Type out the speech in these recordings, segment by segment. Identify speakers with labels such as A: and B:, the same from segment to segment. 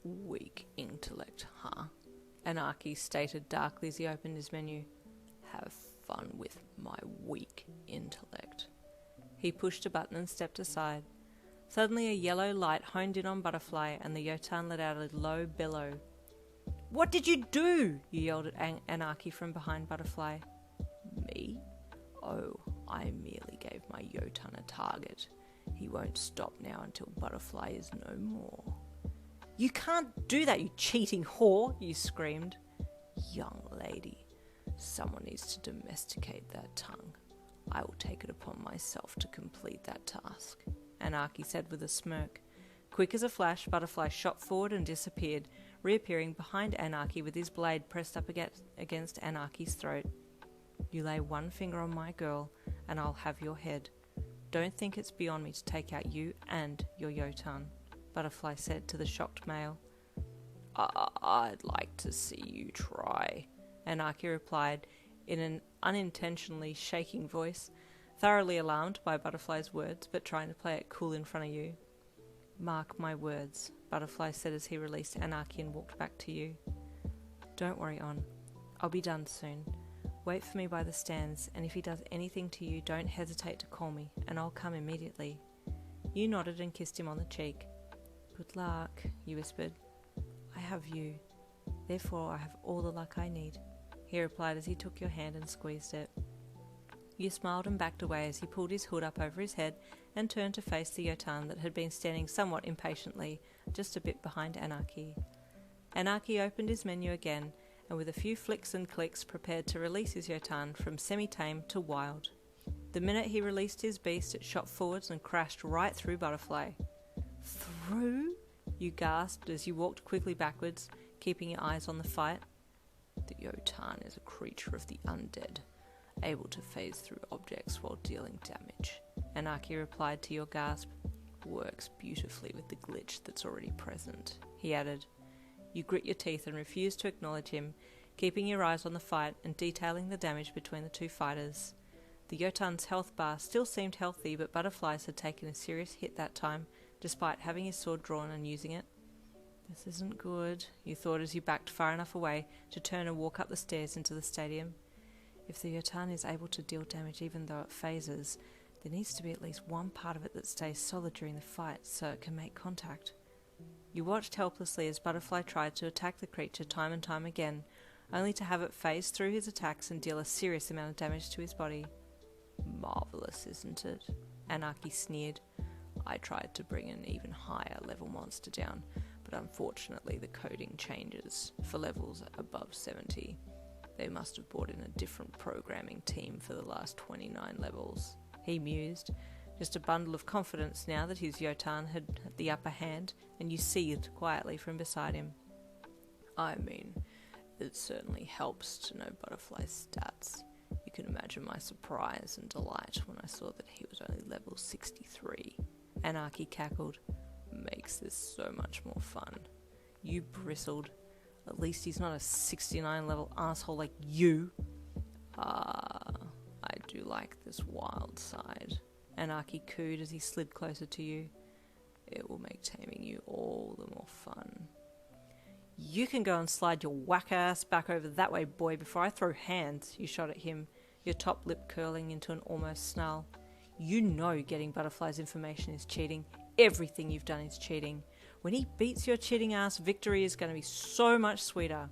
A: Weak intellect, huh? Anarchy stated darkly as he opened his menu. Have fun with my weak intellect. He pushed a button and stepped aside. Suddenly a yellow light honed in on Butterfly and the Yotan let out a low bellow. What did you do? You yelled at Anarchy from behind Butterfly. Me? Oh, I merely gave my Yotan a target. He won't stop now until Butterfly is no more. You can't do that, you cheating whore, you screamed. Young lady, someone needs to domesticate that tongue. I will take it upon myself to complete that task, Anarchy said with a smirk. Quick as a flash, Butterfly shot forward and disappeared, reappearing behind Anarchy with his blade pressed up against Anarchy's throat. You lay one finger on my girl, and I'll have your head. Don't think it's beyond me to take out you and your Yotan, Butterfly said to the shocked male. I'd like to see you try, Anarchy replied in an unintentionally shaking voice, thoroughly alarmed by Butterfly's words but trying to play it cool in front of you. Mark my words, Butterfly said as he released Anarchy and walked back to you. Don't worry, On. I'll be done soon. Wait for me by the stands, and if he does anything to you, don't hesitate to call me, and I'll come immediately. You nodded and kissed him on the cheek. Good luck, you whispered. I have you. Therefore I have all the luck I need, he replied as he took your hand and squeezed it. You smiled and backed away as he pulled his hood up over his head and turned to face the Yotan that had been standing somewhat impatiently, just a bit behind Anarchy. Anarchy opened his menu again, and with a few flicks and clicks prepared to release his Yotan from semi-tame to wild. The minute he released his beast, it shot forwards and crashed right through Butterfly. Through? You gasped as you walked quickly backwards, keeping your eyes on the fight. The Yotan is a creature of the undead, able to phase through objects while dealing damage, Anarchy replied to your gasp. Works beautifully with the glitch that's already present, he added. You grit your teeth and refuse to acknowledge him, keeping your eyes on the fight and detailing the damage between the two fighters. The Yotan's health bar still seemed healthy, but Butterfly's had taken a serious hit that time, despite having his sword drawn and using it. This isn't good, you thought as you backed far enough away to turn and walk up the stairs into the stadium. If the Yotan is able to deal damage even though it phases, there needs to be at least one part of it that stays solid during the fight so it can make contact. You watched helplessly as Butterfly tried to attack the creature time and time again, only to have it phase through his attacks and deal a serious amount of damage to his body. Marvellous, isn't it? Anarchy sneered. I tried to bring an even higher level monster down, but unfortunately the coding changes for levels above 70. They must have brought in a different programming team for the last 29 levels, he mused, just a bundle of confidence now that his Yotan had the upper hand, and you seethed quietly from beside him. I mean, it certainly helps to know Butterfly's stats. You can imagine my surprise and delight when I saw that he was only level 63. Anarchy cackled. Makes this so much more fun. You bristled. At least he's not a 69 level asshole like you. I do like this wild side, Anarchy cooed as he slid closer to you. It will make taming you all the more fun. You can go and slide your whack ass back over that way, boy, before I throw hands, you shot at him, your top lip curling into an almost snarl. You know getting Butterfly's information is cheating. Everything you've done is cheating. When he beats your cheating ass, victory is going to be so much sweeter.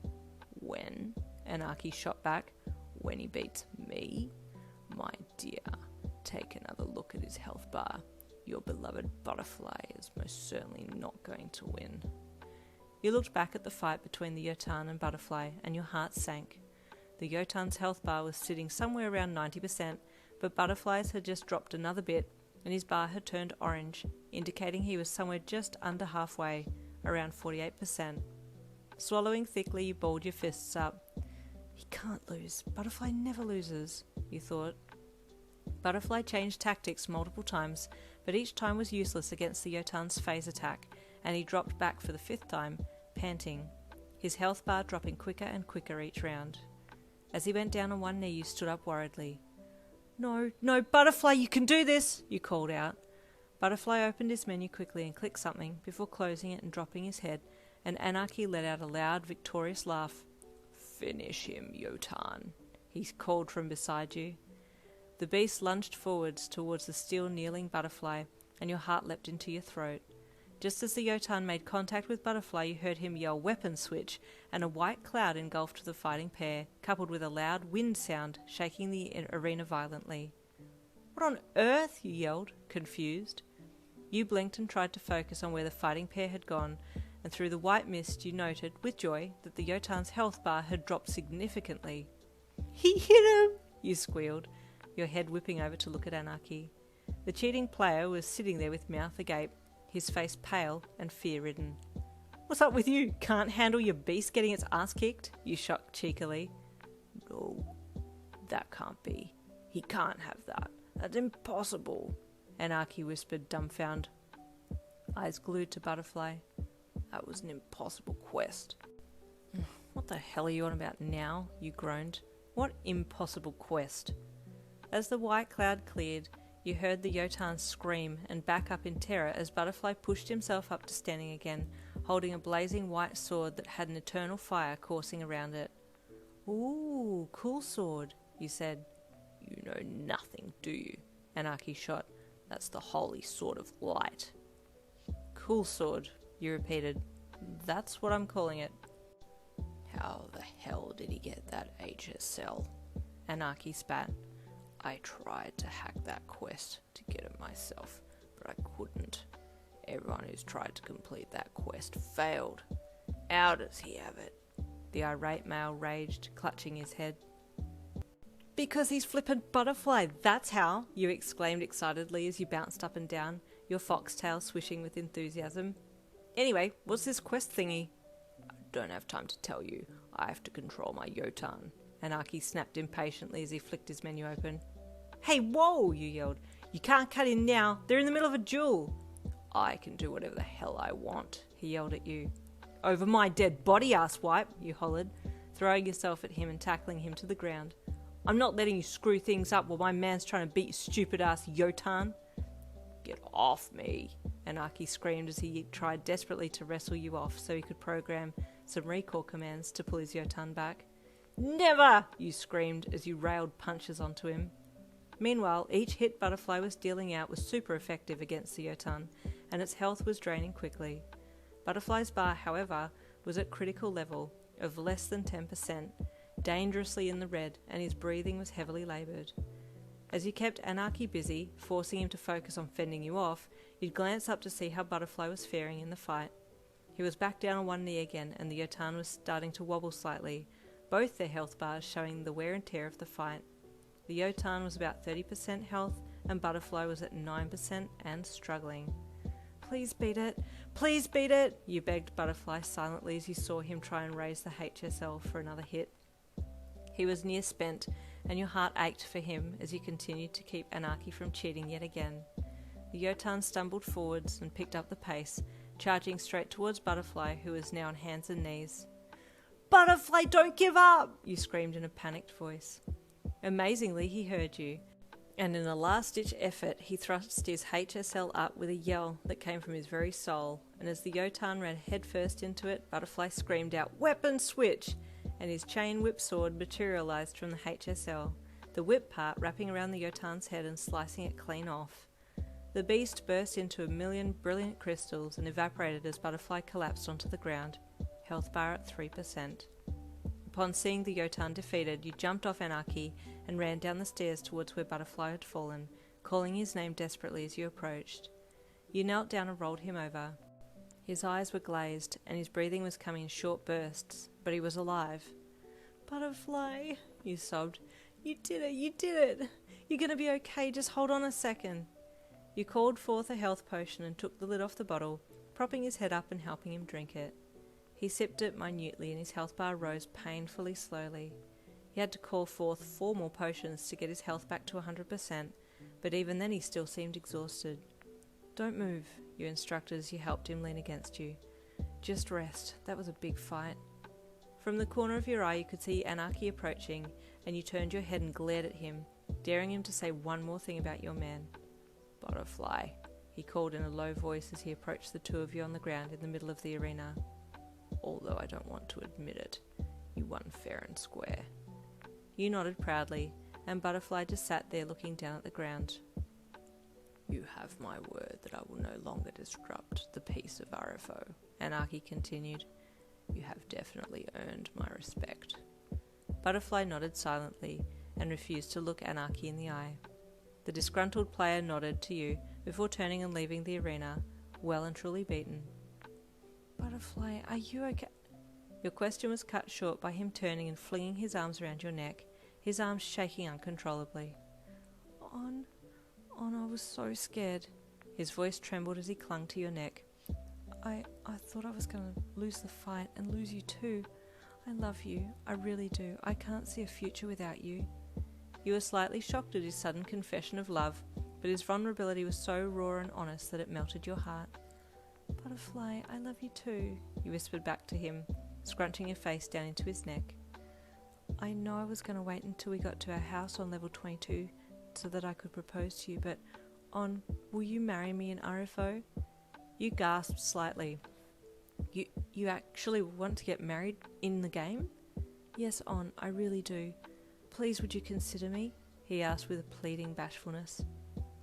A: When? Anarchy shot back. When he beats me? My dear, take another look at his health bar. Your beloved Butterfly is most certainly not going to win. You looked back at the fight between the Yotan and Butterfly, and your heart sank. The Yotan's health bar was sitting somewhere around 90%, but Butterfly's had just dropped another bit, and his bar had turned orange, indicating he was somewhere just under halfway, around 48%. Swallowing thickly, you balled your fists up. He can't lose. Butterfly never loses, you thought. Butterfly changed tactics multiple times, but each time was useless against the Yotan's phase attack, and he dropped back for the 5th time, panting, his health bar dropping quicker and quicker each round. As he went down on one knee, you stood up worriedly. No, Butterfly, you can do this, you called out. Butterfly opened his menu quickly and clicked something before closing it and dropping his head and Anarchy let out a loud, victorious laugh. "Finish him, Yotan," he called from beside you. The beast lunged forwards towards the still kneeling Butterfly, and your heart leapt into your throat. Just as the Yotan made contact with Butterfly, you heard him yell "weapon switch," and a white cloud engulfed the fighting pair, coupled with a loud wind sound shaking the arena violently. "What on earth?" you yelled, confused. You blinked and tried to focus on where the fighting pair had gone, and through the white mist you noted, with joy, that the Yotan's health bar had dropped significantly. "He hit him!" you squealed, your head whipping over to look at Anarchy. The cheating player was sitting there with mouth agape, his face pale and fear-ridden. "What's up with you? Can't handle your beast getting its ass kicked?" you shocked cheekily. "No, that can't be. He can't have that. That's impossible," Anarchy whispered, dumbfounded, eyes glued to Butterfly. "That was an impossible quest." "What the hell are you on about now?" you groaned. "What impossible quest?" As the white cloud cleared, you heard the Yotan scream and back up in terror as Butterfly pushed himself up to standing again, holding a blazing white sword that had an eternal fire coursing around it. "Ooh, cool sword," you said. "You know nothing, do you?" Anarchy shot. "That's the holy sword of light." "Cool sword," you repeated. "That's what I'm calling it." "How the hell did he get that HSL?" Anarchy spat. "I tried to hack that quest to get it myself, but I couldn't. Everyone who's tried to complete that quest failed. How does he have it?" The irate male raged, clutching his head. "Because he's flippin' Butterfly, that's how!" you exclaimed excitedly as you bounced up and down, your foxtail swishing with enthusiasm. "Anyway, what's this quest thingy?" "I don't have time to tell you. I have to control my Yotan," Anarchy snapped impatiently as he flicked his menu open. "Hey, whoa!" you yelled. "You can't cut in now. They're in the middle of a duel." "I can do whatever the hell I want," he yelled at you. "Over my dead body, asswipe," you hollered, throwing yourself at him and tackling him to the ground. "I'm not letting you screw things up while my man's trying to beat your stupid ass Yotan." "Get off me," Anarchy screamed as he tried desperately to wrestle you off so he could program some recall commands to pull his Yotan back. "Never!" you screamed as you railed punches onto him. Meanwhile, each hit Butterfly was dealing out was super effective against the Yotan, and its health was draining quickly. Butterfly's bar, however, was at critical level of less than 10%, dangerously in the red, and his breathing was heavily laboured. As you kept Anarchy busy, forcing him to focus on fending you off, you'd glance up to see how Butterfly was faring in the fight. He was back down on one knee again, and the Yotan was starting to wobble slightly, both their health bars showing the wear and tear of the fight. The Yotan was about 30% health, and Butterfly was at 9% and struggling. "Please beat it! Please beat it!" you begged Butterfly silently as you saw him try and raise the HSL for another hit. He was near spent, and your heart ached for him as you continued to keep Anarchy from cheating yet again. The Yotan stumbled forwards and picked up the pace, charging straight towards Butterfly, who was now on hands and knees. "Butterfly, don't give up!" you screamed in a panicked voice. Amazingly, he heard you, and in a last-ditch effort, he thrust his HSL up with a yell that came from his very soul, and as the Yotan ran headfirst into it, Butterfly screamed out, "Weapon switch!" and his chain whip sword materialised from the HSL, the whip part wrapping around the Yotan's head and slicing it clean off. The beast burst into a million brilliant crystals and evaporated as Butterfly collapsed onto the ground, health bar at 3%. Upon seeing the Yotan defeated, you jumped off Anarchy and ran down the stairs towards where Butterfly had fallen, calling his name desperately as you approached. You knelt down and rolled him over. His eyes were glazed, and his breathing was coming in short bursts, but he was alive. "Butterfly," you sobbed. "You did it, you did it! You're gonna be okay, just hold on a second." You called forth a health potion and took the lid off the bottle, propping his head up and helping him drink it. He sipped it minutely and his health bar rose painfully slowly. He had to call forth 4 more potions to get his health back to 100%, but even then he still seemed exhausted. "Don't move," you instructed as you helped him lean against you. "Just rest. That was a big fight." From the corner of your eye you could see Anarchy approaching, and you turned your head and glared at him, daring him to say one more thing about your man. "Butterfly," he called in a low voice as he approached the two of you on the ground in the middle of the arena. although I don't want to admit it. You won fair and square. You nodded proudly, and Butterfly just sat there looking down at the ground. You have my word that I will no longer disrupt the peace of RFO, Anarchy continued. You have definitely earned my respect. Butterfly nodded silently and refused to look Anarchy in the eye. The disgruntled player nodded to you before turning and leaving the arena, well and truly beaten. Butterfly, are you okay? Your question was cut short by him turning and flinging his arms around your neck, his arms shaking uncontrollably. I was so scared. His voice trembled as he clung to your neck. I thought I was going to lose the fight and lose you too. I love you, I really do. I can't see a future without you. You were slightly shocked at his sudden confession of love, but his vulnerability was so raw and honest that it melted your heart. Butterfly, I love you too, you whispered back to him, scrunching your face down into his neck. I know I was going to wait until we got to our house on level 22 so that I could propose to you, but will you marry me in RFO? You gasped slightly. You actually want to get married in the game? Yes, I really do. Please, would you consider me? He asked with a pleading bashfulness.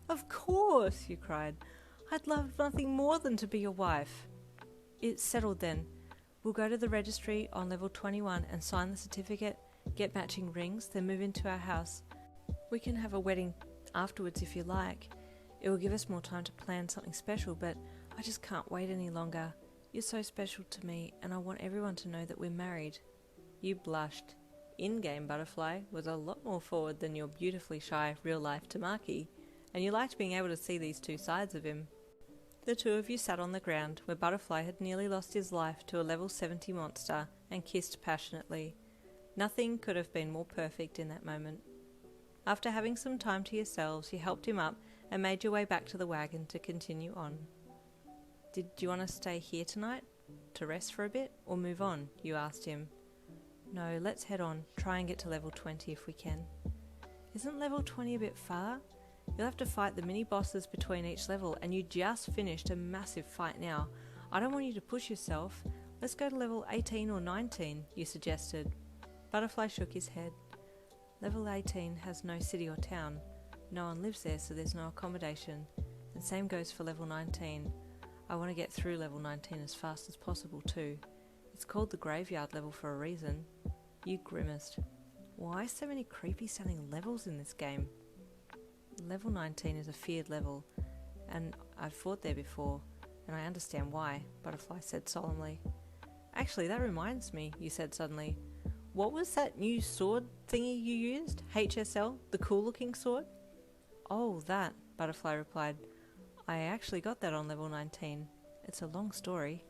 A: Of course, you cried. I'd love nothing more than to be your wife. It's settled then. We'll go to the registry on level 21 and sign the certificate, get matching rings, then move into our house. We can have a wedding afterwards if you like. It will give us more time to plan something special, but I just can't wait any longer. You're so special to me, and I want everyone to know that we're married. You blushed. In-game Butterfly was a lot more forward than your beautifully shy real-life Tamaki, and you liked being able to see these two sides of him. The two of you sat on the ground, where Butterfly had nearly lost his life to a level 70 monster, and kissed passionately. Nothing could have been more perfect in that moment. After having some time to yourselves, you helped him up and made your way back to the wagon to continue on. Did you want to stay here tonight, to rest for a bit, or move on? You asked him. No, let's head on, try and get to level 20 if we can. Isn't level 20 a bit far? You'll have to fight the mini-bosses between each level, and you just finished a massive fight now. I don't want you to push yourself. Let's go to level 18 or 19, you suggested. Butterfly shook his head. Level 18 has no city or town. No one lives there, so there's no accommodation. And same goes for level 19. I want to get through level 19 as fast as possible too. It's called the graveyard level for a reason. You grimaced. Why so many creepy sounding levels in this game? Level 19 is a feared level, and I've fought there before, and I understand why, Butterfly said solemnly. Actually, that reminds me, you said suddenly. What was that new sword thingy you used? HSL? The cool looking sword? Oh, that, Butterfly replied. I actually got that on level 19. It's a long story.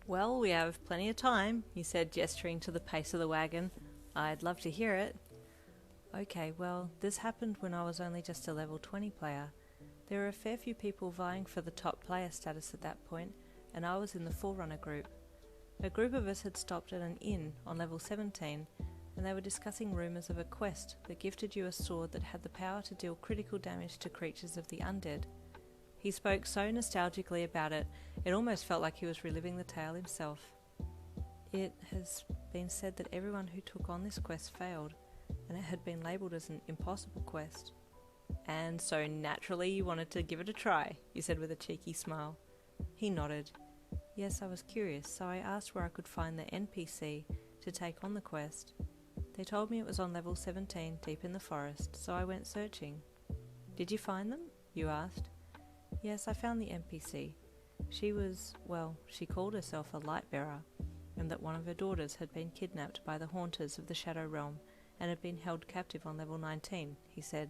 A: Well, we have plenty of time, he said, gesturing to the pace of the wagon. I'd love to hear it. Okay, well, this happened when I was only just a level 20 player. There were a fair few people vying for the top player status at that point, and I was in the Forerunner group. A group of us had stopped at an inn on level 17, and they were discussing rumours of a quest that gifted you a sword that had the power to deal critical damage to creatures of the undead. He spoke so nostalgically about it, it almost felt like he was reliving the tale himself. It has been said that everyone who took on this quest failed, and it had been labelled as an impossible quest. And so naturally you wanted to give it a try, you said with a cheeky smile. He nodded. Yes, I was curious, so I asked where I could find the NPC to take on the quest. They told me it was on level 17, deep in the forest, so I went searching. Did you find them? You asked. Yes, I found the NPC. She called herself a light bearer, and that one of her daughters had been kidnapped by the haunters of the Shadow Realm and had been held captive on level 19, he said.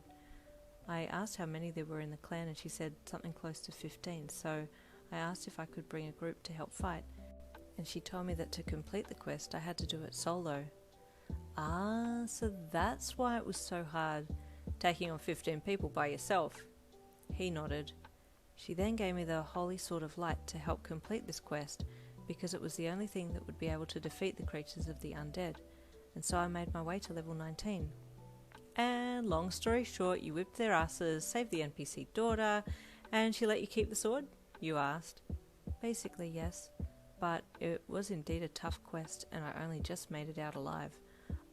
A: I asked how many there were in the clan, and she said something close to 15, so I asked if I could bring a group to help fight, and she told me that to complete the quest I had to do it solo. Ah, so that's why it was so hard, taking on 15 people by yourself. He nodded. She then gave me the Holy Sword of Light to help complete this quest, because it was the only thing that would be able to defeat the creatures of the undead, and so I made my way to level 19. And long story short, you whipped their asses, saved the NPC daughter, and she let you keep the sword? You asked. Basically, yes. But it was indeed a tough quest, and I only just made it out alive.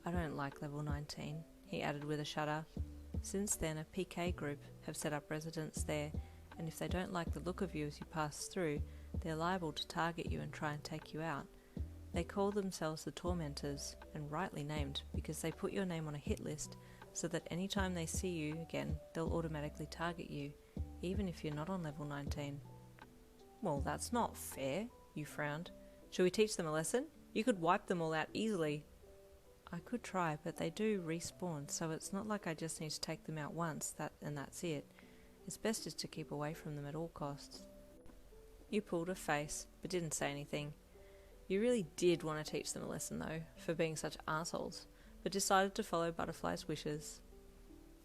A: I don't like level 19, he added with a shudder. Since then, a PK group have set up residence there, and if they don't like the look of you as you pass through, they're liable to target you and try and take you out. They call themselves the Tormentors, and rightly named, because they put your name on a hit list so that any time they see you again, they'll automatically target you, even if you're not on level 19. Well, that's not fair, you frowned. Shall we teach them a lesson? You could wipe them all out easily. I could try, but they do respawn, so it's not like I just need to take them out once, that's it. It's best just to keep away from them at all costs. You pulled a face, but didn't say anything. You really did want to teach them a lesson, though, for being such assholes, but decided to follow Butterfly's wishes.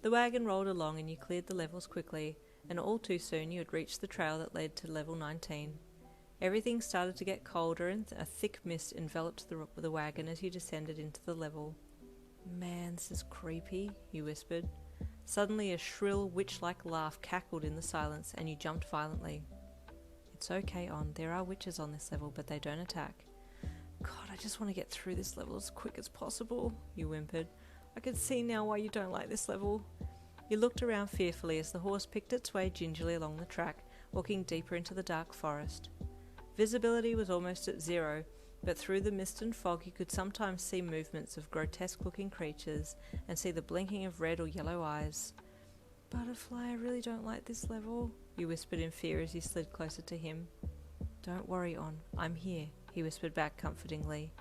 A: The wagon rolled along and you cleared the levels quickly, and all too soon you had reached the trail that led to level 19. Everything started to get colder and a thick mist enveloped the wagon as you descended into the level. Man, this is creepy, you whispered. Suddenly a shrill, witch-like laugh cackled in the silence and you jumped violently. It's okay, On. There are witches on this level, but they don't attack. God, I just want to get through this level as quick as possible, you whimpered. I can see now why you don't like this level. You looked around fearfully as the horse picked its way gingerly along the track, walking deeper into the dark forest. Visibility was almost at zero, but through the mist and fog you could sometimes see movements of grotesque-looking creatures and see the blinking of red or yellow eyes. Butterfly, I really don't like this level, you whispered in fear as you slid closer to him. Don't worry, On. I'm here, he whispered back comfortingly.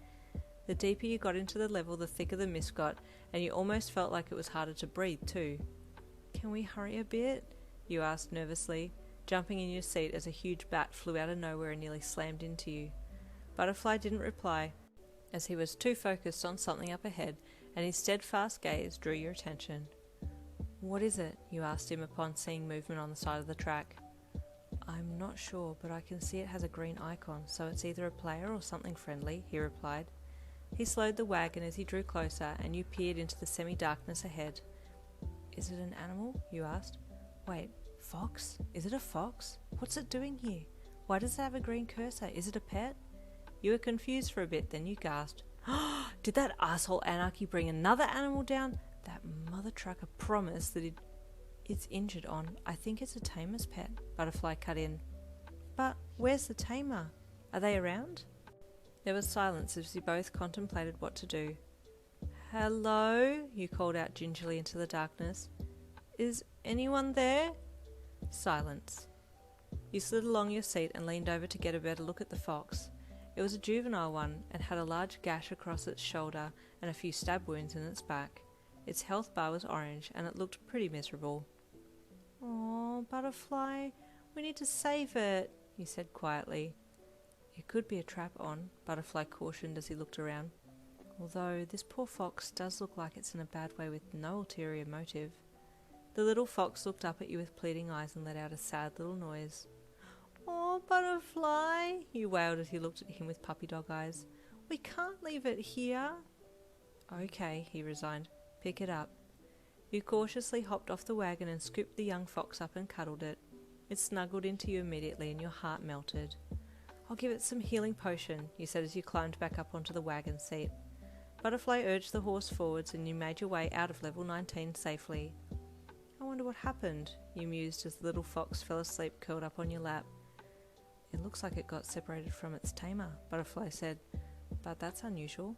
A: The deeper you got into the level, the thicker the mist got, and you almost felt like it was harder to breathe too. Can we hurry a bit? You asked nervously, jumping in your seat as a huge bat flew out of nowhere and nearly slammed into you. Butterfly didn't reply, as he was too focused on something up ahead, and his steadfast gaze drew your attention. What is it? You asked him upon seeing movement on the side of the track. I'm not sure, but I can see it has a green icon, so it's either a player or something friendly, he replied. He slowed the wagon as he drew closer, and you peered into the semi-darkness ahead. Is it an animal? You asked. Wait, fox? Is it a fox? What's it doing here? Why does it have a green cursor? Is it a pet? You were confused for a bit, then you gasped. Did that asshole Anarchy bring another animal down? That mother trucker promised that it's injured On. I think it's a tamer's pet, Butterfly cut in. But where's the tamer? Are they around? There was silence as you both contemplated what to do. Hello? You called out gingerly into the darkness. Is anyone there? Silence. You slid along your seat and leaned over to get a better look at the fox. It was a juvenile one and had a large gash across its shoulder and a few stab wounds in its back. Its health bar was orange and it looked pretty miserable. Oh, Butterfly, we need to save it, you said quietly. It could be a trap On, Butterfly cautioned as he looked around. Although this poor fox does look like it's in a bad way with no ulterior motive. The little fox looked up at you with pleading eyes and let out a sad little noise. Oh, Butterfly, you wailed as you looked at him with puppy dog eyes. We can't leave it here. Okay, he resigned. Pick it up. You cautiously hopped off the wagon and scooped the young fox up and cuddled it. It snuggled into you immediately and your heart melted. I'll give it some healing potion, you said as you climbed back up onto the wagon seat. Butterfly urged the horse forwards and you made your way out of level 19 safely. I wonder what happened, you mused as the little fox fell asleep curled up on your lap. It looks like it got separated from its tamer, Butterfly said, but that's unusual.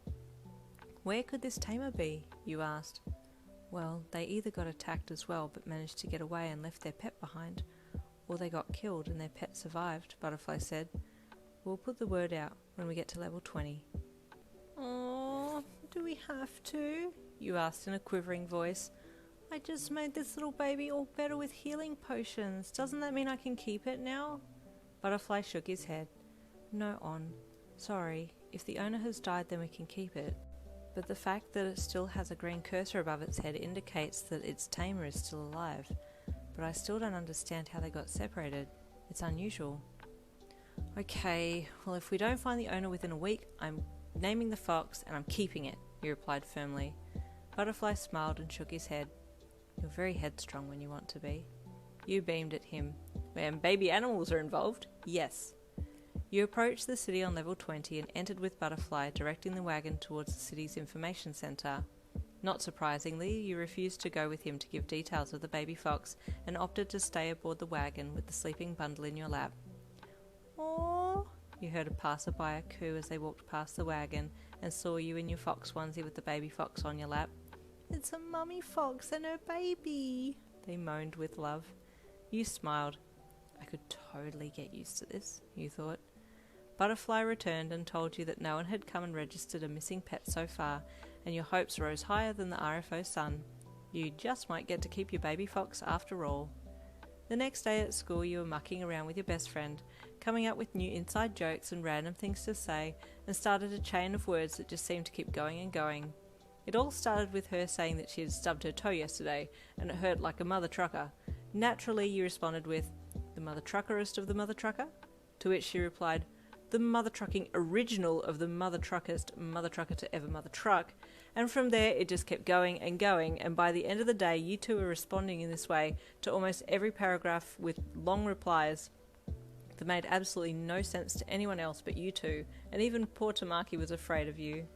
A: Where could this tamer be? You asked. Well, they either got attacked as well but managed to get away and left their pet behind, or they got killed and their pet survived, Butterfly said. We'll put the word out when we get to level 20. Oh, do we have to? You asked in a quivering voice. I just made this little baby all better with healing potions. Doesn't that mean I can keep it now? Butterfly shook his head. No, On. Sorry, if the owner has died then we can keep it. But the fact that it still has a green cursor above its head indicates that its tamer is still alive. But I still don't understand how they got separated. It's unusual. Okay, well if we don't find the owner within a week, I'm naming the fox and I'm keeping it, he replied firmly. Butterfly smiled and shook his head. You're very headstrong when you want to be. You beamed at him. When baby animals are involved, yes. You approached the city on level 20 and entered with Butterfly, directing the wagon towards the city's information centre. Not surprisingly, you refused to go with him to give details of the baby fox and opted to stay aboard the wagon with the sleeping bundle in your lap. "Aww," you heard a passerby coo as they walked past the wagon and saw you in your fox onesie with the baby fox on your lap. "It's a mummy fox and her baby," they moaned with love. You smiled. "I could totally get used to this," you thought. Butterfly returned and told you that no one had come and registered a missing pet so far, and your hopes rose higher than the RFO sun. You just might get to keep your baby fox after all. The next day at school you were mucking around with your best friend, coming up with new inside jokes and random things to say, and started a chain of words that just seemed to keep going and going. It all started with her saying that she had stubbed her toe yesterday, and it hurt like a mother trucker. Naturally you responded with, "The mother truckerest of the mother trucker?" To which she replied, "The mother trucking original of the mother truckest mother trucker to ever mother truck," and from there it just kept going, and by the end of the day you two were responding in this way to almost every paragraph with long replies that made absolutely no sense to anyone else but you two, and even poor Tamaki was afraid of you.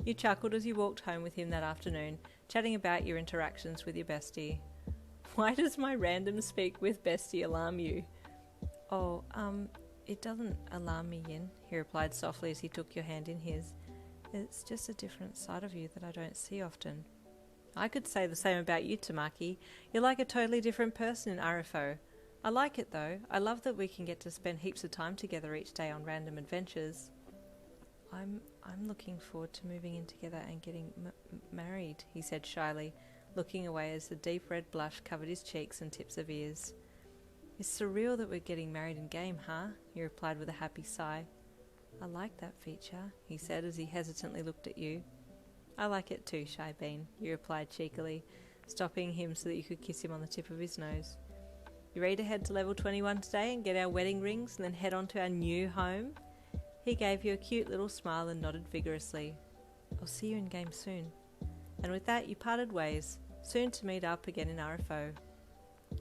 A: You chuckled as you walked home with him that afternoon, chatting about your interactions with your bestie. "Why does my random speak with bestie alarm you?" "Oh, it doesn't alarm me, Yin," he replied softly as he took your hand in his. "It's just a different side of you that I don't see often." "I could say the same about you, Tamaki. You're like a totally different person in RFO. I like it though. I love that we can get to spend heaps of time together each day on random adventures." I'm looking forward to moving in together and getting married," he said shyly, looking away as the deep red blush covered his cheeks and tips of ears. "It's surreal that we're getting married in game, huh?" he replied with a happy sigh. "I like that feature," he said as he hesitantly looked at you. "I like it too, Shy Bean," you replied cheekily, stopping him so that you could kiss him on the tip of his nose. "You ready to head to level 21 today and get our wedding rings and then head on to our new home?" He gave you a cute little smile and nodded vigorously. "I'll see you in game soon." And with that you parted ways, soon to meet up again in RFO.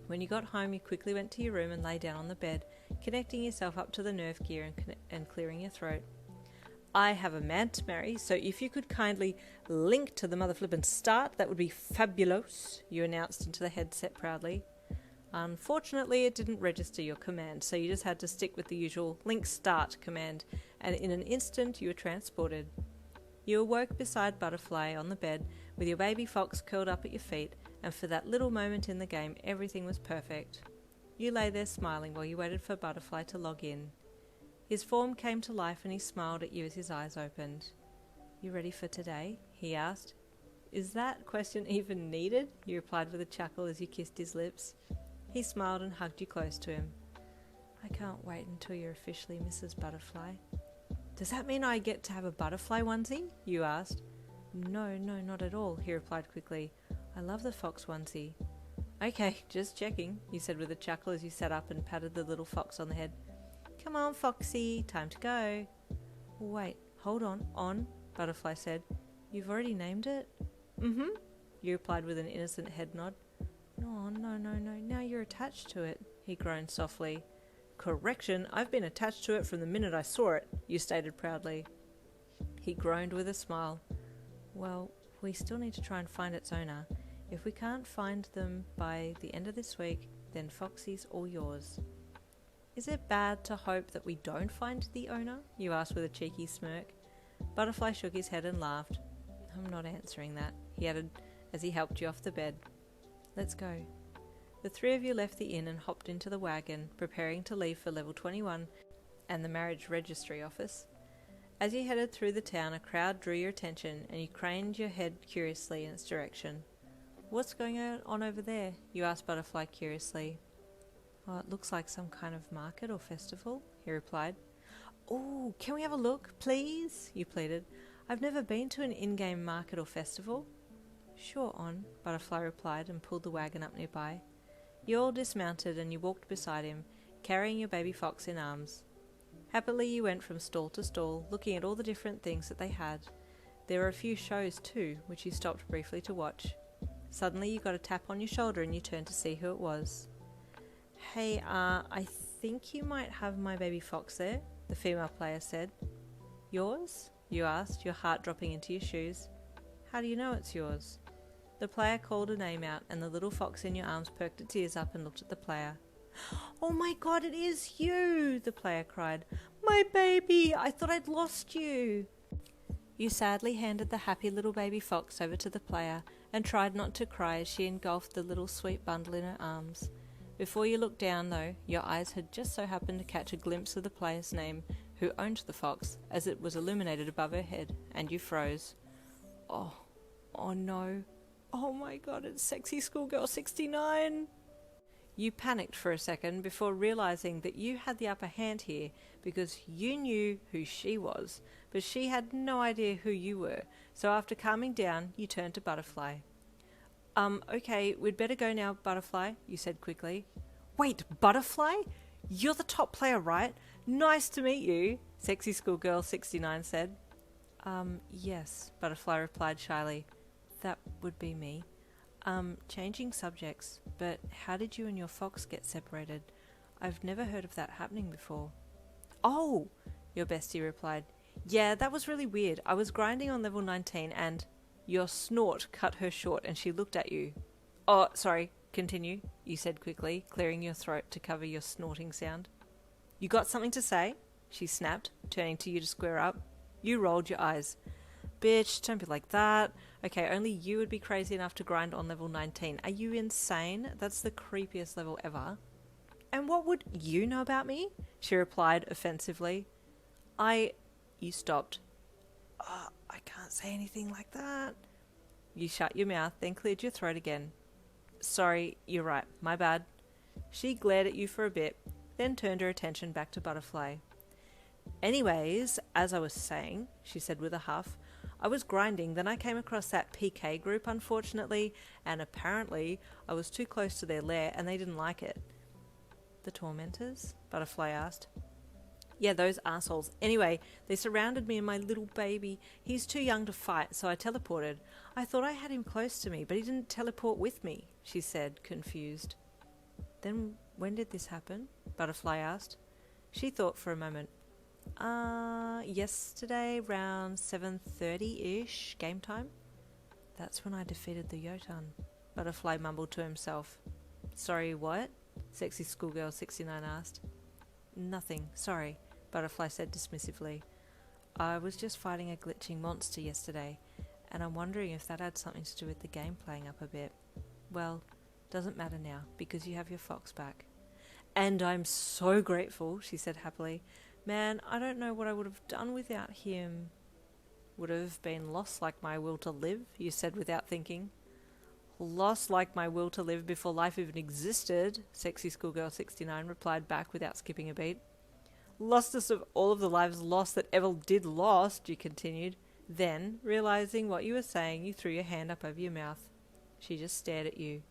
A: When you got home you quickly went to your room and lay down on the bed, connecting yourself up to the nerve gear and clearing your throat. "I have a man to marry, so if you could kindly link to the mother flippin' start, that would be fabulous," you announced into the headset proudly. Unfortunately, it didn't register your command, so you just had to stick with the usual link start command, and in an instant you were transported. You awoke beside Butterfly on the bed, with your baby fox curled up at your feet, and for that little moment in the game everything was perfect. You lay there smiling while you waited for Butterfly to log in. His form came to life and he smiled at you as his eyes opened. "You ready for today?" he asked. "Is that question even needed?" you replied with a chuckle as you kissed his lips. He smiled and hugged you close to him. "I can't wait until you're officially Mrs. Butterfly." "Does that mean I get to have a butterfly onesie?" you asked. No, not at all," he replied quickly. "I love the fox onesie." "Okay, just checking," you said with a chuckle as you sat up and patted the little fox on the head. "Come on, Foxy, time to go." "Wait, hold on, Butterfly said. "You've already named it?" "Mm-hmm," you replied with an innocent head nod. No, now you're attached to it," he groaned softly. "Correction, I've been attached to it from the minute I saw it," you stated proudly. He groaned with a smile. "Well, we still need to try and find its owner. If we can't find them by the end of this week, then Foxy's all yours." "Is it bad to hope that we don't find the owner?" you asked with a cheeky smirk. Butterfly shook his head and laughed. "I'm not answering that," he added as he helped you off the bed. "Let's go." The three of you left the inn and hopped into the wagon, preparing to leave for level 21 and the marriage registry office. As you headed through the town, a crowd drew your attention and you craned your head curiously in its direction. "What's going on over there?" you asked Butterfly curiously. "Oh, it looks like some kind of market or festival," he replied. "Oh, can we have a look, please?" you pleaded. "I've never been to an in-game market or festival." "Sure on," Butterfly replied and pulled the wagon up nearby. You all dismounted and you walked beside him, carrying your baby fox in arms. Happily you went from stall to stall, looking at all the different things that they had. There were a few shows too, which you stopped briefly to watch. Suddenly you got a tap on your shoulder and you turned to see who it was. "Hey, I think you might have my baby fox there," the female player said. Yours? You asked, your heart dropping into your shoes. How do you know it's yours? The player called a name out, and the little fox in your arms perked its ears up and looked at the player. Oh my god, it is you! The player cried. My baby! I thought I'd lost you! You sadly handed the happy little baby fox over to the player and tried not to cry as she engulfed the little sweet bundle in her arms. Before you looked down, though, your eyes had just so happened to catch a glimpse of the player's name, who owned the fox, as it was illuminated above her head, and you froze. Oh no. Oh my god, it's Sexy Schoolgirl 69! You panicked for a second before realising that you had the upper hand here because you knew who she was, but she had no idea who you were, so after calming down, you turned to Butterfly. Okay, we'd better go now, Butterfly, you said quickly. Wait, Butterfly? You're the top player, right? Nice to meet you, Sexy Schoolgirl 69 said. Yes, Butterfly replied shyly. That would be me. Changing subjects, but how did you and your fox get separated? I've never heard of that happening before. Oh, your bestie replied. Yeah, that was really weird. I was grinding on level 19 and... Your snort cut her short and she looked at you. Oh, sorry, continue, you said quickly, clearing your throat to cover your snorting sound. You got something to say? She snapped, turning to you to square up. You rolled your eyes. Bitch, don't be like that. Okay, only you would be crazy enough to grind on level 19. Are you insane? That's the creepiest level ever. And what would you know about me? She replied offensively. You stopped. I can't say anything like that. You shut your mouth, then cleared your throat again. Sorry, you're right. My bad. She glared at you for a bit, then turned her attention back to Butterfly. Anyways, as I was saying, she said with a huff, I was grinding, then I came across that PK group, unfortunately, and apparently I was too close to their lair and they didn't like it. The tormentors? Butterfly asked. Yeah, those assholes. Anyway, they surrounded me and my little baby. He's too young to fight, so I teleported. I thought I had him close to me, but he didn't teleport with me, she said, confused. Then when did this happen? Butterfly asked. She thought for a moment. Yesterday, around 7:30-ish, game time. That's when I defeated the Jotun, Butterfly mumbled to himself. Sorry, what? Sexy Schoolgirl 69 asked. Nothing, sorry, Butterfly said dismissively. I was just fighting a glitching monster yesterday, and I'm wondering if that had something to do with the game playing up a bit. Well, doesn't matter now, because you have your fox back. And I'm so grateful, she said happily. Man, I don't know what I would have done without him. Would have been lost like my will to live, you said without thinking. Lost like my will to live before life even existed, Sexy Schoolgirl 69 replied back without skipping a beat. Lostest of all of the lives lost that ever did lost, you continued. Then, realising what you were saying, you threw your hand up over your mouth. She just stared at you.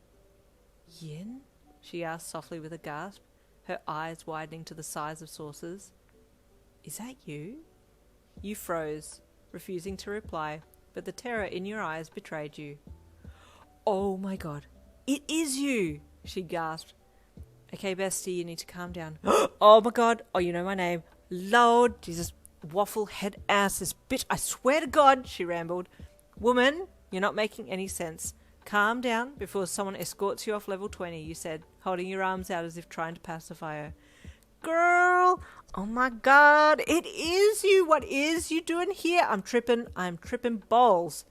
A: Yin? She asked softly with a gasp, her eyes widening to the size of saucers. Is that you? You froze, refusing to reply, but the terror in your eyes betrayed you. Oh my god, it is you, she gasped. Okay, bestie, you need to calm down. Oh my god, oh, you know my name. Lord Jesus, waffle head ass, this bitch, I swear to God, she rambled. Woman, you're not making any sense. Calm down before someone escorts you off level 20, you said, holding your arms out as if trying to pacify her. Girl, oh my god, it is you. What is you doing here? I'm tripping balls.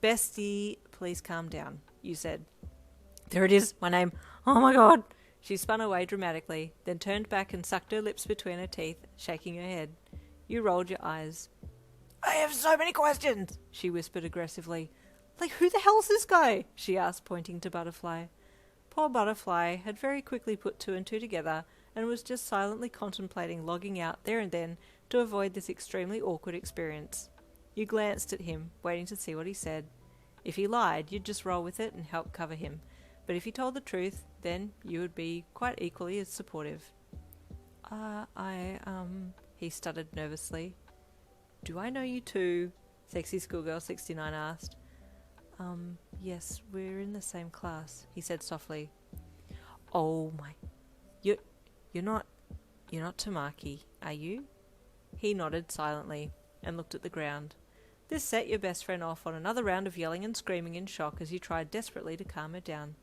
A: Bestie, please calm down, you said. There it is, my name. Oh my god. She spun away dramatically, then turned back and sucked her lips between her teeth, shaking her head. You rolled your eyes. I have so many questions, she whispered aggressively. Like, who the hell's this guy? She asked, pointing to Butterfly. Poor Butterfly had very quickly put two and two together and was just silently contemplating logging out there and then to avoid this extremely awkward experience. You glanced at him, waiting to see what he said. If he lied, you'd just roll with it and help cover him. But if he told the truth, then you would be quite equally as supportive. He stuttered nervously. Do I know you too? Sexy Schoolgirl 69 asked. Yes, we're in the same class, he said softly. Oh my... You're not Tamaki, are you? He nodded silently and looked at the ground. This set your best friend off on another round of yelling and screaming in shock as you tried desperately to calm her down.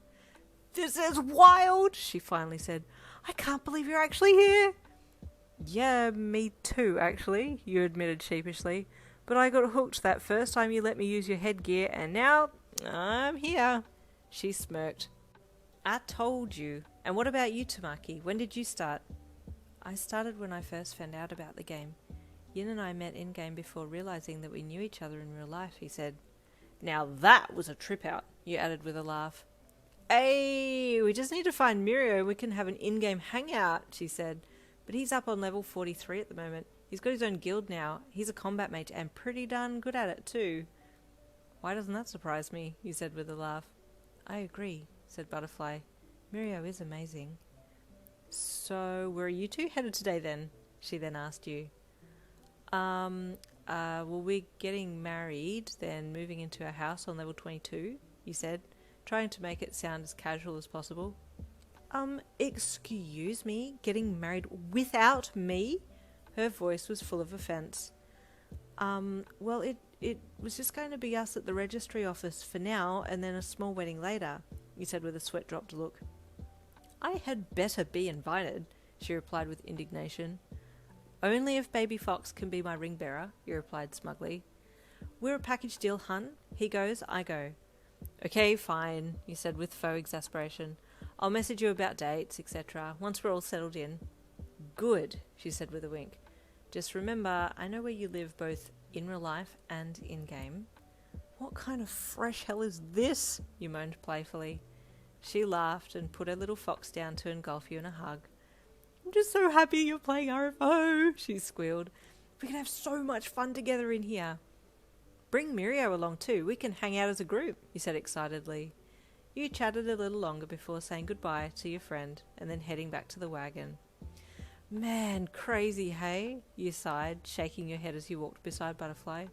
A: "This is wild," she finally said. "I can't believe you're actually here." "Yeah, me too, actually," you admitted sheepishly. "But I got hooked that first time you let me use your headgear, and now I'm here." She smirked. "I told you. And what about you, Tamaki? When did you start?" "I started when I first found out about the game. Yin and I met in-game before realising that we knew each other in real life," he said. "Now that was a trip out," you added with a laugh. "Hey, we just need to find Mirio and we can have an in-game hangout," she said. "But he's up on level 43 at the moment. He's got his own guild now. He's a combat mage and pretty darn good at it too." "Why doesn't that surprise me?" you said with a laugh. "I agree," said Butterfly. "Mirio is amazing." "So, where are you two headed today then?" she then asked you. Well, we're getting married, then moving into a house on level 22, you said, trying to make it sound as casual as possible. Excuse me? Getting married without me?" Her voice was full of offence. Well, it was just going to be us at the registry office for now, and then a small wedding later," you said with a sweat-dropped look. "I had better be invited," she replied with indignation. "Only if Baby Fox can be my ring bearer," you replied smugly. "We're a package deal, hun. He goes, I go." "Okay, fine," you said with faux exasperation. "I'll message you about dates, etc. once we're all settled in." "Good," she said with a wink. "Just remember, I know where you live both in real life and in-game." "What kind of fresh hell is this?" you moaned playfully. She laughed and put her little fox down to engulf you in a hug. "I'm just so happy you're playing RFO," she squealed. "We can have so much fun together in here." "Bring Mirio along too. We can hang out as a group," you said excitedly. You chatted a little longer before saying goodbye to your friend and then heading back to the wagon. "Man, crazy, hey?" you sighed, shaking your head as you walked beside Butterfly.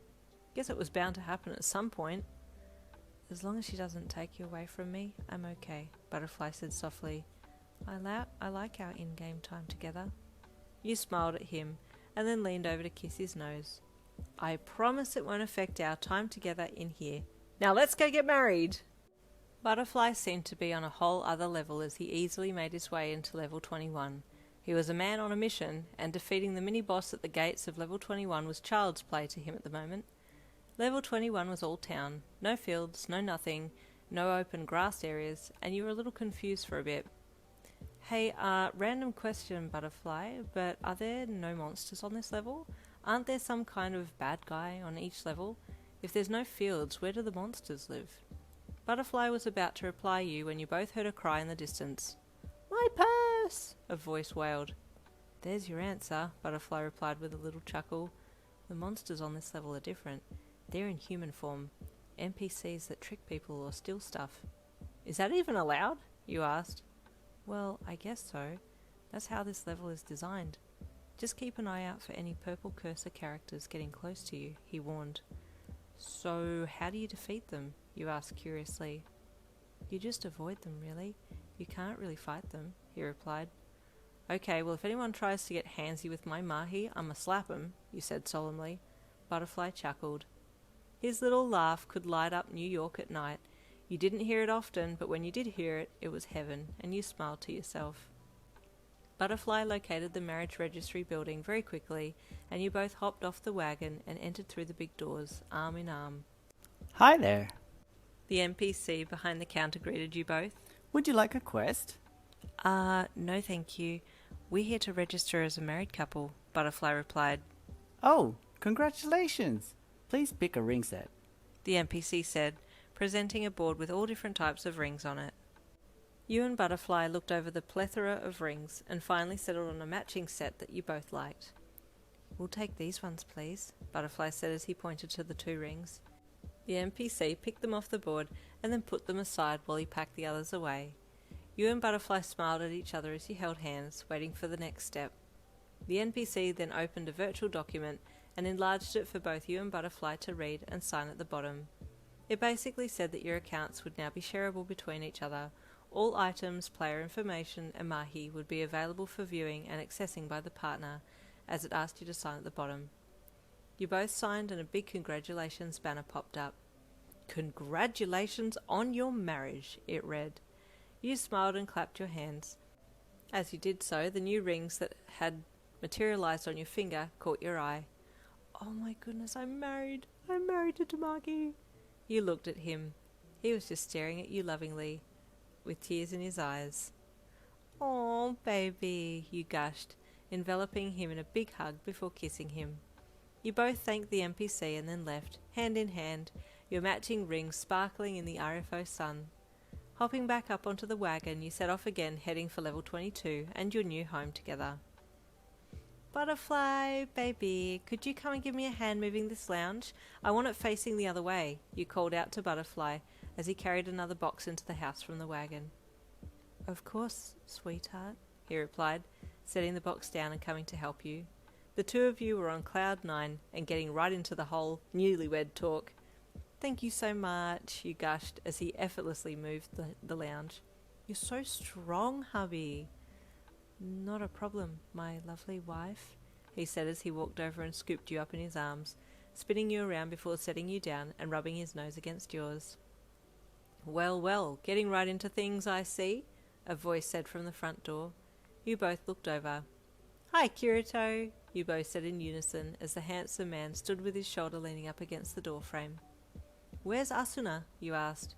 A: "Guess it was bound to happen at some point." "As long as she doesn't take you away from me, I'm okay," Butterfly said softly. I like our in-game time together." You smiled at him and then leaned over to kiss his nose. "I promise it won't affect our time together in here. Now let's go get married!" Butterfly seemed to be on a whole other level as he easily made his way into level 21. He was a man on a mission, and defeating the mini-boss at the gates of level 21 was child's play to him at the moment. Level 21 was all town. No fields, no nothing, no open grass areas, and you were a little confused for a bit. "Hey, random question, Butterfly, but are there no monsters on this level? Aren't there some kind of bad guy on each level? If there's no fields, where do the monsters live?" Butterfly was about to reply you when you both heard a cry in the distance. "My purse!" a voice wailed. "There's your answer," Butterfly replied with a little chuckle. "The monsters on this level are different. They're in human form. NPCs that trick people or steal stuff." "Is that even allowed?" you asked. "Well, I guess so. That's how this level is designed. Just keep an eye out for any purple cursor characters getting close to you," he warned. "So, how do you defeat them?" you asked curiously. "You just avoid them, really. You can't really fight them," he replied. "Okay, well if anyone tries to get handsy with my mahi, I'ma slap 'em," you said solemnly. Butterfly chuckled. His little laugh could light up New York at night. You didn't hear it often, but when you did hear it, it was heaven, and you smiled to yourself. Butterfly located the marriage registry building very quickly, and you both hopped off the wagon and entered through the big doors, arm in arm.
B: "Hi there.
A: The NPC behind the counter greeted you both.
B: Would you like a quest?"
A: No thank you. We're here to register as a married couple," Butterfly replied.
B: "Oh, congratulations. Please pick a ring set."
A: The NPC said, presenting a board with all different types of rings on it. You and Butterfly looked over the plethora of rings and finally settled on a matching set that you both liked. "We'll take these ones, please," Butterfly said as he pointed to the 2 rings. The NPC picked them off the board and then put them aside while he packed the others away. You and Butterfly smiled at each other as you held hands, waiting for the next step. The NPC then opened a virtual document and enlarged it for both you and Butterfly to read and sign at the bottom. It basically said that your accounts would now be shareable between each other. All items, player information, and mahi would be available for viewing and accessing by the partner, as it asked you to sign at the bottom. You both signed and a big congratulations banner popped up. "Congratulations on your marriage," it read. You smiled and clapped your hands. As you did so, the new rings that had materialized on your finger caught your eye. "Oh my goodness, I'm married. I'm married to Tamaki." You looked at him. He was just staring at you lovingly, with tears in his eyes. "Oh, baby," you gushed, enveloping him in a big hug before kissing him. You both thanked the NPC and then left, hand in hand, your matching rings sparkling in the RFO sun. Hopping back up onto the wagon, you set off again, heading for level 22 and your new home together. "Butterfly, baby, could you come and give me a hand moving this lounge? I want it facing the other way," you called out to Butterfly as he carried another box into the house from the wagon. "Of course, sweetheart," he replied, setting the box down and coming to help you. The two of you were on cloud 9 and getting right into the whole newlywed talk. "Thank you so much," you gushed as he effortlessly moved the lounge. "You're so strong, hubby." "Not a problem, my lovely wife," he said as he walked over and scooped you up in his arms, spinning you around before setting you down and rubbing his nose against yours. "Well, well, getting right into things, I see," a voice said from the front door. You both looked over. "Hi, Kirito," you both said in unison as the handsome man stood with his shoulder leaning up against the doorframe. "Where's Asuna?" you asked.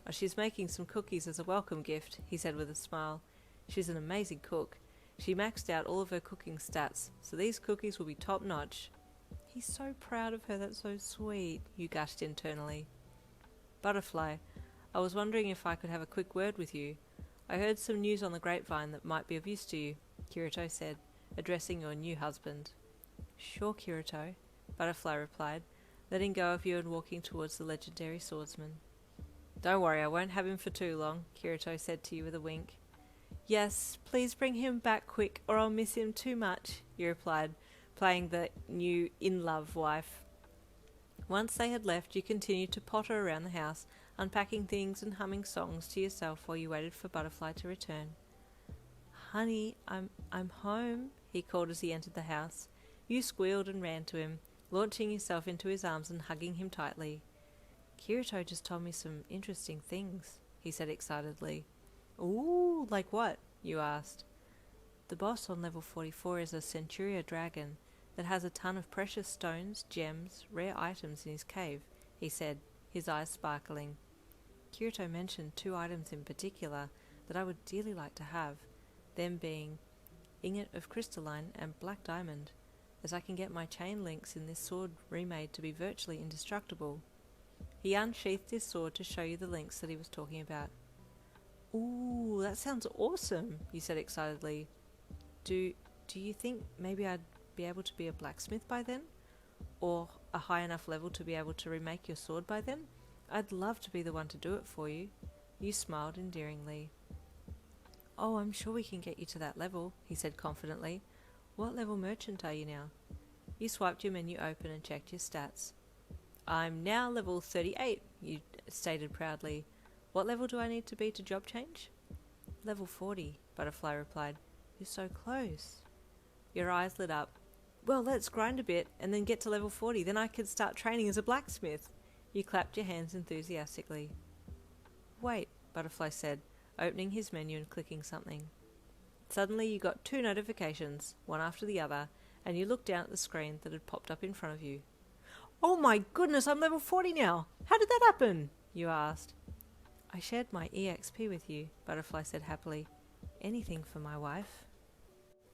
A: "Oh, she's making some cookies as a welcome gift," he said with a smile. "She's an amazing cook. She maxed out all of her cooking stats, so these cookies will be top-notch." "He's so proud of her, that's so sweet," you gushed internally. "Butterfly, I was wondering if I could have a quick word with you. I heard some news on the grapevine that might be of use to you," Kirito said, addressing your new husband. "Sure, Kirito," Butterfly replied, letting go of you and walking towards the legendary swordsman. "Don't worry, I won't have him for too long," Kirito said to you with a wink. "Yes, please bring him back quick or I'll miss him too much," you replied, playing the new in-love wife. Once they had left, you continued to potter around the house, unpacking things and humming songs to yourself while you waited for Butterfly to return. "Honey, I'm home," he called as he entered the house. You squealed and ran to him, launching yourself into his arms and hugging him tightly. "Kirito just told me some interesting things," he said excitedly. "Ooh, like what?" you asked. "The boss on level 44 is a Centuria dragon that has a ton of precious stones, gems, rare items in his cave," he said, his eyes sparkling. "Kirito mentioned 2 items in particular that I would dearly like to have, them being ingot of crystalline and black diamond, as I can get my chain links in this sword remade to be virtually indestructible." He unsheathed his sword to show you the links that he was talking about. "Ooh, that sounds awesome," you said excitedly. Do you think maybe I'd be able to be a blacksmith by then? Or a high enough level to be able to remake your sword by then? I'd love to be the one to do it for you." You smiled endearingly. "Oh, I'm sure we can get you to that level," he said confidently. "What level merchant are you now?" You swiped your menu open and checked your stats. "I'm now level 38, you stated proudly. "What level do I need to be to job change?" "Level 40, Butterfly replied. "You're so close." Your eyes lit up. "Well, let's grind a bit and then get to level 40, then I can start training as a blacksmith." You clapped your hands enthusiastically. "Wait," Butterfly said, opening his menu and clicking something. Suddenly you got 2 notifications, one after the other, and you looked down at the screen that had popped up in front of you. "Oh my goodness, I'm level 40 now! How did that happen?" you asked. "I shared my EXP with you," Butterfly said happily. "Anything for my wife."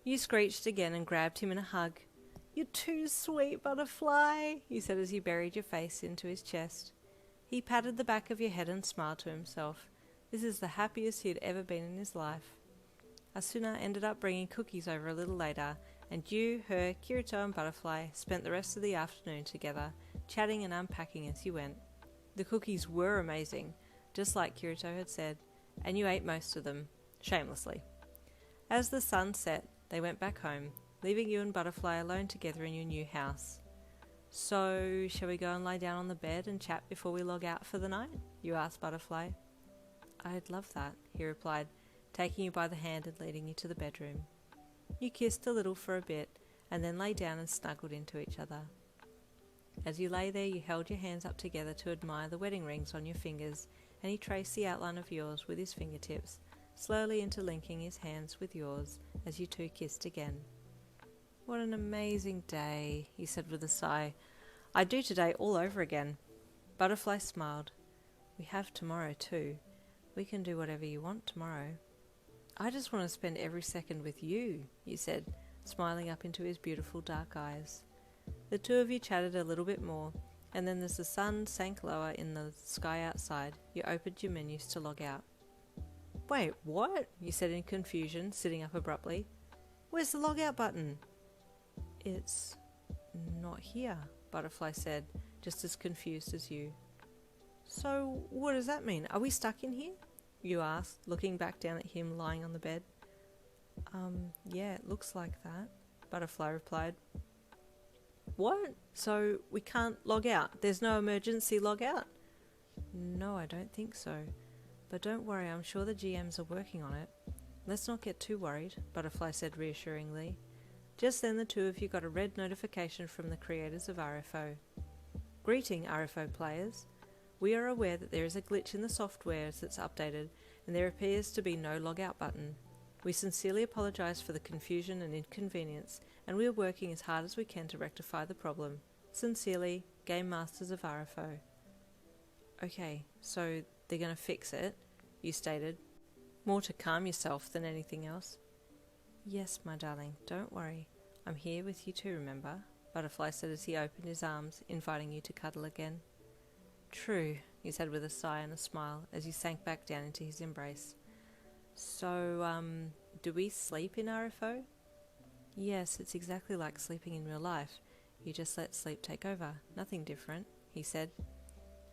A: You screeched again and grabbed him in a hug. "You're too sweet, Butterfly," you said as you buried your face into his chest. He patted the back of your head and smiled to himself. This is the happiest he had ever been in his life. Asuna ended up bringing cookies over a little later, and you, her, Kirito and Butterfly spent the rest of the afternoon together, chatting and unpacking as you went. The cookies were amazing, just like Kirito had said, and you ate most of them, shamelessly. As the sun set, they went back home, leaving you and Butterfly alone together in your new house. "So, shall we go and lie down on the bed and chat before we log out for the night?" you asked Butterfly. "I'd love that," he replied, taking you by the hand and leading you to the bedroom. You kissed a little for a bit, and then lay down and snuggled into each other. As you lay there, you held your hands up together to admire the wedding rings on your fingers, and he traced the outline of yours with his fingertips, slowly interlinking his hands with yours as you two kissed again. What an amazing day, he said with a sigh. I'd do today all over again. Butterfly smiled. We have tomorrow too. We can do whatever you want tomorrow. I just want to spend every second with you, you said, smiling up into his beautiful dark eyes. The two of you chatted a little bit more, and then as the sun sank lower in the sky outside, you opened your menus to log out. Wait, what? You said in confusion, sitting up abruptly. Where's the log out button? It's not here, Butterfly said, just as confused as you. So, what does that mean? Are we stuck in here? You asked, looking back down at him lying on the bed. Yeah, it looks like that, Butterfly replied. What? So we can't log out? There's no emergency log out? No, I don't think so. But don't worry, I'm sure the GMs are working on it. Let's not get too worried, Butterfly said reassuringly. Just then the two of you got a red notification from the creators of RFO. Greeting, RFO players. We are aware that there is a glitch in the software as it's updated, and there appears to be no logout button. We sincerely apologise for the confusion and inconvenience, and we are working as hard as we can to rectify the problem. Sincerely, Game Masters of RFO. Okay, so they're going to fix it, you stated, more to calm yourself than anything else. Yes, my darling, don't worry. I'm here with you too, remember? Butterfly said as he opened his arms, inviting you to cuddle again. True, he said with a sigh and a smile as you sank back down into his embrace. So, do we sleep in RFO? Yes, it's exactly like sleeping in real life. You just let sleep take over. Nothing different, he said.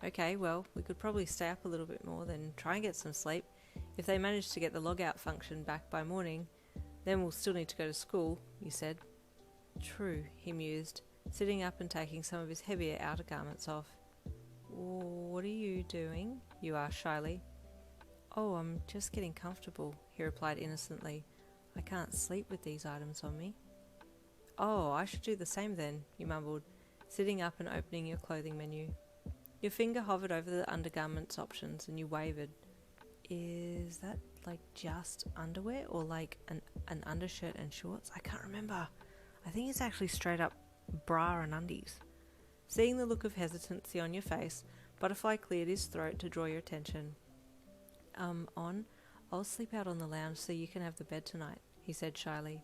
A: Okay, well, we could probably stay up a little bit more, then try and get some sleep. If they manage to get the logout function back by morning, then we'll still need to go to school, you said. True, he mused, sitting up and taking some of his heavier outer garments off. What are you doing? You asked shyly. Oh, I'm just getting comfortable, he replied innocently. I can't sleep with these items on me. Oh, I should do the same then, you mumbled, sitting up and opening your clothing menu. Your finger hovered over the undergarments options and you wavered. Is that like just underwear or like an undershirt and shorts? I can't remember. I think it's actually straight up bra and undies. Seeing the look of hesitancy on your face, Butterfly cleared his throat to draw your attention. I'll sleep out on the lounge so you can have the bed tonight, he said shyly.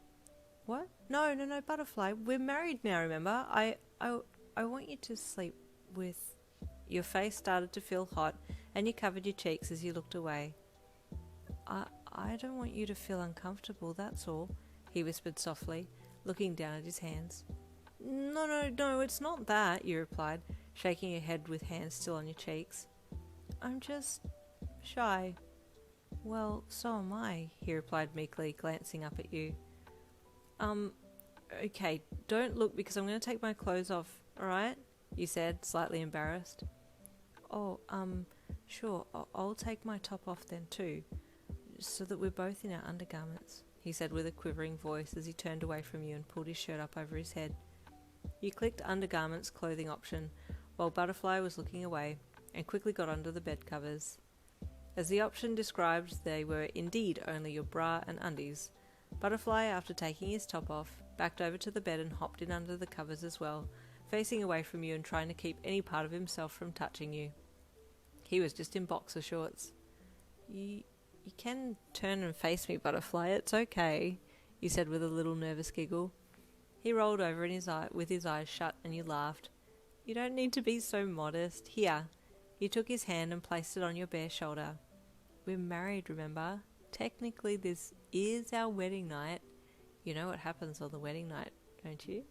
A: What? No, Butterfly. We're married now, remember? I want you to sleep with... Your face started to feel hot, and you covered your cheeks as you looked away. I don't want you to feel uncomfortable, that's all, he whispered softly, looking down at his hands. No, it's not that, you replied, shaking your head with hands still on your cheeks. I'm just... shy. Well, so am I, he replied meekly, glancing up at you. Okay, don't look because I'm going to take my clothes off, alright? You said, slightly embarrassed. Oh, sure, I'll take my top off then too, so that we're both in our undergarments, he said with a quivering voice as he turned away from you and pulled his shirt up over his head. You clicked undergarments clothing option, while Butterfly was looking away, and quickly got under the bed covers. As the option described, they were indeed only your bra and undies. Butterfly, after taking his top off, backed over to the bed and hopped in under the covers as well, facing away from you and trying to keep any part of himself from touching you. He was just in boxer shorts. You can turn and face me, Butterfly, it's okay, you said with a little nervous giggle. He rolled over in with his eyes shut and you laughed. You don't need to be so modest. Here. You took his hand and placed it on your bare shoulder. We're married, remember? Technically this is our wedding night. You know what happens on the wedding night, don't you?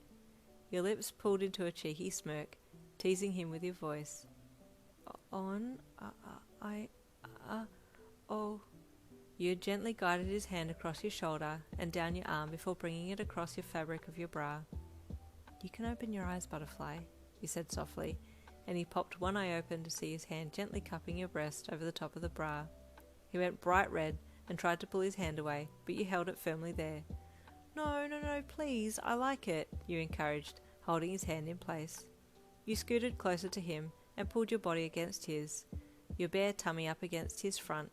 A: Your lips pulled into a cheeky smirk, teasing him with your voice. Oh. You gently guided his hand across your shoulder and down your arm before bringing it across your fabric of your bra. You can open your eyes, Butterfly, he said softly, and he popped one eye open to see his hand gently cupping your breast over the top of the bra. He went bright red and tried to pull his hand away, but you held it firmly there. No, no, no, please, I like it, you encouraged, holding his hand in place. You scooted closer to him and pulled your body against his, your bare tummy up against his front,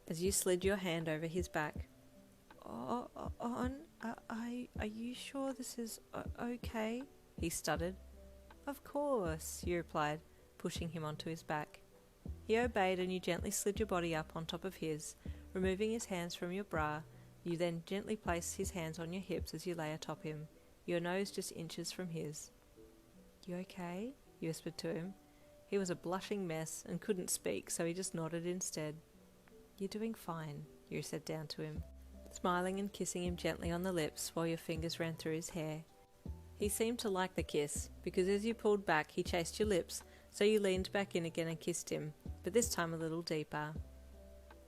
A: as you slid your hand over his back. Are you sure this is okay? He stuttered. Of course, you replied, pushing him onto his back. He obeyed and you gently slid your body up on top of his, removing his hands from your bra. You then gently placed his hands on your hips as you lay atop him, your nose just inches from his. You okay? You whispered to him. He was a blushing mess and couldn't speak, so he just nodded instead. You're doing fine, you said down to him, smiling and kissing him gently on the lips while your fingers ran through his hair. He seemed to like the kiss, because as you pulled back he chased your lips, so you leaned back in again and kissed him, but this time a little deeper.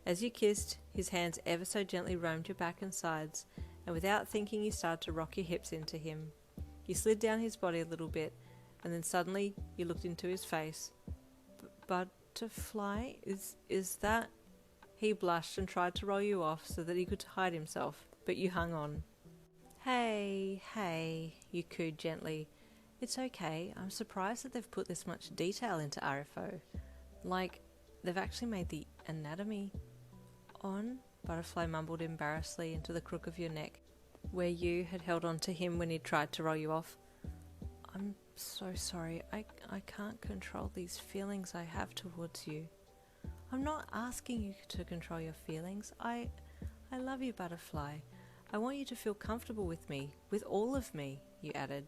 A: As you kissed, his hands ever so gently roamed your back and sides, and without thinking you started to rock your hips into him. You slid down his body a little bit, and then suddenly you looked into his face. Butterfly? Is that... He blushed and tried to roll you off so that he could hide himself, but you hung on. Hey, you cooed gently. It's okay, I'm surprised that they've put this much detail into RFO. Like, they've actually made the anatomy on, Butterfly mumbled embarrassedly into the crook of your neck, where you had held on to him when he tried to roll you off. I'm so sorry, I can't control these feelings I have towards you. I'm not asking you to control your feelings. I love you, Butterfly. I want you to feel comfortable with me, with all of me, you added.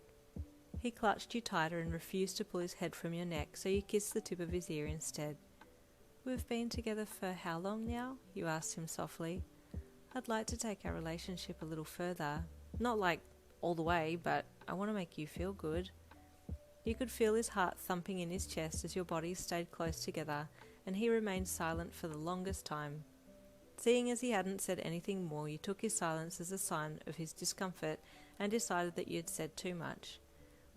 A: He clutched you tighter and refused to pull his head from your neck, so you kissed the tip of his ear instead. We've been together for how long now? You asked him softly. I'd like to take our relationship a little further. Not like all the way, but I want to make you feel good. You could feel his heart thumping in his chest as your bodies stayed close together, and he remained silent for the longest time. Seeing as he hadn't said anything more, you took his silence as a sign of his discomfort and decided that you had said too much.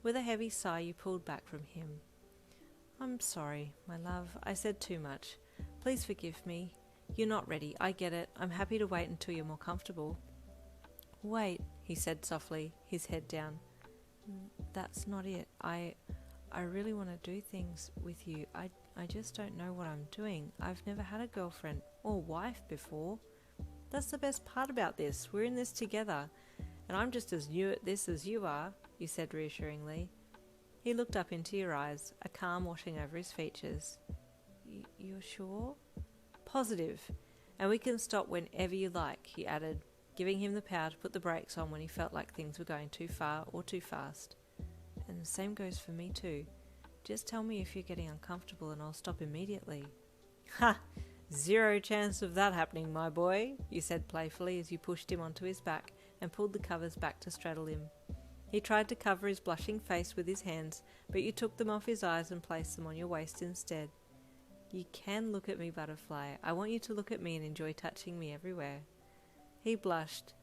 A: With a heavy sigh, you pulled back from him. I'm sorry, my love, I said too much. Please forgive me. You're not ready, I get it. I'm happy to wait until you're more comfortable. Wait, he said softly, his head down. That's not it. I really want to do things with you. I just don't know what I'm doing. I've never had a girlfriend or wife before. That's the best part about this. We're in this together. And I'm just as new at this as you are, you said reassuringly. He looked up into your eyes, a calm washing over his features. You're sure? Positive. And we can stop whenever you like, he added, giving him the power to put the brakes on when he felt like things were going too far or too fast. And the same goes for me too. Just tell me if you're getting uncomfortable and I'll stop immediately. Ha! 0 chance of that happening, my boy, you said playfully as you pushed him onto his back and pulled the covers back to straddle him. He tried to cover his blushing face with his hands, but you took them off his eyes and placed them on your waist instead. You can look at me, Butterfly. I want you to look at me and enjoy touching me everywhere. He blushed,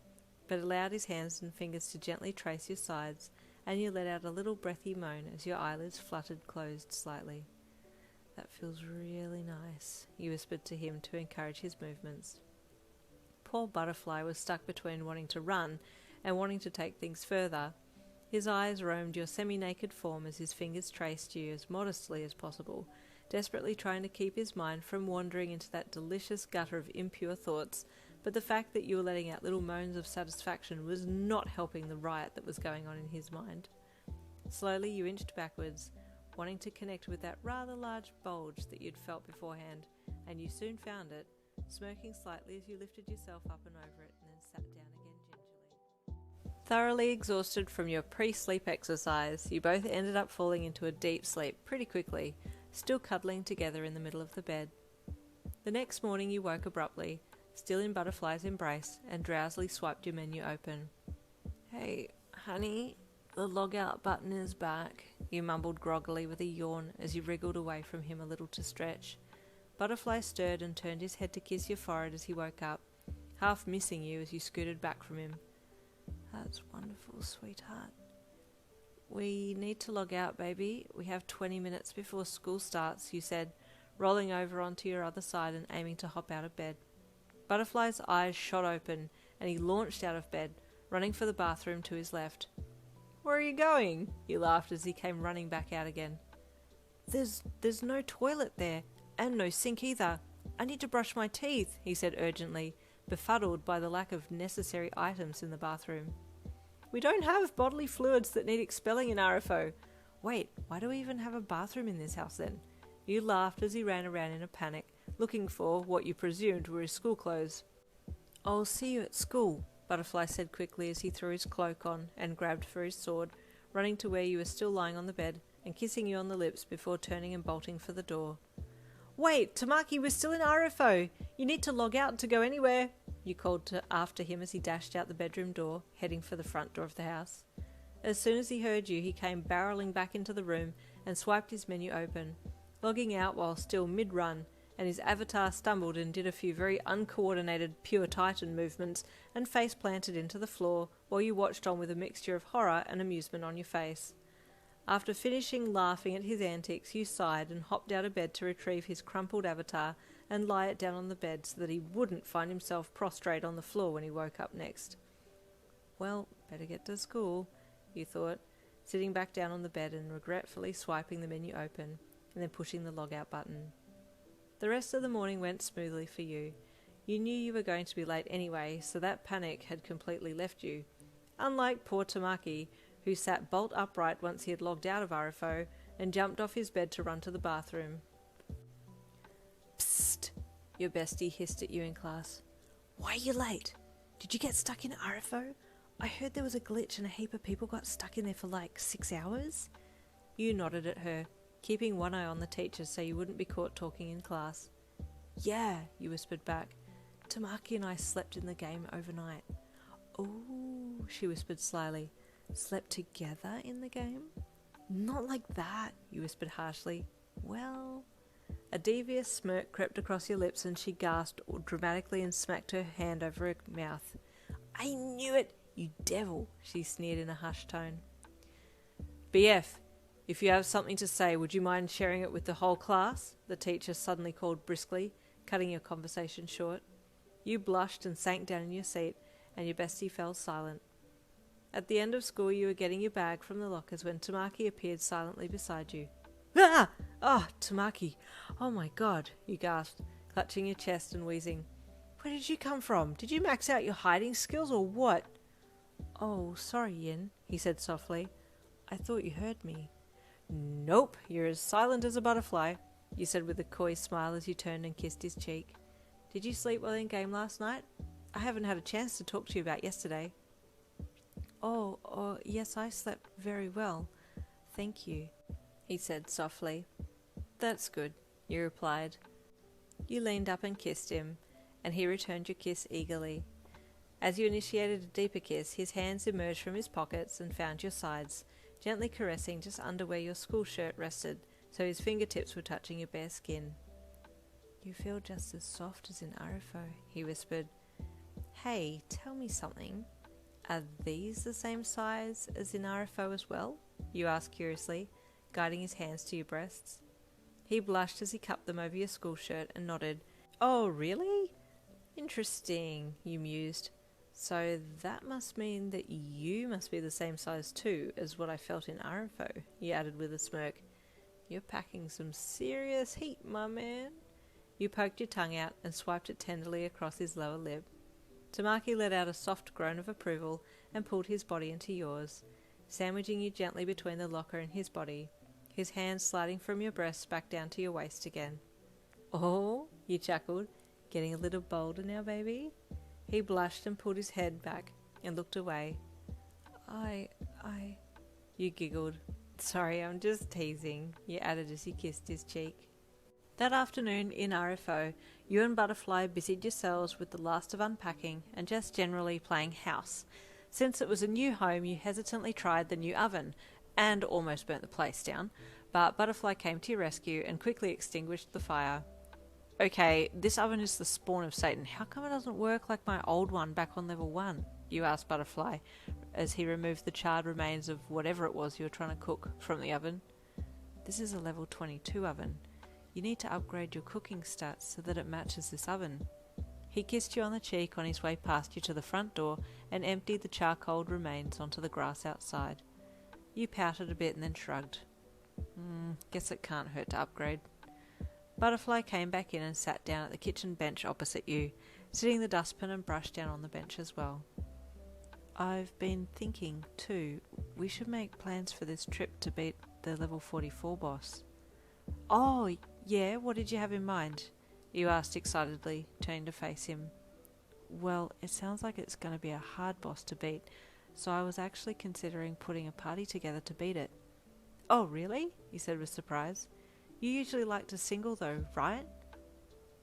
A: but allowed his hands and fingers to gently trace your sides, and you let out a little breathy moan as your eyelids fluttered closed slightly. That feels really nice, you whispered to him to encourage his movements. Poor Butterfly was stuck between wanting to run and wanting to take things further. His eyes roamed your semi-naked form as his fingers traced you as modestly as possible, desperately trying to keep his mind from wandering into that delicious gutter of impure thoughts, but the fact that you were letting out little moans of satisfaction was not helping the riot that was going on in his mind. Slowly you inched backwards, wanting to connect with that rather large bulge that you'd felt beforehand, and you soon found it, smirking slightly as you lifted yourself up and over it and then sat down again gingerly. Thoroughly exhausted from your pre-sleep exercise, you both ended up falling into a deep sleep pretty quickly, still cuddling together in the middle of the bed. The next morning you woke abruptly, still in Butterfly's embrace, and drowsily swiped your menu open. Hey, honey, the log out button is back, you mumbled groggily with a yawn as you wriggled away from him a little to stretch. Butterfly stirred and turned his head to kiss your forehead as he woke up, half missing you as you scooted back from him. That's wonderful, sweetheart. We need to log out, baby. We have 20 minutes before school starts, you said, rolling over onto your other side and aiming to hop out of bed. Butterfly's eyes shot open, and he launched out of bed, running for the bathroom to his left. "Where are you going?" he laughed as he came running back out again. There's no toilet there, and no sink either. I need to brush my teeth," he said urgently, befuddled by the lack of necessary items in the bathroom. "We don't have bodily fluids that need expelling in RFO. Wait, why do we even have a bathroom in this house then?" You laughed as he ran around in a panic, looking for what you presumed were his school clothes. "I'll see you at school," Butterfly said quickly as he threw his cloak on and grabbed for his sword, running to where you were still lying on the bed and kissing you on the lips before turning and bolting for the door. "Wait, Tamaki, we're still in RFO. You need to log out to go anywhere," you called after him as he dashed out the bedroom door, heading for the front door of the house. As soon as he heard you, he came barreling back into the room and swiped his menu open, logging out while still mid-run, and his avatar stumbled and did a few very uncoordinated pure titan movements and face planted into the floor while you watched on with a mixture of horror and amusement on your face. After finishing laughing at his antics, you sighed and hopped out of bed to retrieve his crumpled avatar and lie it down on the bed so that he wouldn't find himself prostrate on the floor when he woke up next. Well, better get to school, you thought, sitting back down on the bed and regretfully swiping the menu open and then pushing the log out button. The rest of the morning went smoothly for you. You knew you were going to be late anyway, so that panic had completely left you. Unlike poor Tamaki, who sat bolt upright once he had logged out of RFO and jumped off his bed to run to the bathroom. "Psst," your bestie hissed at you in class. "Why are you late? Did you get stuck in RFO? I heard there was a glitch and a heap of people got stuck in there for like 6 hours. You nodded at her, keeping one eye on the teacher so you wouldn't be caught talking in class. "Yeah," you whispered back. "Tamaki and I slept in the game overnight." "Oh," she whispered slyly. "Slept together in the game?" "Not like that," you whispered harshly. "Well..." A devious smirk crept across your lips and she gasped dramatically and smacked her hand over her mouth. "I knew it, you devil," she sneered in a hushed tone. "BF, if you have something to say, would you mind sharing it with the whole class?" the teacher suddenly called briskly, cutting your conversation short. You blushed and sank down in your seat, and your bestie fell silent. At the end of school, you were getting your bag from the lockers when Tamaki appeared silently beside you. "Ah! Oh, Tamaki! Oh my god!" you gasped, clutching your chest and wheezing. "Where did you come from? Did you max out your hiding skills or what?" "Oh, sorry, Yin," he said softly. "I thought you heard me." "Nope, you're as silent as a butterfly," you said with a coy smile as you turned and kissed his cheek. "Did you sleep well in game last night? I haven't had a chance to talk to you about yesterday." Oh, yes, I slept very well. Thank you," he said softly. "That's good," you replied. You leaned up and kissed him, and he returned your kiss eagerly. As you initiated a deeper kiss, his hands emerged from his pockets and found your sides, gently caressing just under where your school shirt rested, so his fingertips were touching your bare skin. "You feel just as soft as in RFO," he whispered. "Hey, tell me something. Are these the same size as in RFO as well?" you asked curiously, guiding his hands to your breasts. He blushed as he cupped them over your school shirt and nodded. "Oh, really? Interesting," you mused. "So that must mean that you must be the same size too as what I felt in RFO," you added with a smirk. "You're packing some serious heat, my man." You poked your tongue out and swiped it tenderly across his lower lip. Tamaki let out a soft groan of approval and pulled his body into yours, sandwiching you gently between the locker and his body, his hands sliding from your breasts back down to your waist again. "Oh," you chuckled, "getting a little bolder now, baby?" He blushed and pulled his head back and looked away. I... You giggled. "Sorry, I'm just teasing," you added as you kissed his cheek. That afternoon in RFO, you and Butterfly busied yourselves with the last of unpacking and just generally playing house. Since it was a new home, you hesitantly tried the new oven and almost burnt the place down, but Butterfly came to your rescue and quickly extinguished the fire. "Okay, this oven is the spawn of Satan. How come it doesn't work like my old one back on level 1? You asked Butterfly as he removed the charred remains of whatever it was you were trying to cook from the oven. "This is a level 22 oven. You need to upgrade your cooking stats so that it matches this oven." He kissed you on the cheek on his way past you to the front door and emptied the charcoaled remains onto the grass outside. You pouted a bit and then shrugged. Guess it can't hurt to upgrade. Butterfly came back in and sat down at the kitchen bench opposite you, sitting the dustpan and brush down on the bench as well. I've been thinking, too, we should make plans for this trip to beat the level 44 boss. Oh, yeah, what did you have in mind? You asked excitedly, turning to face him. Well, it sounds like it's going to be a hard boss to beat, so I was actually considering putting a party together to beat it. Oh, really? He said with surprise. You usually like to single though, right?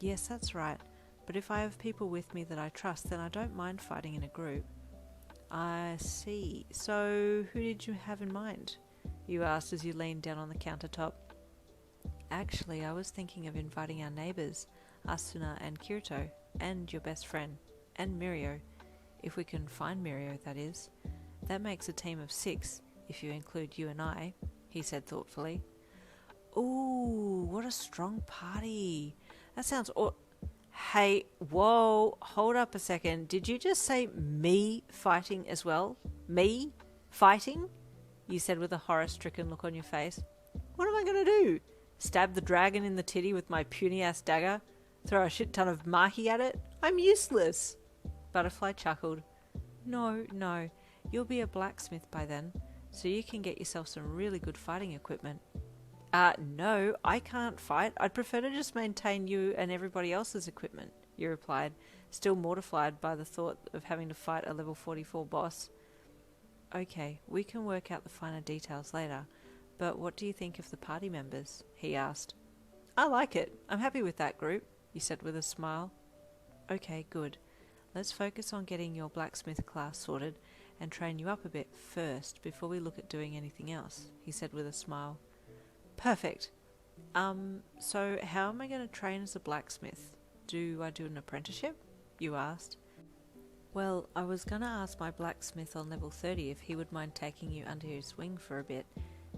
A: Yes, that's right, but if I have people with me that I trust, then I don't mind fighting in a group. I see. So, who did you have in mind? You asked as you leaned down on the countertop. Actually, I was thinking of inviting our neighbours, Asuna and Kirito, and your best friend, and Mirio. If we can find Mirio, that is. That makes a team of 6, if you include you and I, he said thoughtfully. Ooh, what a strong party. That sounds Hey, whoa, hold up a second. Did you just say me fighting as well? Me fighting? You said with a horror-stricken look on your face. What am I going to do? Stab the dragon in the titty with my puny-ass dagger? Throw a shit ton of maki at it? I'm useless. Butterfly chuckled. No, you'll be a blacksmith by then, so you can get yourself some really good fighting equipment. No, I can't fight. I'd prefer to just maintain you and everybody else's equipment, you replied, still mortified by the thought of having to fight a level 44 boss. Okay, we can work out the finer details later, but what do you think of the party members? He asked. I like it. I'm happy with that group, you said with a smile. Okay, good. Let's focus on getting your blacksmith class sorted and train you up a bit first before we look at doing anything else, he said with a smile. Perfect. So how am I going to train as a blacksmith? Do I do an apprenticeship? You asked. Well, I was going to ask my blacksmith on level 30 if he would mind taking you under his wing for a bit.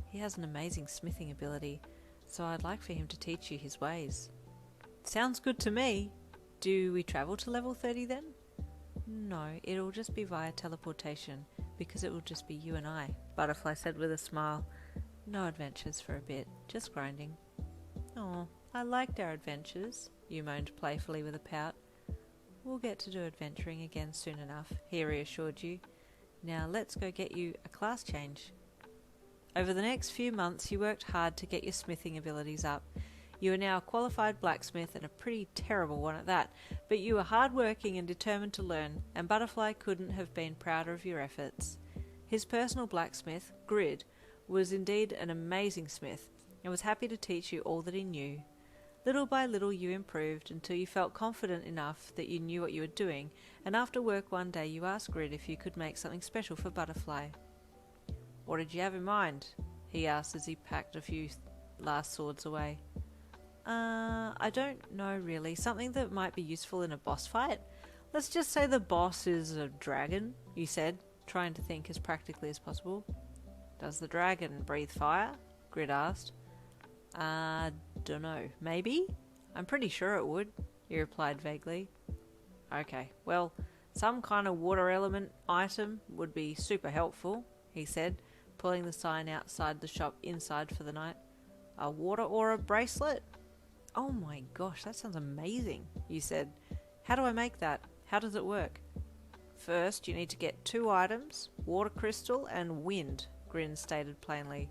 A: He has an amazing smithing ability, so I'd like for him to teach you his ways. Sounds good to me. Do we travel to level 30 then? No, it'll just be via teleportation, because it will just be you and I, Butterfly said with a smile. No adventures for a bit, just grinding. Oh, I liked our adventures, you moaned playfully with a pout. We'll get to do adventuring again soon enough, he reassured you. Now let's go get you a class change. Over the next few months you worked hard to get your smithing abilities up. You are now a qualified blacksmith and a pretty terrible one at that, but you were hard-working and determined to learn, and Butterfly couldn't have been prouder of your efforts. His personal blacksmith, Grid, was indeed an amazing smith, and was happy to teach you all that he knew. Little by little you improved until you felt confident enough that you knew what you were doing, and after work one day you asked Grid if you could make something special for Butterfly. What did you have in mind? He asked as he packed a few last swords away. I don't know really. Something that might be useful in a boss fight. Let's just say the boss is a dragon, you said, trying to think as practically as possible. Does the dragon breathe fire? Grid asked. Dunno. Maybe? I'm pretty sure it would, he replied vaguely. Okay, well, some kind of water element item would be super helpful, he said, pulling the sign outside the shop inside for the night. A water aura bracelet? Oh my gosh, that sounds amazing, you said. How do I make that? How does it work? First, you need to get 2 items, water crystal and wind, Grin stated plainly.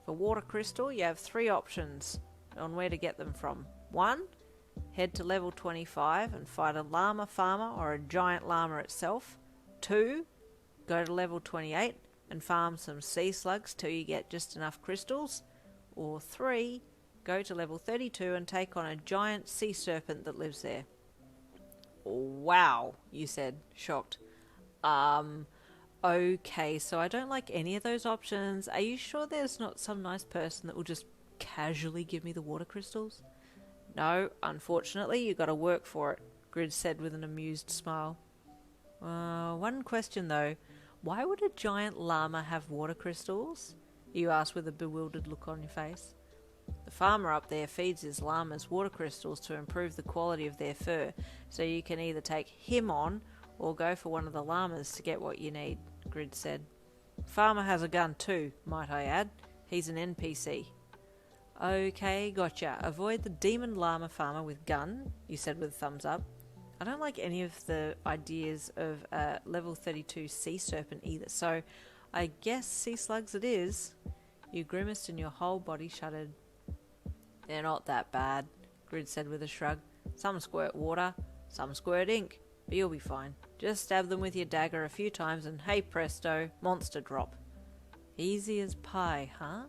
A: For water crystal, you have 3 options on where to get them from. 1, head to level 25 and fight a llama farmer or a giant llama itself. 2, go to level 28 and farm some sea slugs till you get just enough crystals. Or 3, go to level 32 and take on a giant sea serpent that lives there. Wow, you said, shocked. Okay, so I don't like any of those options. Are you sure there's not some nice person that will just casually give me the water crystals? No, unfortunately, you gotta work for it, Grid said with an amused smile. One question though. Why would a giant llama have water crystals? You asked with a bewildered look on your face. The farmer up there feeds his llamas water crystals to improve the quality of their fur, so you can either take him on or go for one of the llamas to get what you need, Grid said. Farmer has a gun too, might I add. He's an NPC. Okay, gotcha. Avoid the demon llama farmer with gun, you said with a thumbs up. I don't like any of the ideas of a level 32 sea serpent either, so I guess sea slugs it is. You grimaced and your whole body shuddered. They're not that bad, Grid said with a shrug. Some squirt water, some squirt ink, but you'll be fine. Just stab them with your dagger a few times and hey presto, monster drop. Easy as pie, huh?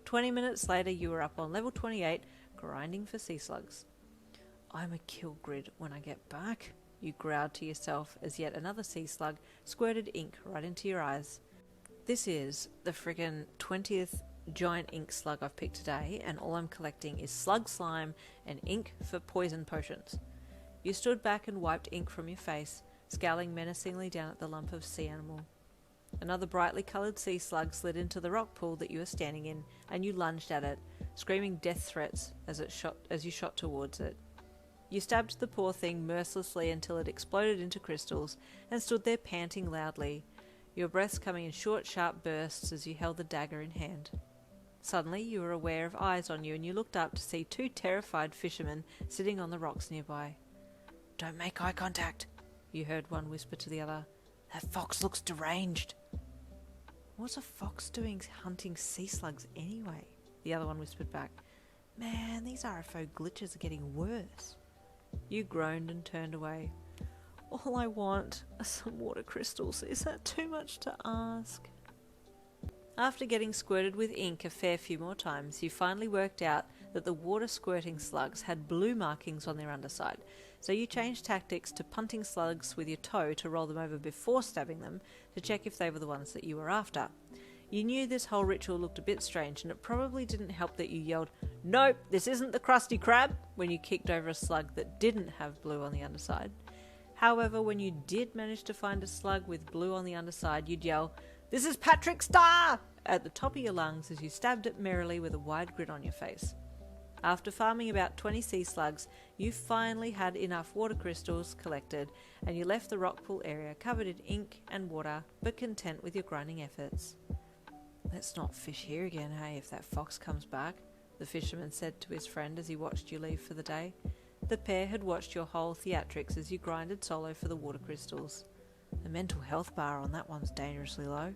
A: 20 minutes later you were up on level 28, grinding for sea slugs. I'm a kill, Grid, when I get back, you growled to yourself as yet another sea slug squirted ink right into your eyes. This is the friggin' 20th giant ink slug I've picked today, and all I'm collecting is slug slime and ink for poison potions. You stood back and wiped ink from your face, scowling menacingly down at the lump of sea animal. Another brightly coloured sea slug slid into the rock pool that you were standing in, and you lunged at it, screaming death threats as you shot towards it. You stabbed the poor thing mercilessly until it exploded into crystals and stood there panting loudly, your breaths coming in short, sharp bursts as you held the dagger in hand. Suddenly you were aware of eyes on you, and you looked up to see two terrified fishermen sitting on the rocks nearby. "Don't make eye contact," you heard one whisper to the other. "That fox looks deranged." "What's a fox doing hunting sea slugs anyway?" the other one whispered back. "Man, these RFO glitches are getting worse." You groaned and turned away. "All I want are some water crystals. Is that too much to ask?" After getting squirted with ink a fair few more times, you finally worked out that the water squirting slugs had blue markings on their underside, so you changed tactics to punting slugs with your toe to roll them over before stabbing them to check if they were the ones that you were after. You knew this whole ritual looked a bit strange, and it probably didn't help that you yelled, "Nope, this isn't the Krusty Krab," when you kicked over a slug that didn't have blue on the underside. However, when you did manage to find a slug with blue on the underside, you'd yell, "This is Patrick Star!" at the top of your lungs as you stabbed it merrily with a wide grin on your face. After farming about 20 sea slugs, you finally had enough water crystals collected, and you left the rock pool area covered in ink and water, but content with your grinding efforts. "Let's not fish here again, hey, if that fox comes back," the fisherman said to his friend as he watched you leave for the day. The pair had watched your whole theatrics as you grinded solo for the water crystals. The mental health bar on that one's dangerously low.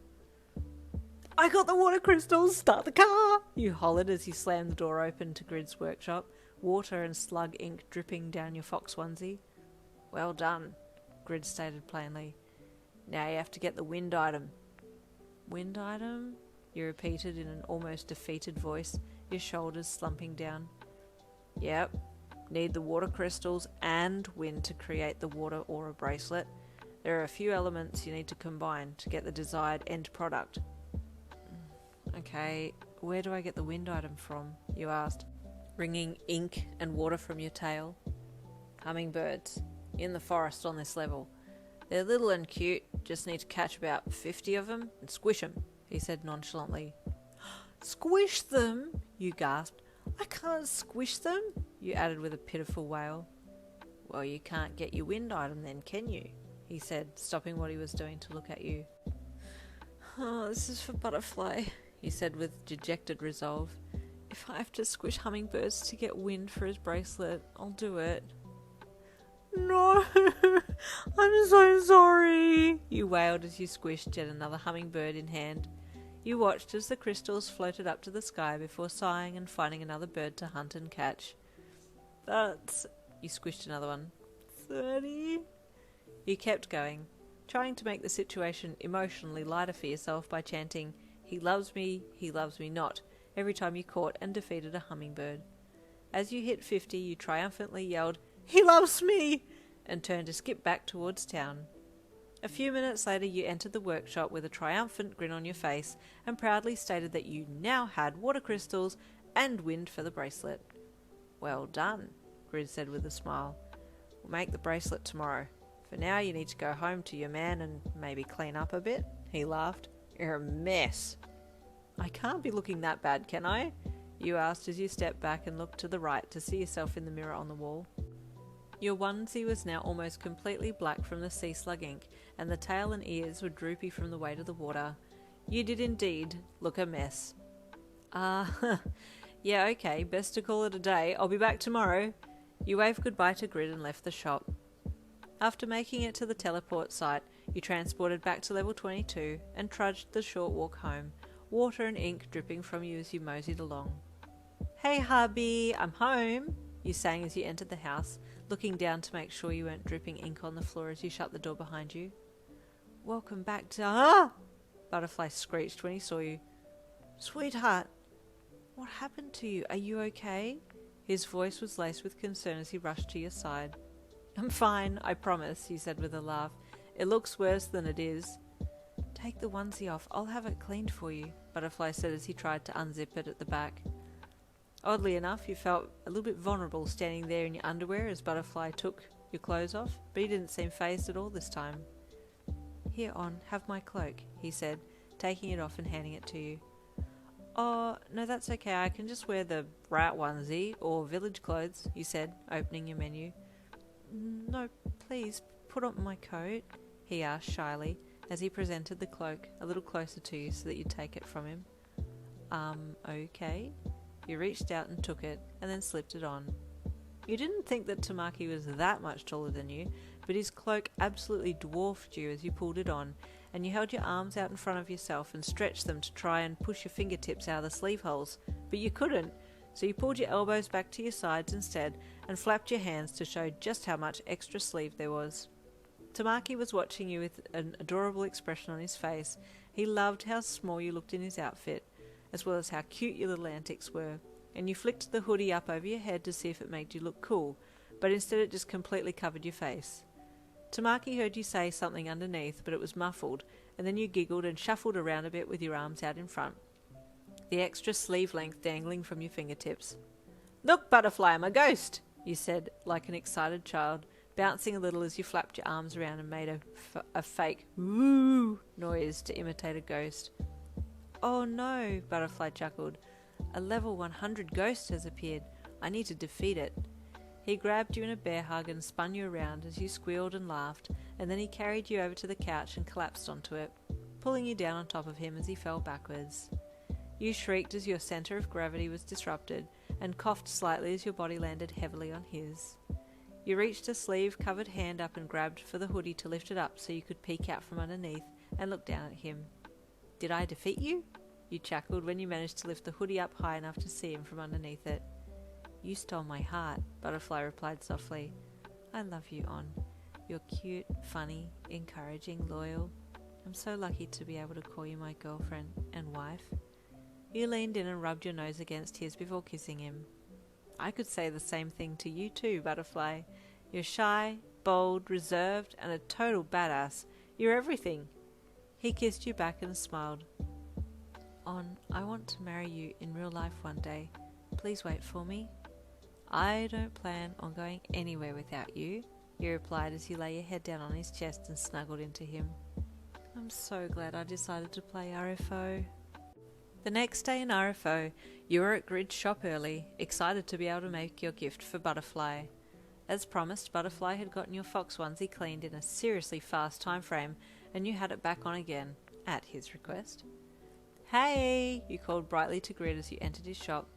A: "I got the water crystals! Start the car!" you hollered as you slammed the door open to Grid's workshop, water and slug ink dripping down your fox onesie. "Well done," Grid stated plainly. "Now you have to get the wind item." "Wind item?" you repeated in an almost defeated voice, your shoulders slumping down. "Yep. Need the water crystals and wind to create the water aura bracelet. There are a few elements you need to combine to get the desired end product." "Okay, where do I get the wind item from?" you asked, wringing ink and water from your tail. "Hummingbirds. In the forest on this level. They're little and cute, just need to catch about 50 of them and squish them," he said nonchalantly. "Squish them?" you gasped. "I can't squish them," you added with a pitiful wail. "Well, you can't get your wind item then, can you?" he said, stopping what he was doing to look at you. "Oh, this is for Butterfly," he said with dejected resolve. "If I have to squish hummingbirds to get wind for his bracelet, I'll do it." "No, I'm so sorry," you wailed as you squished yet another hummingbird in hand. You watched as the crystals floated up to the sky before sighing and finding another bird to hunt and catch. "That's..." you squished another one. 30? You kept going, trying to make the situation emotionally lighter for yourself by chanting, he loves me not," every time you caught and defeated a hummingbird. As you hit 50, you triumphantly yelled, "He loves me!" and turned to skip back towards town. A few minutes later you entered the workshop with a triumphant grin on your face and proudly stated that you now had water crystals and wind for the bracelet. "Well done," Grid said with a smile. "We'll make the bracelet tomorrow. For now you need to go home to your man and maybe clean up a bit," he laughed. "You're a mess." "I can't be looking that bad, can I?" You asked as you stepped back and looked to the right to see yourself in the mirror on the wall. Your onesie was now almost completely black from the sea slug ink, and the tail and ears were droopy from the weight of the water. You did indeed look a mess. Yeah, okay, best to call it a day. I'll be back tomorrow. You waved goodbye to Grid and left the shop. After making it to the teleport site, you transported back to level 22 and trudged the short walk home, water and ink dripping from you as you moseyed along. Hey hubby, I'm home, you sang as you entered the house, looking down to make sure you weren't dripping ink on the floor as you shut the door behind you. Welcome back to... Butterfly screeched when he saw you. Sweetheart, what happened to you? Are you okay? His voice was laced with concern as he rushed to your side. I'm fine, I promise, he said with a laugh. It looks worse than it is. Take the onesie off, I'll have it cleaned for you, Butterfly said as he tried to unzip it at the back. Oddly enough, you felt a little bit vulnerable standing there in your underwear as Butterfly took your clothes off, but he didn't seem fazed at all this time. Here, On, have my cloak, he said, taking it off and handing it to you. Oh, no, that's okay, I can just wear the rat onesie, or village clothes, you said, opening your menu. No, please, put on my coat, he asked shyly, as he presented the cloak a little closer to you so that you'd take it from him. Okay. You reached out and took it, and then slipped it on. You didn't think that Tamaki was that much taller than you, but his cloak absolutely dwarfed you as you pulled it on, and you held your arms out in front of yourself and stretched them to try and push your fingertips out of the sleeve holes, but you couldn't, so you pulled your elbows back to your sides instead and flapped your hands to show just how much extra sleeve there was. Tamaki was watching you with an adorable expression on his face. He loved how small you looked in his outfit, as well as how cute your little antics were, and you flicked the hoodie up over your head to see if it made you look cool, but instead it just completely covered your face. Tamaki heard you say something underneath, but it was muffled, and then you giggled and shuffled around a bit with your arms out in front, the extra sleeve length dangling from your fingertips. Look, Butterfly, I'm a ghost, you said, like an excited child, bouncing a little as you flapped your arms around and made a fake woo noise to imitate a ghost. Oh no, Butterfly chuckled. A level 100 ghost has appeared. I need to defeat it. He grabbed you in a bear hug and spun you around as you squealed and laughed, and then he carried you over to the couch and collapsed onto it, pulling you down on top of him as he fell backwards. You shrieked as your centre of gravity was disrupted, and coughed slightly as your body landed heavily on his. You reached a sleeve-covered hand up and grabbed for the hoodie to lift it up so you could peek out from underneath and look down at him. Did I defeat you? You chuckled when you managed to lift the hoodie up high enough to see him from underneath it. You stole my heart, Butterfly replied softly. I love you, On. You're cute, funny, encouraging, loyal. I'm so lucky to be able to call you my girlfriend and wife. You leaned in and rubbed your nose against his before kissing him. I could say the same thing to you too, Butterfly. You're shy, bold, reserved, and a total badass. You're everything. He kissed you back and smiled. On, I want to marry you in real life one day. Please wait for me. I don't plan on going anywhere without you, he replied as you lay your head down on his chest and snuggled into him. I'm so glad I decided to play RFO. The next day in RFO, you were at Grid's shop early, excited to be able to make your gift for Butterfly. As promised, Butterfly had gotten your fox onesie cleaned in a seriously fast time frame, and you had it back on again, at his request. Hey, you called brightly to Grid as you entered his shop.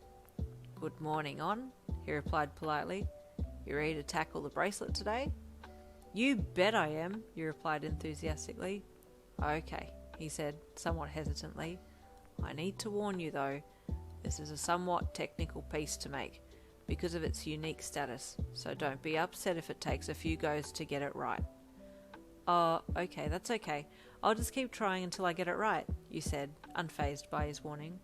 A: Good morning, On, he replied politely. You ready to tackle the bracelet today? You bet I am, you replied enthusiastically. Okay, he said, somewhat hesitantly. I need to warn you though, this is a somewhat technical piece to make, because of its unique status, so don't be upset if it takes a few goes to get it right. Oh, okay, that's okay. I'll just keep trying until I get it right, you said, unfazed by his warning.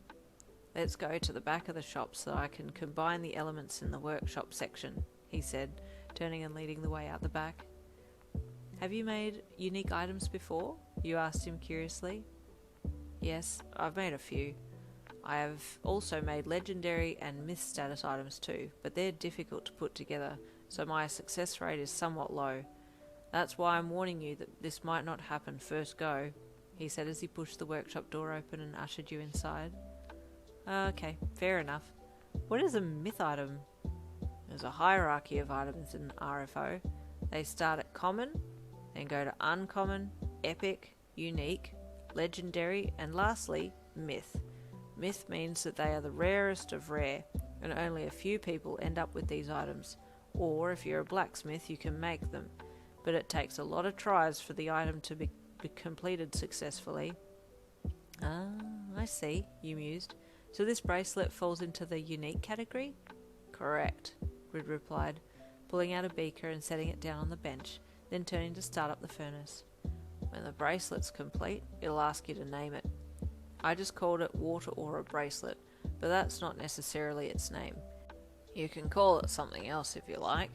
A: Let's go to the back of the shop so I can combine the elements in the workshop section, he said, turning and leading the way out the back. Have you made unique items before? You asked him curiously. Yes, I've made a few. I have also made legendary and myth status items too, but they're difficult to put together, so my success rate is somewhat low. That's why I'm warning you that this might not happen first go, he said as he pushed the workshop door open and ushered you inside. Okay, fair enough. What is a myth item? There's a hierarchy of items in RFO. They start at common, then go to uncommon, epic, unique, legendary, and lastly, myth. Myth means that they are the rarest of rare, and only a few people end up with these items. Or if you're a blacksmith, you can make them, but it takes a lot of tries for the item to be completed successfully. Ah, I see, you mused. So this bracelet falls into the unique category? Correct, Grid replied, pulling out a beaker and setting it down on the bench, then turning to start up the furnace. When the bracelet's complete, it'll ask you to name it. I just called it Water Aura Bracelet, but that's not necessarily its name. You can call it something else if you like.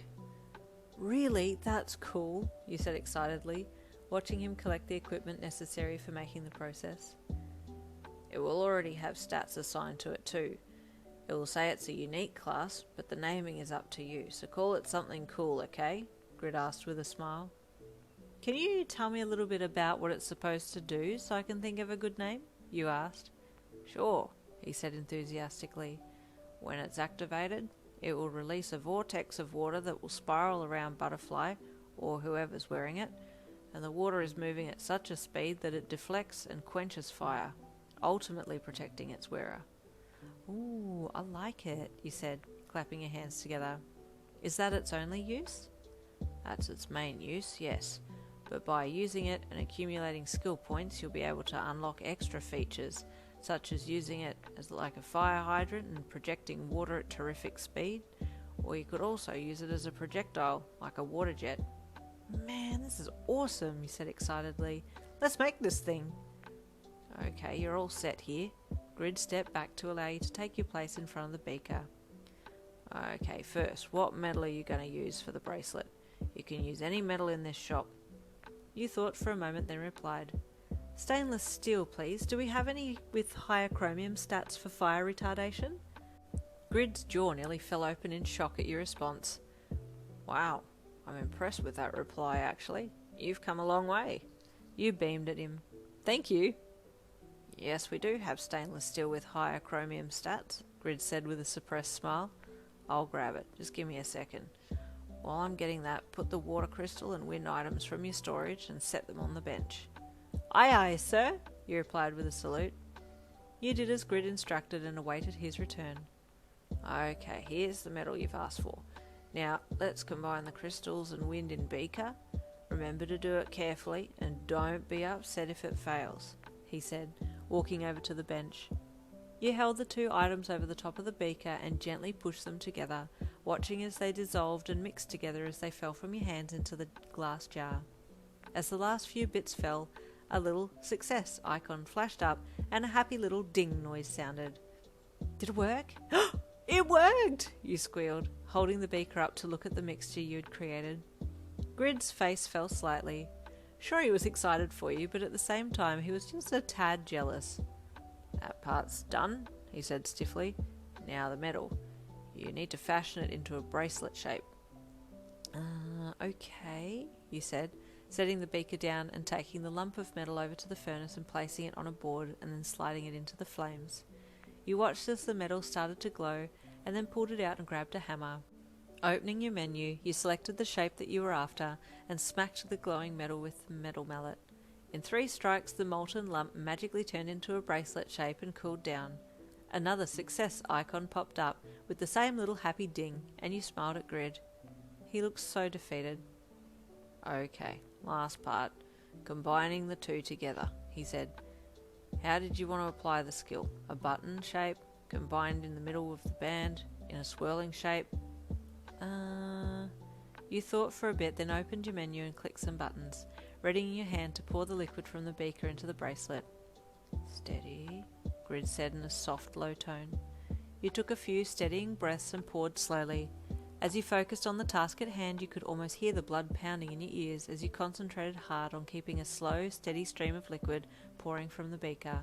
A: Really? That's cool, you said excitedly, watching him collect the equipment necessary for making the process. It will already have stats assigned to it too. It will say it's a unique class, but the naming is up to you, so call it something cool, okay? Grid asked with a smile. Can you tell me a little bit about what it's supposed to do so I can think of a good name? You asked. Sure, he said enthusiastically. When it's activated, it will release a vortex of water that will spiral around Butterfly, or whoever's wearing it, and the water is moving at such a speed that it deflects and quenches fire, ultimately protecting its wearer. Ooh, I like it, you said, clapping your hands together. Is that its only use? That's its main use, yes. But by using it and accumulating skill points, you'll be able to unlock extra features, such as using it as like a fire hydrant and projecting water at terrific speed, or you could also use it as a projectile, like a water jet. Man, this is awesome, you said excitedly. Let's make this thing. Okay, you're all set here. Grid stepped back to allow you to take your place in front of the beaker. Okay, first, what metal are you going to use for the bracelet? You can use any metal in this shop. You thought for a moment, then replied, Stainless steel, please. Do we have any with higher chromium stats for fire retardation? Grid's jaw nearly fell open in shock at your response. Wow, I'm impressed with that reply, actually. You've come a long way. You beamed at him. Thank you. Yes, we do have stainless steel with higher chromium stats, Grid said with a suppressed smile. I'll grab it. Just give me a second. While I'm getting that, put the water crystal and wind items from your storage and set them on the bench. Aye aye, sir, you replied with a salute. You did as Grid instructed and awaited his return. Okay, here's the metal you've asked for. Now, let's combine the crystals and wind in beaker. Remember to do it carefully and don't be upset if it fails, he said, walking over to the bench. You held the two items over the top of the beaker and gently pushed them together, watching as they dissolved and mixed together as they fell from your hands into the glass jar. As the last few bits fell, a little success icon flashed up and a happy little ding noise sounded. Did it work? It worked! You squealed, holding the beaker up to look at the mixture you'd created. Grid's face fell slightly. Sure, he was excited for you, but at the same time he was just a tad jealous. That part's done, he said stiffly. Now the metal. You need to fashion it into a bracelet shape. Okay, you said, setting the beaker down and taking the lump of metal over to the furnace and placing it on a board and then sliding it into the flames. You watched as the metal started to glow and then pulled it out and grabbed a hammer. Opening your menu, you selected the shape that you were after and smacked the glowing metal with the metal mallet. In 3 strikes, the molten lump magically turned into a bracelet shape and cooled down. Another success icon popped up with the same little happy ding, and you smiled at Grid. He looked so defeated. Okay, last part. Combining the two together, he said. How did you want to apply the skill? A button shape, combined in the middle of the band, in a swirling shape? You thought for a bit, then opened your menu and clicked some buttons, readying your hand to pour the liquid from the beaker into the bracelet. Steady, Grid said in a soft, low tone. You took a few steadying breaths and poured slowly. As you focused on the task at hand, you could almost hear the blood pounding in your ears as you concentrated hard on keeping a slow, steady stream of liquid pouring from the beaker.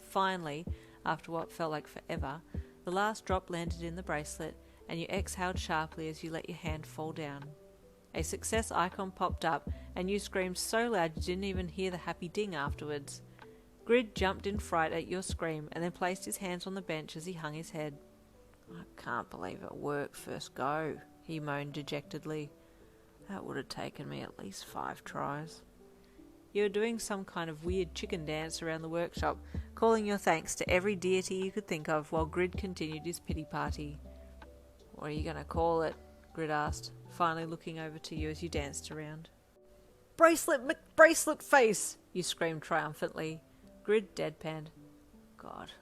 A: Finally, after what felt like forever, the last drop landed in the bracelet, and you exhaled sharply as you let your hand fall down. A success icon popped up, and you screamed so loud you didn't even hear the happy ding afterwards. Grid jumped in fright at your scream and then placed his hands on the bench as he hung his head. I can't believe it worked first go, he moaned dejectedly. That would have taken me at least 5 tries. You were doing some kind of weird chicken dance around the workshop, calling your thanks to every deity you could think of while Grid continued his pity party. What are you going to call it? Grid asked, finally looking over to you as you danced around. Bracelet McBracelet face! You screamed triumphantly. Grid deadpanned. God,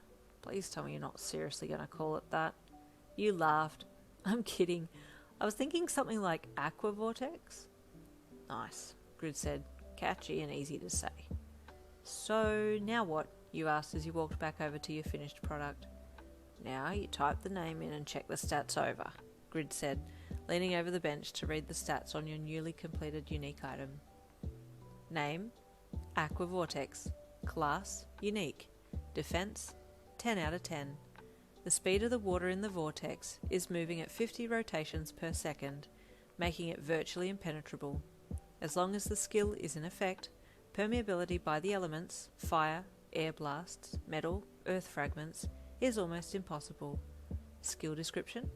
A: please tell me you're not seriously going to call it that. You laughed. I'm kidding. I was thinking something like Aqua Vortex. Nice, Grid said. Catchy and easy to say. So, now what? You asked as you walked back over to your finished product. Now you type the name in and check the stats over, Grid said, leaning over the bench to read the stats on your newly completed unique item. Name, Aqua Vortex. Class, unique. Defense, 10 out of 10. The speed of the water in the vortex is moving at 50 rotations per second, making it virtually impenetrable. As long as the skill is in effect, permeability by the elements, fire, air blasts, metal, earth fragments, is almost impossible. Skill description: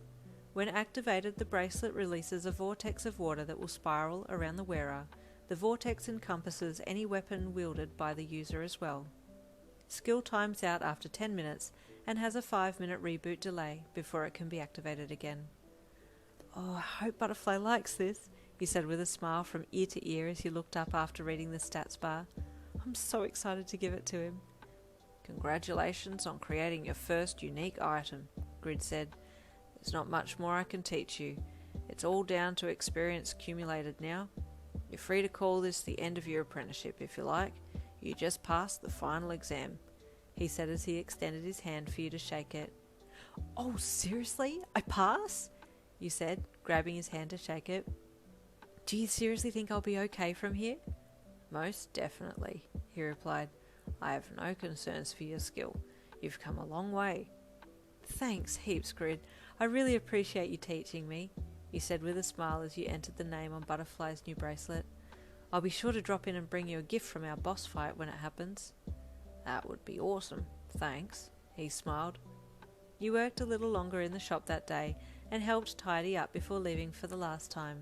A: when activated, the bracelet releases a vortex of water that will spiral around the wearer. The vortex encompasses any weapon wielded by the user as well. Skill times out after 10 minutes and has a 5-minute reboot delay before it can be activated again. Oh, I hope Butterfly likes this, he said with a smile from ear to ear as he looked up after reading the stats bar. I'm so excited to give it to him. Congratulations on creating your first unique item, Grid said. There's not much more I can teach you. It's all down to experience accumulated now. You're free to call this the end of your apprenticeship if you like. You just passed the final exam, he said as he extended his hand for you to shake it. Oh, seriously? I pass? You said, grabbing his hand to shake it. Do you seriously think I'll be okay from here? Most definitely, he replied. I have no concerns for your skill. You've come a long way. Thanks heaps, Grid. I really appreciate you teaching me, you said with a smile as you entered the name on Butterfly's new bracelet. I'll be sure to drop in and bring you a gift from our boss fight when it happens. That would be awesome, thanks, he smiled. You worked a little longer in the shop that day and helped tidy up before leaving for the last time.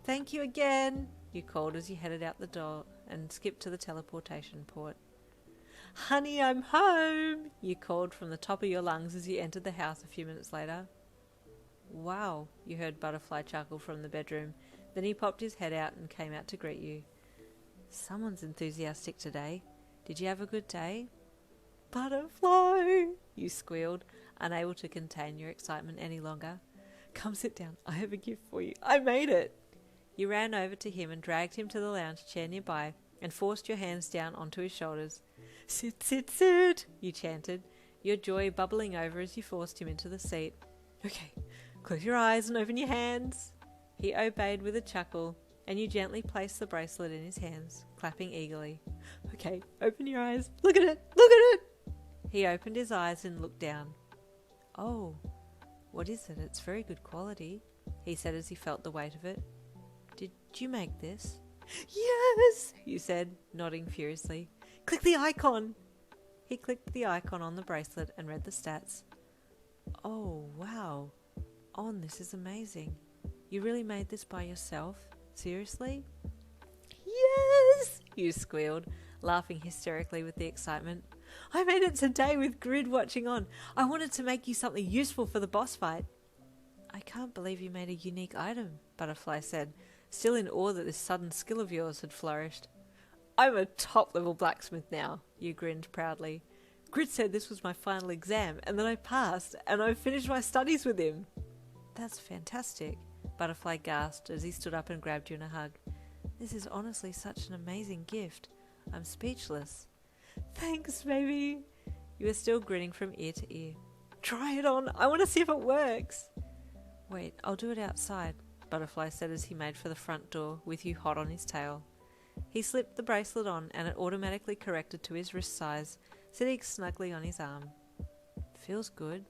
A: Thank you again, you called as you headed out the door and skipped to the teleportation port. Honey, I'm home, you called from the top of your lungs as you entered the house a few minutes later. Wow, you heard Butterfly chuckle from the bedroom. Then he popped his head out and came out to greet you. Someone's enthusiastic today. Did you have a good day? Butterfly, you squealed, unable to contain your excitement any longer. Come sit down, I have a gift for you. I made it. You ran over to him and dragged him to the lounge chair nearby and forced your hands down onto his shoulders. Sit, sit, sit, you chanted, your joy bubbling over as you forced him into the seat. Okay, close your eyes and open your hands. He obeyed with a chuckle, and you gently placed the bracelet in his hands, clapping eagerly. Okay, open your eyes. Look at it! Look at it! He opened his eyes and looked down. Oh, what is it? It's very good quality, he said as he felt the weight of it. Did you make this? Yes, you said, nodding furiously. Click the icon. He clicked the icon on the bracelet and read the stats. Oh, wow. On, this is amazing. You really made this by yourself? Seriously? Yes, you squealed, laughing hysterically with the excitement. I made it today with Grid watching on. I wanted to make you something useful for the boss fight. I can't believe you made a unique item, Butterfly said, still in awe that this sudden skill of yours had flourished. I'm a top-level blacksmith now, you grinned proudly. Grid said this was my final exam and that I passed, and I finished my studies with him. That's fantastic, Butterfly gasped as he stood up and grabbed you in a hug. This is honestly such an amazing gift. I'm speechless. Thanks, baby. You were still grinning from ear to ear. Try it on. I want to see if it works. Wait, I'll do it outside, Butterfly said as he made for the front door with you hot on his tail. He slipped the bracelet on and it automatically corrected to his wrist size, sitting snugly on his arm. Feels good.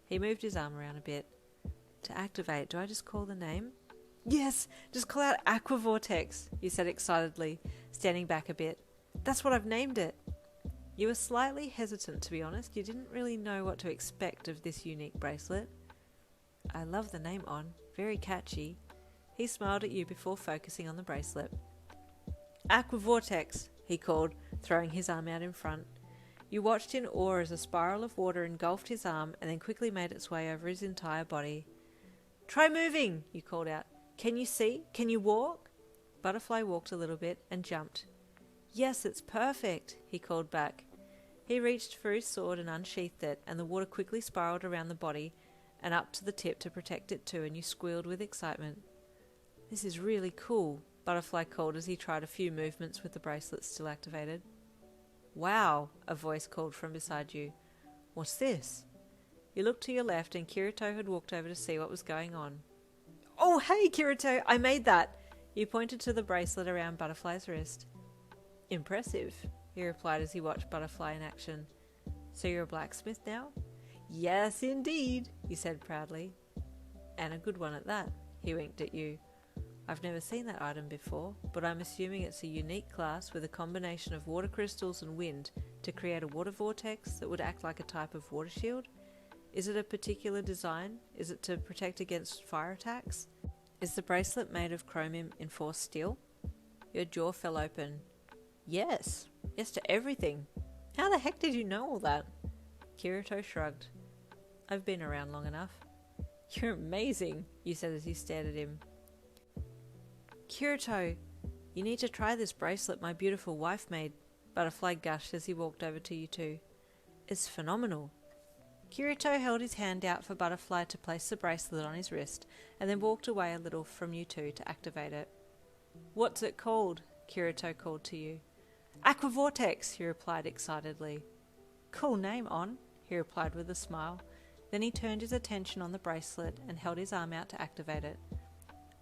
A: He moved his arm around a bit. To activate, do I just call the name? Yes, just call out Aqua Vortex, you said excitedly, standing back a bit. That's what I've named it. You were slightly hesitant, to be honest. You didn't really know what to expect of this unique bracelet.
C: I love the name On. Very catchy. He smiled at you before focusing on the bracelet. Aqua Vortex, he called, throwing his arm out in front. You watched in awe as a spiral of water engulfed his arm and then quickly made its way over his entire body. Try moving, you called out. Can you see? Can you walk? Butterfly walked a little bit and jumped. Yes, it's perfect, he called back. He reached for his sword and unsheathed it, and the water quickly spiraled around the body and up to the tip to protect it too, and you squealed with excitement. This is really cool, Butterfly called as he tried a few movements with the bracelet still activated. Wow, a voice called from beside you. What's this? You looked to your left and Kirito had walked over to see what was going on. Oh, hey, Kirito, I made that! You pointed to the bracelet around Butterfly's wrist. Impressive, he replied as he watched Butterfly in action. So you're a blacksmith now? Yes, indeed, he said proudly. And a good one at that, he winked at you. I've never seen that item before, but I'm assuming it's a unique class with a combination of water crystals and wind to create a water vortex that would act like a type of water shield. Is it a particular design? Is it to protect against fire attacks? Is the bracelet made of chromium enforced steel? Your jaw fell open. Yes to everything. How the heck did you know all that? Kirito shrugged. I've been around long enough. You're amazing, you said as you stared at him. Kirito, you need to try this bracelet my beautiful wife made, Butterfly gushed as he walked over to you two. It's phenomenal. Kirito held his hand out for Butterfly to place the bracelet on his wrist and then walked away a little from you two to activate it. What's it called? Kirito called to you. Aqua Vortex, he replied excitedly. Cool name, On, he replied with a smile. Then he turned his attention on the bracelet and held his arm out to activate it.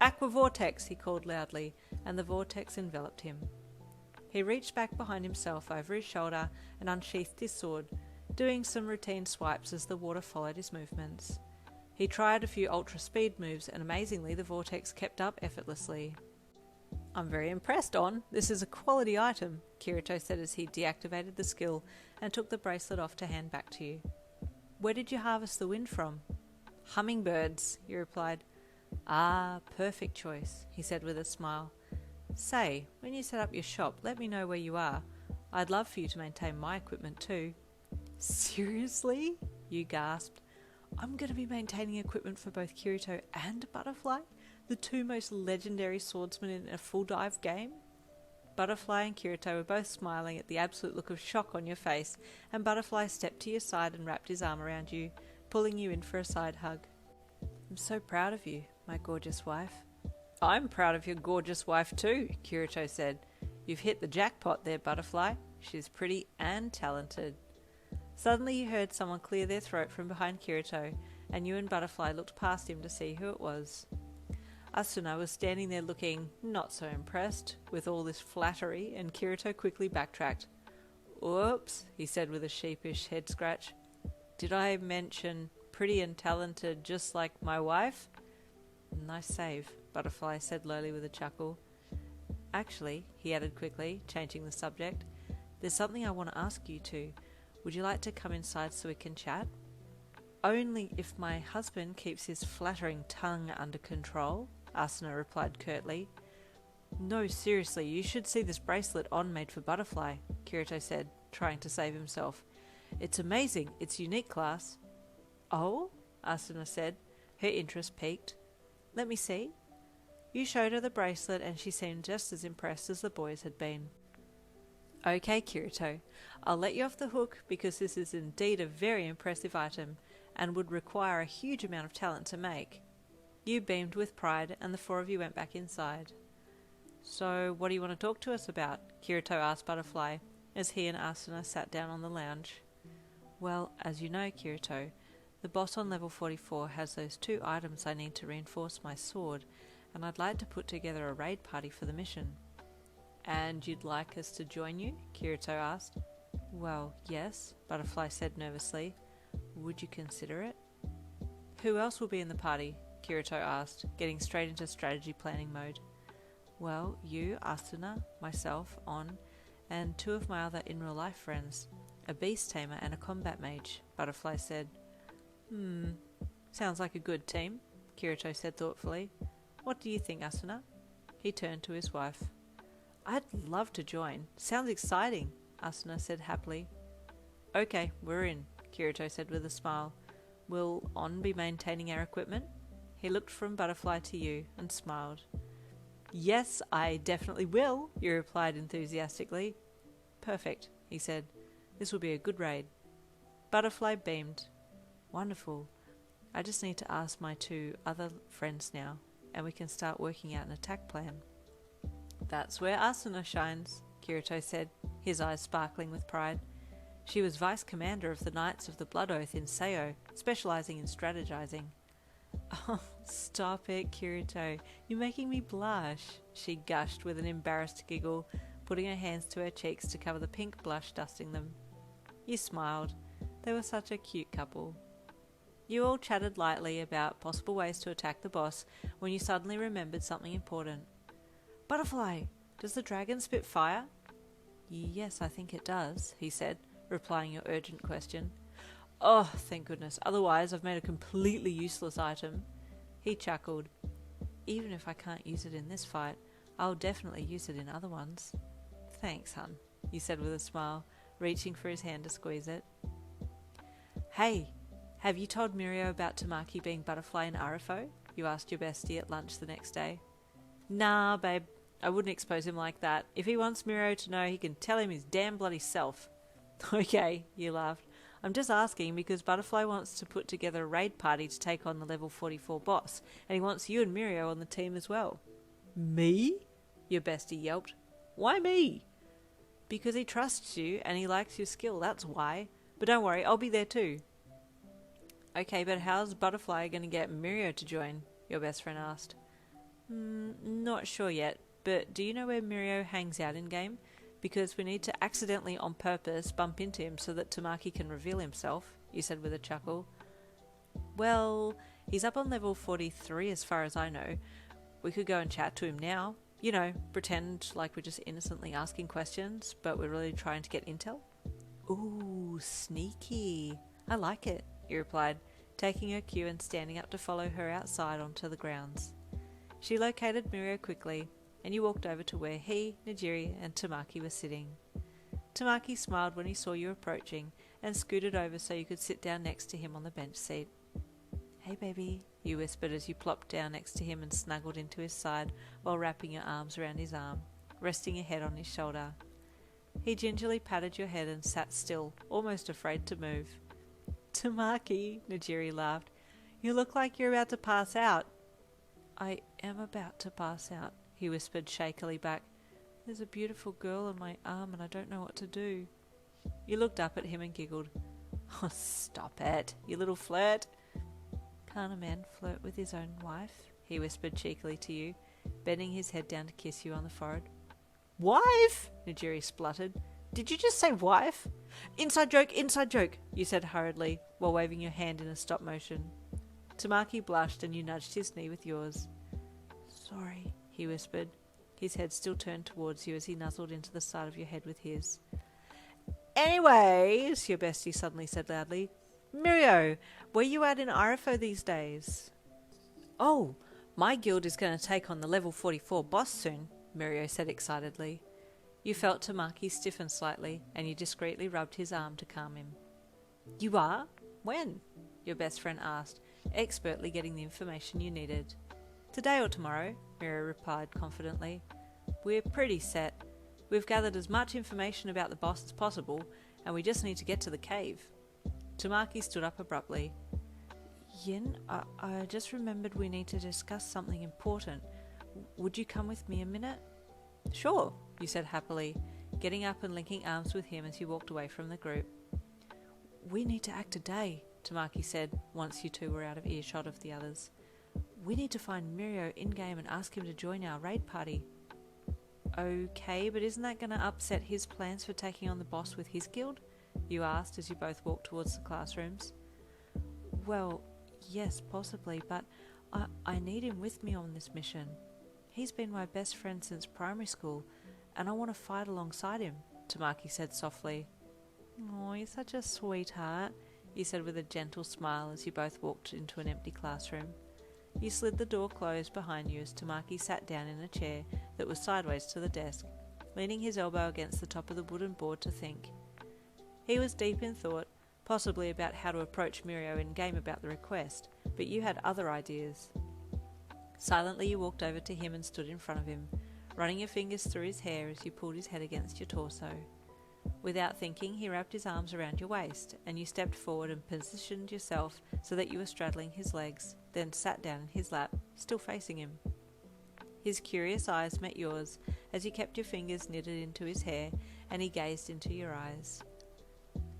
C: Aqua Vortex, he called loudly, and the vortex enveloped him. He reached back behind himself over his shoulder and unsheathed his sword, doing some routine swipes as the water followed his movements. He tried a few ultra-speed moves, and amazingly the vortex kept up effortlessly. I'm very impressed, On. This is a quality item, Kirito said as he deactivated the skill and took the bracelet off to hand back to you. Where did you harvest the wind from? Hummingbirds, he replied. Ah, perfect choice, he said with a smile. Say, when you set up your shop, let me know where you are. I'd love for you to maintain my equipment too. Seriously? You gasped. I'm going to be maintaining equipment for both Kirito and Butterfly, the two most legendary swordsmen in a full dive game? Butterfly and Kirito were both smiling at the absolute look of shock on your face, and Butterfly stepped to your side and wrapped his arm around you, pulling you in for a side hug. I'm so proud of you, my gorgeous wife. I'm proud of your gorgeous wife too, Kirito said. You've hit the jackpot there, Butterfly. She's pretty and talented. Suddenly you heard someone clear their throat from behind Kirito, and you and Butterfly looked past him to see who it was. Asuna was standing there looking not so impressed with all this flattery, and Kirito quickly backtracked. Oops, he said with a sheepish head scratch. Did I mention pretty and talented just like my wife? Nice save, Butterfly said lowly with a chuckle. Actually, he added quickly, changing the subject, there's something I want to ask you two. Would you like to come inside so we can chat? Only if my husband keeps his flattering tongue under control, Asuna replied curtly. No, seriously, you should see this bracelet On made for Butterfly, Kirito said, trying to save himself. It's amazing, it's unique class. Oh? Asuna said, her interest piqued. Let me see. You showed her the bracelet and she seemed just as impressed as the boys had been. Okay, Kirito, I'll let you off the hook because this is indeed a very impressive item and would require a huge amount of talent to make. You beamed with pride and the four of you went back inside. So, what do you want to talk to us about? Kirito asked Butterfly as he and Asuna sat down on the lounge. Well, as you know, Kirito, the boss on level 44 has those two items I need to reinforce my sword, and I'd like to put together a raid party for the mission. And you'd like us to join you? Kirito asked. Well, yes, Butterfly said nervously. Would you consider it? Who else will be in the party? Kirito asked, getting straight into strategy planning mode. Well, you, Asuna, myself, On, and two of my other in-real-life friends, a beast tamer and a combat mage, Butterfly said. Sounds like a good team, Kirito said thoughtfully. What do you think, Asuna? He turned to his wife. I'd love to join. Sounds exciting, Asuna said happily. Okay, we're in, Kirito said with a smile. Will On be maintaining our equipment? He looked from Butterfly to you and smiled. Yes, I definitely will, you replied enthusiastically. Perfect, he said. This will be a good raid. Butterfly beamed. Wonderful. I just need to ask my 2 other friends now, and we can start working out an attack plan. That's where Asuna shines, Kirito said, his eyes sparkling with pride. She was vice commander of the Knights of the Blood Oath in Seio, specializing in strategizing. Oh, stop it, Kirito. You're making me blush, she gushed with an embarrassed giggle, putting her hands to her cheeks to cover the pink blush dusting them. You smiled. They were such a cute couple. You all chatted lightly about possible ways to attack the boss when you suddenly remembered something important. Butterfly, does the dragon spit fire? Yes, I think it does, he said, replying your urgent question. Oh, thank goodness. Otherwise, I've made a completely useless item. He chuckled. Even if I can't use it in this fight, I'll definitely use it in other ones. Thanks, hun, you said with a smile, reaching for his hand to squeeze it. Hey, have you told Mirio about Tamaki being Butterfly in RFO? You asked your bestie at lunch the next day. Nah, babe. I wouldn't expose him like that. If he wants Mirio to know, he can tell him his damn bloody self. Okay, you laughed. I'm just asking because Butterfly wants to put together a raid party to take on the level 44 boss, and he wants you and Mirio on the team as well. Me? Your bestie yelped. Why me? Because he trusts you and he likes your skill, that's why. But don't worry, I'll be there too. Okay, but how's Butterfly going to get Mirio to join? Your best friend asked. Not sure yet, but do you know where Mirio hangs out in-game? Because we need to accidentally on purpose bump into him so that Tamaki can reveal himself, you said with a chuckle. Well, he's up on level 43 as far as I know. We could go and chat to him now. You know, pretend like we're just innocently asking questions, but we're really trying to get intel. Ooh, sneaky. I like it, he replied, taking her cue and standing up to follow her outside onto the grounds. She located Mirio quickly, and you walked over to where he, Nijiri, and Tamaki were sitting. Tamaki smiled when he saw you approaching and scooted over so you could sit down next to him on the bench seat. Hey baby, you whispered as you plopped down next to him and snuggled into his side while wrapping your arms around his arm, resting your head on his shoulder. He gingerly patted your head and sat still, almost afraid to move. Tamaki, Nijiri laughed. You look like you're about to pass out. I am about to pass out, he whispered shakily back. There's a beautiful girl on my arm and I don't know what to do. You looked up at him and giggled. Oh, stop it, you little flirt. Can't a man flirt with his own wife? He whispered cheekily to you, bending his head down to kiss you on the forehead. Wife? Nijiri spluttered. Did you just say wife? Inside joke, you said hurriedly, while waving your hand in a stop motion. Tamaki blushed and you nudged his knee with yours. Sorry, he whispered, his head still turned towards you as he nuzzled into the side of your head with his. Anyways, your bestie suddenly said loudly, Mirio, where you at in RFO these days? Oh, my guild is going to take on the level 44 boss soon, Mirio said excitedly. You felt Tamaki stiffen slightly, and you discreetly rubbed his arm to calm him. You are? When? Your best friend asked, expertly getting the information you needed. Today or tomorrow, Mirio replied confidently. We're pretty set. We've gathered as much information about the boss as possible, and we just need to get to the cave. Tamaki stood up abruptly. Yin, I just remembered we need to discuss something important. Would you come with me a minute? Sure, you said happily, getting up and linking arms with him as you walked away from the group. We need to act today, Tamaki said, once you two were out of earshot of the others. We need to find Mirio in-game and ask him to join our raid party. Okay, but isn't that going to upset his plans for taking on the boss with his guild? You asked as you both walked towards the classrooms. Well, yes, possibly, but I need him with me on this mission. He's been my best friend since primary school, and I want to fight alongside him, Tamaki said softly. Oh, you're such a sweetheart, you said with a gentle smile as you both walked into an empty classroom. You slid the door closed behind you as Tamaki sat down in a chair that was sideways to the desk, leaning his elbow against the top of the wooden board to think. He was deep in thought, possibly about how to approach Mirio in-game about the request, but you had other ideas. Silently you walked over to him and stood in front of him, running your fingers through his hair as you pulled his head against your torso. Without thinking, he wrapped his arms around your waist, and you stepped forward and positioned yourself so that you were straddling his legs, then sat down in his lap, still facing him. His curious eyes met yours as you kept your fingers knitted into his hair, and he gazed into your eyes.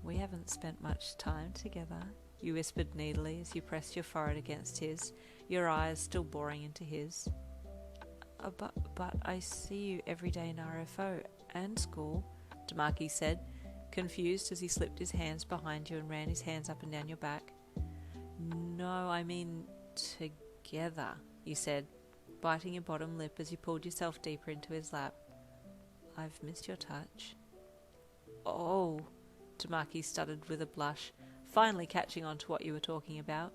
C: "We haven't spent much time together," you whispered needily as you pressed your forehead against his, your eyes still boring into his. But I see you every day in RFO and school," Tamaki said, confused as he slipped his hands behind you and ran his hands up and down your back. "No, I mean together," you said, biting your bottom lip as you pulled yourself deeper into his lap. "I've missed your touch." "Oh," Tamaki stuttered with a blush, finally catching on to what you were talking about.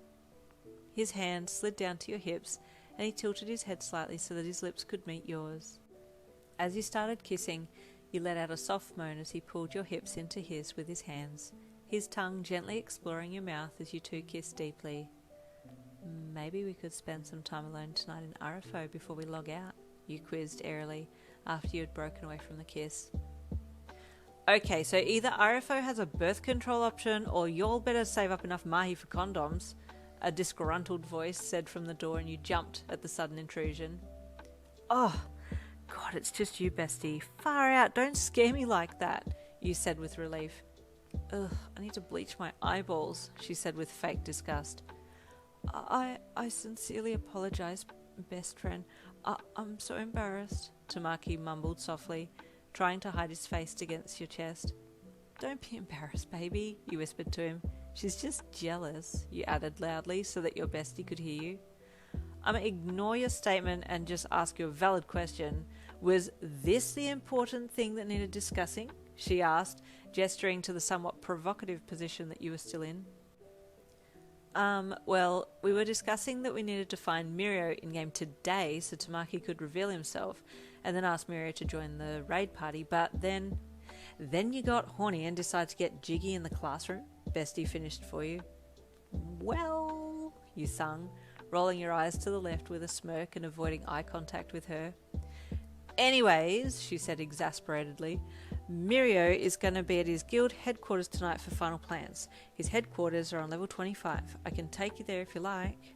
C: His hand slid down to your hips, and he tilted his head slightly so that his lips could meet yours. As you started kissing, you let out a soft moan as he pulled your hips into his with his hands, his tongue gently exploring your mouth as you two kissed deeply. "Maybe we could spend some time alone tonight in RFO before we log out," you quizzed airily after you had broken away from the kiss. "Okay, so either RFO has a birth control option or y'all better save up enough mahi for condoms," a disgruntled voice said from the door, and you jumped at the sudden intrusion. "Oh, God, it's just you, bestie. Far out, don't scare me like that," you said with relief. "Ugh, I need to bleach my eyeballs," she said with fake disgust. I sincerely apologize, best friend. I'm so embarrassed," Tamaki mumbled softly, trying to hide his face against your chest. "Don't be embarrassed, baby," you whispered to him. "She's just jealous," you added loudly so that your bestie could hear you. "I'ma ignore your statement and just ask you a valid question. Was this the important thing that needed discussing?" she asked, gesturing to the somewhat provocative position that you were still in. Well, we were discussing that we needed to find Mirio in-game today so Tamaki could reveal himself, and then ask Mirio to join the raid party, but then you got horny and decided to get jiggy in the classroom," Bestie finished for you. "Well," you sung, rolling your eyes to the left with a smirk and avoiding eye contact with her. "Anyways," she said exasperatedly, "Mirio is going to be at his guild headquarters tonight for final plans. His headquarters are on level 25. I can take you there if you like."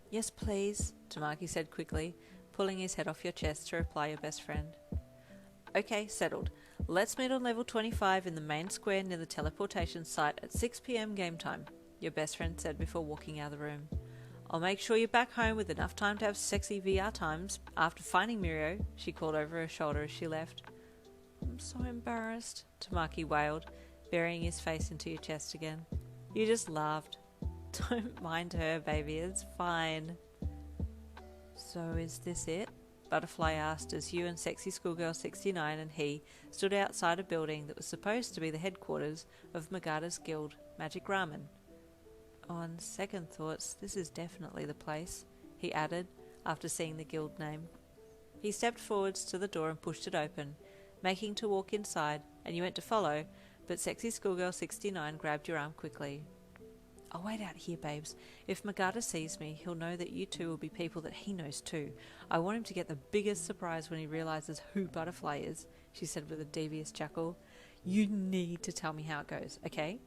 C: "Yes, please," Tamaki said quickly, pulling his head off your chest to reply your best friend. "Okay, settled. Let's meet on level 25 in the main square near the teleportation site at 6 p.m. game time," your best friend said before walking out of the room. "I'll make sure you're back home with enough time to have sexy VR times after finding Mirio," she called over her shoulder as she left. "I'm so embarrassed," Tamaki wailed, burying his face into your chest again. You just laughed. "Don't mind her, baby, it's fine." "So is this it?" Butterfly asked as you and Sexy Schoolgirl 69 and he stood outside a building that was supposed to be the headquarters of Magada's guild, Magic Ramen. "On second thoughts, this is definitely the place," he added, after seeing the guild name. He stepped forwards to the door and pushed it open, making to walk inside, and you went to follow, but Sexy Schoolgirl 69 grabbed your arm quickly. "I'll wait out here, babes. If Magada sees me, he'll know that you two will be people that he knows too. I want him to get the biggest surprise when he realises who Butterfly is," she said with a devious chuckle. "You need to tell me how it goes, okay?"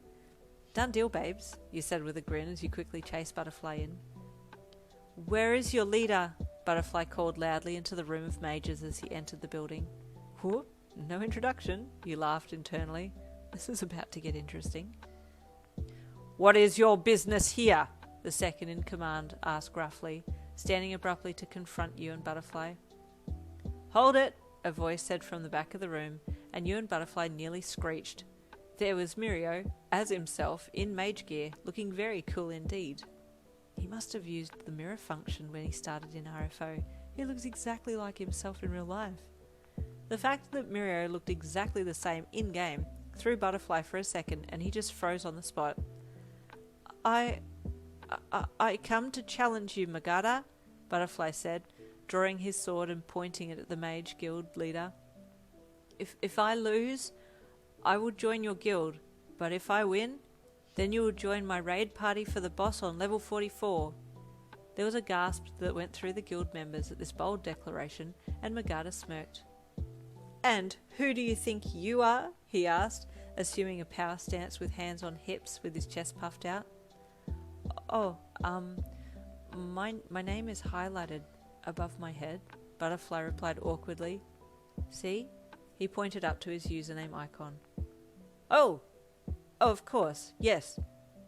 C: "Done deal, babes," you said with a grin as you quickly chased Butterfly in. "Where is your leader?" Butterfly called loudly into the room of mages as he entered the building. "Whoop, no introduction," you laughed internally. This is about to get interesting. "What is your business here?" the second in command asked gruffly, standing abruptly to confront you and Butterfly. "Hold it," a voice said from the back of the room, and you and Butterfly nearly screeched. There was Mirio, as himself, in mage gear, looking very cool indeed. He must have used the mirror function when he started in RFO. He looks exactly like himself in real life. The fact that Mirio looked exactly the same in-game threw Butterfly for a second, and he just froze on the spot. I come to challenge you, Magada, Butterfly said, drawing his sword and pointing it at the Mage Guild leader. If I lose, I will join your guild, but if I win, then you will join my raid party for the boss on level 44. There was a gasp that went through the guild members at this bold declaration, and Magada smirked. And who do you think you are? He asked, assuming a power stance with hands on hips with his chest puffed out. Oh, my name is highlighted above my head, Butterfly replied awkwardly. See? He pointed up to his username icon. Oh, of course, yes.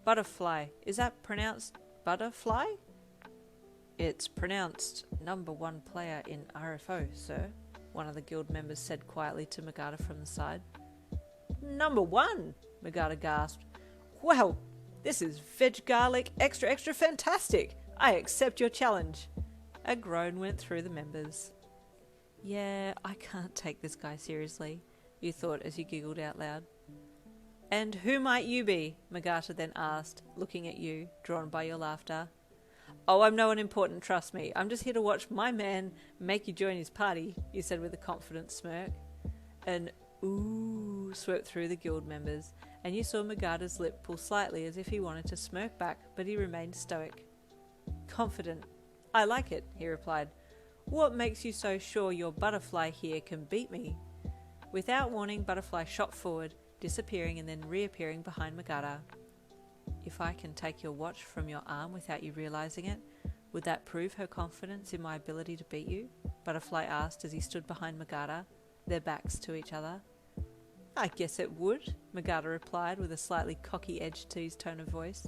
C: Butterfly. Is that pronounced butterfly? It's pronounced #1 player in RFO, sir, one of the guild members said quietly to Magada from the side. #1? Magada gasped. Well, this is veg garlic extra fantastic. I accept your challenge. A groan went through the members. Yeah, I can't take this guy seriously, you thought as you giggled out loud. And who might you be? Magata then asked, looking at you, drawn by your laughter. Oh, I'm no one important, trust me. I'm just here to watch my man make you join his party, you said with a confident smirk. An ooh swept through the guild members, and you saw Magada's lip pull slightly as if he wanted to smirk back, but he remained stoic. Confident. I like it, he replied. What makes you so sure your Butterfly here can beat me? Without warning, Butterfly shot forward, disappearing and then reappearing behind Magada. If I can take your watch from your arm without you realizing it, would that prove her confidence in my ability to beat you? Butterfly asked as he stood behind Magada, their backs to each other. I guess it would, Magada replied with a slightly cocky edge to his tone of voice.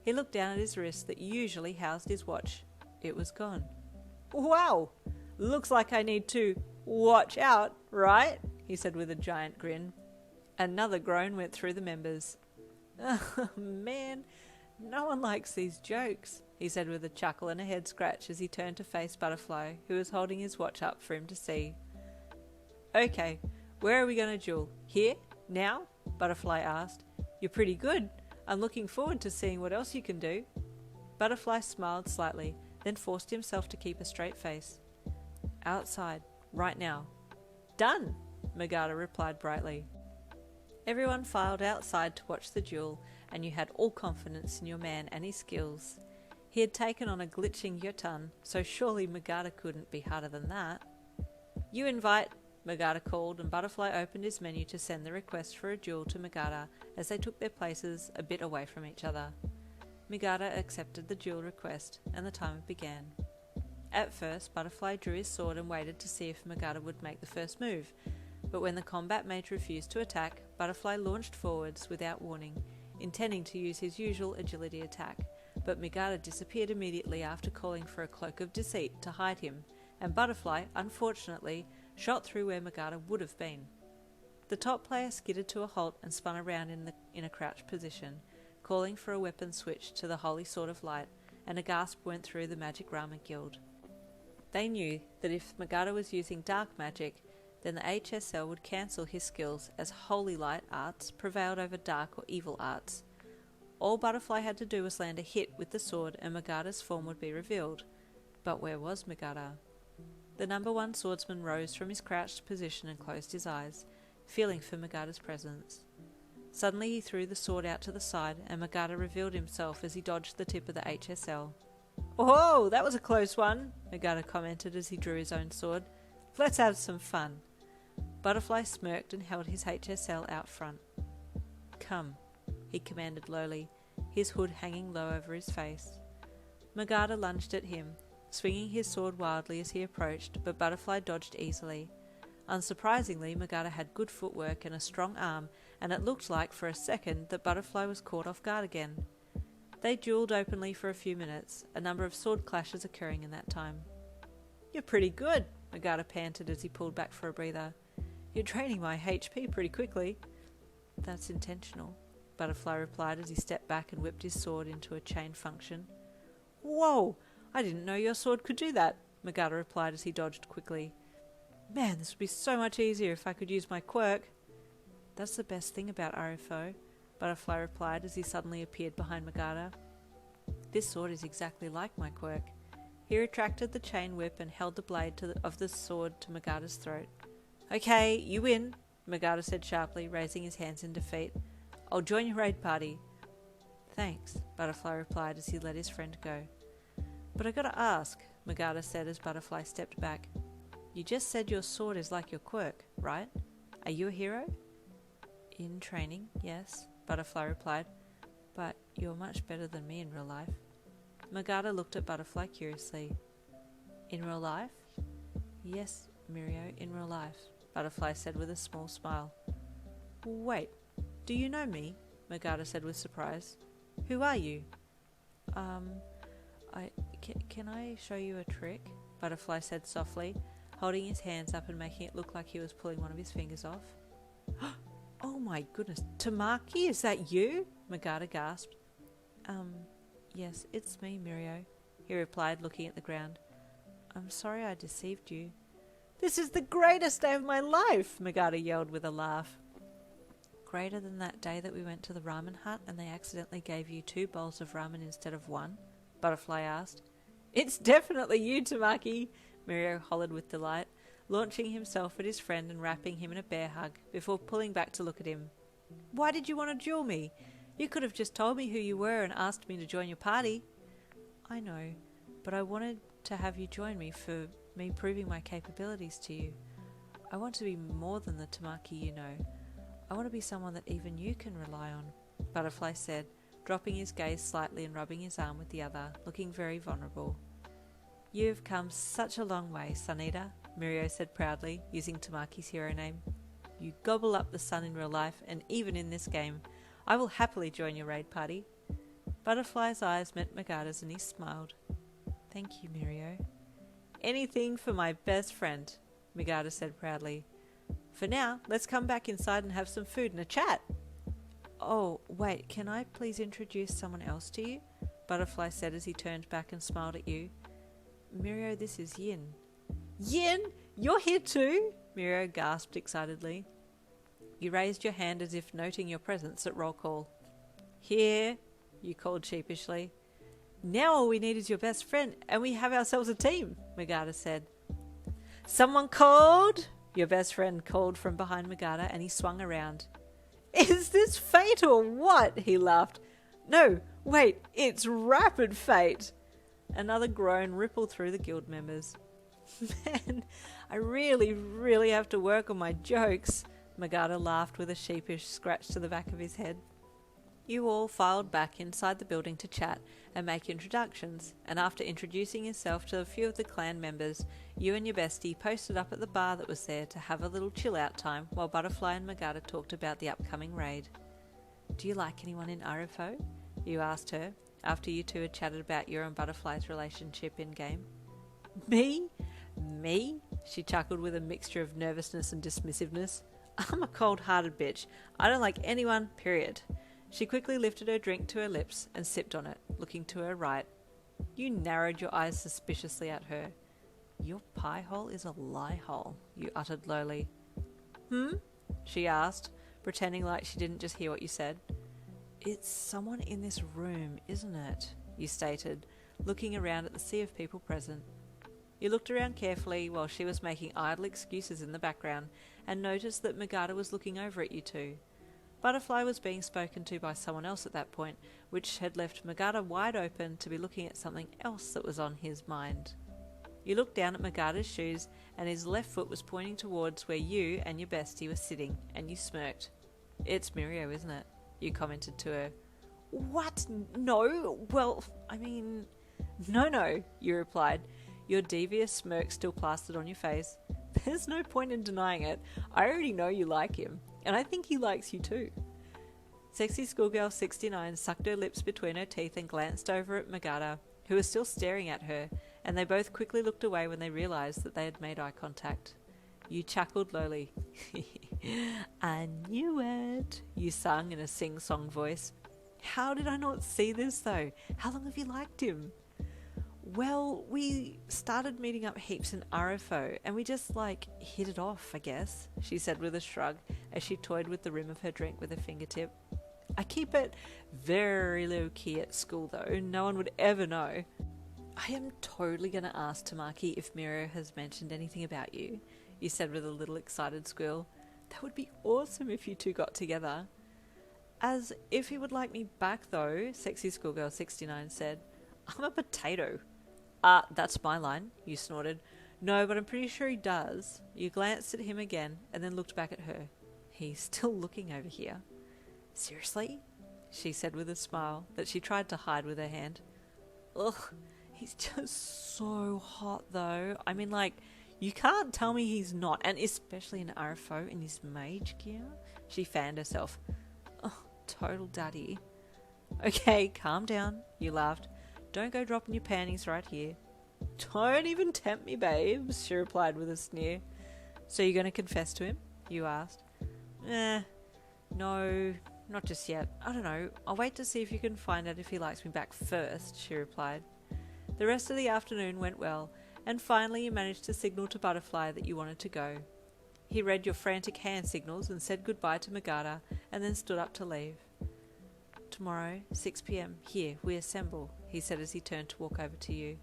C: He looked down at his wrist that usually housed his watch. It was gone. Wow! Looks like I need to watch out, right? He said with a giant grin. Another groan went through the members. Oh, man, no one likes these jokes, he said with a chuckle and a head scratch as he turned to face Butterfly, who was holding his watch up for him to see. Okay, where are we going to duel? Here? Now? Butterfly asked. You're pretty good. I'm looking forward to seeing what else you can do. Butterfly smiled slightly, then forced himself to keep a straight face. Outside, right now. Done, Magada replied brightly. Everyone filed outside to watch the duel, and you had all confidence in your man and his skills. He had taken on a glitching Yotun, so surely Magada couldn't be harder than that. You invite, Magada called, and Butterfly opened his menu to send the request for a duel to Magada as they took their places a bit away from each other. Magada accepted the duel request, and the timer began. At first, Butterfly drew his sword and waited to see if Magada would make the first move, but when the combat mage refused to attack, Butterfly launched forwards without warning, intending to use his usual agility attack, but Magada disappeared immediately after calling for a cloak of deceit to hide him, and Butterfly, unfortunately, shot through where Magada would have been. The top player skidded to a halt and spun around in a crouched position, calling for a weapon switch to the Holy Sword of Light, and a gasp went through the Magic Rama Guild. They knew that if Magada was using dark magic, then the HSL would cancel his skills as holy light arts prevailed over dark or evil arts. All Butterfly had to do was land a hit with the sword and Magada's form would be revealed. But where was Magada? The #1 swordsman rose from his crouched position and closed his eyes, feeling for Magada's presence. Suddenly he threw the sword out to the side and Magada revealed himself as he dodged the tip of the HSL. "Oh, that was a close one," Magada commented as he drew his own sword. "Let's have some fun." Butterfly smirked and held his HSL out front. "Come," he commanded lowly, his hood hanging low over his face. Magada lunged at him, swinging his sword wildly as he approached, but Butterfly dodged easily. Unsurprisingly, Magada had good footwork and a strong arm, and it looked like for a second that Butterfly was caught off guard again. They duelled openly for a few minutes, a number of sword clashes occurring in that time. "You're pretty good," Magada panted as he pulled back for a breather. "You're draining my HP pretty quickly." "That's intentional," Butterfly replied as he stepped back and whipped his sword into a chain function. "Whoa! I didn't know your sword could do that," Magada replied as he dodged quickly. "Man, this would be so much easier if I could use my quirk." "That's the best thing about RFO," Butterfly replied as he suddenly appeared behind Magada. This sword is exactly like my quirk. He retracted the chain whip and held the blade of the sword to Magada's throat. Okay, you win, Magada said sharply, raising his hands in defeat. I'll join your raid party. Thanks, Butterfly replied as he let his friend go. But I gotta ask, Magada said as Butterfly stepped back. You just said your sword is like your quirk, right? Are you a hero? In training, yes, Butterfly replied. But you're much better than me in real life. Magada looked at Butterfly curiously. In real life? Yes, Mirio, in real life, Butterfly said with a small smile. Wait, do you know me? Magada said with surprise. Who are you? Can I show you a trick? Butterfly said softly, holding his hands up and making it look like he was pulling one of his fingers off. Oh my goodness, Tamaki, is that you? Magada gasped. Yes, it's me, Mirio, he replied, looking at the ground. I'm sorry I deceived you. This is the greatest day of my life, Magada yelled with a laugh. Greater than that day that we went to the ramen hut and they accidentally gave you 2 bowls of ramen instead of 1? Butterfly asked. It's definitely you, Tamaki, Mirio hollered with delight, launching himself at his friend and wrapping him in a bear hug before pulling back to look at him. Why did you want to duel me? You could have just told me who you were and asked me to join your party. I know, but I wanted to have you join me for me proving my capabilities to you. I want to be more than the Tamaki you know. I want to be someone that even you can rely on, Butterfly said, dropping his gaze slightly and rubbing his arm with the other, looking very vulnerable. You've come such a long way, Suneater, Mirio said proudly, using Tamaki's hero name. You gobble up the sun in real life, and even in this game. I will happily join your raid party. Butterfly's eyes met Magada's and he smiled. Thank you, Mirio. Anything for my best friend, Magada said proudly. For now, let's come back inside and have some food and a chat. Oh, wait, can I please introduce someone else to you? Butterfly said as he turned back and smiled at you. Mirio, this is Yin. Yin? You're here too? Mirio gasped excitedly. You raised your hand as if noting your presence at roll call. Here, you called sheepishly. Now all we need is your best friend, and we have ourselves a team, Magada said. Someone called? Your best friend called from behind Magada, and he swung around. Is this fate or what? He laughed. No, wait, it's rapid fate. Another groan rippled through the guild members. Man, I really have to work on my jokes, Magada laughed with a sheepish scratch to the back of his head. You all filed back inside the building to chat and make introductions, and after introducing yourself to a few of the clan members, you and your bestie posted up at the bar that was there to have a little chill-out time while Butterfly and Magada talked about the upcoming raid. Do you like anyone in RFO? You asked her, after you two had chatted about your and Butterfly's relationship in-game. Me? She chuckled with a mixture of nervousness and dismissiveness. I'm a cold-hearted bitch. I don't like anyone, period. She quickly lifted her drink to her lips and sipped on it, looking to her right. You narrowed your eyes suspiciously at her. Your pie hole is a lie hole, you uttered lowly. She asked, pretending like she didn't just hear what you said. It's someone in this room, isn't it? You stated, looking around at the sea of people present. You looked around carefully while she was making idle excuses in the background and noticed that Magada was looking over at you two. Butterfly was being spoken to by someone else at that point, which had left Magada wide open to be looking at something else that was on his mind. You looked down at Magada's shoes and his left foot was pointing towards where you and your bestie were sitting, and you smirked. It's Mirio, isn't it? You commented to her. What? No? Well, I mean... No, you replied, your devious smirk still plastered on your face. There's no point in denying it. I already know you like him, and I think he likes you too. Sexy schoolgirl 69 sucked her lips between her teeth and glanced over at Magada, who was still staring at her, and they both quickly looked away when they realised that they had made eye contact. You chuckled lowly. I knew it, you sung in a sing-song voice. How did I not see this though? How long have you liked him? Well, we started meeting up heaps in RFO, and we just, hit it off, I guess, she said with a shrug, as she toyed with the rim of her drink with her fingertip. I keep it very low key at school though, no one would ever know. I am totally going to ask Tamaki if Miro has mentioned anything about you, you said with a little excited squeal. That would be awesome if you two got together. As if he would like me back though, Sexy Schoolgirl 69 said. I'm a potato. That's my line, you snorted. No, but I'm pretty sure he does. You glanced at him again and then looked back at her. He's still looking over here. Seriously? She said with a smile that she tried to hide with her hand. Ugh, he's just so hot though. I mean, like, you can't tell me he's not, and especially an RFO in his mage gear. She fanned herself. Oh, total daddy. Okay, calm down, you laughed. Don't go dropping your panties right here. Don't even tempt me, babes, she replied with a sneer. So you're going to confess to him? You asked. No, not just yet. I don't know. I'll wait to see if you can find out if he likes me back first, she replied. The rest of the afternoon went well, and finally you managed to signal to Butterfly that you wanted to go. He read your frantic hand signals and said goodbye to Magada, and then stood up to leave. Tomorrow, 6 p.m, here, we assemble, he said as he turned to walk over to you.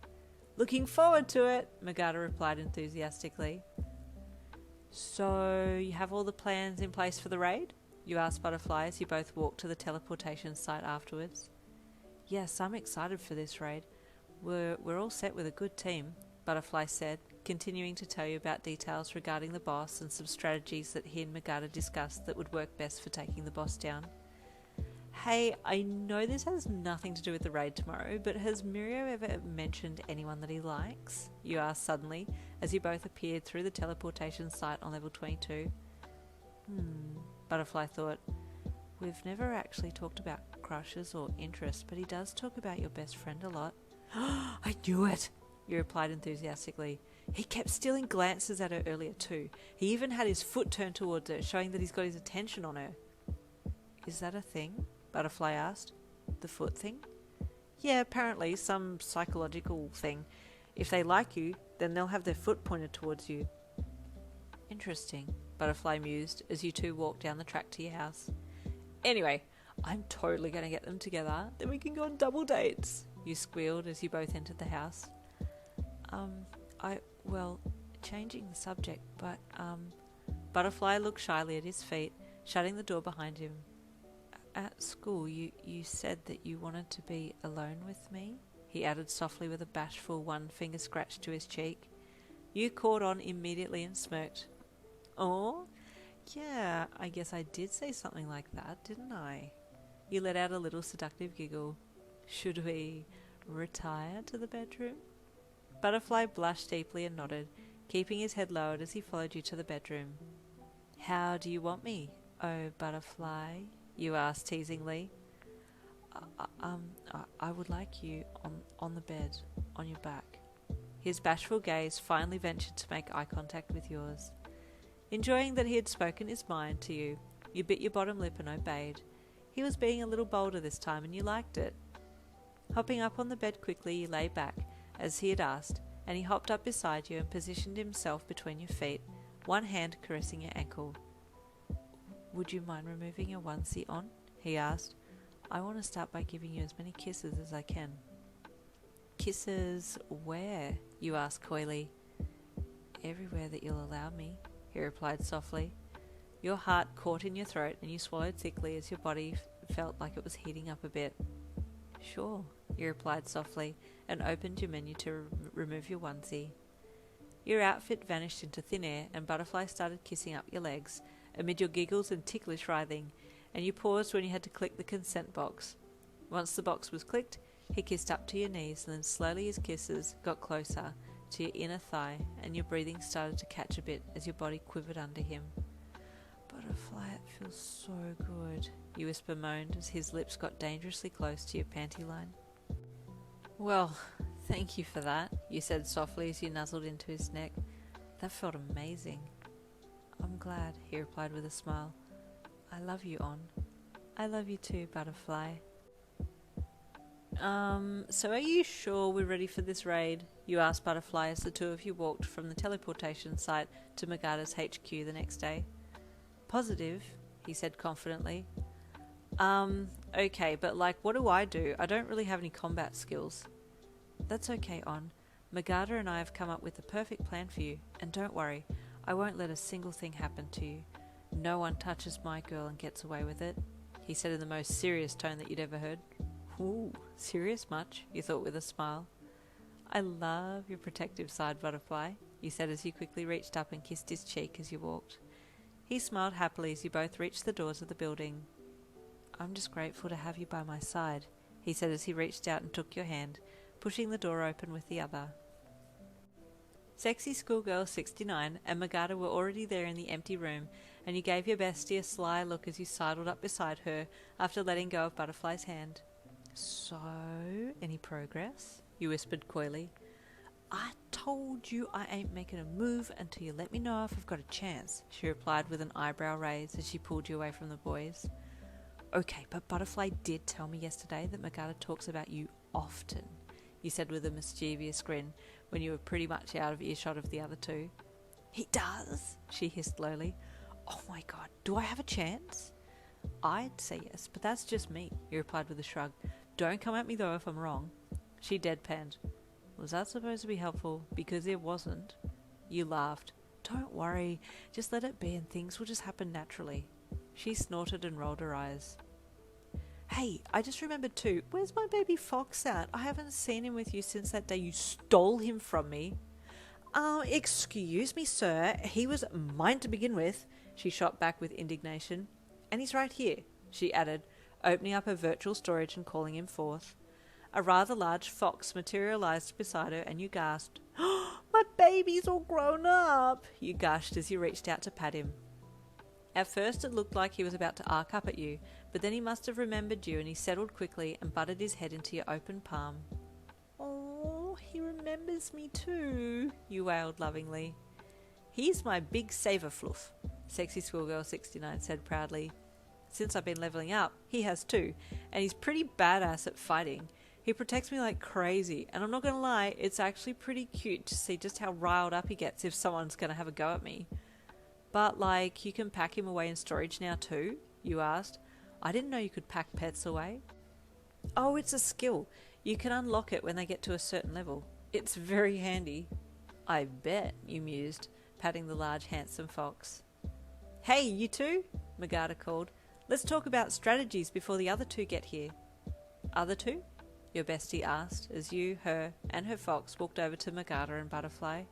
C: Looking forward to it, Magada replied enthusiastically. So, you have all the plans in place for the raid? You asked Butterfly as you both walked to the teleportation site afterwards. Yes, I'm excited for this raid. We're all set with a good team, Butterfly said, continuing to tell you about details regarding the boss and some strategies that he and Magada discussed that would work best for taking the boss down. Hey, I know this has nothing to do with the raid tomorrow, but has Mirio ever mentioned anyone that he likes? You asked suddenly, as you both appeared through the teleportation site on level 22. Butterfly thought. We've never actually talked about crushes or interests, but he does talk about your best friend a lot. I knew it, you replied enthusiastically. He kept stealing glances at her earlier too. He even had his foot turned towards her, showing that he's got his attention on her. Is that a thing? Butterfly asked. The foot thing? Yeah, apparently, some psychological thing. If they like you, then they'll have their foot pointed towards you. Interesting, Butterfly mused as you two walked down the track to your house. Anyway, I'm totally going to get them together, then we can go on double dates, you squealed as you both entered the house. Changing the subject, but, Butterfly looked shyly at his feet, shutting the door behind him. At school, you said that you wanted to be alone with me, he added softly with a bashful one-finger scratch to his cheek. You caught on immediately and smirked. Oh, yeah, I guess I did say something like that, didn't I? You let out a little seductive giggle. Should we retire to the bedroom? Butterfly blushed deeply and nodded, keeping his head lowered as he followed you to the bedroom. How do you want me, oh Butterfly? You asked teasingly. I would like you on the bed, on your back. His bashful gaze finally ventured to make eye contact with yours. Enjoying that he had spoken his mind to you, you bit your bottom lip and obeyed. He was being a little bolder this time and you liked it. Hopping up on the bed quickly, you lay back, as he had asked, and he hopped up beside you and positioned himself between your feet, one hand caressing your ankle. Would you mind removing your onesie on? He asked. I want to start by giving you as many kisses as I can. Kisses where? You asked coyly. Everywhere that you'll allow me, he replied softly. Your heart caught in your throat and you swallowed thickly as your body felt like it was heating up a bit. Sure, you replied softly and opened your menu to remove your onesie. Your outfit vanished into thin air and Butterfly started kissing up your legs, amid your giggles and ticklish writhing, and you paused when you had to click the consent box. Once the box was clicked, he kissed up to your knees, and then slowly his kisses got closer to your inner thigh, and your breathing started to catch a bit as your body quivered under him. Butterfly, it feels so good, you whisper moaned as his lips got dangerously close to your panty line. Well, thank you for that, you said softly as you nuzzled into his neck. That felt amazing. I'm glad, he replied with a smile. I love you, On. I love you too, Butterfly. So are you sure we're ready for this raid? You asked Butterfly as the two of you walked from the teleportation site to Magada's HQ the next day. Positive, he said confidently. Okay, but like, what do? I don't really have any combat skills. That's okay, On. Magada and I have come up with the perfect plan for you, and don't worry, I won't let a single thing happen to you. No one touches my girl and gets away with it, he said in the most serious tone that you'd ever heard. Ooh, serious much? You thought with a smile. I love your protective side, Butterfly, you said as you quickly reached up and kissed his cheek as you walked. He smiled happily as you both reached the doors of the building. I'm just grateful to have you by my side, he said as he reached out and took your hand, pushing the door open with the other. Sexy Schoolgirl 69 and Magada were already there in the empty room, and you gave your bestie a sly look as you sidled up beside her after letting go of Butterfly's hand. So, any progress? You whispered coyly. I told you I ain't making a move until you let me know if I've got a chance, she replied with an eyebrow raise as she pulled you away from the boys. Okay, but Butterfly did tell me yesterday that Magada talks about you often, you said with a mischievous grin when you were pretty much out of earshot of the other two. He does, she hissed lowly. Oh my god, do I have a chance? I'd say yes, but that's just me, he replied with a shrug. Don't come at me though if I'm wrong. She deadpanned. Was that supposed to be helpful? Because it wasn't. You laughed. Don't worry, just let it be and things will just happen naturally. She snorted and rolled her eyes. Hey, I just remembered too, where's my baby fox at? I haven't seen him with you since that day you stole him from me. Excuse me, sir, he was mine to begin with, she shot back with indignation. And he's right here, she added, opening up her virtual storage and calling him forth. A rather large fox materialized beside her and you gasped. Oh, my baby's all grown up, you gushed as you reached out to pat him. At first it looked like he was about to arc up at you, but then he must have remembered you and he settled quickly and butted his head into your open palm. Oh, he remembers me too, you wailed lovingly. He's my big saver fluff, Sexy Schoolgirl 69 said proudly. Since I've been leveling up, he has too, and he's pretty badass at fighting. He protects me like crazy, and I'm not gonna lie, it's actually pretty cute to see just how riled up he gets if someone's gonna have a go at me. But, like, you can pack him away in storage now too? You asked. I didn't know you could pack pets away. Oh, it's a skill. You can unlock it when they get to a certain level. It's very handy. I bet, you mused, patting the large, handsome fox. Hey, you two, Magada called. Let's talk about strategies before the other two get here. Other two? Your bestie asked as you, her, and her fox walked over to Magada and Butterfly.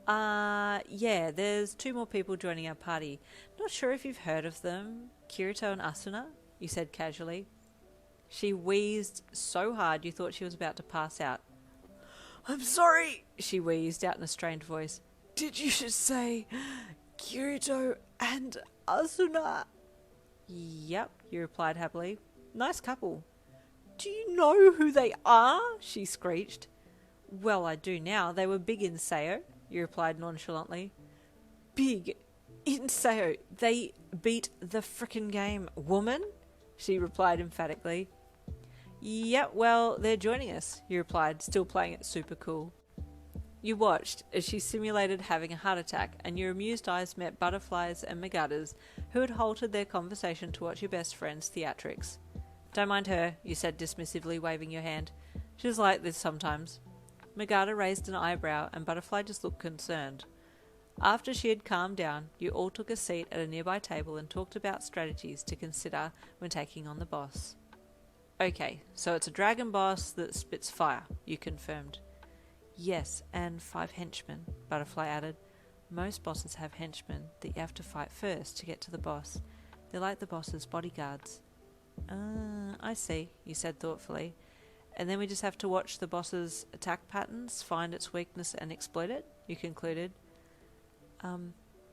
C: Yeah, there's 2 more people joining our party. Not sure if you've heard of them. Kirito and Asuna, you said casually. She wheezed so hard you thought she was about to pass out. I'm sorry, she wheezed out in a strained voice. Did you just say Kirito and Asuna? Yep, you replied happily. Nice couple. Do you know who they are? She screeched. Well, I do now. They were big in Sayo, you replied nonchalantly. Big in Sayo? They beat the frickin' game, woman? She replied emphatically. Yep, well, they're joining us, you replied, still playing it super cool. You watched as she simulated having a heart attack, and your amused eyes met Butterfly's and Magada's, who had halted their conversation to watch your best friend's theatrics. Don't mind her, you said dismissively, waving your hand. She's like this sometimes. Magada raised an eyebrow, and Butterfly just looked concerned. After she had calmed down, you all took a seat at a nearby table and talked about strategies to consider when taking on the boss. Okay, so it's a dragon boss that spits fire, you confirmed. Yes, and 5 henchmen, Butterfly added. Most bosses have henchmen that you have to fight first to get to the boss. They're like the boss's bodyguards. I see, you said thoughtfully. And then we just have to watch the boss's attack patterns, find its weakness and exploit it, you concluded.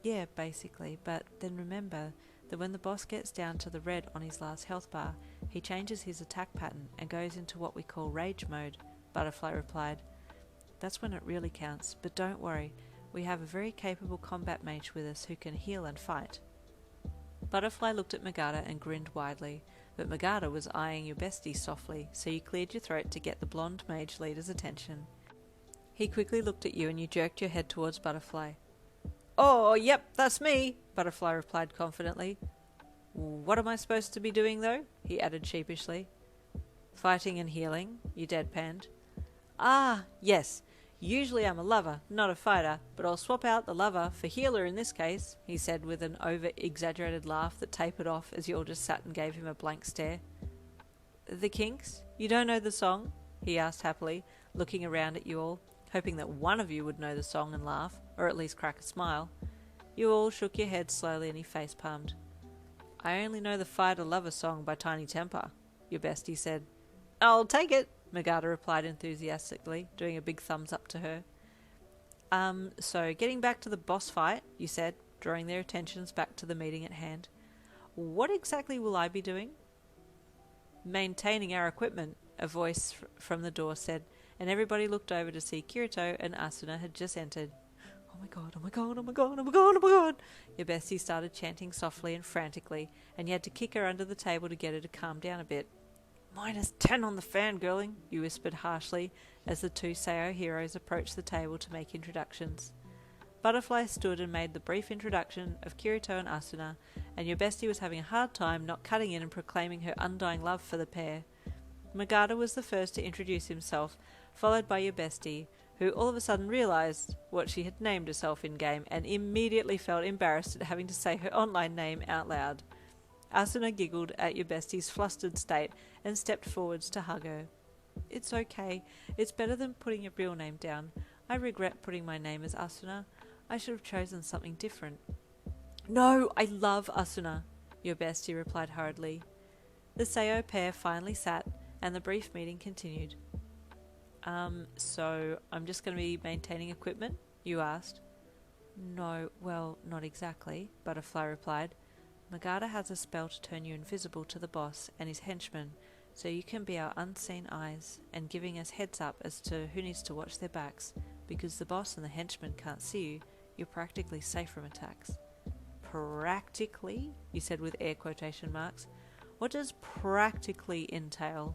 C: Yeah, basically, but then remember that when the boss gets down to the red on his last health bar, he changes his attack pattern and goes into what we call rage mode, Butterfly replied. That's when it really counts, but don't worry, we have a very capable combat mage with us who can heal and fight. Butterfly looked at Magada and grinned widely, but Magada was eyeing your bestie softly, so you cleared your throat to get the blonde mage leader's attention. He quickly looked at you and you jerked your head towards Butterfly. Oh, yep, that's me, Butterfly replied confidently. What am I supposed to be doing, though? He added sheepishly. Fighting and healing, you deadpanned. Ah, yes. Usually I'm a lover, not a fighter, but I'll swap out the lover for healer in this case, he said with an over-exaggerated laugh that tapered off as you all just sat and gave him a blank stare. The Kinks? You don't know the song? He asked happily, looking around at you all, hoping that one of you would know the song and laugh, or at least crack a smile. You all shook your heads slowly and he face-palmed. I only know the fighter-lover song by Tiny Temper, your bestie said. I'll take it, Magada replied enthusiastically, doing a big thumbs up to her. So getting back to the boss fight, you said, drawing their attentions back to the meeting at hand. What exactly will I be doing? Maintaining our equipment, a voice from the door said, and everybody looked over to see Kirito and Asuna had just entered. Oh my god, oh my god, oh my god, oh my god, oh my god! Your bestie started chanting softly and frantically, and you had to kick her under the table to get her to calm down a bit. -10 on the fangirling, you whispered harshly as the two Sao heroes approached the table to make introductions. Butterfly stood and made the brief introduction of Kirito and Asuna, and your bestie was having a hard time not cutting in and proclaiming her undying love for the pair. Magada was the first to introduce himself, followed by your bestie, who all of a sudden realised what she had named herself in-game and immediately felt embarrassed at having to say her online name out loud. Asuna giggled at your bestie's flustered state and stepped forwards to hug her. It's okay. It's better than putting your real name down. I regret putting my name as Asuna. I should have chosen something different. No, I love Asuna, your bestie replied hurriedly. The Sao pair finally sat, and the brief meeting continued. So I'm just going to be maintaining equipment? You asked. No, well, not exactly, Butterfly replied. Magada has a spell to turn you invisible to the boss and his henchmen, so you can be our unseen eyes and giving us heads up as to who needs to watch their backs, because the boss and the henchmen can't see you, you're practically safe from attacks. Practically? You said with air quotation marks. What does practically entail?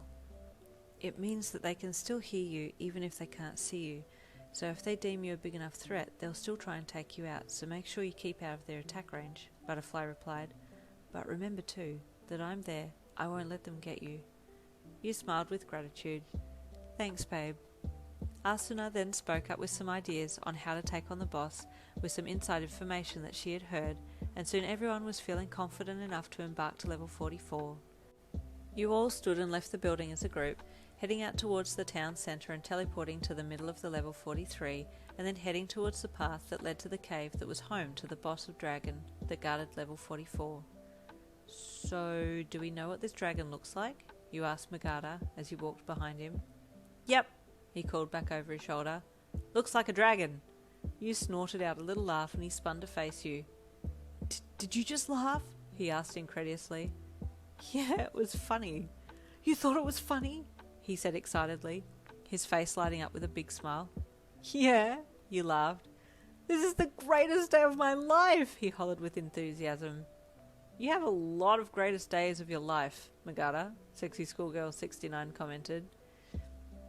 C: It means that they can still hear you even if they can't see you, so if they deem you a big enough threat, they'll still try and take you out, so make sure you keep out of their attack range, Butterfly replied. But remember too, that I'm there. I won't let them get you. You smiled with gratitude. Thanks, babe. Asuna then spoke up with some ideas on how to take on the boss, with some inside information that she had heard, and soon everyone was feeling confident enough to embark to level 44. You all stood and left the building as a group, heading out towards the town centre and teleporting to the middle of the level 43, and then heading towards the path that led to the cave that was home to the boss of dragon that guarded level 44. So, do we know what this dragon looks like? You asked Magada as you walked behind him. Yep, he called back over his shoulder. Looks like a dragon. You snorted out a little laugh and he spun to face you. Did you just laugh? He asked incredulously. Yeah, it was funny. You thought it was funny? He said excitedly, his face lighting up with a big smile. Yeah, you laughed. This is the greatest day of my life, he hollered with enthusiasm. You have a lot of greatest days of your life, Magada, Sexy Schoolgirl 69 commented.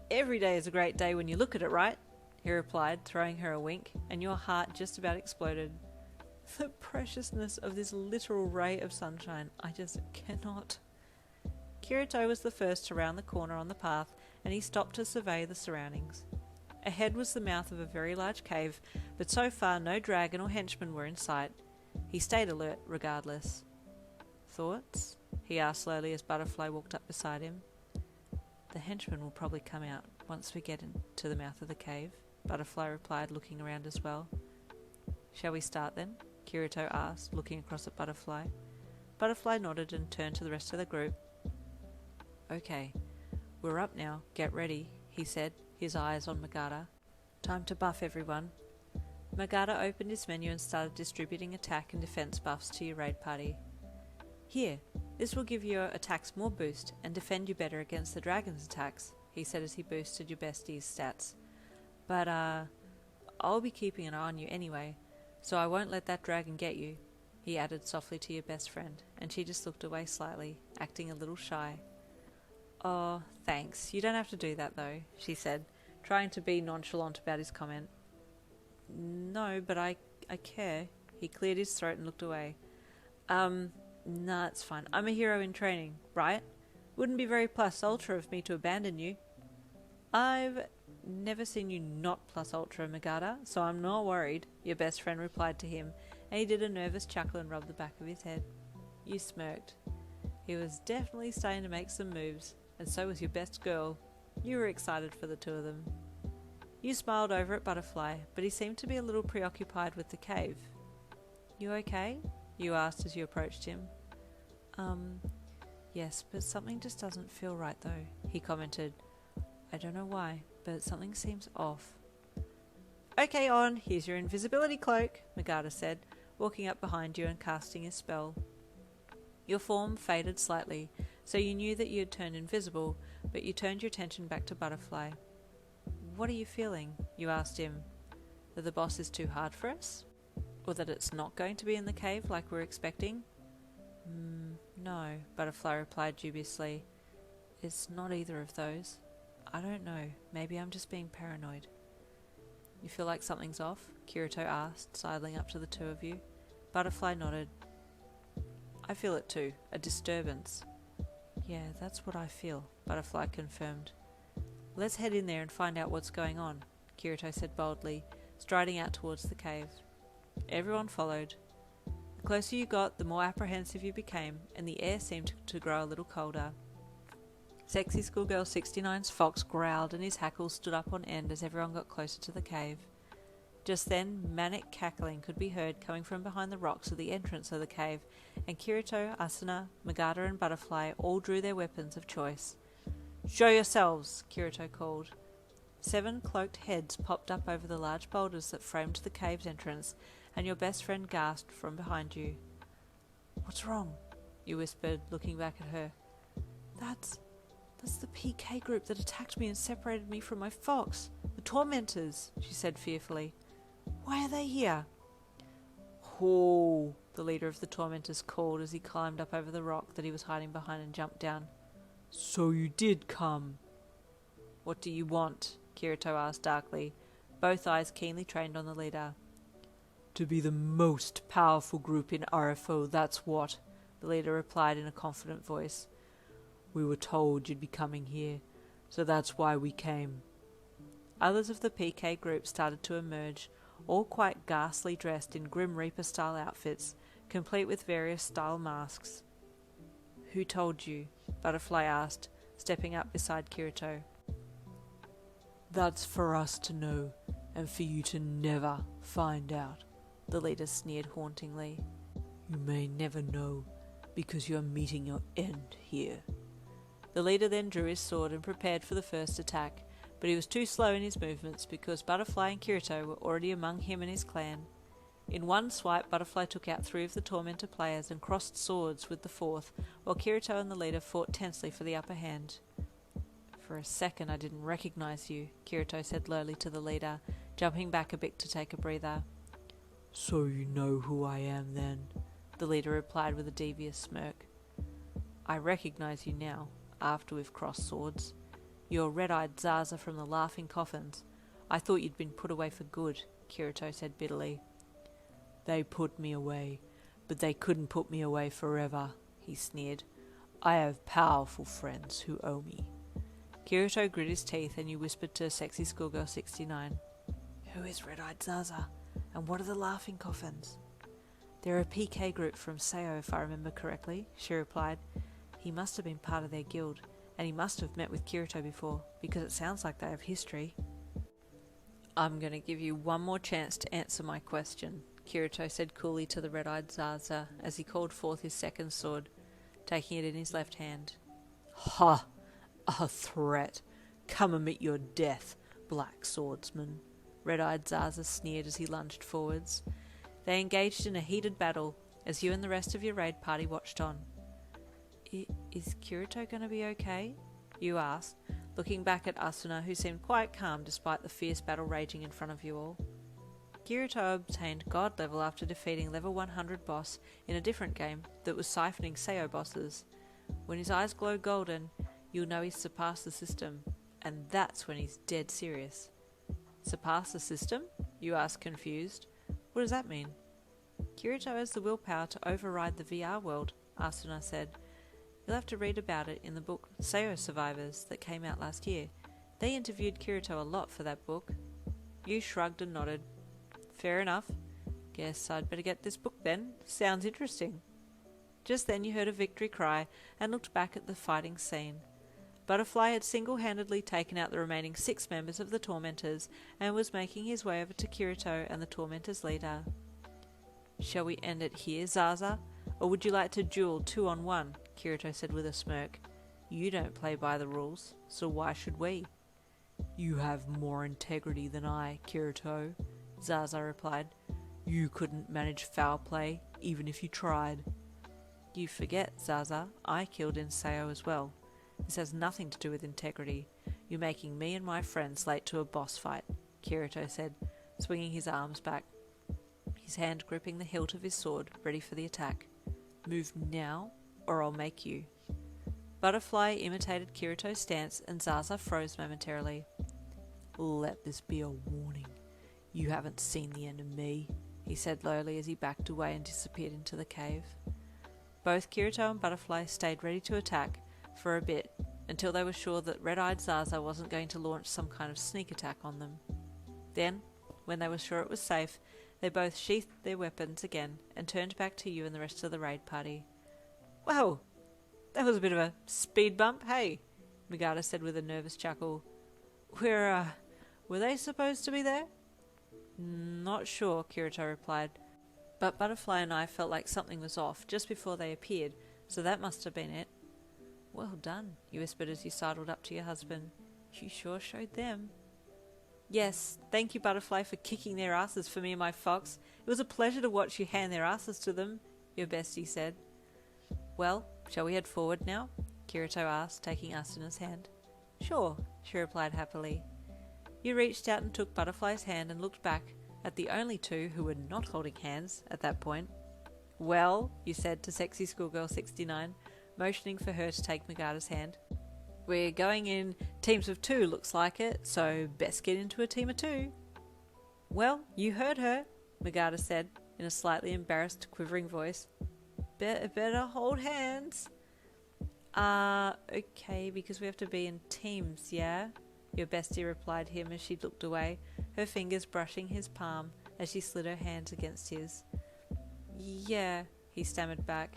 C: Every day is a great day when you look at it, right? He replied, throwing her a wink, and your heart just about exploded. The preciousness of this literal ray of sunshine, I just cannot. Kirito was the first to round the corner on the path, and he stopped to survey the surroundings. Ahead was the mouth of a very large cave, but so far no dragon or henchman were in sight. He stayed alert regardless. Thoughts? He asked slowly as Butterfly walked up beside him. The henchmen will probably come out once we get into the mouth of the cave, Butterfly replied, looking around as well. Shall we start then? Kirito asked, looking across at Butterfly. Butterfly nodded and turned to the rest of the group. Okay, we're up now, get ready, he said, his eyes on Magada. Time to buff everyone. Magada opened his menu and started distributing attack and defense buffs to your raid party. Here, this will give your attacks more boost and defend you better against the dragon's attacks, he said as he boosted your bestie's stats. But, I'll be keeping an eye on you anyway, so I won't let that dragon get you, he added softly to your best friend, and she just looked away slightly, acting a little shy. Oh, thanks. You don't have to do that though, she said, trying to be nonchalant about his comment. No, but I care. He cleared his throat and looked away. Nah, it's fine. I'm a hero in training, right? Wouldn't be very plus ultra of me to abandon you. I've never seen you not plus ultra, Magada, so I'm not worried, your best friend replied to him, and he did a nervous chuckle and rubbed the back of his head. You smirked. He was definitely starting to make some moves, and so was your best girl. You were excited for the two of them. You smiled over at Butterfly, but he seemed to be a little preoccupied with the cave. You okay? You asked as you approached him. Yes, but something just doesn't feel right though, he commented. I don't know why, but something seems off. Okay, On, here's your invisibility cloak, Magada said, walking up behind you and casting his spell. Your form faded slightly, so you knew that you had turned invisible, but you turned your attention back to Butterfly. What are you feeling? You asked him. That the boss is too hard for us? Or that it's not going to be in the cave like we're expecting? No, Butterfly replied dubiously. It's not either of those. I don't know. Maybe I'm just being paranoid. You feel like something's off? Kirito asked, sidling up to the two of you. Butterfly nodded. I feel it too. A disturbance. Yeah, that's what I feel, Butterfly confirmed. Let's head in there and find out what's going on, Kirito said boldly, striding out towards the cave. Everyone followed. The closer you got, the more apprehensive you became, and the air seemed to grow a little colder. Sexy Schoolgirl 69's fox growled and his hackles stood up on end as everyone got closer to the cave. Just then, manic cackling could be heard coming from behind the rocks of the entrance of the cave, and Kirito, Asuna, Magada and Butterfly all drew their weapons of choice. Show yourselves, Kirito called. 7 cloaked heads popped up over the large boulders that framed the cave's entrance, and your best friend gasped from behind you. What's wrong? You whispered, looking back at her. That's the PK group that attacked me and separated me from my fox. The tormentors, she said fearfully. Why are they here? Oh, the leader of the tormentors called as he climbed up over the rock that he was hiding behind and jumped down. So you did come. What do you want? Kirito asked darkly, both eyes keenly trained on the leader. To be the most powerful group in RFO, that's what, the leader replied in a confident voice. We were told you'd be coming here, so that's why we came. Others of the PK group started to emerge, all quite ghastly dressed in Grim Reaper-style outfits, complete with various style masks. Who told you? Butterfly asked, stepping up beside Kirito. That's for us to know, and for you to never find out, the leader sneered hauntingly. You may never know, because you are meeting your end here. The leader then drew his sword and prepared for the first attack, but he was too slow in his movements because Butterfly and Kirito were already among him and his clan. In one swipe, Butterfly took out 3 of the Tormentor players and crossed swords with the 4th, while Kirito and the leader fought tensely for the upper hand. For a second I didn't recognize you, Kirito said lowly to the leader, jumping back a bit to take a breather. So you know who I am then, the leader replied with a devious smirk. I recognize you now, after we've crossed swords. You're red-eyed Zaza from the Laughing Coffins. I thought you'd been put away for good, Kirito said bitterly. They put me away, but they couldn't put me away forever, he sneered. I have powerful friends who owe me. Kirito grit his teeth and you whispered to Sexy Schoolgirl 69. Who is Red-Eyed Zaza? And what are the Laughing Coffins? They're a PK group from Seo, if I remember correctly, she replied. He must have been part of their guild, and he must have met with Kirito before, because it sounds like they have history. I'm going to give you one more chance to answer my question, Kirito said coolly to the red-eyed Zaza as he called forth his second sword, taking it in his left hand. Ha! A threat! Come and meet your death, black swordsman. Red-eyed Zaza sneered as he lunged forwards. They engaged in a heated battle as you and the rest of your raid party watched on. Is Kirito going to be okay? You asked, looking back at Asuna, who seemed quite calm despite the fierce battle raging in front of you all. Kirito obtained God level after defeating level 100 boss in a different game that was siphoning Seo bosses. When his eyes glow golden, you'll know he's surpassed the system, and that's when he's dead serious. Surpass the system? You asked, confused. What does that mean? Kirito has the willpower to override the VR world, Asuna said. You'll have to read about it in the book Seio Survivors that came out last year. They interviewed Kirito a lot for that book. You shrugged and nodded. Fair enough. Guess I'd better get this book then. Sounds interesting. Just then you heard a victory cry and looked back at the fighting scene. Butterfly had single-handedly taken out the remaining 6 members of the Tormentors and was making his way over to Kirito and the Tormentors' leader. Shall we end it here, Zaza? Or would you like to duel 2-on-1? Kirito said with a smirk. You don't play by the rules, so why should we? You have more integrity than I, Kirito, Zaza replied. You couldn't manage foul play, even if you tried. You forget, Zaza, I killed in Seio as well. This has nothing to do with integrity. You're making me and my friends late to a boss fight, Kirito said, swinging his arms back, his hand gripping the hilt of his sword, ready for the attack. Move now, or I'll make you. Butterfly imitated Kirito's stance, and Zaza froze momentarily. Let this be a warning. You haven't seen the end of me, he said lowly as he backed away and disappeared into the cave. Both Kirito and Butterfly stayed ready to attack for a bit, until they were sure that Red-Eyed Zaza wasn't going to launch some kind of sneak attack on them. Then, when they were sure it was safe, they both sheathed their weapons again and turned back to you and the rest of the raid party. Whoa! That was a bit of a speed bump, hey? Megata said with a nervous chuckle. Were they supposed to be there? Not sure, Kirito replied. But Butterfly and I felt like something was off just before they appeared, so that must have been it. Well done, you whispered as you sidled up to your husband. You sure showed them. Yes, thank you, Butterfly, for kicking their asses for me and my fox. It was a pleasure to watch you hand their asses to them, your bestie said. Well, shall we head forward now? Kirito asked, taking Asuna's hand. Sure, she replied happily. You reached out and took Butterfly's hand and looked back at the only 2 who were not holding hands at that point. Well, you said to Sexy Schoolgirl 69, motioning for her to take Megata's hand. We're going in teams of 2, looks like it, so best get into a team of 2. Well, you heard her, Megata said, in a slightly embarrassed, quivering voice. Better hold hands. Okay, because we have to be in teams, yeah? Your bestie replied him as she looked away, her fingers brushing his palm as she slid her hands against his. Yeah, he stammered back.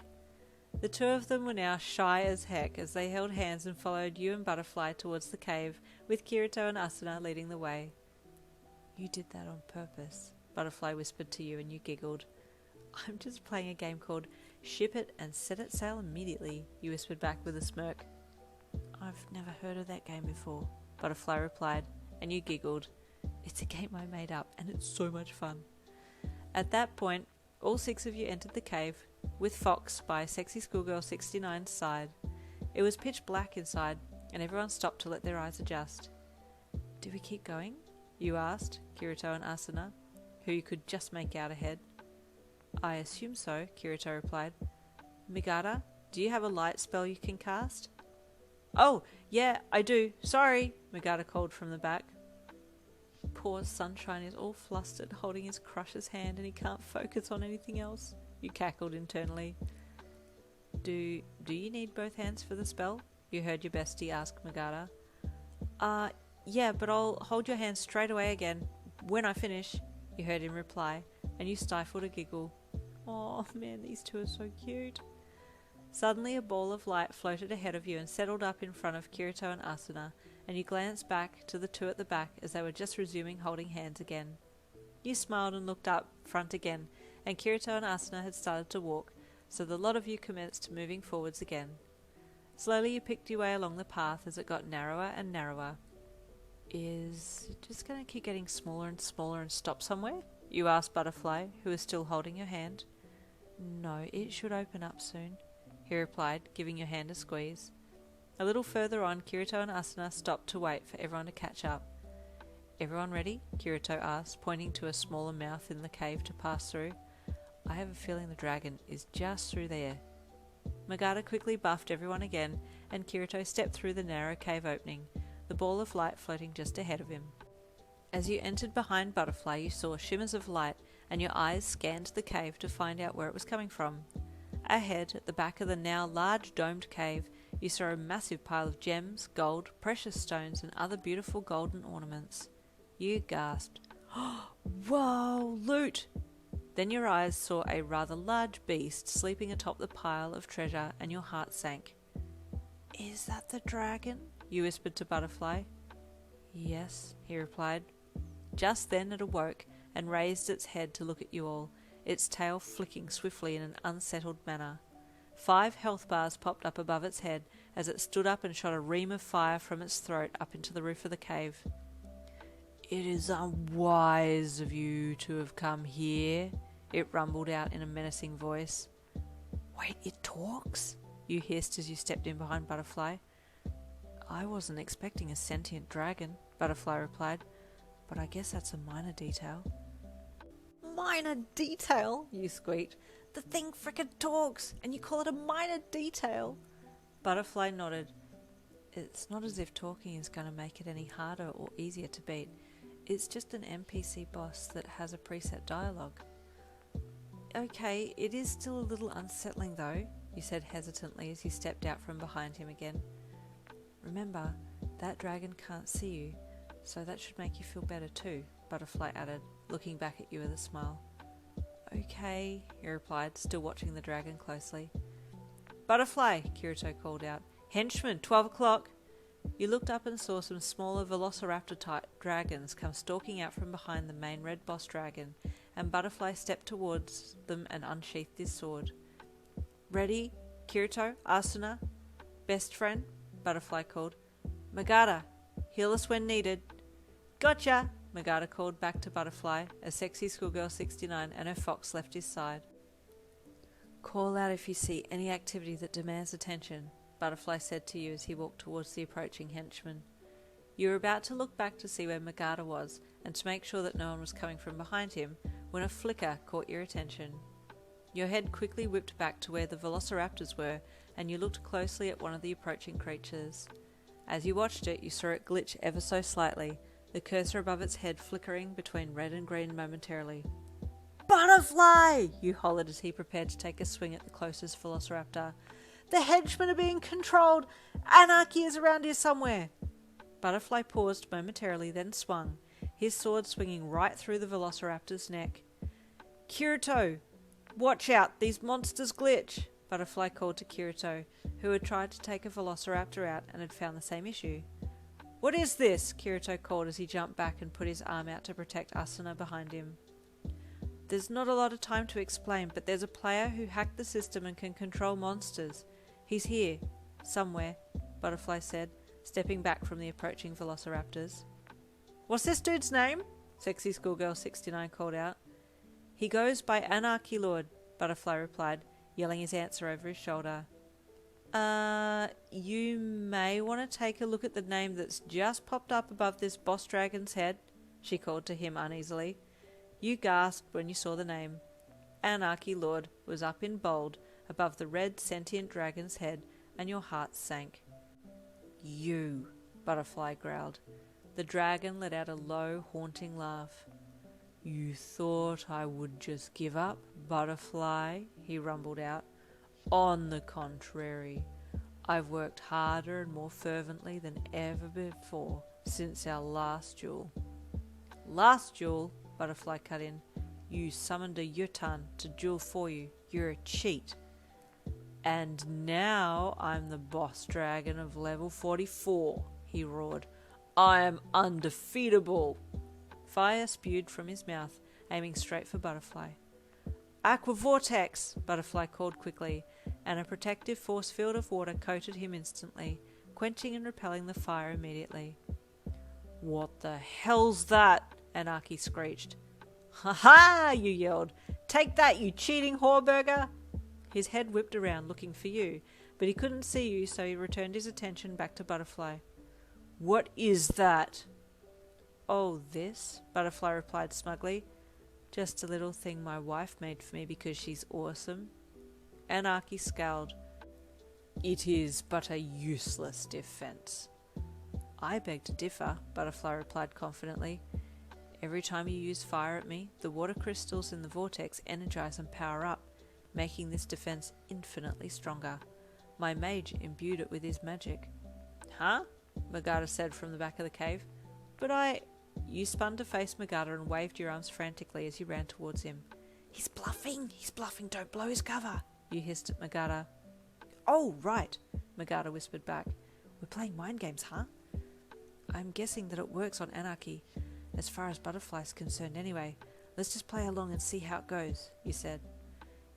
C: The 2 of them were now shy as heck as they held hands and followed you and Butterfly towards the cave, with Kirito and Asuna leading the way. You did that on purpose, Butterfly whispered to you, and you giggled. I'm just playing a game called Ship It and Set It Sail Immediately, you whispered back with a smirk. I've never heard of that game before, Butterfly replied, and you giggled. It's a game I made up, and it's so much fun. At that point, all 6 of you entered the cave, with Fox by Sexy Schoolgirl 69's side. It was pitch black inside, and everyone stopped to let their eyes adjust. Do we keep going? You asked, Kirito and Asuna, who you could just make out ahead. I assume so, Kirito replied. Megata, do you have a light spell you can cast? Oh, yeah, I do. Sorry, Megata called from the back. Poor Sunshine is all flustered, holding his crush's hand, and he can't focus on anything else. You cackled internally. Do you need both hands for the spell? You heard your bestie ask Megata. Yeah, but I'll hold your hand straight away again, when I finish, you heard him reply, and you stifled a giggle. Oh man, these 2 are so cute. Suddenly a ball of light floated ahead of you and settled up in front of Kirito and Asuna, and you glanced back to the 2 at the back as they were just resuming holding hands again. You smiled and looked up front again, and Kirito and Asuna had started to walk, so the lot of you commenced moving forwards again. Slowly you picked your way along the path as it got narrower and narrower. Is it just going to keep getting smaller and smaller and stop somewhere? You asked Butterfly, who was still holding your hand. No, it should open up soon, he replied, giving your hand a squeeze. A little further on, Kirito and Asuna stopped to wait for everyone to catch up. Everyone ready? Kirito asked, pointing to a smaller mouth in the cave to pass through. I have a feeling the dragon is just through there. Megata quickly buffed everyone again, and Kirito stepped through the narrow cave opening, the ball of light floating just ahead of him. As you entered behind Butterfly, you saw shimmers of light, and your eyes scanned the cave to find out where it was coming from. Ahead, at the back of the now large domed cave, you saw a massive pile of gems, gold, precious stones, and other beautiful golden ornaments. You gasped, "Whoa, loot!" Then your eyes saw a rather large beast sleeping atop the pile of treasure, and your heart sank. "Is that the dragon?" you whispered to Butterfly. "Yes," he replied. Just then it awoke and raised its head to look at you all, its tail flicking swiftly in an unsettled manner. 5 health bars popped up above its head as it stood up and shot a ream of fire from its throat up into the roof of the cave. "It is unwise of you to have come here," it rumbled out in a menacing voice. "Wait, it talks?" you hissed as you stepped in behind Butterfly. "I wasn't expecting a sentient dragon," Butterfly replied, "but I guess that's a minor detail." "Minor detail?" you squeaked. "The thing frickin' talks, and you call it a minor detail?" Butterfly nodded. "It's not as if talking is going to make it any harder or easier to beat. It's just an NPC boss that has a preset dialogue." "Okay, it is still a little unsettling though," you said hesitantly as you stepped out from behind him again. "Remember, that dragon can't see you, so that should make you feel better too," Butterfly added, looking back at you with a smile. "Okay," he replied, still watching the dragon closely. "Butterfly," Kirito called out. "Henchman, 12 o'clock." You looked up and saw some smaller velociraptor-type dragons come stalking out from behind the main red boss dragon, and Butterfly stepped towards them and unsheathed his sword. "Ready, Kirito, Asuna, best friend?" Butterfly called. "Magata, heal us when needed." "Gotcha!" Magata called back to Butterfly as Sexy Schoolgirl 69 and her fox left his side. "Call out if you see any activity that demands attention," Butterfly said to you as he walked towards the approaching henchman. You were about to look back to see where Magata was and to make sure that no one was coming from behind him when a flicker caught your attention. Your head quickly whipped back to where the velociraptors were, and you looked closely at one of the approaching creatures. As you watched it, you saw it glitch ever so slightly, the cursor above its head flickering between red and green momentarily. "Butterfly!" you hollered as he prepared to take a swing at the closest velociraptor. "The henchmen are being controlled! Anarchy is around here somewhere!" Butterfly paused momentarily, then swung, his sword swinging right through the velociraptor's neck. "Kirito! Watch out, these monsters glitch!" Butterfly called to Kirito, who had tried to take a velociraptor out and had found the same issue. "What is this?" Kirito called as he jumped back and put his arm out to protect Asuna behind him. "There's not a lot of time to explain, but there's a player who hacked the system and can control monsters. He's here, somewhere," Butterfly said, stepping back from the approaching velociraptors. "What's this dude's name?" Sexy Schoolgirl 69 called out. "He goes by Anarchy Lord," Butterfly replied, yelling his answer over his shoulder. You may want to take a look at the name that's just popped up above this boss dragon's head," she called to him uneasily. You gasped when you saw the name. Anarchy Lord was up in bold above the red sentient dragon's head, and your heart sank. "You," Butterfly growled. The dragon let out a low, haunting laugh. "You thought I would just give up, Butterfly?" he rumbled out. "On the contrary, I've worked harder and more fervently than ever before since our last duel." "Last duel?" Butterfly cut in. "You summoned a Yutan to duel for you. You're a cheat." "And now I'm the boss dragon of level 44, he roared. "I am undefeatable." Fire spewed from his mouth, aiming straight for Butterfly. "Aqua Vortex!" Butterfly called quickly, and a protective force field of water coated him instantly, quenching and repelling the fire immediately. "What the hell's that?" Anarchy screeched. "Ha ha!" you yelled. "Take that, you cheating whoreburger!" His head whipped around looking for you, but he couldn't see you, so he returned his attention back to Butterfly. "What is that?" "Oh, this?" Butterfly replied smugly. "Just a little thing my wife made for me because she's awesome." Anarchy scowled. "It is but a useless defense." "I beg to differ," Butterfly replied confidently. "Every time you use fire at me, the water crystals in the vortex energize and power up. making this defense infinitely stronger. My mage imbued it with his magic. Huh? Magada said from the back of the cave. But You spun to face Magada and waved your arms frantically as you ran towards him. He's bluffing, don't blow his cover, you hissed at Magada. Oh, right, Magada whispered back. We're playing mind games, huh? I'm guessing that it works on Anarchy, as far as Butterfly's concerned anyway. Let's just play along and see how it goes, you said.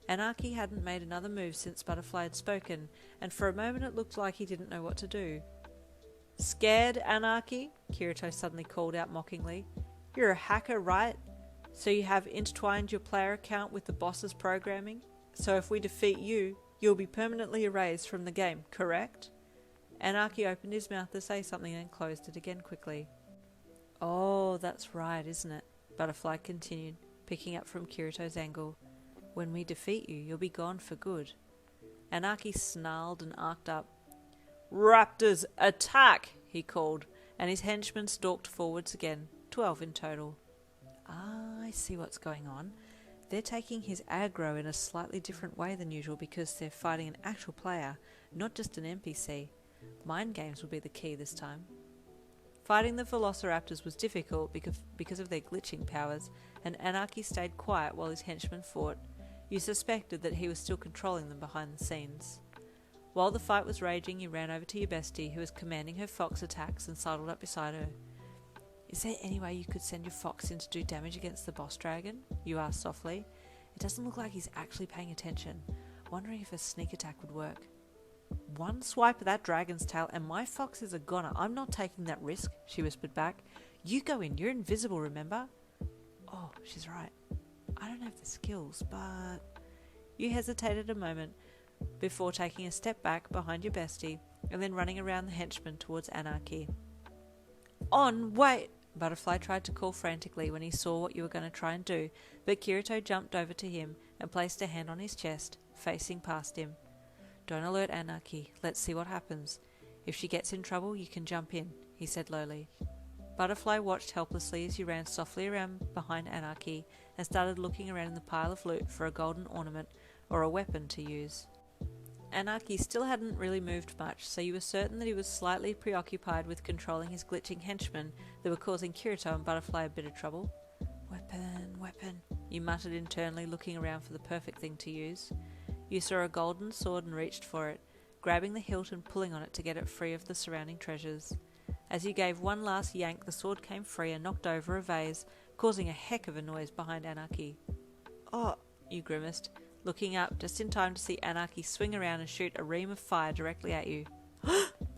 C: Anarchy hadn't made another move since Butterfly had spoken, and for a moment it looked like he didn't know what to do. Scared, Anarchy? Kirito suddenly called out mockingly. You're a hacker, right? So you have intertwined your player account with the boss's programming? So if we defeat you, you'll be permanently erased from the game, correct? Anarchy opened his mouth to say something and closed it again quickly. Oh, that's right, isn't it? Butterfly continued, picking up from Kirito's angle. When we defeat you, you'll be gone for good. Anarchy snarled and arced up. Raptors, attack! He called, and his henchmen stalked forwards again, 12 in total. Ah, I see what's going on. They're taking his aggro in a slightly different way than usual because they're fighting an actual player, not just an NPC. Mind games will be the key this time. Fighting the Velociraptors was difficult because of their glitching powers, and Anarchy stayed quiet while his henchmen fought. You suspected that he was still controlling them behind the scenes. While the fight was raging, you ran over to your bestie, who was commanding her fox attacks, and sidled up beside her. Is there any way you could send your fox in to do damage against the boss dragon? You asked softly. It doesn't look like he's actually paying attention. Wondering if a sneak attack would work. One swipe of that dragon's tail and my fox is a goner. I'm not taking that risk, she whispered back. You go in, you're invisible, remember? Oh, she's right. I don't have the skills, but... You hesitated a moment before taking a step back behind your bestie and then running around the henchman towards Anarchy. On, wait! Butterfly tried to call frantically when he saw what you were going to try and do, but Kirito jumped over to him and placed a hand on his chest, facing past him. Don't alert Anarchy. Let's see what happens. If she gets in trouble, you can jump in, he said lowly. Butterfly watched helplessly as you ran softly around behind Anarchy and started looking around in the pile of loot for a golden ornament or a weapon to use. Anarchy still hadn't really moved much, so you were certain that he was slightly preoccupied with controlling his glitching henchmen that were causing Kirito and Butterfly a bit of trouble. Weapon, you muttered internally, looking around for the perfect thing to use. You saw a golden sword and reached for it, grabbing the hilt and pulling on it to get it free of the surrounding treasures. As you gave one last yank, the sword came free and knocked over a vase, causing a heck of a noise behind Anarchy. Oh, you grimaced, looking up just in time to see Anarchy swing around and shoot a ream of fire directly at you.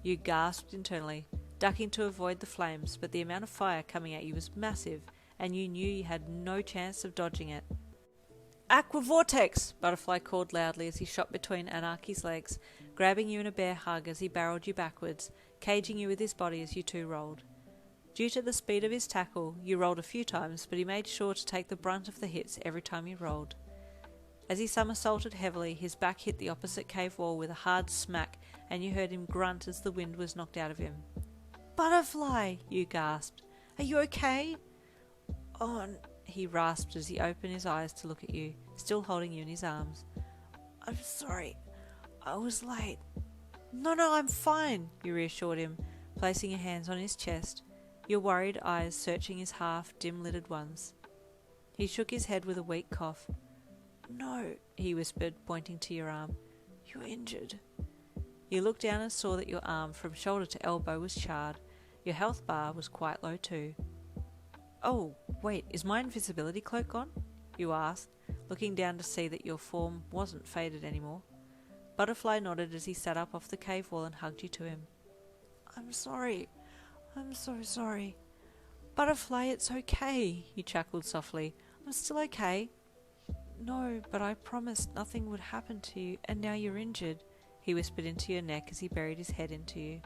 C: You gasped internally, ducking to avoid the flames, but the amount of fire coming at you was massive, and you knew you had no chance of dodging it. Aqua Vortex! Butterfly called loudly as he shot between Anarchy's legs, grabbing you in a bear hug as he barreled you backwards, caging you with his body as you two rolled. Due to the speed of his tackle, you rolled a few times, but he made sure to take the brunt of the hits every time you rolled. As he somersaulted heavily, his back hit the opposite cave wall with a hard smack, and you heard him grunt as the wind was knocked out of him. Butterfly! You gasped. Are you okay? Oh, he rasped as he opened his eyes to look at you, still holding you in his arms. I'm sorry. I was late. No, I'm fine, you reassured him, placing your hands on his chest, your worried eyes searching his half dim-lidded ones. He shook his head with a weak cough. No, he whispered, pointing to your arm. You're injured. You looked down and saw that your arm from shoulder to elbow was charred. Your health bar was quite low too. Oh, wait, is my invisibility cloak gone? You asked, looking down to see that your form wasn't faded anymore. Butterfly nodded as he sat up off the cave wall and hugged you to him. I'm sorry. I'm so sorry. Butterfly, it's okay, he chuckled softly. I'm still okay. No, but I promised nothing would happen to you, and now you're injured, he whispered into your neck as he buried his head into you.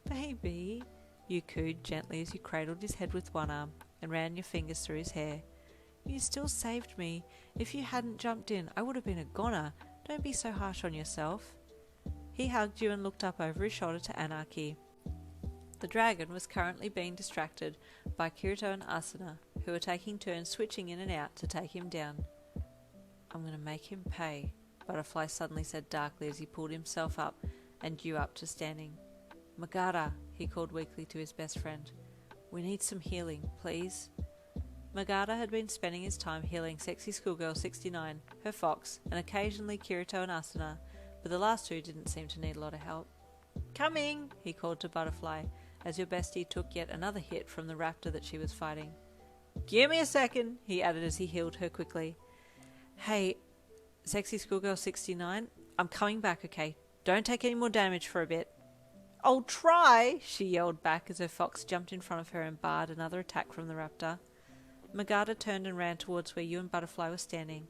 C: Baby, you cooed gently as you cradled his head with one arm and ran your fingers through his hair. You still saved me. If you hadn't jumped in, I would have been a goner. Don't be so harsh on yourself. He hugged you and looked up over his shoulder to Anarchy. The dragon was currently being distracted by Kirito and Asuna, who were taking turns switching in and out to take him down. I'm going to make him pay, Butterfly suddenly said darkly as he pulled himself up and drew up to standing. Magada, he called weakly to his best friend. We need some healing, please. Magada had been spending his time healing Sexy Schoolgirl 69, her fox, and occasionally Kirito and Asuna, but the last two didn't seem to need a lot of help. Coming, he called to Butterfly, as your bestie took yet another hit from the raptor that she was fighting. Give me a second, he added as he healed her quickly. Hey, Sexy Schoolgirl 69, I'm coming back, okay? Don't take any more damage for a bit. I'll try, she yelled back as her fox jumped in front of her and barred another attack from the raptor. Magada turned and ran towards where you and Butterfly were standing.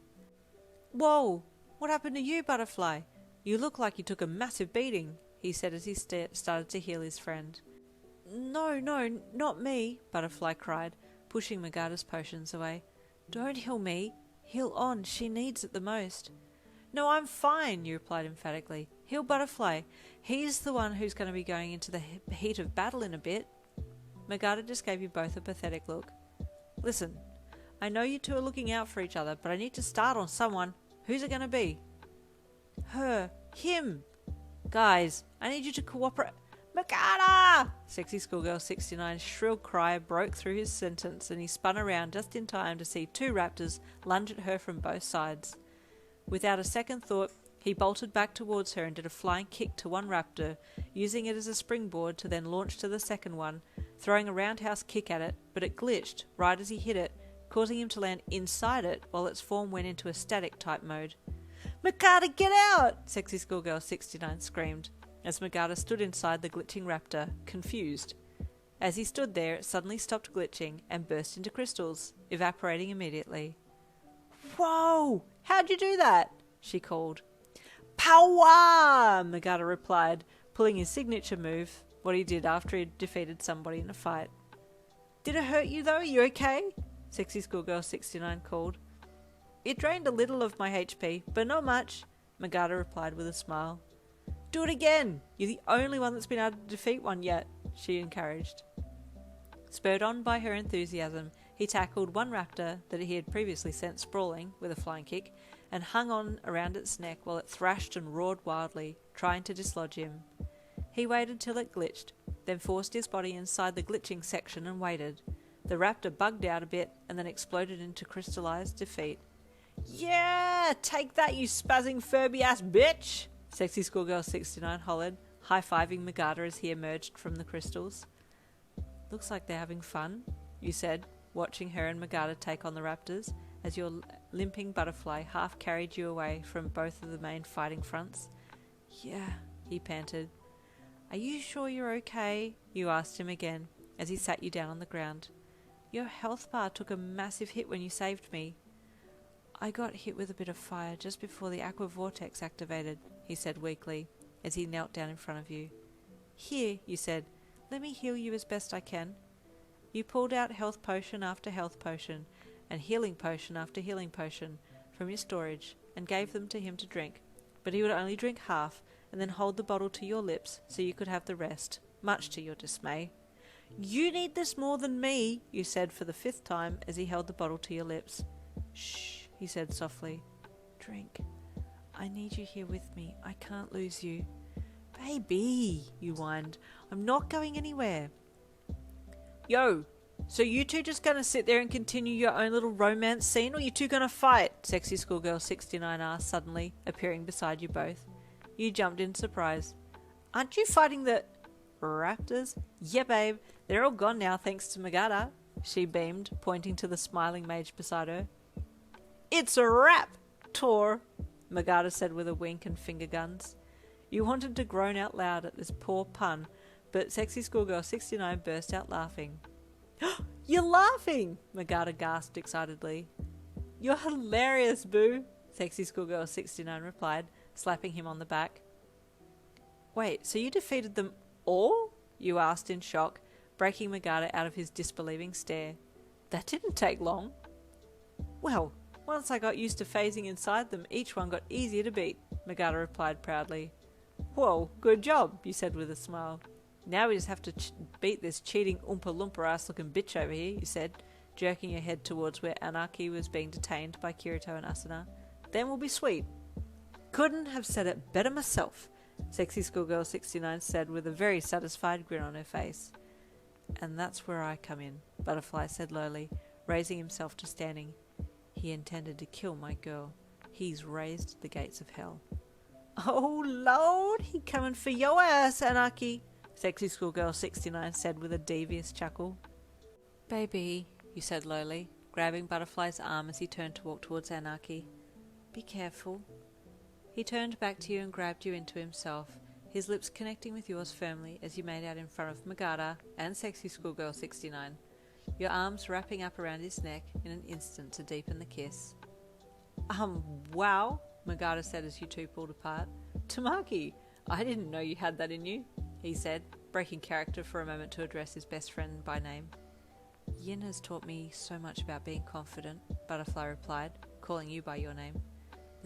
C: Whoa! What happened to you, Butterfly? You look like you took a massive beating, he said as he started to heal his friend. No, not me, Butterfly cried, pushing Magada's potions away. Don't heal me. Heal On, she needs it the most. No, I'm fine, you replied emphatically. Heal Butterfly. He's the one who's going to be going into the heat of battle in a bit. Magada just gave you both a pathetic look. Listen, I know you two are looking out for each other, but I need to start on someone. Who's it going to be? Her. Him. Guys, I need you to cooperate. Magada! Sexy Schoolgirl 69's shrill cry broke through his sentence and he spun around just in time to see two raptors lunge at her from both sides. Without a second thought, he bolted back towards her and did a flying kick to one raptor, using it as a springboard to then launch to the second one, throwing a roundhouse kick at it, but it glitched right as he hit it, causing him to land inside it while its form went into a static type mode. Magada, get out! Sexy Schoolgirl 69 screamed, as Magada stood inside the glitching raptor, confused. As he stood there, it suddenly stopped glitching and burst into crystals, evaporating immediately. Whoa! How'd you do that? She called. Power! Magada replied, pulling his signature move, what he did after he had defeated somebody in a fight. Did it hurt you though? You okay? Sexy Schoolgirl 69 called. It drained a little of my HP, but not much, Magada replied with a smile. Do it again! You're the only one that's been able to defeat one yet, she encouraged. Spurred on by her enthusiasm, he tackled one raptor that he had previously sent sprawling with a flying kick and hung on around its neck while it thrashed and roared wildly, trying to dislodge him. He waited till it glitched, then forced his body inside the glitching section and waited. The raptor bugged out a bit and then exploded into crystallized defeat. Yeah! Take that, you spazzing Furby-ass bitch! Sexy Schoolgirl 69 hollered, high-fiving Magada as he emerged from the crystals. Looks like they're having fun, you said, watching her and Magada take on the raptors, as your limping Butterfly half carried you away from both of the main fighting fronts. Yeah, he panted. Are you sure you're okay? You asked him again, as he sat you down on the ground. Your health bar took a massive hit when you saved me. I got hit with a bit of fire just before the aqua vortex activated, he said weakly, as he knelt down in front of you. Here, you said, let me heal you as best I can. You pulled out health potion after health potion, and healing potion after healing potion from your storage, and gave them to him to drink, but he would only drink half, and then hold the bottle to your lips so you could have the rest, much to your dismay. You need this more than me, you said for the 5th time as he held the bottle to your lips. Shh, he said softly. Drink. I need you here with me. I can't lose you. Baby, you whined. I'm not going anywhere. Yo, so you two just gonna sit there and continue your own little romance scene, or you two gonna fight? Sexy Schoolgirl 69 asked suddenly, appearing beside you both. You jumped in surprise. Aren't you fighting the raptors? Yeah, babe. They're all gone now thanks to Magada, she beamed, pointing to the smiling mage beside her. It's a wrap, Tor, Magada said with a wink and finger guns. You wanted to groan out loud at this poor pun, but Sexy Schoolgirl 69 burst out laughing. You're laughing! Magada gasped excitedly. You're hilarious, boo, Sexy Schoolgirl 69 replied, slapping him on the back. Wait, so you defeated them all? You asked in shock, breaking Magada out of his disbelieving stare. That didn't take long. Well, once I got used to phasing inside them, each one got easier to beat, Magada replied proudly. Whoa, good job, you said with a smile. Now we just have to beat this cheating Oompa Loompa ass looking bitch over here, you said, jerking your head towards where Anarchy was being detained by Kirito and Asuna. Then we'll be sweet. Couldn't have said it better myself, Sexy Schoolgirl 69 said with a very satisfied grin on her face. And that's where I come in, Butterfly said lowly, raising himself to standing. He intended to kill my girl. He's raised the gates of hell. Oh, Lord, he coming for your ass, Anarchy, Sexy Schoolgirl 69 said with a devious chuckle. Baby, you said lowly, grabbing Butterfly's arm as he turned to walk towards Anarchy. Be careful. He turned back to you and grabbed you into himself, his lips connecting with yours firmly as you made out in front of Magada and Sexy Schoolgirl 69, your arms wrapping up around his neck in an instant to deepen the kiss. Wow, Magada said as you two pulled apart. Tamaki, I didn't know you had that in you, he said, breaking character for a moment to address his best friend by name. Yin has taught me so much about being confident, Butterfly replied, calling you by your name.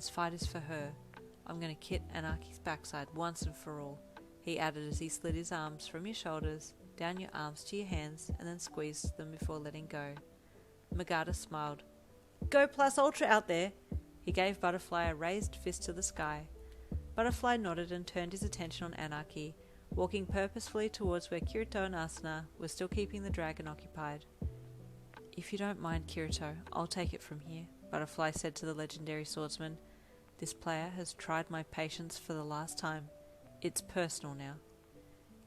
C: This fight is for her. I'm going to kit Anarchy's backside once and for all, he added as he slid his arms from your shoulders, down your arms to your hands, and then squeezed them before letting go. Magada smiled. Go plus ultra out there! He gave Butterfly a raised fist to the sky. Butterfly nodded and turned his attention on Anarchy, walking purposefully towards where Kirito and Asuna were still keeping the dragon occupied. If you don't mind, Kirito, I'll take it from here, Butterfly said to the legendary swordsman. This player has tried my patience for the last time. It's personal now.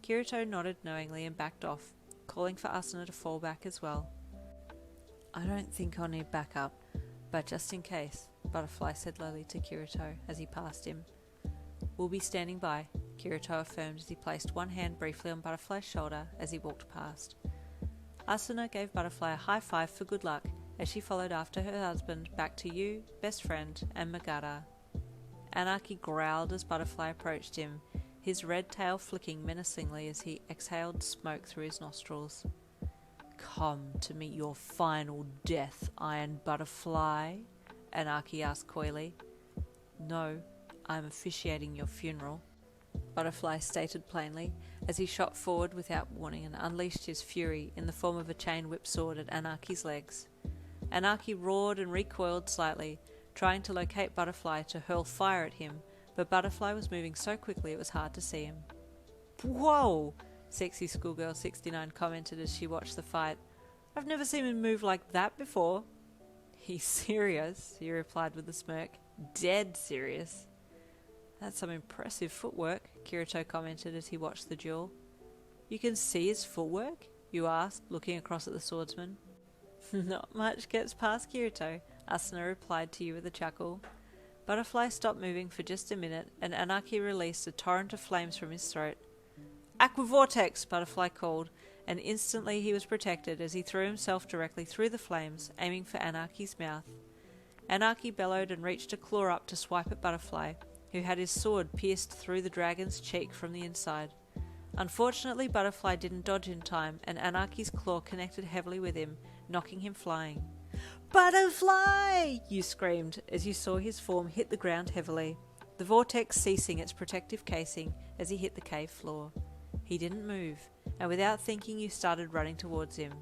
C: Kirito nodded knowingly and backed off, calling for Asuna to fall back as well. I don't think I'll need backup, but just in case, Butterfly said lowly to Kirito as he passed him. We'll be standing by, Kirito affirmed as he placed one hand briefly on Butterfly's shoulder as he walked past. Asuna gave Butterfly a high five for good luck as she followed after her husband back to you, best friend, and Magada. Anarchy growled as Butterfly approached him, his red tail flicking menacingly as he exhaled smoke through his nostrils. Come to meet your final death, Iron Butterfly, Anarchy asked coyly. No, I'm officiating your funeral, Butterfly stated plainly, as he shot forward without warning and unleashed his fury in the form of a chain whip sword at Anarchy's legs. Anarchy roared and recoiled slightly, trying to locate Butterfly to hurl fire at him, but Butterfly was moving so quickly it was hard to see him. Whoa! Sexy Schoolgirl 69 commented as she watched the fight. I've never seen him move like that before. He's serious, he replied with a smirk. Dead serious. That's some impressive footwork, Kirito commented as he watched the duel. You can see his footwork? You asked, looking across at the swordsman. Not much gets past Kirito, Asuna replied to you with a chuckle. Butterfly stopped moving for just a minute, and Anarchy released a torrent of flames from his throat. Aqua Vortex, Butterfly called, and instantly he was protected as he threw himself directly through the flames, aiming for Anarchy's mouth. Anarchy bellowed and reached a claw up to swipe at Butterfly, who had his sword pierced through the dragon's cheek from the inside. Unfortunately, Butterfly didn't dodge in time, and Anarchy's claw connected heavily with him, knocking him flying. Butterfly! You screamed as you saw his form hit the ground heavily, the vortex ceasing its protective casing as he hit the cave floor. He didn't move, and without thinking you started running towards him.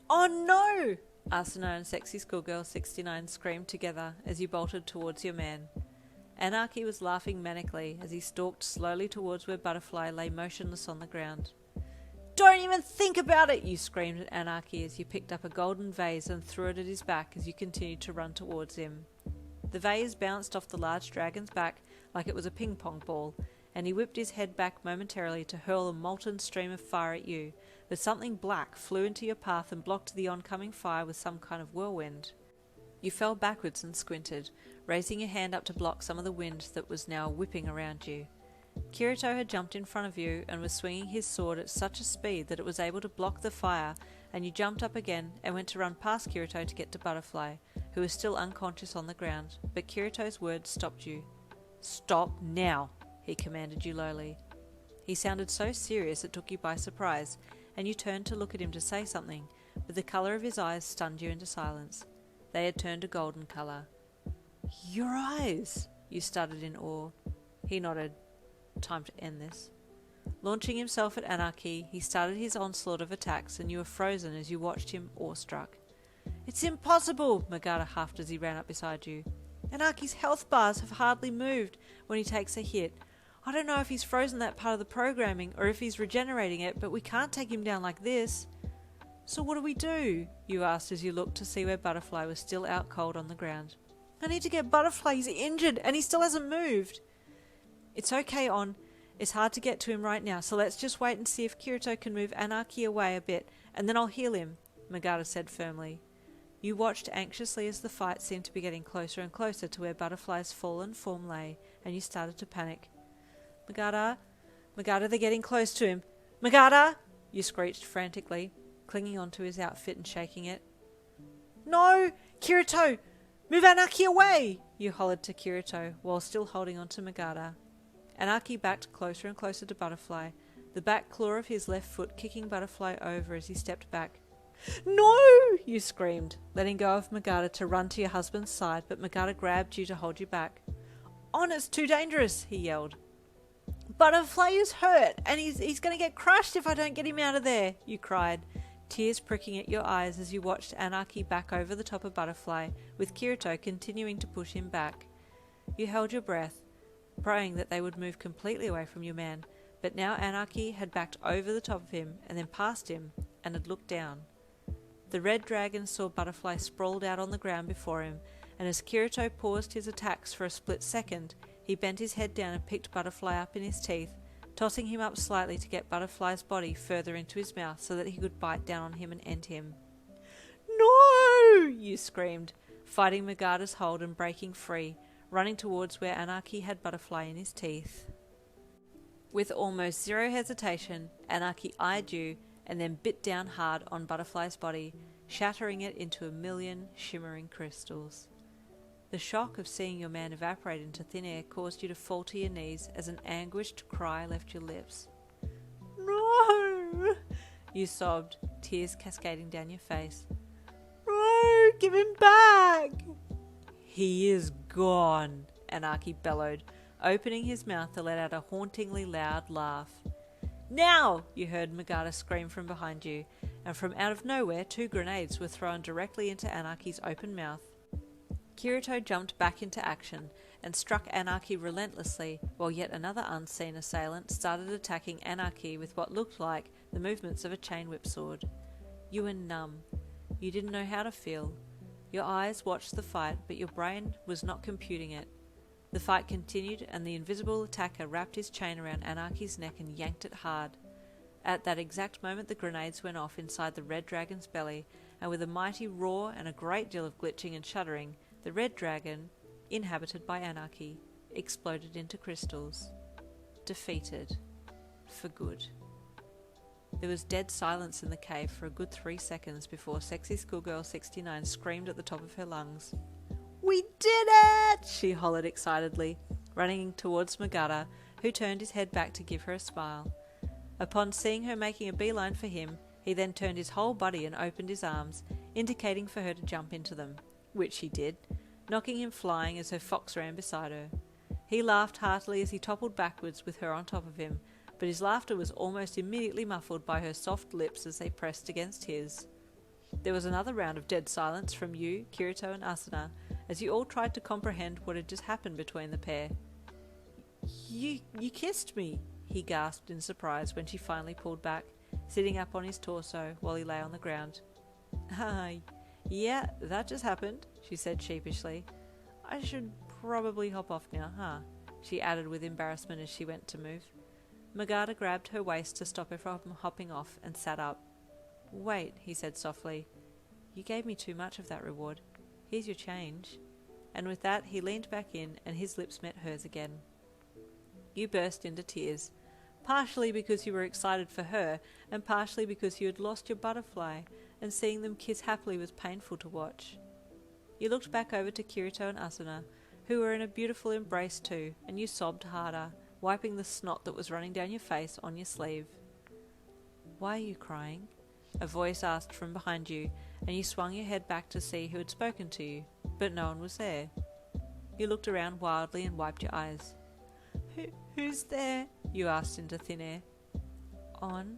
C: Oh no! Asuna and Sexy Schoolgirl 69 screamed together as you bolted towards your man. Anarchy was laughing manically as he stalked slowly towards where Butterfly lay motionless on the ground. Don't even think about it, you screamed at Anarchy as you picked up a golden vase and threw it at his back as you continued to run towards him. The vase bounced off the large dragon's back like it was a ping-pong ball, and he whipped his head back momentarily to hurl a molten stream of fire at you, but something black flew into your path and blocked the oncoming fire with some kind of whirlwind. You fell backwards and squinted, raising your hand up to block some of the wind that was now whipping around you. Kirito had jumped in front of you and was swinging his sword at such a speed that it was able to block the fire, and you jumped up again and went to run past Kirito to get to Butterfly, who was still unconscious on the ground, but Kirito's words stopped you. Stop now, he commanded you lowly. He sounded so serious it took you by surprise, and you turned to look at him to say something, but the colour of his eyes stunned you into silence. They had turned a golden colour. Your eyes, you stuttered in awe. He nodded. Time to end this. Launching himself at Anarchy, he started his onslaught of attacks, and you were frozen as you watched him awestruck. It's impossible, Magada huffed as he ran up beside you. Anaki's health bars have hardly moved when he takes a hit. I don't know if he's frozen that part of the programming or if he's regenerating it, but we can't take him down like this. So what do? You asked as you looked to see where Butterfly was still out cold on the ground. I need to get Butterfly, he's injured and he still hasn't moved. It's okay, On. It's hard to get to him right now, so let's just wait and see if Kirito can move Anaki away a bit, and then I'll heal him, Magata said firmly. You watched anxiously as the fight seemed to be getting closer and closer to where Butterfly's fallen form lay, and you started to panic. Magata, they're getting close to him. Magata, you screeched frantically, clinging onto his outfit and shaking it. No! Kirito! Move Anaki away! You hollered to Kirito, while still holding on to Magata. Anaki backed closer and closer to Butterfly, the back claw of his left foot kicking Butterfly over as he stepped back. No! You screamed, letting go of Magata to run to your husband's side, but Magata grabbed you to hold you back. On, it's too dangerous, he yelled. Butterfly is hurt, and he's going to get crushed if I don't get him out of there, you cried, tears pricking at your eyes as you watched Anaki back over the top of Butterfly, with Kirito continuing to push him back. You held your breath, praying that they would move completely away from your man, but now Anaki had backed over the top of him and then past him and had looked down. The red dragon saw Butterfly sprawled out on the ground before him, and as Kirito paused his attacks for a split second, he bent his head down and picked Butterfly up in his teeth, tossing him up slightly to get Butterfly's body further into his mouth so that he could bite down on him and end him. No! You screamed, fighting Magata's hold and breaking free, running towards where Anaki had Butterfly in his teeth. With almost zero hesitation, Anaki eyed you and then bit down hard on Butterfly's body, shattering it into a million shimmering crystals. The shock of seeing your man evaporate into thin air caused you to fall to your knees as an anguished cry left your lips. No! You sobbed, tears cascading down your face. No! Give him back! He is gone, Anaki bellowed, opening his mouth to let out a hauntingly loud laugh. Now! You heard Magata scream from behind you, and from out of nowhere 2 grenades were thrown directly into Anaki's open mouth. Kirito jumped back into action and struck Anaki relentlessly, while yet another unseen assailant started attacking Anaki with what looked like the movements of a chain whip sword. You were numb. You didn't know how to feel. Your eyes watched the fight, but your brain was not computing it. The fight continued, and the invisible attacker wrapped his chain around Anaki's neck and yanked it hard. At that exact moment the grenades went off inside the red dragon's belly, and with a mighty roar and a great deal of glitching and shuddering, the red dragon, inhabited by Anaki, exploded into crystals. Defeated. For good. There was dead silence in the cave for a good 3 seconds before Sexy Schoolgirl 69 screamed at the top of her lungs. We did it! She hollered excitedly, running towards Magata, who turned his head back to give her a smile. Upon seeing her making a beeline for him, he then turned his whole body and opened his arms, indicating for her to jump into them, which she did, knocking him flying as her fox ran beside her. He laughed heartily as he toppled backwards with her on top of him, but his laughter was almost immediately muffled by her soft lips as they pressed against his. There was another round of dead silence from you, Kirito and Asuna, as you all tried to comprehend what had just happened between the pair. You kissed me, he gasped in surprise when she finally pulled back, sitting up on his torso while he lay on the ground. Yeah, that just happened, she said sheepishly. I should probably hop off now, huh? She added with embarrassment as she went to move. Magata grabbed her waist to stop her from hopping off and sat up. Wait, he said softly. You gave me too much of that reward. Here's your change. And with that he leaned back in and his lips met hers again. You burst into tears, partially because you were excited for her and partially because you had lost your butterfly, and seeing them kiss happily was painful to watch. You looked back over to Kirito and Asuna, who were in a beautiful embrace too, and you sobbed harder, wiping the snot that was running down your face on your sleeve. Why are you crying? A voice asked from behind you, and you swung your head back to see who had spoken to you, but no one was there. You looked around wildly and wiped your eyes. Who's there? You asked into thin air. On,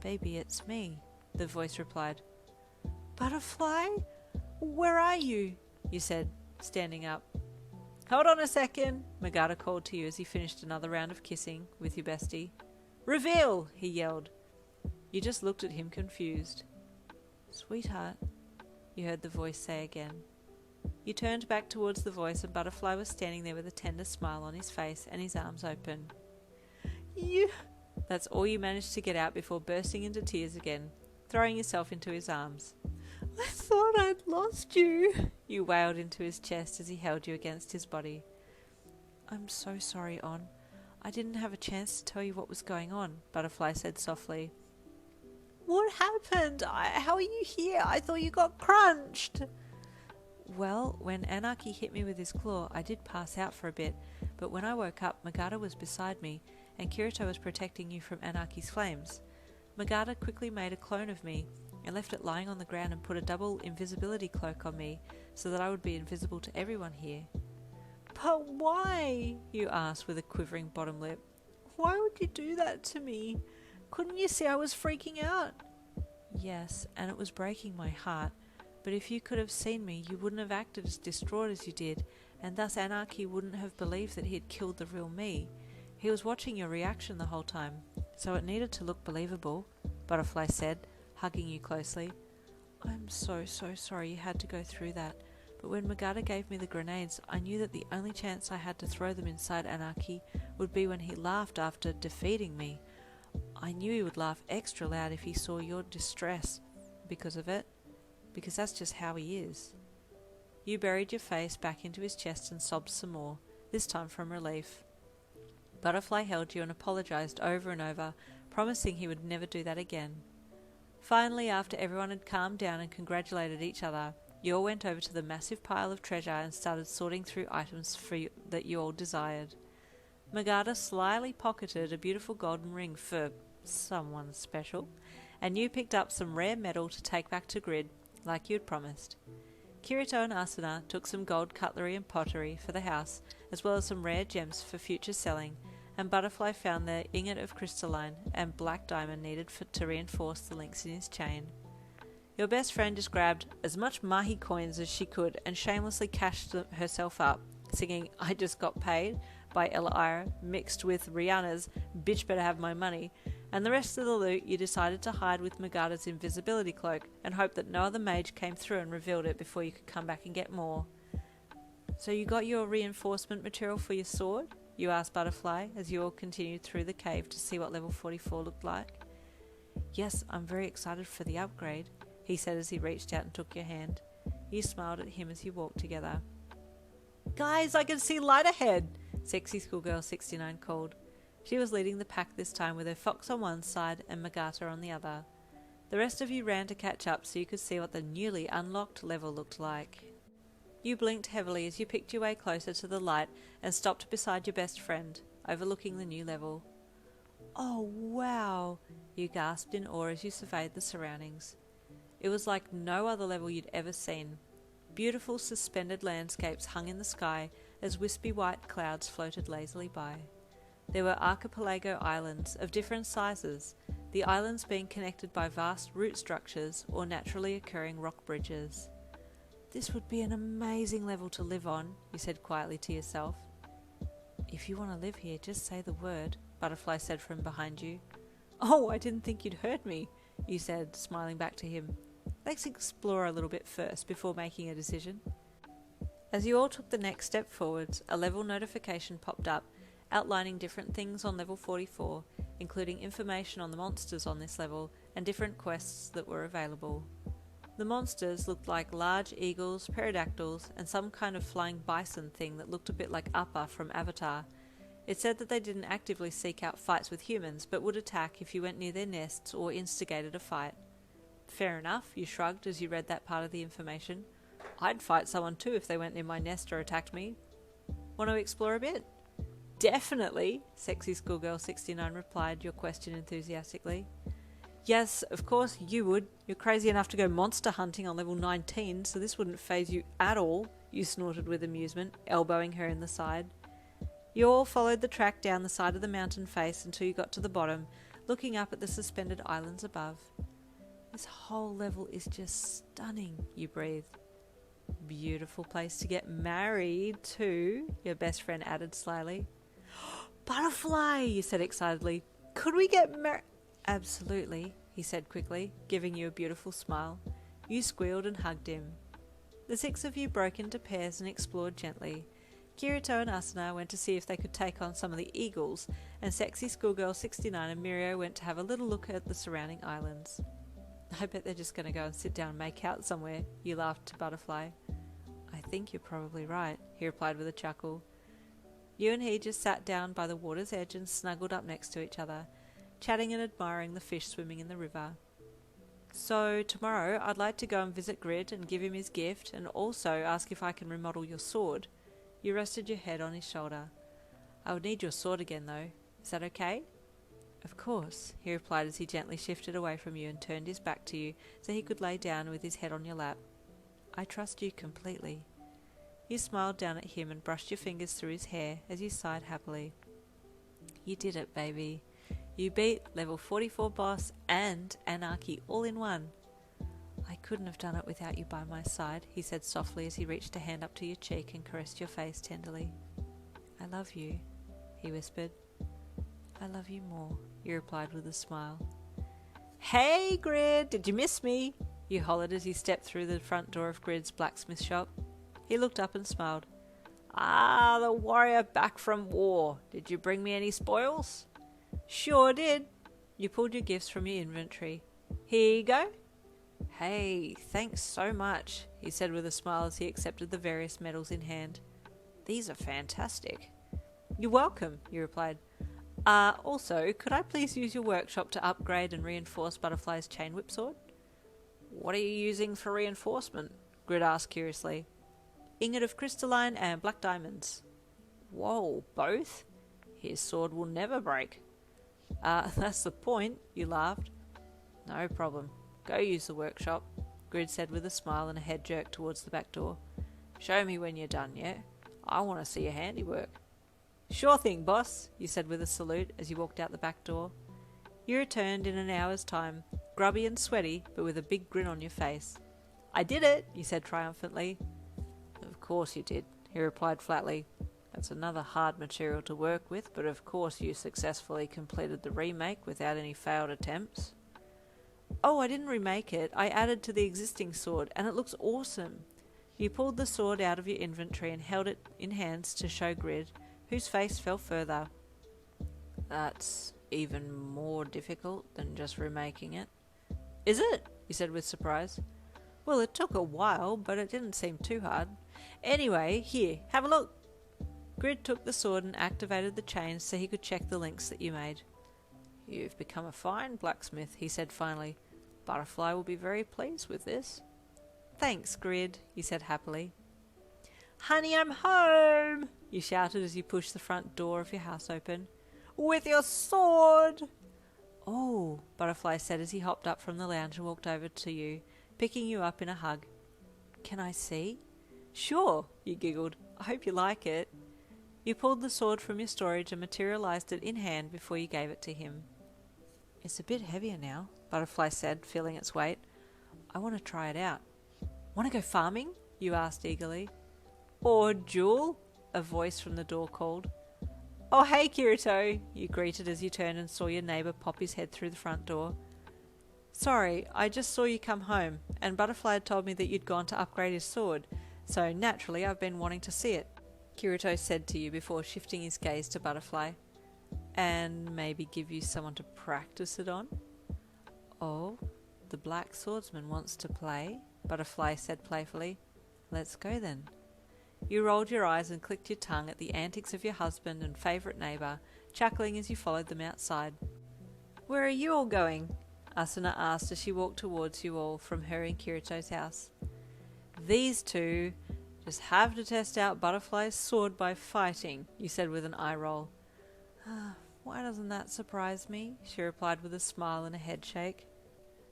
C: baby, it's me, the voice replied. Butterfly? Where are you? You said, standing up. Hold on a second, Magata called to you as he finished another round of kissing with your bestie. Reveal, he yelled. You just looked at him confused. Sweetheart, you heard the voice say again. You turned back towards the voice and Butterfly was standing there with a tender smile on his face and his arms open. You... That's all you managed to get out before bursting into tears again, throwing yourself into his arms. I thought I'd lost you, you wailed into his chest as he held you against his body. I'm so sorry, On. I didn't have a chance to tell you what was going on, Butterfly said softly. What happened? How are you here? I thought you got crunched. Well, when Anarchy hit me with his claw, I did pass out for a bit, but when I woke up, Magata was beside me, and Kirito was protecting you from Anarchy's flames. Magata quickly made a clone of me, and left it lying on the ground and put a double invisibility cloak on me, so that I would be invisible to everyone here. But why? You asked with a quivering bottom lip. Why would you do that to me? Couldn't you see I was freaking out? Yes, and it was breaking my heart, but if you could have seen me, you wouldn't have acted as distraught as you did, and thus Anarchy wouldn't have believed that he had killed the real me. He was watching your reaction the whole time, so it needed to look believable, Butterfly said, hugging you closely. I'm so sorry you had to go through that, but when Magata gave me the grenades, I knew that the only chance I had to throw them inside Anarchy would be when he laughed after defeating me. I knew he would laugh extra loud if he saw your distress because of it, because that's just how he is. You buried your face back into his chest and sobbed some more, this time from relief. Butterfly held you and apologised over and over, promising he would never do that again. Finally, after everyone had calmed down and congratulated each other, you all went over to the massive pile of treasure and started sorting through items that you all desired. Magata slyly pocketed a beautiful golden ring for someone special, and you picked up some rare metal to take back to Grid, like you had promised. Kirito and Asuna took some gold cutlery and pottery for the house, as well as some rare gems for future selling, and Butterfly found the ingot of crystalline and black diamond needed to reinforce the links in his chain. Your best friend just grabbed as much mahi coins as she could and shamelessly cashed herself up, singing I Just Got Paid by Ella Ira, mixed with Rihanna's Bitch Better Have My Money, and the rest of the loot you decided to hide with Magata's invisibility cloak and hope that no other mage came through and revealed it before you could come back and get more. So you got your reinforcement material for your sword? You asked Butterfly as you all continued through the cave to see what level 44 looked like. Yes, I'm very excited for the upgrade, he said as he reached out and took your hand. You smiled at him as you walked together. Guys, I can see light ahead, Sexy Schoolgirl 69 called. She was leading the pack this time with her fox on one side and Magata on the other. The rest of you ran to catch up so you could see what the newly unlocked level looked like. You blinked heavily as you picked your way closer to the light and stopped beside your best friend, overlooking the new level. Oh wow, you gasped in awe as you surveyed the surroundings. It was like no other level you'd ever seen. Beautiful suspended landscapes hung in the sky as wispy white clouds floated lazily by. There were archipelago islands of different sizes, the islands being connected by vast root structures or naturally occurring rock bridges. This would be an amazing level to live on, you said quietly to yourself. If you want to live here, just say the word, Butterfly said from behind you. Oh, I didn't think you'd heard me, you said, smiling back to him. Let's explore a little bit first before making a decision. As you all took the next step forwards, a level notification popped up, outlining different things on level 44, including information on the monsters on this level and different quests that were available. The monsters looked like large eagles, pterodactyls, and some kind of flying bison thing that looked a bit like Appa from Avatar. It said that they didn't actively seek out fights with humans, but would attack if you went near their nests or instigated a fight. Fair enough, you shrugged as you read that part of the information. I'd fight someone too if they went near my nest or attacked me. Want to explore a bit? Definitely, Sexy Schoolgirl 69 replied your question enthusiastically. Yes, of course you would. You're crazy enough to go monster hunting on level 19, so this wouldn't faze you at all, you snorted with amusement, elbowing her in the side. You all followed the track down the side of the mountain face until you got to the bottom, looking up at the suspended islands above. This whole level is just stunning, you breathed. Beautiful place to get married too, your best friend added slyly. Butterfly, you said excitedly. Could we get married? Absolutely, he said quickly, giving you a beautiful smile. You squealed and hugged him. The 6 of you broke into pairs and explored gently. Kirito and Asuna went to see if they could take on some of the eagles, and sexy schoolgirl 69 and Mirio went to have a little look at the surrounding islands. I bet they're just going to go and sit down and make out somewhere, you laughed to Butterfly. I think you're probably right, he replied with a chuckle. You and he just sat down by the water's edge and snuggled up next to each other, chatting and admiring the fish swimming in the river. So tomorrow I'd like to go and visit Grid and give him his gift, and also ask if I can remodel your sword. You rested your head on his shoulder. I would need your sword again though. Is that okay? Of course, he replied as he gently shifted away from you and turned his back to you so he could lay down with his head on your lap. I trust you completely. You smiled down at him and brushed your fingers through his hair as you sighed happily. You did it, baby. You beat level 44 boss and Anarchy all in one. I couldn't have done it without you by my side, he said softly as he reached a hand up to your cheek and caressed your face tenderly. I love you, he whispered. I love you more, you replied with a smile. Hey, Grid, did you miss me? You hollered as he stepped through the front door of Grid's blacksmith shop. He looked up and smiled. Ah, the warrior back from war. Did you bring me any spoils? Sure did. You pulled your gifts from your inventory. Here you go. Hey, thanks so much, he said with a smile as he accepted the various medals in hand. These are fantastic. You're welcome, you replied. Also, could I please use your workshop to upgrade and reinforce Butterfly's chain whip sword? What are you using for reinforcement? Grid asked curiously. Ingot of crystalline and black diamonds. Whoa, both? His sword will never break. That's the point, you laughed. No problem. Go use the workshop, Grid said with a smile and a head jerk towards the back door. Show me when you're done, yeah? I want to see your handiwork. Sure thing, boss, you said with a salute as you walked out the back door. You returned in an hour's time, grubby and sweaty, but with a big grin on your face. I did it, you said triumphantly. Of course you did, he replied flatly. That's another hard material to work with, but of course you successfully completed the remake without any failed attempts. Oh, I didn't remake it. I added to the existing sword, and it looks awesome. You pulled the sword out of your inventory and held it in hands to show Grid, whose face fell further. That's even more difficult than just remaking it. Is it? You said with surprise. Well, it took a while, but it didn't seem too hard. Anyway, here, have a look. Grid took the sword and activated the chains so he could check the links that you made. You've become a fine blacksmith, he said finally. Butterfly will be very pleased with this. Thanks, Grid, you said happily. Honey, I'm home, you shouted as you pushed the front door of your house open. With your sword! Oh, Butterfly said as he hopped up from the lounge and walked over to you, picking you up in a hug. Can I see? Sure, you giggled. I hope you like it. You pulled the sword from your storage and materialized it in hand before you gave it to him. It's a bit heavier now, Butterfly said, feeling its weight. I want to try it out. Want to go farming? You asked eagerly. Or Jewel? A voice from the door called. Oh, hey, Kirito, you greeted as you turned and saw your neighbour pop his head through the front door. Sorry, I just saw you come home, and Butterfly had told me that you'd gone to upgrade his sword, so naturally I've been wanting to see it, Kirito said to you before shifting his gaze to Butterfly. And maybe give you someone to practice it on? Oh, the Black Swordsman wants to play, Butterfly said playfully. Let's go then. You rolled your eyes and clicked your tongue at the antics of your husband and favourite neighbour, chuckling as you followed them outside. Where are you all going? Asuna asked as she walked towards you all from her and Kirito's house. These two just have to test out Butterfly's sword by fighting, you said with an eye roll. Why doesn't that surprise me? She replied with a smile and a head shake.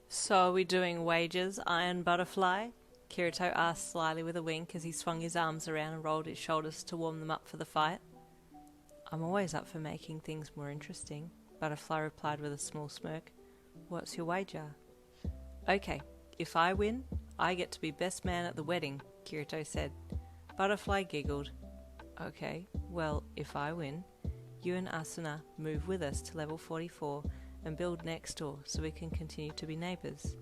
C: So are we doing wagers, Iron Butterfly? Kirito asked slyly with a wink as he swung his arms around and rolled his shoulders to warm them up for the fight. I'm always up for making things more interesting, Butterfly replied with a small smirk. What's your wager? Okay, if I win, I get to be best man at the wedding,
A: Kirito said. Butterfly giggled. Okay, well, if I win, you and Asuna move with us to level 44 and build next door so we can continue to be neighbours.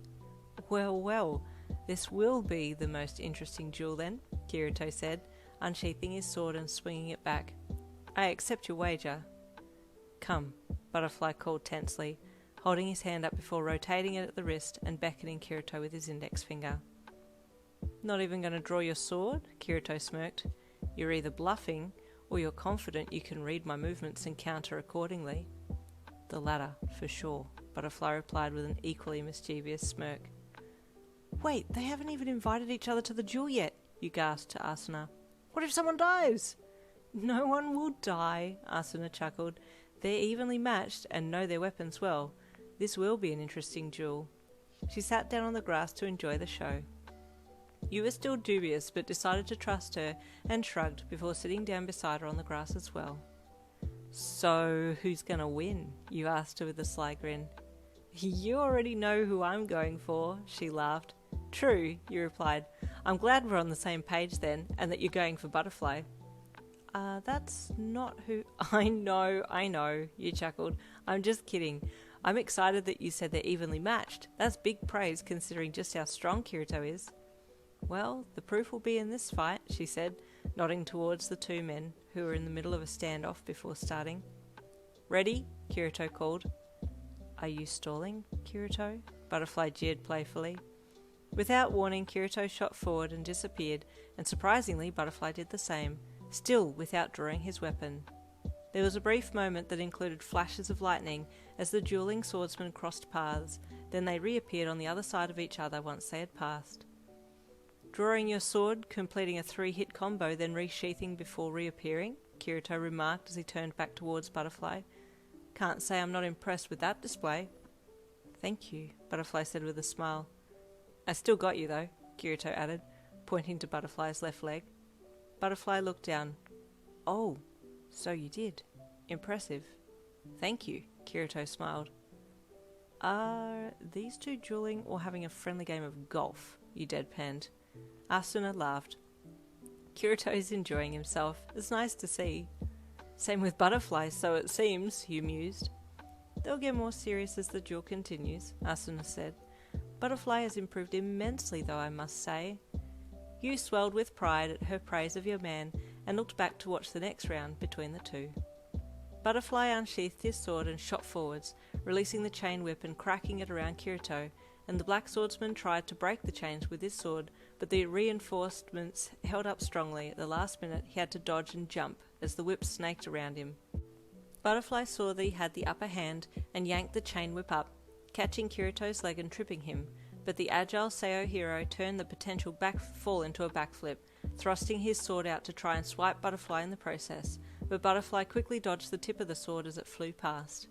A: Well, this will be the most interesting duel then, Kirito said, unsheathing his sword and swinging it back. I accept your wager. Come, Butterfly called tensely, holding his hand up before rotating it at the wrist and beckoning Kirito with his index finger. Not even going to draw your sword? Kirito smirked. You're either bluffing, or you're confident you can read my movements and counter accordingly. The latter, for sure, Butterfly replied with an equally mischievous smirk. Wait, they haven't even invited each other to the duel yet, you gasped to Asuna. What if someone dies? No one will die, Asuna chuckled. They're evenly matched and know their weapons well. This will be an interesting duel. She sat down on the grass to enjoy the show. You were still dubious, but decided to trust her and shrugged before sitting down beside her on the grass as well. So, who's gonna win? You asked her with a sly grin. You already know who I'm going for, she laughed. True, you replied. I'm glad we're on the same page then, and that you're going for Butterfly. That's not who... I know, you chuckled. I'm just kidding. I'm excited that you said they're evenly matched. That's big praise considering just how strong Kirito is. Well, the proof will be in this fight, she said, nodding towards the two men, who were in the middle of a standoff before starting. Ready? Kirito called. Are you stalling, Kirito? Butterfly jeered playfully. Without warning, Kirito shot forward and disappeared, and surprisingly, Butterfly did the same, still without drawing his weapon. There was a brief moment that included flashes of lightning as the dueling swordsmen crossed paths, then they reappeared on the other side of each other once they had passed. Drawing your sword, completing a 3-hit combo, then resheathing before reappearing, Kirito remarked as he turned back towards Butterfly. Can't say I'm not impressed with that display. Thank you, Butterfly said with a smile. I still got you though, Kirito added, pointing to Butterfly's left leg. Butterfly looked down. Oh, so you did. Impressive. Thank you, Kirito smiled. Are these two dueling or having a friendly game of golf? You deadpanned. Asuna laughed. Kirito is enjoying himself. It's nice to see. Same with Butterfly, so it seems, you mused. They'll get more serious as the duel continues, Asuna said. Butterfly has improved immensely though, I must say. You swelled with pride at her praise of your man and looked back to watch the next round between the two. Butterfly unsheathed his sword and shot forwards, releasing the chain whip and cracking it around Kirito, and the black swordsman tried to break the chains with his sword, but the reinforcements held up strongly. At the last minute, he had to dodge and jump as the whip snaked around him. Butterfly saw that he had the upper hand and yanked the chain whip up, catching Kirito's leg and tripping him, but the agile Seo hero turned the potential back fall into a backflip, thrusting his sword out to try and swipe Butterfly in the process, but Butterfly quickly dodged the tip of the sword as it flew past.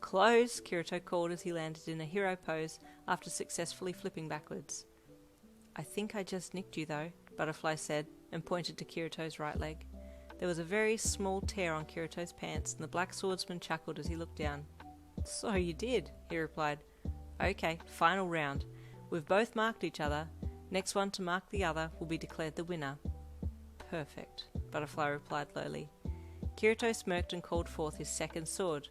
A: Close, Kirito called as he landed in a hero pose after successfully flipping backwards. I think I just nicked you though, Butterfly said, and pointed to Kirito's right leg. There was a very small tear on Kirito's pants, and the black swordsman chuckled as he looked down. So you did, he replied. Okay, final round. We've both marked each other. Next one to mark the other will be declared the winner. Perfect, Butterfly replied lowly. Kirito smirked and called forth his second sword.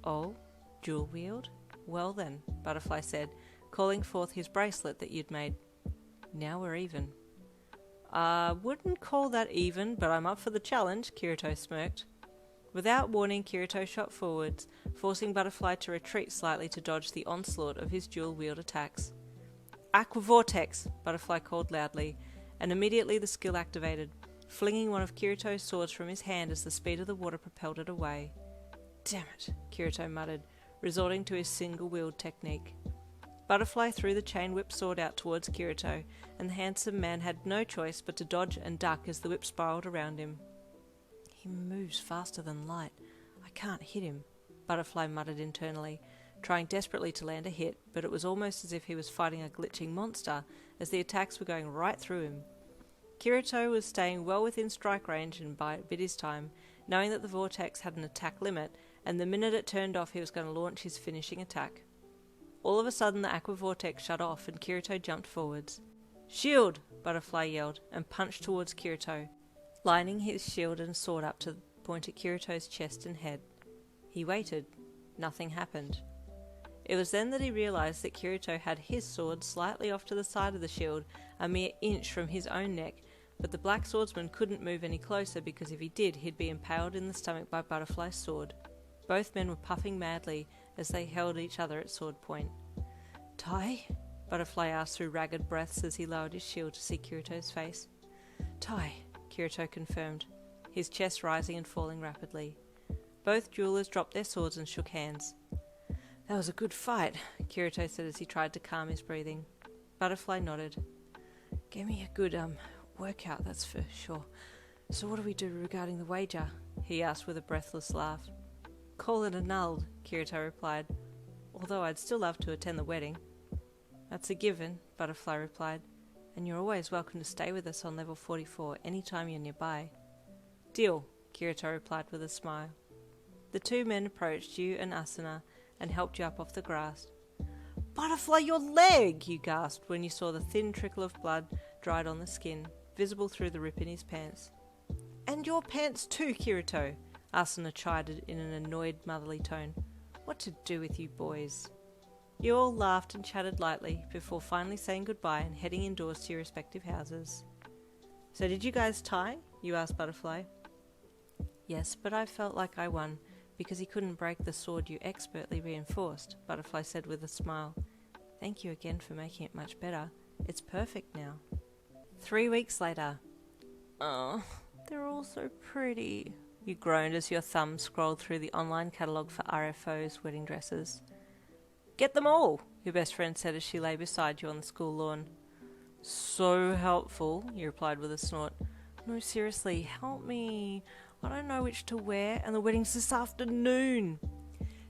A: Oh, dual wield? Well then, Butterfly said, calling forth his bracelet that you'd made. Now we're even. Wouldn't call that even, but I'm up for the challenge, Kirito smirked. Without warning, Kirito shot forwards, forcing Butterfly to retreat slightly to dodge the onslaught of his dual-wield attacks. Aqua Vortex, Butterfly called loudly, and immediately the skill activated, flinging one of Kirito's swords from his hand as the speed of the water propelled it away. Damn it, Kirito muttered, resorting to his single-wield technique. Butterfly threw the chain whip sword out towards Kirito, and the handsome man had no choice but to dodge and duck as the whip spiraled around him. He moves faster than light. I can't hit him, Butterfly muttered internally, trying desperately to land a hit, but it was almost as if he was fighting a glitching monster, as the attacks were going right through him. Kirito was staying well within strike range and bid his time, knowing that the vortex had an attack limit, and the minute it turned off he was going to launch his finishing attack. All of a sudden the aqua vortex shut off and Kirito jumped forwards.
C: "Shield!" Butterfly yelled, and punched towards Kirito, lining his shield and sword up to point at Kirito's chest and head. He waited. Nothing happened. It was then that he realised that Kirito had his sword slightly off to the side of the shield, a mere inch from his own neck, but the black swordsman couldn't move any closer because if he did, he'd be impaled in the stomach by Butterfly's sword. Both men were puffing madly as they held each other at sword point. "Tai?" Butterfly asked through ragged breaths as he lowered his shield to see Kirito's face. "Tai," Kirito confirmed, his chest rising and falling rapidly. Both duellers dropped their swords and shook hands. "That was a good fight," Kirito said as he tried to calm his breathing. Butterfly nodded. "Gave me a good, workout, that's for sure. So what do we do regarding the wager?" he asked with a breathless laugh. "Call it annulled," Kirito replied, "although I'd still love to attend the wedding." "That's a given," Butterfly replied, "and you're always welcome to stay with us on level 44 anytime you're nearby." "Deal," Kirito replied with a smile. The two men approached you and Asuna and helped you up off the grass. "Butterfly, your leg!" you gasped when you saw the thin trickle of blood dried on the skin, visible through the rip in his pants. "And your pants too, Kirito," Asuna chided in an annoyed motherly tone. "What to do with you boys?" You all laughed and chatted lightly before finally saying goodbye and heading indoors to your respective houses. "So did you guys tie?" you asked Butterfly. "Yes, but I felt like I won because he couldn't break the sword you expertly reinforced," Butterfly said with a smile. "Thank you again for making it much better. It's perfect now." 3 weeks later. "Oh, they're all so pretty," you groaned as your thumb scrolled through the online catalogue for RFO's wedding dresses. "Get them all," your best friend said as she lay beside you on the school lawn. "So helpful," you replied with a snort. "No, seriously, help me. I don't know which to wear, and the wedding's this afternoon."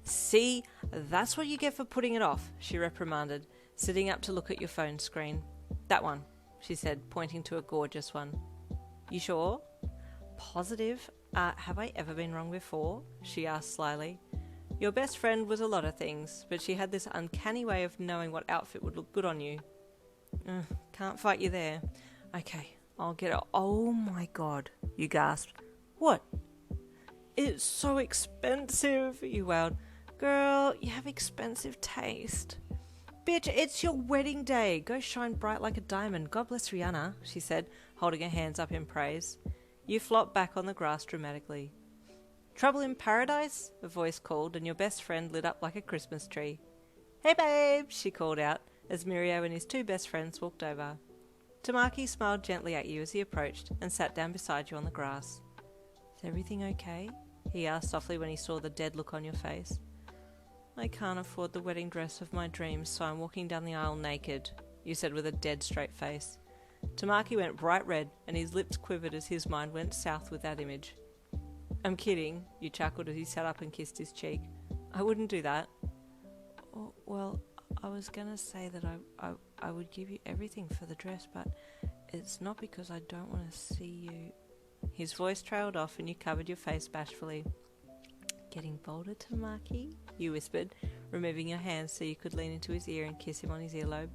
C: "See, that's what you get for putting it off," she reprimanded, sitting up to look at your phone screen. "That one," she said, pointing to a gorgeous one. "You sure?" "Positive. Have I ever been wrong before?" she asked slyly. Your best friend was a lot of things, but she had this uncanny way of knowing what outfit would look good on you. Can't fight you there. Okay, I'll get it. Oh my god, you gasped. "What?" "It's so expensive," you wailed. "Girl, you have expensive taste." "Bitch, it's your wedding day. Go shine bright like a diamond. God bless Rihanna," she said, holding her hands up in praise. You flopped back on the grass dramatically. "Trouble in paradise?" a voice called, and your best friend lit up like a Christmas tree. "Hey babe," she called out, as Mirio and his two best friends walked over. Tamaki smiled gently at you as he approached, and sat down beside you on the grass. "Is everything okay?" he asked softly when he saw the dead look on your face. "I can't afford the wedding dress of my dreams, so I'm walking down the aisle naked," you said with a dead straight face. Tamaki went bright red, and his lips quivered as his mind went south with that image. "I'm kidding," you chuckled as he sat up and kissed his cheek. "I wouldn't do that." "Oh, well, I was gonna say that I would give you everything for the dress, but it's not because I don't want to see you." His voice trailed off and you covered your face bashfully. "Getting bolder, Tamaki?" you whispered, removing your hands so you could lean into his ear and kiss him on his earlobe.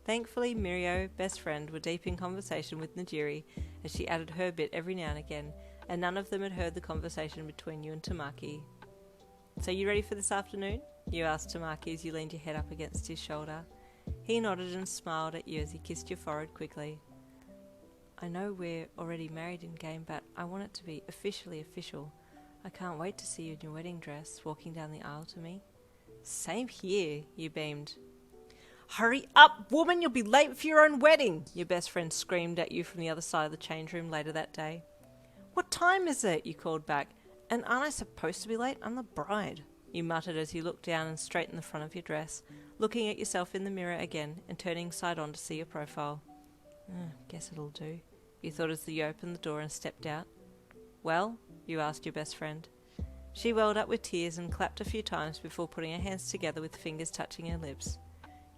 C: Thankfully, Mirio, best friend, were deep in conversation with Najiri as she added her bit every now and again, and none of them had heard the conversation between you and Tamaki. "So you ready for this afternoon?" you asked Tamaki as you leaned your head up against his shoulder. He nodded and smiled at you as he kissed your forehead quickly. "I know we're already married in game, but I want it to be officially official. I can't wait to see you in your wedding dress, walking down the aisle to me." "Same here," you beamed. "Hurry up, woman, you'll be late for your own wedding," your best friend screamed at you from the other side of the change room later that day. "What time is it?" you called back. "And aren't I supposed to be late? I'm the bride," you muttered as you looked down and straightened the front of your dress, looking at yourself in the mirror again and turning side on to see your profile. Guess it'll do, you thought as you opened the door and stepped out. "Well?" you asked your best friend. She welled up with tears and clapped a few times before putting her hands together with fingers touching her lips.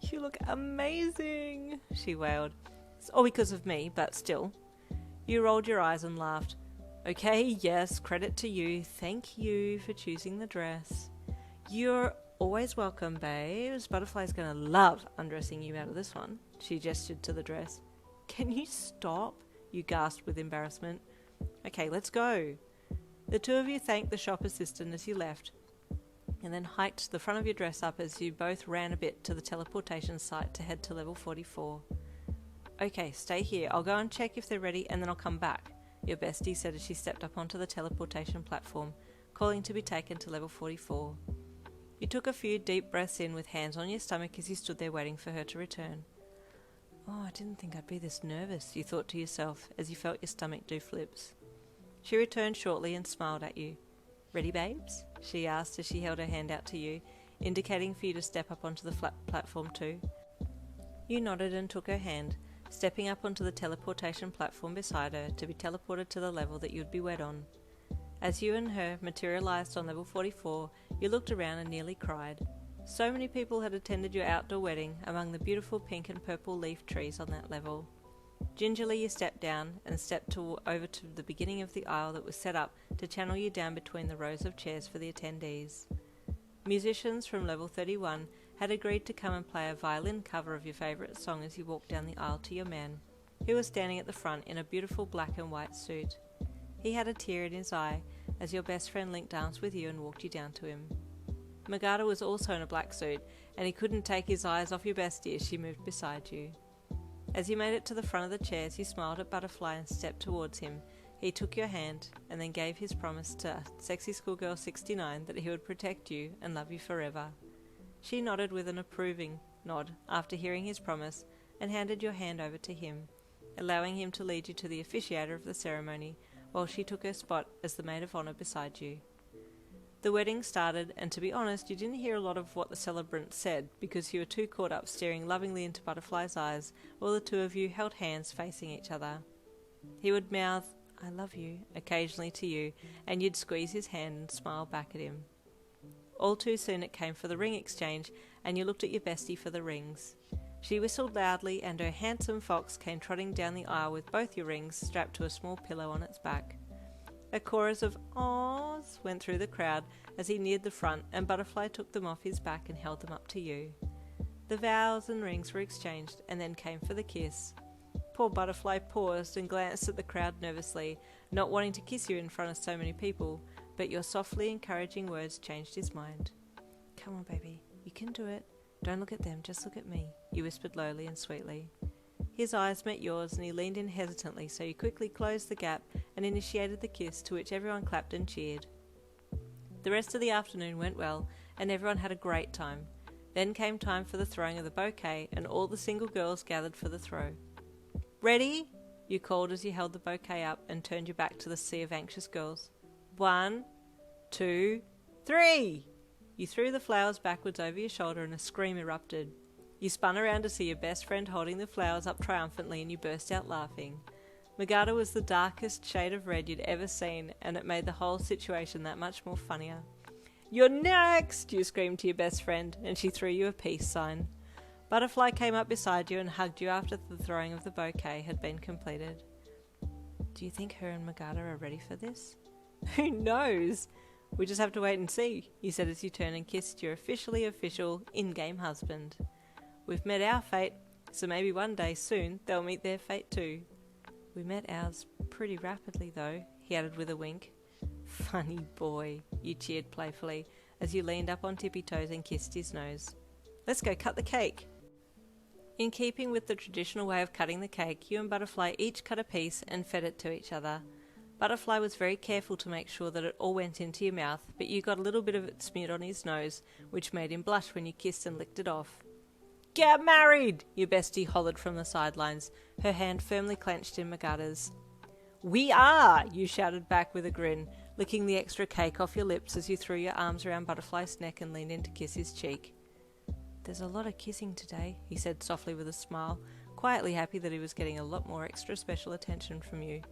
C: "You look amazing," she wailed. "It's all because of me, but still." You rolled your eyes and laughed. "Okay, yes, credit to you. Thank you for choosing the dress." "You're always welcome, babes. Butterfly's gonna love undressing you out of this one," she gestured to the dress. Can you stop? You gasped with embarrassment. Okay, let's go. The two of you thanked the shop assistant as you left, and then hiked the front of your dress up as you both ran a bit to the teleportation site to head to level 44. Okay, stay here. I'll go and check if they're ready and then I'll come back, your bestie said as she stepped up onto the teleportation platform, calling to be taken to level 44. You took a few deep breaths in with hands on your stomach as you stood there waiting for her to return. Oh, I didn't think I'd be this nervous, you thought to yourself as you felt your stomach do flips. She returned shortly and smiled at you. Ready, babes? She asked as she held her hand out to you, indicating for you to step up onto the flat platform too. You nodded and took her hand, stepping up onto the teleportation platform beside her to be teleported to the level that you'd be wed on. As you and her materialised on level 44, you looked around and nearly cried. So many people had attended your outdoor wedding among the beautiful pink and purple leaf trees on that level. Gingerly you stepped down and stepped over to the beginning of the aisle that was set up to channel you down between the rows of chairs for the attendees. Musicians from level 31 had agreed to come and play a violin cover of your favourite song as you walked down the aisle to your man, who was standing at the front in a beautiful black and white suit. He had a tear in his eye as your best friend linked arms with you and walked you down to him. Magada was also in a black suit, and he couldn't take his eyes off your bestie as she moved beside you. As you made it to the front of the chairs, you smiled at Butterfly and stepped towards him. He took your hand and then gave his promise to Sexy Schoolgirl 69 that he would protect you and love you forever. She nodded with an approving nod after hearing his promise and handed your hand over to him, allowing him to lead you to the officiator of the ceremony while she took her spot as the maid of honour beside you. The wedding started, and to be honest, you didn't hear a lot of what the celebrant said because you were too caught up staring lovingly into Butterfly's eyes while the two of you held hands facing each other. He would mouth, "I love you," occasionally to you, and you'd squeeze his hand and smile back at him. All too soon it came for the ring exchange, and you looked at your bestie for the rings. She whistled loudly, and her handsome fox came trotting down the aisle with both your rings strapped to a small pillow on its back. A chorus of "awws" went through the crowd as he neared the front, and Butterfly took them off his back and held them up to you. The vows and rings were exchanged, and then came for the kiss. Poor Butterfly paused and glanced at the crowd nervously, not wanting to kiss you in front of so many people, but your softly encouraging words changed his mind. "Come on, baby, you can do it. Don't look at them, just look at me," you whispered lowly and sweetly. His eyes met yours and he leaned in hesitantly, so you quickly closed the gap and initiated the kiss, to which everyone clapped and cheered. The rest of the afternoon went well, and everyone had a great time. Then came time for the throwing of the bouquet, and all the single girls gathered for the throw. "Ready?" you called as you held the bouquet up and turned your back to the sea of anxious girls. 1, 2, 3! You threw the flowers backwards over your shoulder and a scream erupted. You spun around to see your best friend holding the flowers up triumphantly, and you burst out laughing. Magada was the darkest shade of red you'd ever seen, and it made the whole situation that much more funnier. "You're next!" you screamed to your best friend, and she threw you a peace sign. Butterfly came up beside you and hugged you after the throwing of the bouquet had been completed. "Do you think her and Magada are ready for this?" "Who knows? We just have to wait and see," you said as you turned and kissed your officially official in-game husband. "We've met our fate, so maybe one day soon they'll meet their fate too." "We met ours pretty rapidly though," he added with a wink. "Funny boy," you cheered playfully as you leaned up on tippy toes and kissed his nose. "Let's go cut the cake." In keeping with the traditional way of cutting the cake, you and Butterfly each cut a piece and fed it to each other. Butterfly was very careful to make sure that it all went into your mouth, but you got a little bit of it smeared on his nose, which made him blush when you kissed and licked it off. "Get married!" your bestie hollered from the sidelines, her hand firmly clenched in Magada's. "We are!" you shouted back with a grin, licking the extra cake off your lips as you threw your arms around Butterfly's neck and leaned in to kiss his cheek. "There's a lot of kissing today," he said softly with a smile, quietly happy that he was getting a lot more extra special attention from you.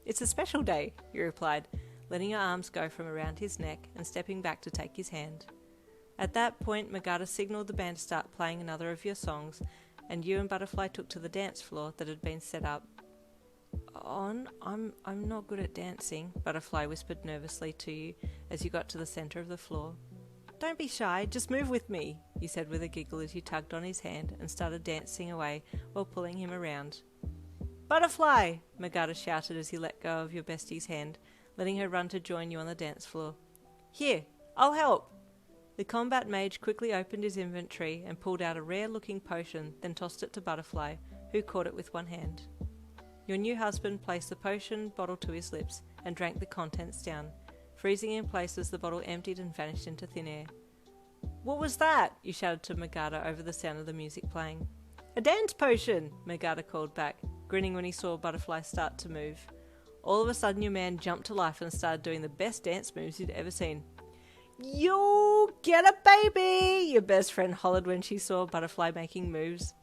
C: "It's a special day," you replied, letting your arms go from around his neck and stepping back to take his hand. At that point, Magada signalled the band to start playing another of your songs, and you and Butterfly took to the dance floor that had been set up. I'm not good at dancing," Butterfly whispered nervously to you as you got to the centre of the floor. "Don't be shy, just move with me," you said with a giggle as you tugged on his hand and started dancing away while pulling him around. Butterfly! Magada shouted as he let go of your bestie's hand, letting her run to join you on the dance floor. Here, I'll help! The combat mage quickly opened his inventory and pulled out a rare-looking potion, then tossed it to Butterfly, who caught it with one hand. Your new husband placed the potion bottle to his lips and drank the contents down, freezing in place as the bottle emptied and vanished into thin air. What was that? You shouted to Magada over the sound of the music playing. A dance potion, Magada called back, grinning when he saw Butterfly start to move. All of a sudden your man jumped to life and started doing the best dance moves you'd ever seen. You get a baby! Your best friend hollered when she saw Butterfly making moves.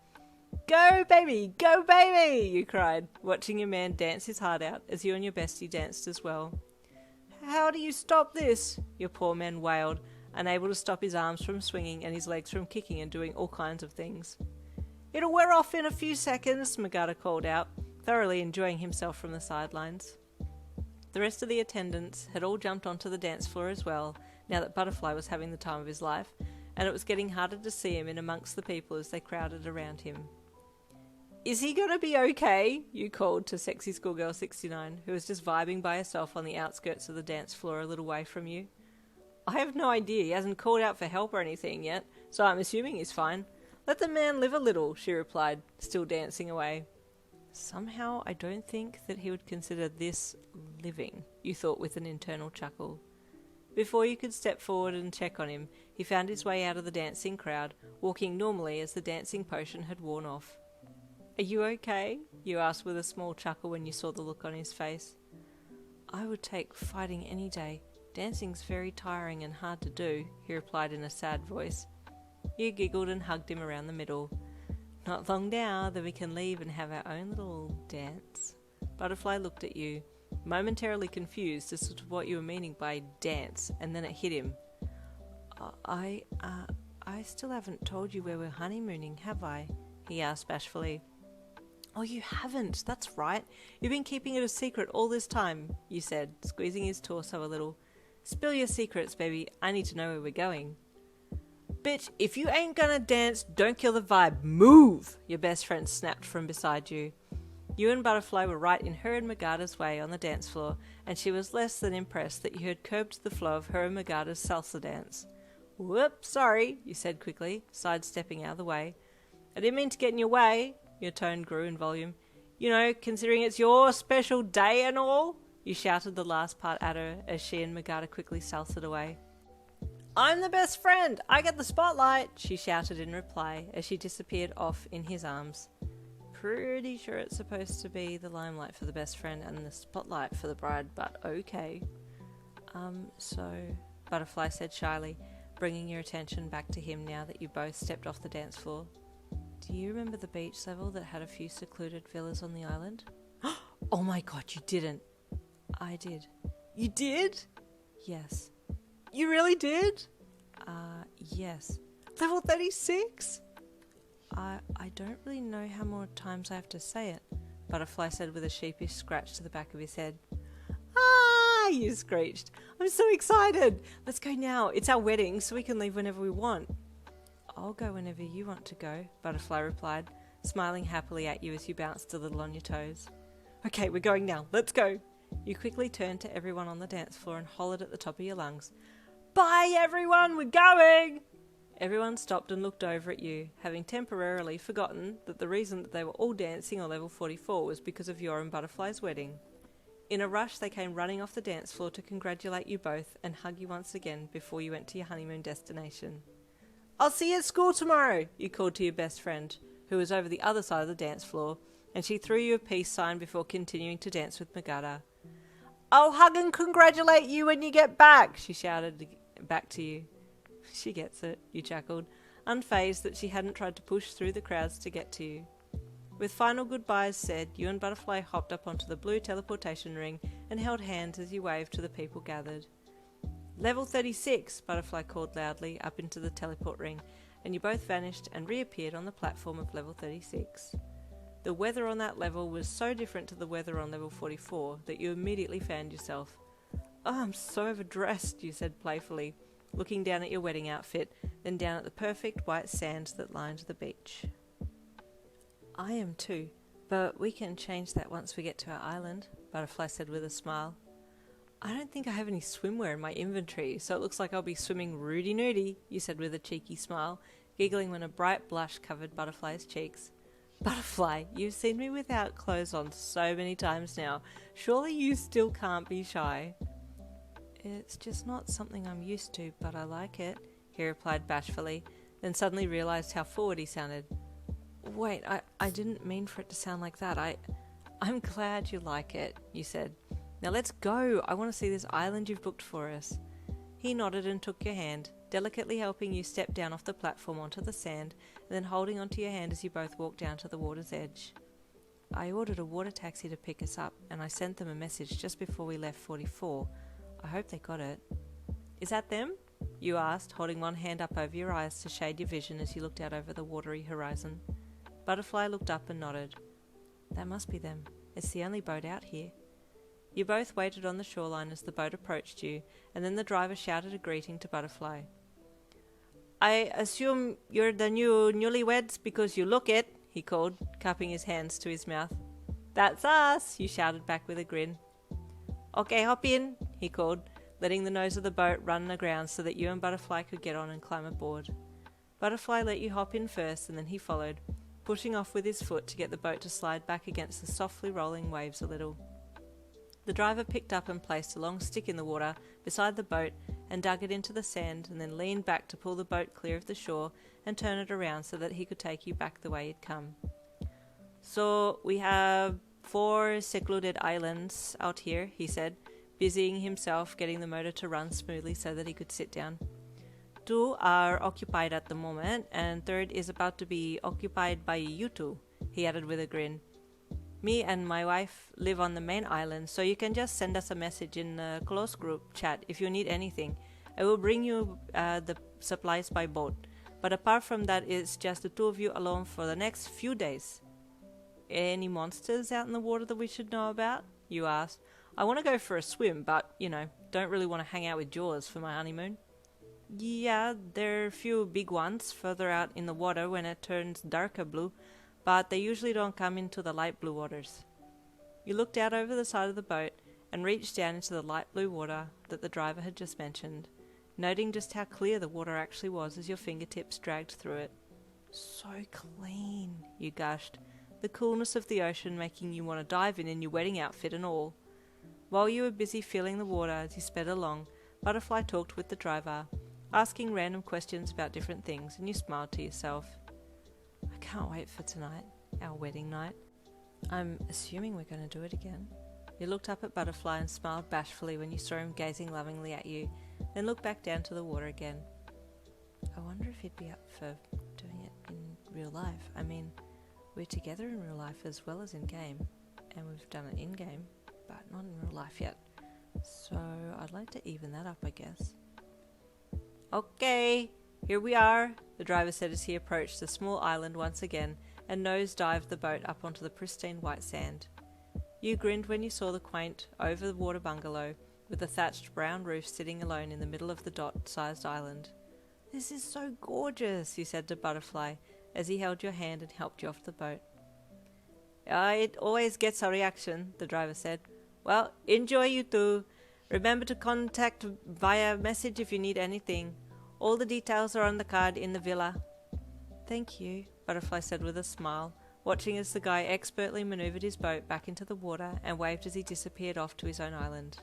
C: Go baby! Go baby! You cried, watching your man dance his heart out as you and your bestie danced as well. How do you stop this? Your poor man wailed, unable to stop his arms from swinging and his legs from kicking and doing all kinds of things. It'll wear off in a few seconds, Magada called out, thoroughly enjoying himself from the sidelines. The rest of the attendants had all jumped onto the dance floor as well, now that Butterfly was having the time of his life, and it was getting harder to see him in amongst the people as they crowded around him. Is he gonna be okay? You called to Sexy Schoolgirl 69, who was just vibing by herself on the outskirts of the dance floor a little way from you. I have no idea, he hasn't called out for help or anything yet, so I'm assuming he's fine. Let the man live a little, she replied, still dancing away. Somehow I don't think that he would consider this living, you thought with an internal chuckle. Before you could step forward and check on him, he found his way out of the dancing crowd, walking normally as the dancing potion had worn off. Are you okay? You asked with a small chuckle when you saw the look on his face. I would take fighting any day. Dancing's very tiring and hard to do, he replied in a sad voice. You giggled and hugged him around the middle. Not long now, then we can leave and have our own little dance. Butterfly looked at you, momentarily confused as to what you were meaning by dance, and then it hit him. I still haven't told you where we're honeymooning, have I? He asked bashfully. Oh, you haven't, that's right. You've been keeping it a secret all this time, you said, squeezing his torso a little. Spill your secrets, baby. I need to know where we're going. Bitch, if you ain't gonna dance, don't kill the vibe. Move! Your best friend snapped from beside you. You and Butterfly were right in her and Magada's way on the dance floor, and she was less than impressed that you had curbed the flow of her and Magada's salsa dance. Whoop, sorry, you said quickly, sidestepping out of the way. I didn't mean to get in your way. Your tone grew in volume. You know, considering it's your special day and all. You shouted the last part at her as she and Magada quickly salsaed away. I'm the best friend! I get the spotlight! She shouted in reply as she disappeared off in his arms. Pretty sure it's supposed to be the limelight for the best friend and the spotlight for the bride, but okay. So, Butterfly said shyly, bringing your attention back to him now that you both stepped off the dance floor. Do you remember the beach level that had a few secluded villas on the island? Oh my god, you didn't! I did. You did? Yes. You really did? Yes. Level 36? I don't really know how more times I have to say it, Butterfly said with a sheepish scratch to the back of his head. Ah, you screeched. I'm so excited. Let's go now. It's our wedding, so we can leave whenever we want. I'll go whenever you want to go, Butterfly replied, smiling happily at you as you bounced a little on your toes. Okay, we're going now. Let's go. You quickly turned to everyone on the dance floor and hollered at the top of your lungs. Bye everyone, we're going! Everyone stopped and looked over at you, having temporarily forgotten that the reason that they were all dancing on level 44 was because of your and Butterfly's wedding. In a rush, they came running off the dance floor to congratulate you both and hug you once again before you went to your honeymoon destination. I'll see you at school tomorrow, you called to your best friend, who was over the other side of the dance floor, and she threw you a peace sign before continuing to dance with Magada. I'll hug and congratulate you when you get back, she shouted back to you. She gets it, you chuckled, unfazed that she hadn't tried to push through the crowds to get to you. With final goodbyes said, you and Butterfly hopped up onto the blue teleportation ring and held hands as you waved to the people gathered. Level 36, Butterfly called loudly up into the teleport ring, and you both vanished and reappeared on the platform of level 36. The weather on that level was so different to the weather on level 44 that you immediately found yourself. Oh, I'm so overdressed, you said playfully, looking down at your wedding outfit, then down at the perfect white sand that lined the beach. I am too, But we can change that once we get to our island, Butterfly said with a smile. I don't think I have any swimwear in my inventory, so it looks like I'll be swimming Rudy-Nudie, you said with a cheeky smile, giggling when a bright blush covered Butterfly's cheeks. Butterfly, you've seen me without clothes on so many times now. Surely you still can't be shy. It's just not something I'm used to, but I like it, he replied bashfully, then suddenly realised how forward he sounded. Wait, I didn't mean for it to sound like that. I'm glad you like it, you said. Now let's go. I want to see this island you've booked for us. He nodded and took your hand, delicately helping you step down off the platform onto the sand, and then holding onto your hand as you both walked down to the water's edge. I ordered a water taxi to pick us up, and I sent them a message just before we left 44. I hope they got it. Is that them? You asked, holding one hand up over your eyes to shade your vision as you looked out over the watery horizon. Butterfly looked up and nodded. That must be them. It's the only boat out here. You both waited on the shoreline as the boat approached you, and then the driver shouted a greeting to Butterfly. I assume you're the newlyweds because you look it, he called, cupping his hands to his mouth. That's us, you shouted back with a grin. Okay, hop in, he called, letting the nose of the boat run aground so that you and Butterfly could get on and climb aboard. Butterfly let you hop in first, and then he followed, pushing off with his foot to get the boat to slide back against the softly rolling waves a little. The driver picked up and placed a long stick in the water beside the boat and dug it into the sand, and then leaned back to pull the boat clear of the shore and turn it around so that he could take you back the way you'd come. So we have 4 secluded islands out here, he said, busying himself getting the motor to run smoothly so that he could sit down. 2 are occupied at the moment, and 3rd is about to be occupied by you two, he added with a grin. Me and my wife live on the main island, so you can just send us a message in a close group chat if you need anything. I will bring you the supplies by boat. But apart from that, it's just the 2 of you alone for the next few days. Any monsters out in the water that we should know about? You asked. I want to go for a swim, but, don't really want to hang out with Jaws for my honeymoon. Yeah, there are a few big ones further out in the water when it turns darker blue, but they usually don't come into the light blue waters. You looked out over the side of the boat and reached down into the light blue water that the driver had just mentioned, noting just how clear the water actually was as your fingertips dragged through it. So clean, you gushed, the coolness of the ocean making you want to dive in your wedding outfit and all. While you were busy feeling the water as you sped along, Butterfly talked with the driver, asking random questions about different things, and you smiled to yourself. I can't wait for tonight, our wedding night. I'm assuming we're going to do it again. You looked up at Butterfly and smiled bashfully when you saw him gazing lovingly at you, then looked back down to the water again. I wonder if he'd be up for doing it in real life. I mean, we're together in real life as well as in game, and we've done it in game, but not in real life yet. So I'd like to even that up, I guess. Okay, here we are, the driver said as he approached the small island once again and nose-dived the boat up onto the pristine white sand. You grinned when you saw the quaint, over-the-water bungalow with the thatched brown roof sitting alone in the middle of the dot-sized island. This is so gorgeous, he said to Butterfly as he held your hand and helped you off the boat. It always gets a reaction, the driver said. Well, enjoy you too. Remember to contact via message if you need anything. All the details are on the card in the villa. Thank you, Butterfly said with a smile, watching as the guy expertly manoeuvred his boat back into the water and waved as he disappeared off to his own island.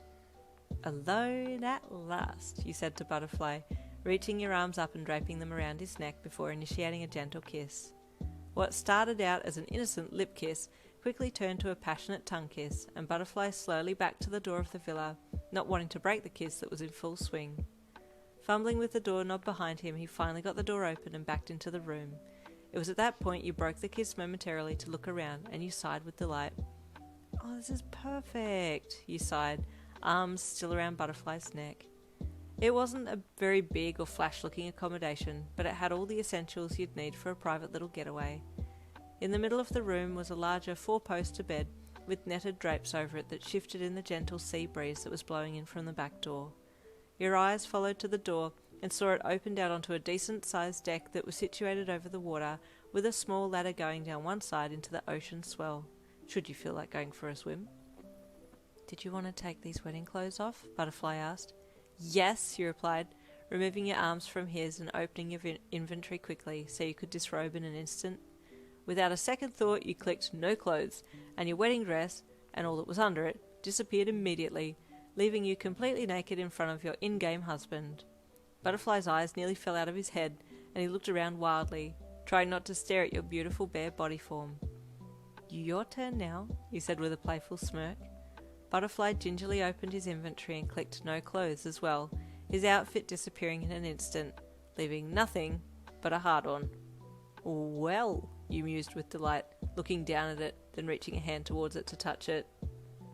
C: Alone at last, you said to Butterfly, reaching your arms up and draping them around his neck before initiating a gentle kiss. What started out as an innocent lip kiss quickly turned to a passionate tongue kiss, and Butterfly slowly backed to the door of the villa, not wanting to break the kiss that was in full swing. Fumbling with the doorknob behind him, he finally got the door open and backed into the room. It was at that point you broke the kiss momentarily to look around, and you sighed with delight. Oh, this is perfect, you sighed, arms still around Butterfly's neck. It wasn't a very big or flash-looking accommodation, but it had all the essentials you'd need for a private little getaway. In the middle of the room was a larger 4-poster bed with netted drapes over it that shifted in the gentle sea breeze that was blowing in from the back door. Your eyes followed to the door and saw it opened out onto a decent-sized deck that was situated over the water, with a small ladder going down one side into the ocean swell. should you feel like going for a swim. Did you want to take these wedding clothes off? Butterfly asked. Yes, you replied, removing your arms from his and opening your inventory quickly so you could disrobe in an instant. Without a second thought, you clicked no clothes, and your wedding dress, and all that was under it, disappeared immediately, leaving you completely naked in front of your in-game husband. Butterfly's eyes nearly fell out of his head, and he looked around wildly, trying not to stare at your beautiful bare body form. Your turn now, he said with a playful smirk. Butterfly gingerly opened his inventory and clicked no clothes as well, his outfit disappearing in an instant, leaving nothing but a hard-on. Well, you mused with delight, looking down at it, then reaching a hand towards it to touch it.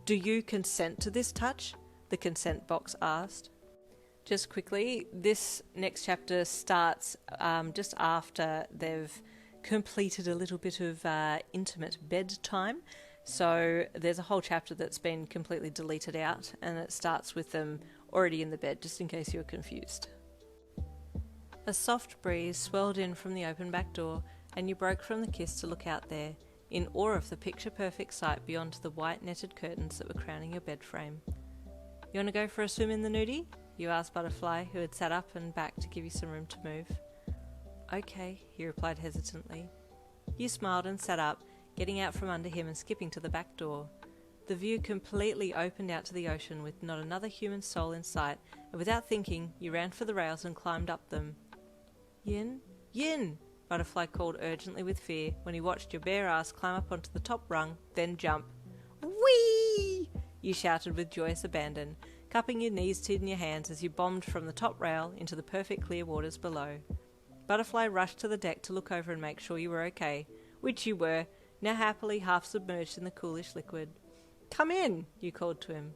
C: Do you consent to this touch? The consent box asked. Just quickly, this next chapter starts just after they've completed a little bit of intimate bedtime. So there's a whole chapter that's been completely deleted out, and it starts with them already in the bed, just in case you were confused. A soft breeze swirled in from the open back door, and you broke from the kiss to look out there, in awe of the picture-perfect sight beyond the white netted curtains that were crowning your bed frame. You want to go for a swim in the nudie? You asked Butterfly, who had sat up and back to give you some room to move. Okay, he replied hesitantly. You smiled and sat up, getting out from under him and skipping to the back door. The view completely opened out to the ocean with not another human soul in sight, and without thinking, you ran for the rails and climbed up them. Yin? Yin! Butterfly called urgently with fear when he watched your bare ass climb up onto the top rung, then jump. Whee! You shouted with joyous abandon, cupping your knees in your hands as you bombed from the top rail into the perfect clear waters below. Butterfly rushed to the deck to look over and make sure you were okay, which you were, now happily half submerged in the coolish liquid. Come in, you called to him.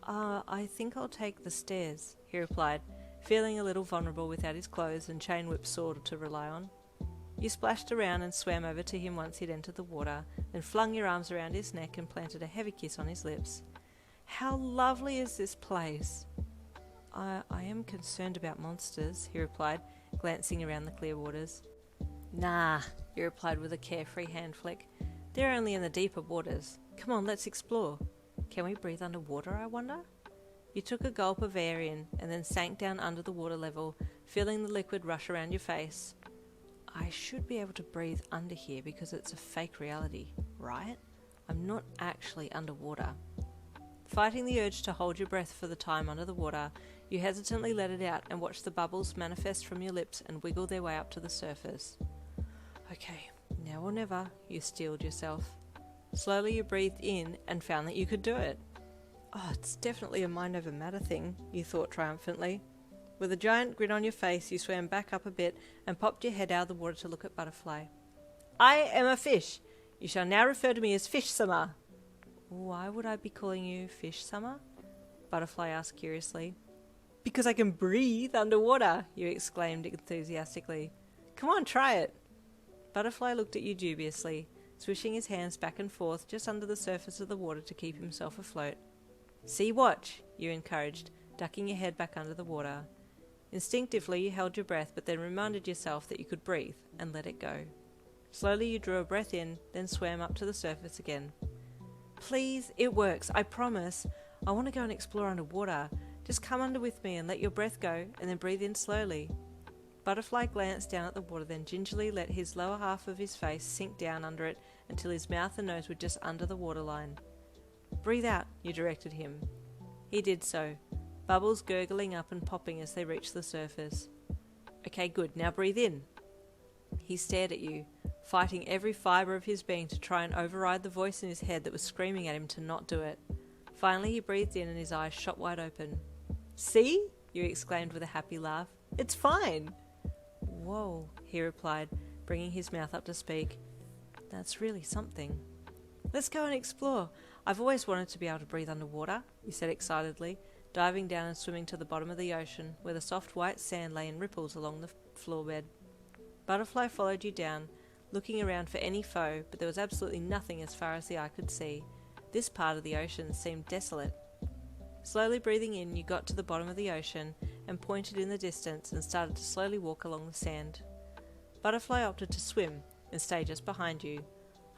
C: I think I'll take the stairs, he replied, feeling a little vulnerable without his clothes and chain whip sword to rely on. You splashed around and swam over to him once he'd entered the water, then flung your arms around his neck and planted a heavy kiss on his lips. How lovely is this place? I am concerned about monsters, he replied, glancing around the clear waters. Nah, you replied with a carefree hand flick. They're only in the deeper waters. Come on, let's explore. Can we breathe underwater, I wonder? You took a gulp of air in and then sank down under the water level, feeling the liquid rush around your face. I should be able to breathe under here because it's a fake reality, right? I'm not actually underwater. Fighting the urge to hold your breath for the time under the water, you hesitantly let it out and watched the bubbles manifest from your lips and wiggle their way up to the surface. Okay, now or never, you steeled yourself. Slowly you breathed in and found that you could do it. Oh, it's definitely a mind over matter thing, you thought triumphantly. With a giant grin on your face, you swam back up a bit and popped your head out of the water to look at Butterfly. I am a fish. You shall now refer to me as Fish-sama. Why would I be calling you Fish-sama? Butterfly asked curiously. Because I can breathe underwater, you exclaimed enthusiastically. Come on, try it. Butterfly looked at you dubiously, swishing his hands back and forth just under the surface of the water to keep himself afloat. See, watch, you encouraged, ducking your head back under the water. Instinctively you held your breath, but then reminded yourself that you could breathe and let it go. Slowly you drew a breath in, then swam up to the surface again. Please, it works, I promise. I want to go and explore underwater. Just come under with me and let your breath go, and then breathe in slowly. Butterfly glanced down at the water, then gingerly let his lower half of his face sink down under it until his mouth and nose were just under the waterline. Breathe out, you directed him. He did so, bubbles gurgling up and popping as they reached the surface. Okay, good, now breathe in. He stared at you, fighting every fibre of his being to try and override the voice in his head that was screaming at him to not do it. Finally he breathed in and his eyes shot wide open. See? You exclaimed with a happy laugh. It's fine. Whoa, he replied, bringing his mouth up to speak. That's really something. Let's go and explore. I've always wanted to be able to breathe underwater, you said excitedly, diving down and swimming to the bottom of the ocean, where the soft white sand lay in ripples along the floor bed. Butterfly followed you down, looking around for any foe, but there was absolutely nothing as far as the eye could see. This part of the ocean seemed desolate. Slowly breathing in, you got to the bottom of the ocean and pointed in the distance and started to slowly walk along the sand. Butterfly opted to swim and stay just behind you,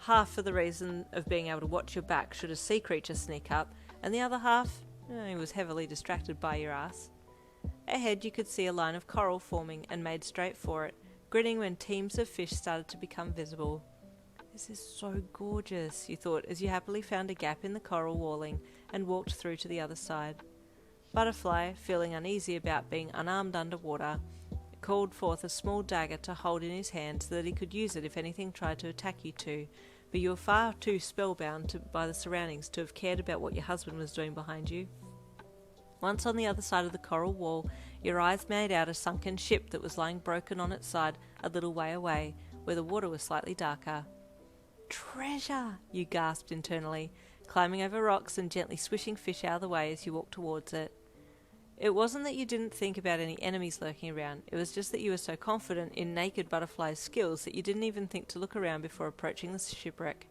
C: half for the reason of being able to watch your back should a sea creature sneak up, and the other half, he was heavily distracted by your ass. Ahead you could see a line of coral forming and made straight for it, grinning when teams of fish started to become visible. This is so gorgeous, you thought as you happily found a gap in the coral walling and walked through to the other side. Butterfly, feeling uneasy about being unarmed underwater, called forth a small dagger to hold in his hand so that he could use it if anything tried to attack you two, but you were far too spellbound by the surroundings to have cared about what your husband was doing behind you. Once on the other side of the coral wall, your eyes made out a sunken ship that was lying broken on its side a little way away, where the water was slightly darker. "Treasure!" you gasped internally, climbing over rocks and gently swishing fish out of the way as you walked towards it. It wasn't that you didn't think about any enemies lurking around, it was just that you were so confident in Naked Butterfly's skills that you didn't even think to look around before approaching the shipwreck.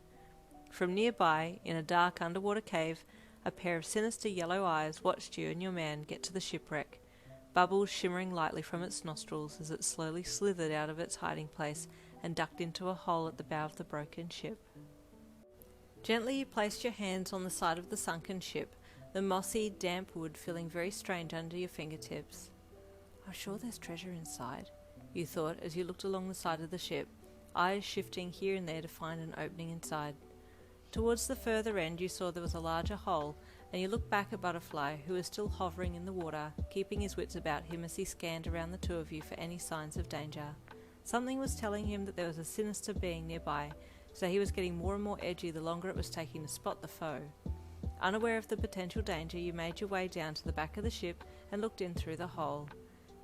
C: From nearby, in a dark underwater cave, a pair of sinister yellow eyes watched you and your man get to the shipwreck, bubbles shimmering lightly from its nostrils as it slowly slithered out of its hiding place and ducked into a hole at the bow of the broken ship. Gently you placed your hands on the side of the sunken ship, the mossy, damp wood feeling very strange under your fingertips. "I'm sure there's treasure inside," you thought as you looked along the side of the ship, eyes shifting here and there to find an opening inside. Towards the further end you saw there was a larger hole, and you looked back at Butterfly, who was still hovering in the water, keeping his wits about him as he scanned around the two of you for any signs of danger. Something was telling him that there was a sinister being nearby, so he was getting more and more edgy the longer it was taking to spot the foe. Unaware of the potential danger, you made your way down to the back of the ship and looked in through the hole.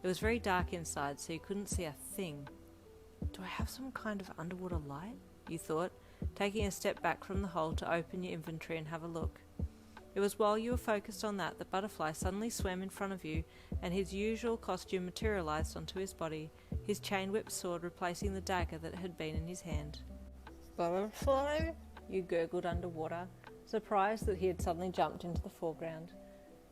C: It was very dark inside, so you couldn't see a thing. "Do I have some kind of underwater light?" you thought, taking a step back from the hole to open your inventory and have a look. It was while you were focused on that Butterfly suddenly swam in front of you, and his usual costume materialised onto his body, his chain-whip sword replacing the dagger that had been in his hand. "Butterfly?" you gurgled underwater, surprised that he had suddenly jumped into the foreground.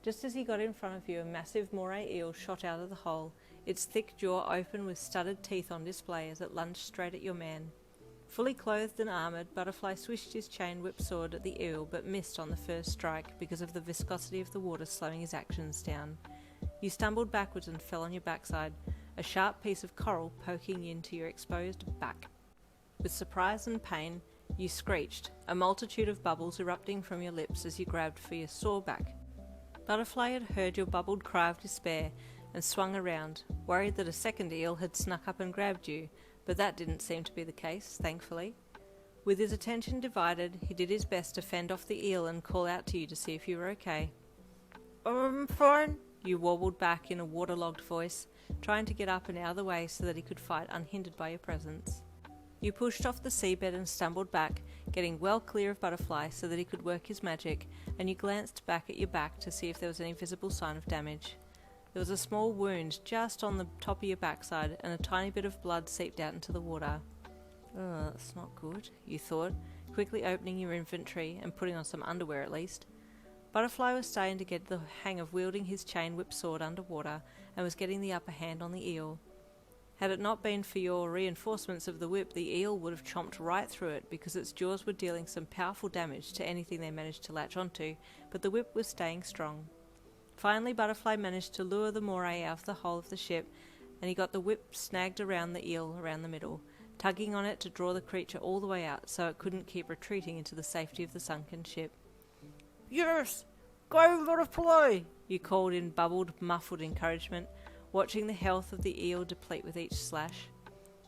C: Just as he got in front of you, a massive moray eel shot out of the hole, its thick jaw open with studded teeth on display as it lunged straight at your man. Fully clothed and armoured, Butterfly swished his chain-whip sword at the eel but missed on the first strike because of the viscosity of the water slowing his actions down. You stumbled backwards and fell on your backside, a sharp piece of coral poking into your exposed back. With surprise and pain, you screeched, a multitude of bubbles erupting from your lips as you grabbed for your sore back. Butterfly had heard your bubbled cry of despair and swung around, worried that a second eel had snuck up and grabbed you, but that didn't seem to be the case, thankfully. With his attention divided, he did his best to fend off the eel and call out to you to see if you were okay. "I'm fine," you warbled back in a waterlogged voice, trying to get up and out of the way so that he could fight unhindered by your presence. You pushed off the seabed and stumbled back, getting well clear of Butterfly so that he could work his magic, and you glanced back at your back to see if there was any visible sign of damage. There was a small wound just on the top of your backside, and a tiny bit of blood seeped out into the water. "Oh, that's not good," you thought, quickly opening your inventory and putting on some underwear at least. Butterfly was starting to get the hang of wielding his chain-whip sword underwater and was getting the upper hand on the eel. Had it not been for your reinforcements of the whip, the eel would have chomped right through it because its jaws were dealing some powerful damage to anything they managed to latch onto, but the whip was staying strong. Finally, Butterfly managed to lure the moray out of the hull of the ship, and he got the whip snagged around the eel around the middle, tugging on it to draw the creature all the way out so it couldn't keep retreating into the safety of the sunken ship. "Yes! Go, Butterfly!" you called in bubbled, muffled encouragement, watching the health of the eel deplete with each slash.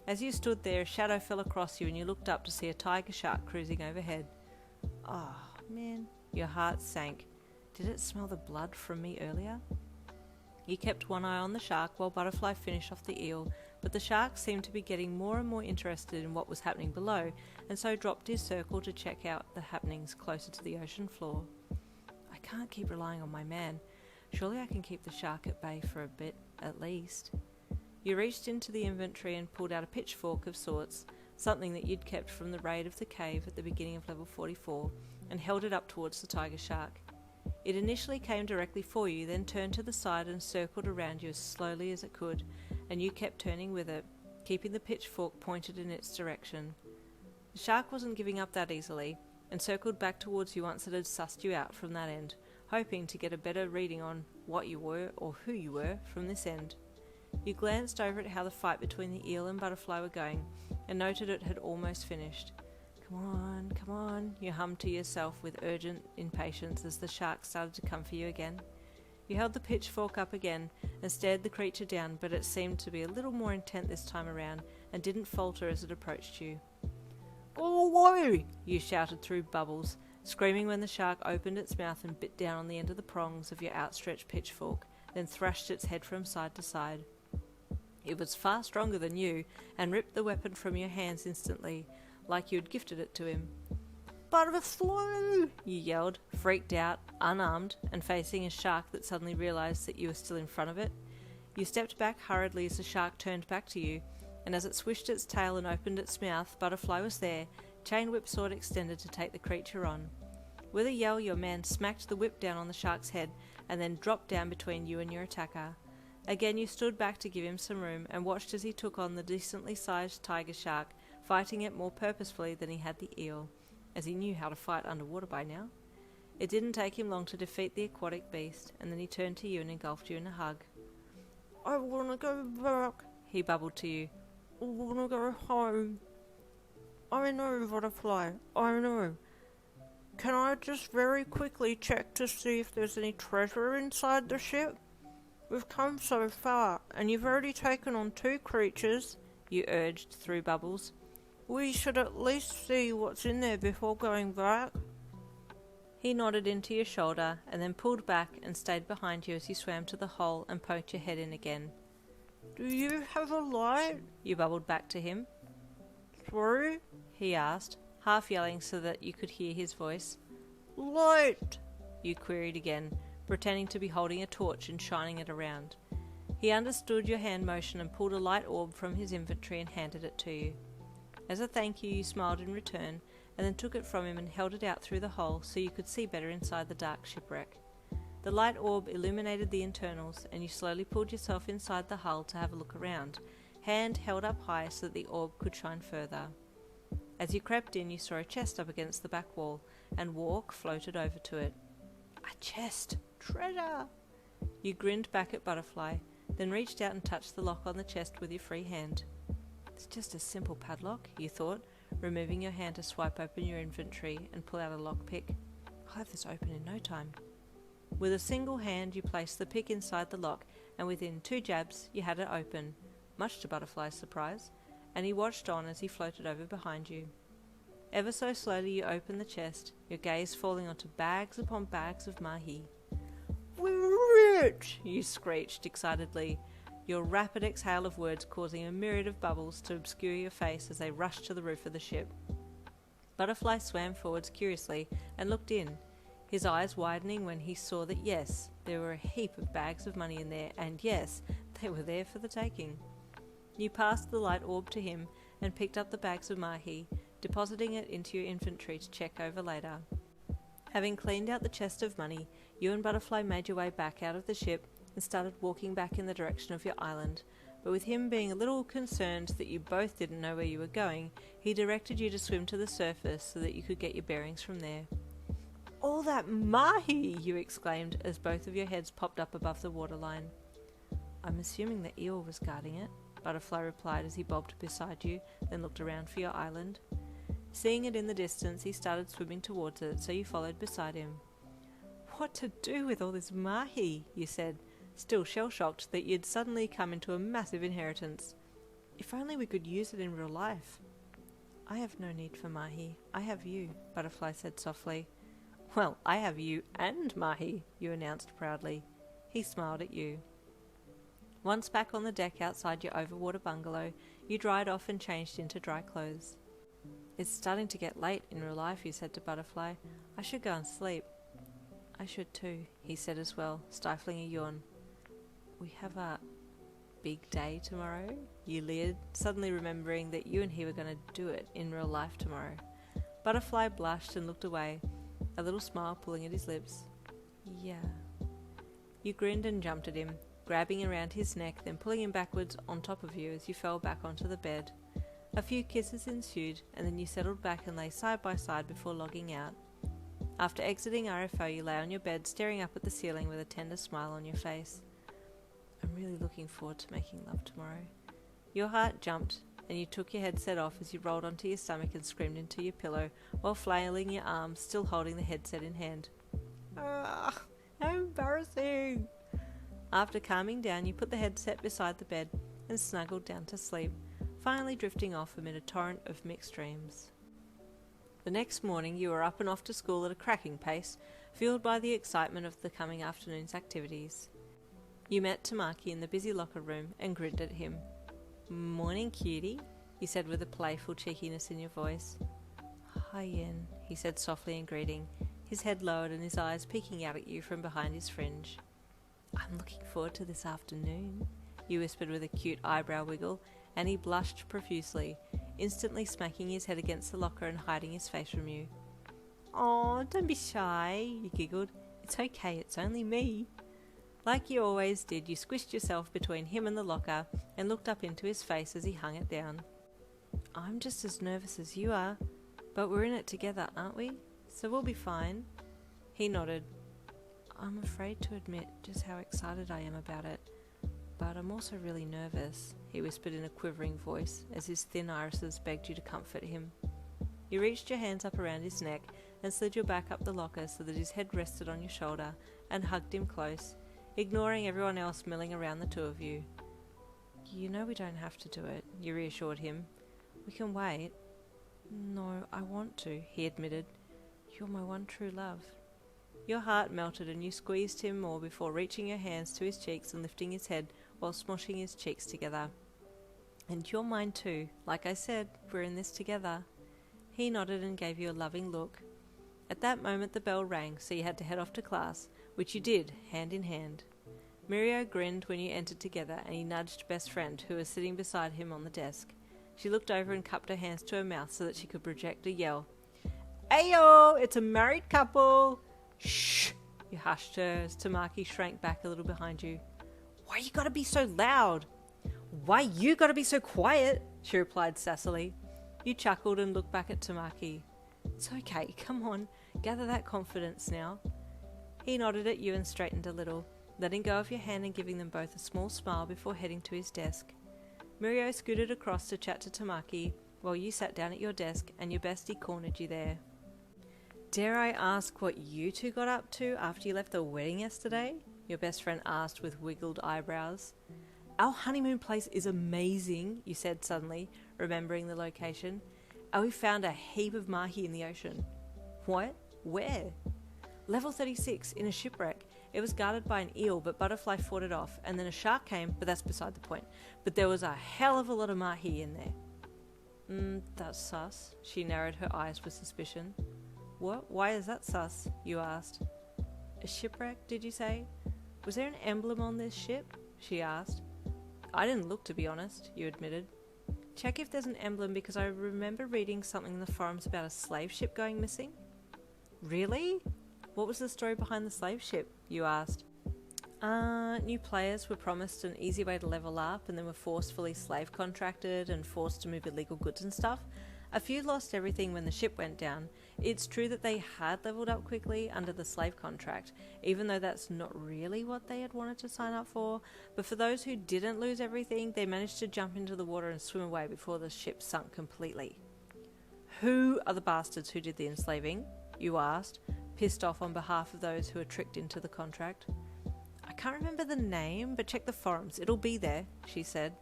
C: As you stood there, a shadow fell across you and you looked up to see a tiger shark cruising overhead. "Oh, man," your heart sank. Did it smell the blood from me earlier? You kept one eye on the shark while Butterfly finished off the eel, but the shark seemed to be getting more and more interested in what was happening below, and so dropped his circle to check out the happenings closer to the ocean floor. "I can't keep relying on my man. Surely I can keep the shark at bay for a bit, at least." You reached into the inventory and pulled out a pitchfork of sorts, something that you'd kept from the raid of the cave at the beginning of level 44, and held it up towards the tiger shark. It initially came directly for you, then turned to the side and circled around you as slowly as it could, and you kept turning with it, keeping the pitchfork pointed in its direction. The shark wasn't giving up that easily, and circled back towards you once it had sussed you out from that end, hoping to get a better reading on what you were or who you were from this end. You glanced over at how the fight between the eel and butterfly were going, and noted it had almost finished. Come on, you hummed to yourself with urgent impatience as the shark started to come for you again. You held the pitchfork up again and stared the creature down, but it seemed to be a little more intent this time around and didn't falter as it approached you. "Go away!" you shouted through bubbles, screaming when the shark opened its mouth and bit down on the end of the prongs of your outstretched pitchfork, then thrashed its head from side to side. It was far stronger than you, and ripped the weapon from your hands instantly, like you had gifted it to him. "Butterfly!" you yelled, freaked out, unarmed, and facing a shark that suddenly realised that you were still in front of it. You stepped back hurriedly as the shark turned back to you, and as it swished its tail and opened its mouth, Butterfly was there, chain whip sword extended to take the creature on. With a yell, your man smacked the whip down on the shark's head, and then dropped down between you and your attacker. Again you stood back to give him some room, and watched as he took on the decently sized tiger shark, fighting it more purposefully than he had the eel, as he knew how to fight underwater by now. It didn't take him long to defeat the aquatic beast, and then he turned to you and engulfed you in a hug. "I want to go back," he bubbled to you. "I want to go home." "I know, Butterfly, I know. Can I just very quickly check to see if there's any treasure inside the ship? We've come so far, and you've already taken on 2 creatures," you urged through bubbles. "We should at least see what's in there before going back." He nodded into your shoulder, and then pulled back and stayed behind you as you swam to the hole and poked your head in again. "Do you have a light?" you bubbled back to him. "Through?" he asked, half yelling so that you could hear his voice. "Light!" you queried again, pretending to be holding a torch and shining it around. He understood your hand motion and pulled a light orb from his inventory and handed it to you. As a thank you, you smiled in return, and then took it from him and held it out through the hole so you could see better inside the dark shipwreck. The light orb illuminated the internals, and you slowly pulled yourself inside the hull to have a look around, hand held up high so that the orb could shine further. As you crept in, you saw a chest up against the back wall, and Walk floated over to it. "A chest! Treasure!" You grinned back at Butterfly, then reached out and touched the lock on the chest with your free hand. "It's just a simple padlock," you thought, removing your hand to swipe open your inventory and pull out a lockpick. "I'll have this open in no time." With a single hand you placed the pick inside the lock, and within 2 jabs you had it open, much to Butterfly's surprise, and he watched on as he floated over behind you. Ever so slowly you opened the chest, your gaze falling onto bags upon bags of mahi. "We're rich!" you screeched excitedly, your rapid exhale of words causing a myriad of bubbles to obscure your face as they rushed to the roof of the ship. Butterfly swam forwards curiously and looked in, his eyes widening when he saw that yes, there were a heap of bags of money in there, and yes, they were there for the taking. You passed the light orb to him and picked up the bags of mahi, depositing it into your inventory to check over later. Having cleaned out the chest of money, you and Butterfly made your way back out of the ship and started walking back in the direction of your island, but with him being a little concerned that you both didn't know where you were going, he directed you to swim to the surface so that you could get your bearings from there. "All that mahi!" you exclaimed as both of your heads popped up above the waterline. "I'm assuming the eel was guarding it," Butterfly replied as he bobbed beside you, then looked around for your island. Seeing it in the distance, he started swimming towards it, so you followed beside him. "What to do with all this mahi?" you said, still shell-shocked that you'd suddenly come into a massive inheritance. "If only we could use it in real life." "I have no need for mahi. I have you," Butterfly said softly. "Well, I have you and mahi," you announced proudly. He smiled at you. Once back on the deck outside your overwater bungalow, you dried off and changed into dry clothes. "It's starting to get late in real life," you said to Butterfly. "I should go and sleep." "I should too," he said as well, stifling a yawn. "We have a big day tomorrow?" you leered, suddenly remembering that you and he were going to do it in real life tomorrow. Butterfly blushed and looked away, a little smile pulling at his lips. "Yeah." You grinned and jumped at him, grabbing around his neck, then pulling him backwards on top of you as you fell back onto the bed. A few kisses ensued, and then you settled back and lay side by side before logging out. After exiting RFO, you lay on your bed, staring up at the ceiling with a tender smile on your face. I'm really looking forward to making love tomorrow. Your heart jumped, and you took your headset off as you rolled onto your stomach and screamed into your pillow while flailing your arms, still holding the headset in hand. Ah, how embarrassing! After calming down, you put the headset beside the bed and snuggled down to sleep, finally drifting off amid a torrent of mixed dreams. The next morning you were up and off to school at a cracking pace, fueled by the excitement of the coming afternoon's activities. You met Tamaki in the busy locker room and grinned at him. "Morning, cutie," you said with a playful cheekiness in your voice. "Hi, Yen," he said softly in greeting, his head lowered and his eyes peeking out at you from behind his fringe. "I'm looking forward to this afternoon," you whispered with a cute eyebrow wiggle, and he blushed profusely, instantly smacking his head against the locker and hiding his face from you. "Aw, don't be shy," you giggled. "It's okay, it's only me." Like you always did, you squished yourself between him and the locker and looked up into his face as he hung it down. "I'm just as nervous as you are, but we're in it together, aren't we? So we'll be fine." He nodded. "I'm afraid to admit just how excited I am about it, but I'm also really nervous," he whispered in a quivering voice as his thin irises begged you to comfort him. You reached your hands up around his neck and slid your back up the locker so that his head rested on your shoulder and hugged him close, ignoring everyone else milling around the two of you. "You know we don't have to do it," you reassured him. "We can wait." "No, I want to," he admitted. "You're my one true love." Your heart melted and you squeezed him more before reaching your hands to his cheeks and lifting his head while smushing his cheeks together. "And you're mine too. Like I said, we're in this together." He nodded and gave you a loving look. At that moment the bell rang, so you had to head off to class, which you did, hand in hand. Mirio grinned when you entered together, and he nudged best friend, who was sitting beside him on the desk. She looked over and cupped her hands to her mouth so that she could project a yell. "Ayo, it's a married couple!" "Shh!" You hushed her as Tamaki shrank back a little behind you. "Why you gotta be so loud?" "Why you gotta be so quiet?" she replied sassily. You chuckled and looked back at Tamaki. "It's okay, come on, gather that confidence now." He nodded at you and straightened a little, letting go of your hand and giving them both a small smile before heading to his desk. Mirio scooted across to chat to Tamaki while you sat down at your desk and your bestie cornered you there. "Dare I ask what you two got up to after you left the wedding yesterday?" your best friend asked with wiggled eyebrows. "Our honeymoon place is amazing," you said suddenly, remembering the location. "And we found a heap of mahi in the ocean." "What? Where?" "Level 36, in a shipwreck. It was guarded by an eel, but Butterfly fought it off, and then a shark came, but that's beside the point. But there was a hell of a lot of mahi in there." That's sus." She narrowed her eyes with suspicion. "What? Why is that sus?" you asked. "A shipwreck, did you say? Was there an emblem on this ship?" she asked. "I didn't look, to be honest," you admitted. "Check if there's an emblem, because I remember reading something in the forums about a slave ship going missing." "Really? What was the story behind the slave ship?" you asked. New players were promised an easy way to level up and then were forcefully slave contracted and forced to move illegal goods and stuff. A few lost everything when the ship went down. It's true that they had leveled up quickly under the slave contract, even though that's not really what they had wanted to sign up for. But for those who didn't lose everything, they managed to jump into the water and swim away before the ship sunk completely. "Who are the bastards who did the enslaving?" you asked, pissed off on behalf of those who were tricked into the contract. "I can't remember the name, but check the forums, it'll be there," she said.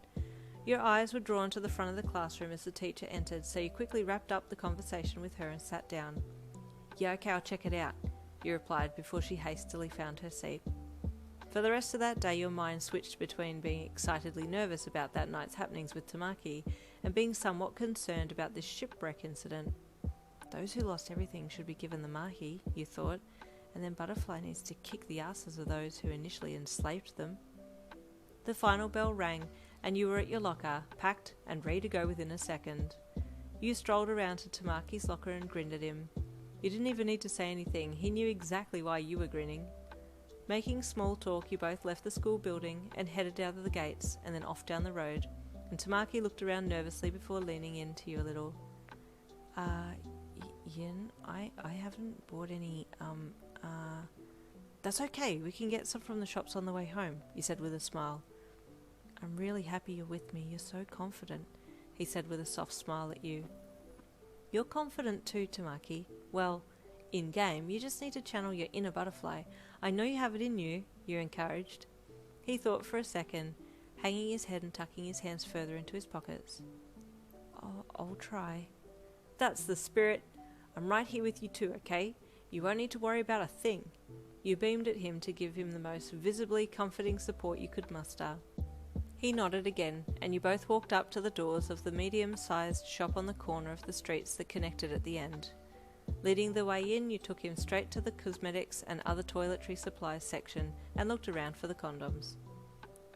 C: Your eyes were drawn to the front of the classroom as the teacher entered, so you quickly wrapped up the conversation with her and sat down. "Yeah, okay, I'll check it out," you replied before she hastily found her seat. For the rest of that day, your mind switched between being excitedly nervous about that night's happenings with Tamaki and being somewhat concerned about this shipwreck incident. Those who lost everything should be given the mahi, you thought, and then Butterfly needs to kick the asses of those who initially enslaved them. The final bell rang, and you were at your locker, packed and ready to go within a second. You strolled around to Tamaki's locker and grinned at him. You didn't even need to say anything, he knew exactly why you were grinning. Making small talk, you both left the school building and headed out of the gates and then off down the road, and Tamaki looked around nervously before leaning into you a little. Yin, I haven't bought any, That's okay, we can get some from the shops on the way home, you said with a smile. I'm really happy you're with me, you're so confident, he said with a soft smile at you. You're confident too, Tamaki. Well, in-game, you just need to channel your inner butterfly. I know you have it in you, you encouraged. He thought for a second, hanging his head and tucking his hands further into his pockets. I'll try. That's the spirit. I'm right here with you too, okay? You won't need to worry about a thing. You beamed at him to give him the most visibly comforting support you could muster. He nodded again, and you both walked up to the doors of the medium-sized shop on the corner of the streets that connected at the end. Leading the way in, you took him straight to the cosmetics and other toiletry supplies section and looked around for the condoms.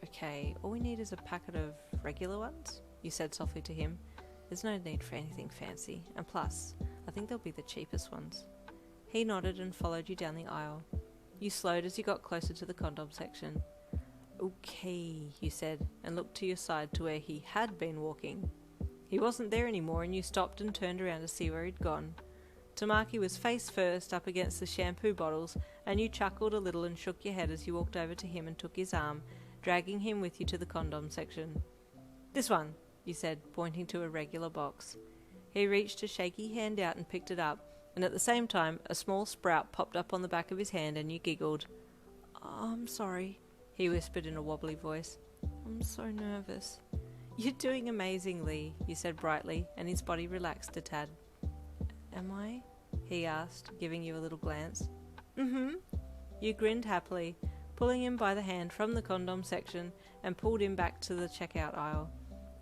C: Okay, all we need is a packet of regular ones, you said softly to him. There's no need for anything fancy, and plus, I think they'll be the cheapest ones. He nodded and followed you down the aisle. You slowed as you got closer to the condom section. Okay, you said, and looked to your side to where he had been walking. He wasn't there anymore, and you stopped and turned around to see where he'd gone. Tamaki was face first up against the shampoo bottles, and you chuckled a little and shook your head as you walked over to him and took his arm, dragging him with you to the condom section. This one, you said, pointing to a regular box. He reached a shaky hand out and picked it up, and at the same time a small sprout popped up on the back of his hand and you giggled. I'm sorry, he whispered in a wobbly voice. I'm so nervous. You're doing amazingly, you said brightly, and his body relaxed a tad. Am I? He asked, giving you a little glance. Mm-hmm. You grinned happily, pulling him by the hand from the condom section and pulled him back to the checkout aisle.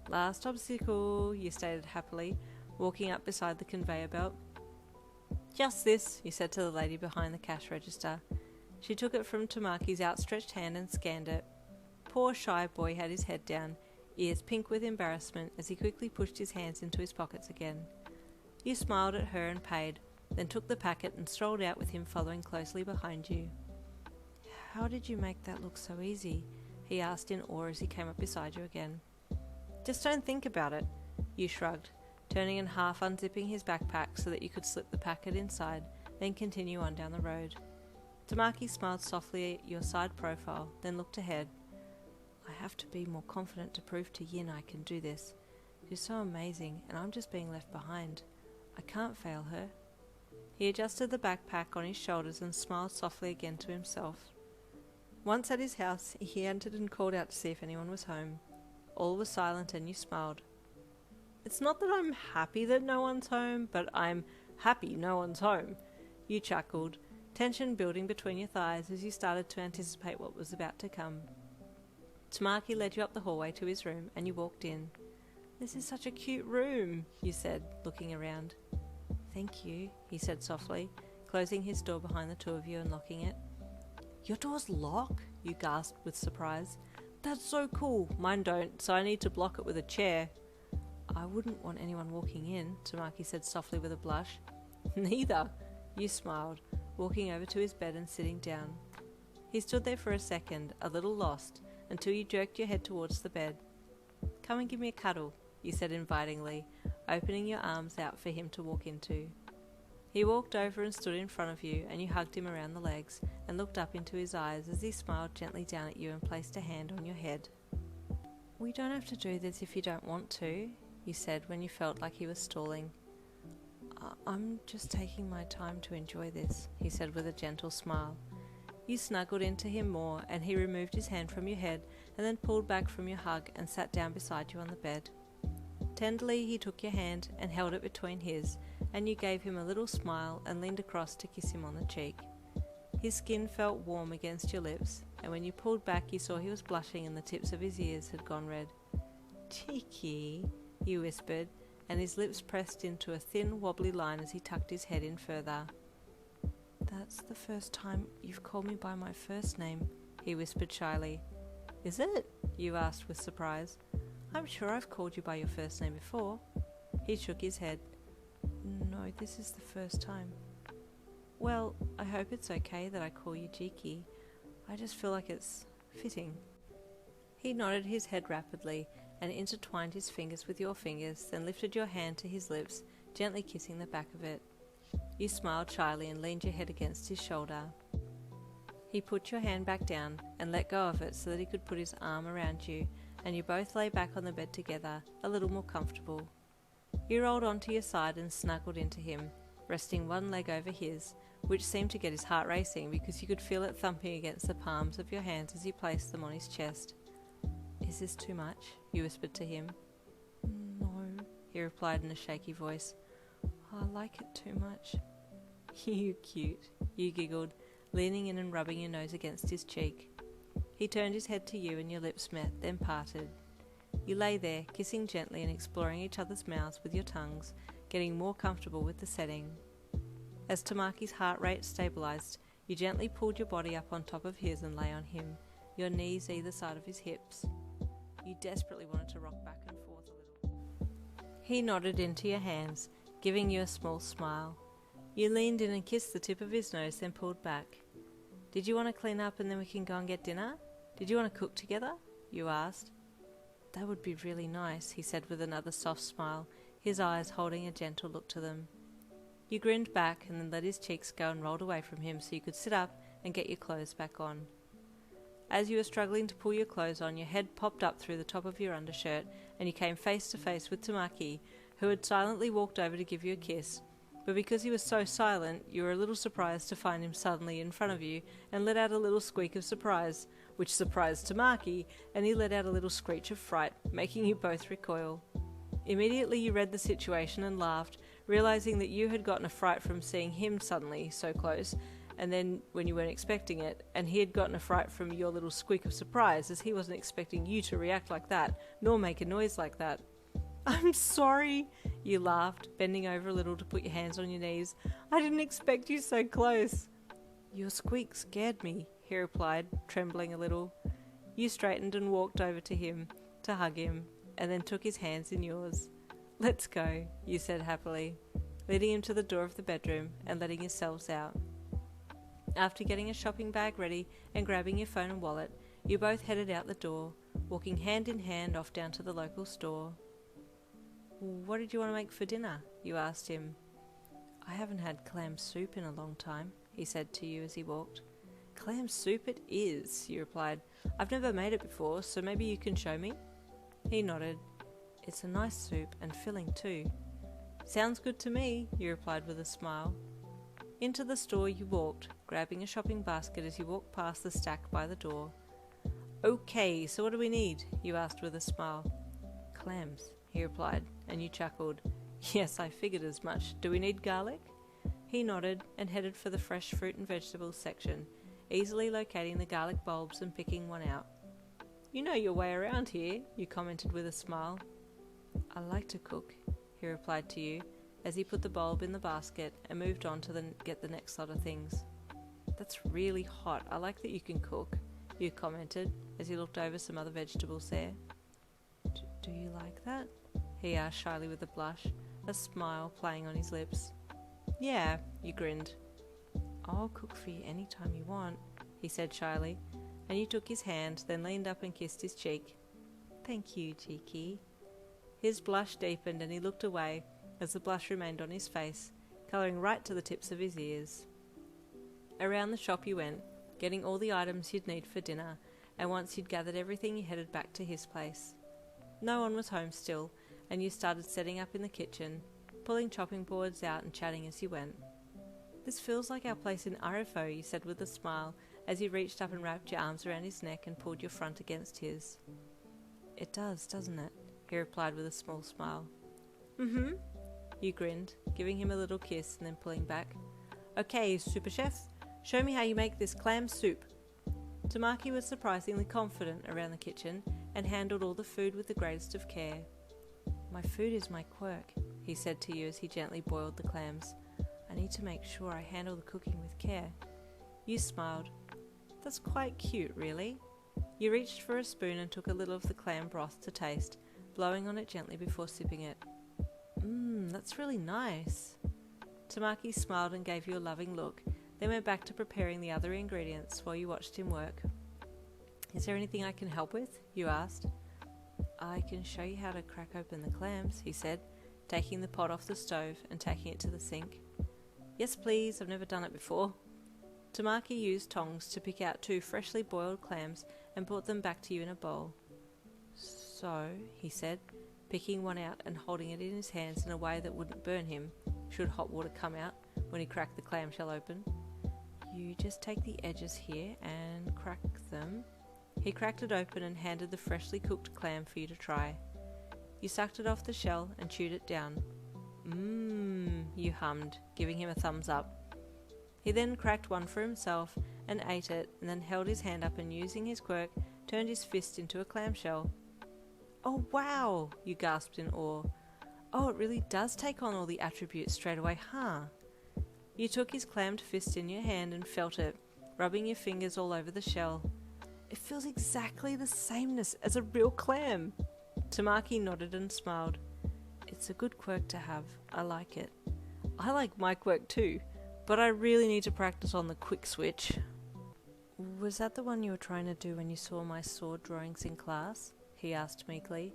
C: Last obstacle, you stated happily, walking up beside the conveyor belt. Just this, you said to the lady behind the cash register. She took it from Tamaki's outstretched hand and scanned it. Poor shy boy had his head down, ears pink with embarrassment as he quickly pushed his hands into his pockets again. You smiled at her and paid, then took the packet and strolled out with him following closely behind you. How did you make that look so easy? He asked in awe as he came up beside you again. Just don't think about it, you shrugged, turning and half unzipping his backpack so that you could slip the packet inside, then continue on down the road. Tamaki smiled softly at your side profile, then looked ahead. I have to be more confident to prove to Yin I can do this. She's so amazing, and I'm just being left behind. I can't fail her. He adjusted the backpack on his shoulders and smiled softly again to himself. Once at his house, he entered and called out to see if anyone was home. All was silent and you smiled. It's not that I'm happy that no one's home, but I'm happy no one's home. You chuckled, tension building between your thighs as you started to anticipate what was about to come. Tamaki led you up the hallway to his room and you walked in. This is such a cute room, you said, looking around. Thank you, he said softly, closing his door behind the two of you and locking it. Your doors lock? You gasped with surprise. That's so cool. Mine don't, so I need to block it with a chair. I wouldn't want anyone walking in, Tamaki said softly with a blush. Neither, you smiled, walking over to his bed and sitting down. He stood there for a second, a little lost, until you jerked your head towards the bed. Come and give me a cuddle, you said invitingly, opening your arms out for him to walk into. He walked over and stood in front of you, and you hugged him around the legs and looked up into his eyes as he smiled gently down at you and placed a hand on your head. We don't have to do this if you don't want to, you said when you felt like he was stalling. I'm just taking my time to enjoy this, he said with a gentle smile. You snuggled into him more, and he removed his hand from your head and then pulled back from your hug and sat down beside you on the bed. Tenderly he took your hand and held it between his, and you gave him a little smile and leaned across to kiss him on the cheek. His skin felt warm against your lips, and when you pulled back you saw he was blushing and the tips of his ears had gone red. Cheeky, you whispered, and his lips pressed into a thin wobbly line as he tucked his head in further. That's the first time you've called me by my first name, he whispered shyly. Is it? You asked with surprise. I'm sure I've called you by your first name before. He shook his head. No, this is the first time. Well, I hope it's okay that I call you Jiki. I just feel like it's fitting. He nodded his head rapidly, and intertwined his fingers with your fingers, then lifted your hand to his lips, gently kissing the back of it. You smiled shyly and leaned your head against his shoulder. He put your hand back down and let go of it so that he could put his arm around you, and you both lay back on the bed together, a little more comfortable. You rolled onto your side and snuggled into him, resting one leg over his, which seemed to get his heart racing because you could feel it thumping against the palms of your hands as you placed them on his chest. "Is this too much?" you whispered to him. "No," he replied in a shaky voice. "I like it too much." "You cute," you giggled, leaning in and rubbing your nose against his cheek. He turned his head to you and your lips met, then parted. You lay there, kissing gently and exploring each other's mouths with your tongues, getting more comfortable with the setting. As Tamaki's heart rate stabilized, you gently pulled your body up on top of his and lay on him, your knees either side of his hips. You desperately wanted to rock back and forth a little. He nodded into your hands, giving you a small smile. You leaned in and kissed the tip of his nose, then pulled back. "Did you want to clean up and then we can go and get dinner? Did you want to cook together?" you asked. "That would be really nice," he said with another soft smile, his eyes holding a gentle look to them. You grinned back and then let his cheeks go and rolled away from him so you could sit up and get your clothes back on. As you were struggling to pull your clothes on, your head popped up through the top of your undershirt and you came face to face with Tamaki, who had silently walked over to give you a kiss. But because he was so silent, you were a little surprised to find him suddenly in front of you and let out a little squeak of surprise, which surprised Tamaki, and he let out a little screech of fright, making you both recoil. Immediately you read the situation and laughed, realizing that you had gotten a fright from seeing him suddenly so close, and then when you weren't expecting it, and he had gotten a fright from your little squeak of surprise, as he wasn't expecting you to react like that, nor make a noise like that. "I'm sorry," you laughed, bending over a little to put your hands on your knees. "I didn't expect you so close." "Your squeak scared me," he replied, trembling a little. You straightened and walked over to him to hug him, and then took his hands in yours. "Let's go," you said happily, leading him to the door of the bedroom and letting yourselves out. After getting a shopping bag ready and grabbing your phone and wallet, you both headed out the door, walking hand in hand off down to the local store. "What did you want to make for dinner?" you asked him. "I haven't had clam soup in a long time," he said to you as he walked. "Clam soup it is," you replied. "I've never made it before, so maybe you can show me?" He nodded. "It's a nice soup and filling too." "Sounds good to me," you replied with a smile. Into the store you walked, grabbing a shopping basket as you walked past the stack by the door. "Okay, so what do we need?" you asked with a smile. "Clams," he replied, and you chuckled. "Yes, I figured as much. Do we need garlic?" He nodded and headed for the fresh fruit and vegetables section, easily locating the garlic bulbs and picking one out. "You know your way around here," you commented with a smile. "I like to cook," he replied to you, as he put the bulb in the basket and moved on to get the next lot of things. "That's really hot. I like that you can cook," you commented, as he looked over some other vegetables there. Do you like that?" he asked shyly with a blush, a smile playing on his lips. "Yeah," you grinned. "I'll cook for you any time you want," he said shyly, and you took his hand, then leaned up and kissed his cheek. "Thank you, cheeky." His blush deepened and he looked away as the blush remained on his face, colouring right to the tips of his ears. Around the shop you went, getting all the items you'd need for dinner, and once you'd gathered everything you headed back to his place. No one was home still, and you started setting up in the kitchen, pulling chopping boards out and chatting as you went. "This feels like our place in RFO," you said with a smile, as you reached up and wrapped your arms around his neck and pulled your front against his. "It does, doesn't it?" he replied with a small smile. "Mm-hmm," you grinned, giving him a little kiss and then pulling back. "Okay, super chef, show me how you make this clam soup." Tamaki was surprisingly confident around the kitchen and handled all the food with the greatest of care. "My food is my quirk," he said to you as he gently boiled the clams. "I need to make sure I handle the cooking with care." You smiled. "That's quite cute, really." You reached for a spoon and took a little of the clam broth to taste, blowing on it gently before sipping it. That's really nice." Tamaki smiled and gave you a loving look, then went back to preparing the other ingredients while you watched him work. "Is there anything I can help with?" you asked. I can show you how to crack open the clams, he said, taking the pot off the stove and taking it to the sink. Yes, please, I've never done it before. Tamaki used tongs to pick out 2 freshly boiled clams and brought them back to you in a bowl. So, he said, picking one out and holding it in his hands in a way that wouldn't burn him, should hot water come out when he cracked the clamshell open. You just take the edges here and crack them. He cracked it open and handed the freshly cooked clam for you to try. You sucked it off the shell and chewed it down. You hummed, giving him a thumbs up. He then cracked one for himself and ate it, and then held his hand up and, using his quirk, turned his fist into a clamshell. Oh wow, you gasped in awe. Oh, it really does take on all the attributes straight away, huh? You took his clammed fist in your hand and felt it, rubbing your fingers all over the shell. It feels exactly the sameness as a real clam. Tamaki nodded and smiled. It's a good quirk to have. I like it. I like my quirk too, but I really need to practice on the quick switch. Was that the one you were trying to do when you saw my sword drawings in class? He asked meekly.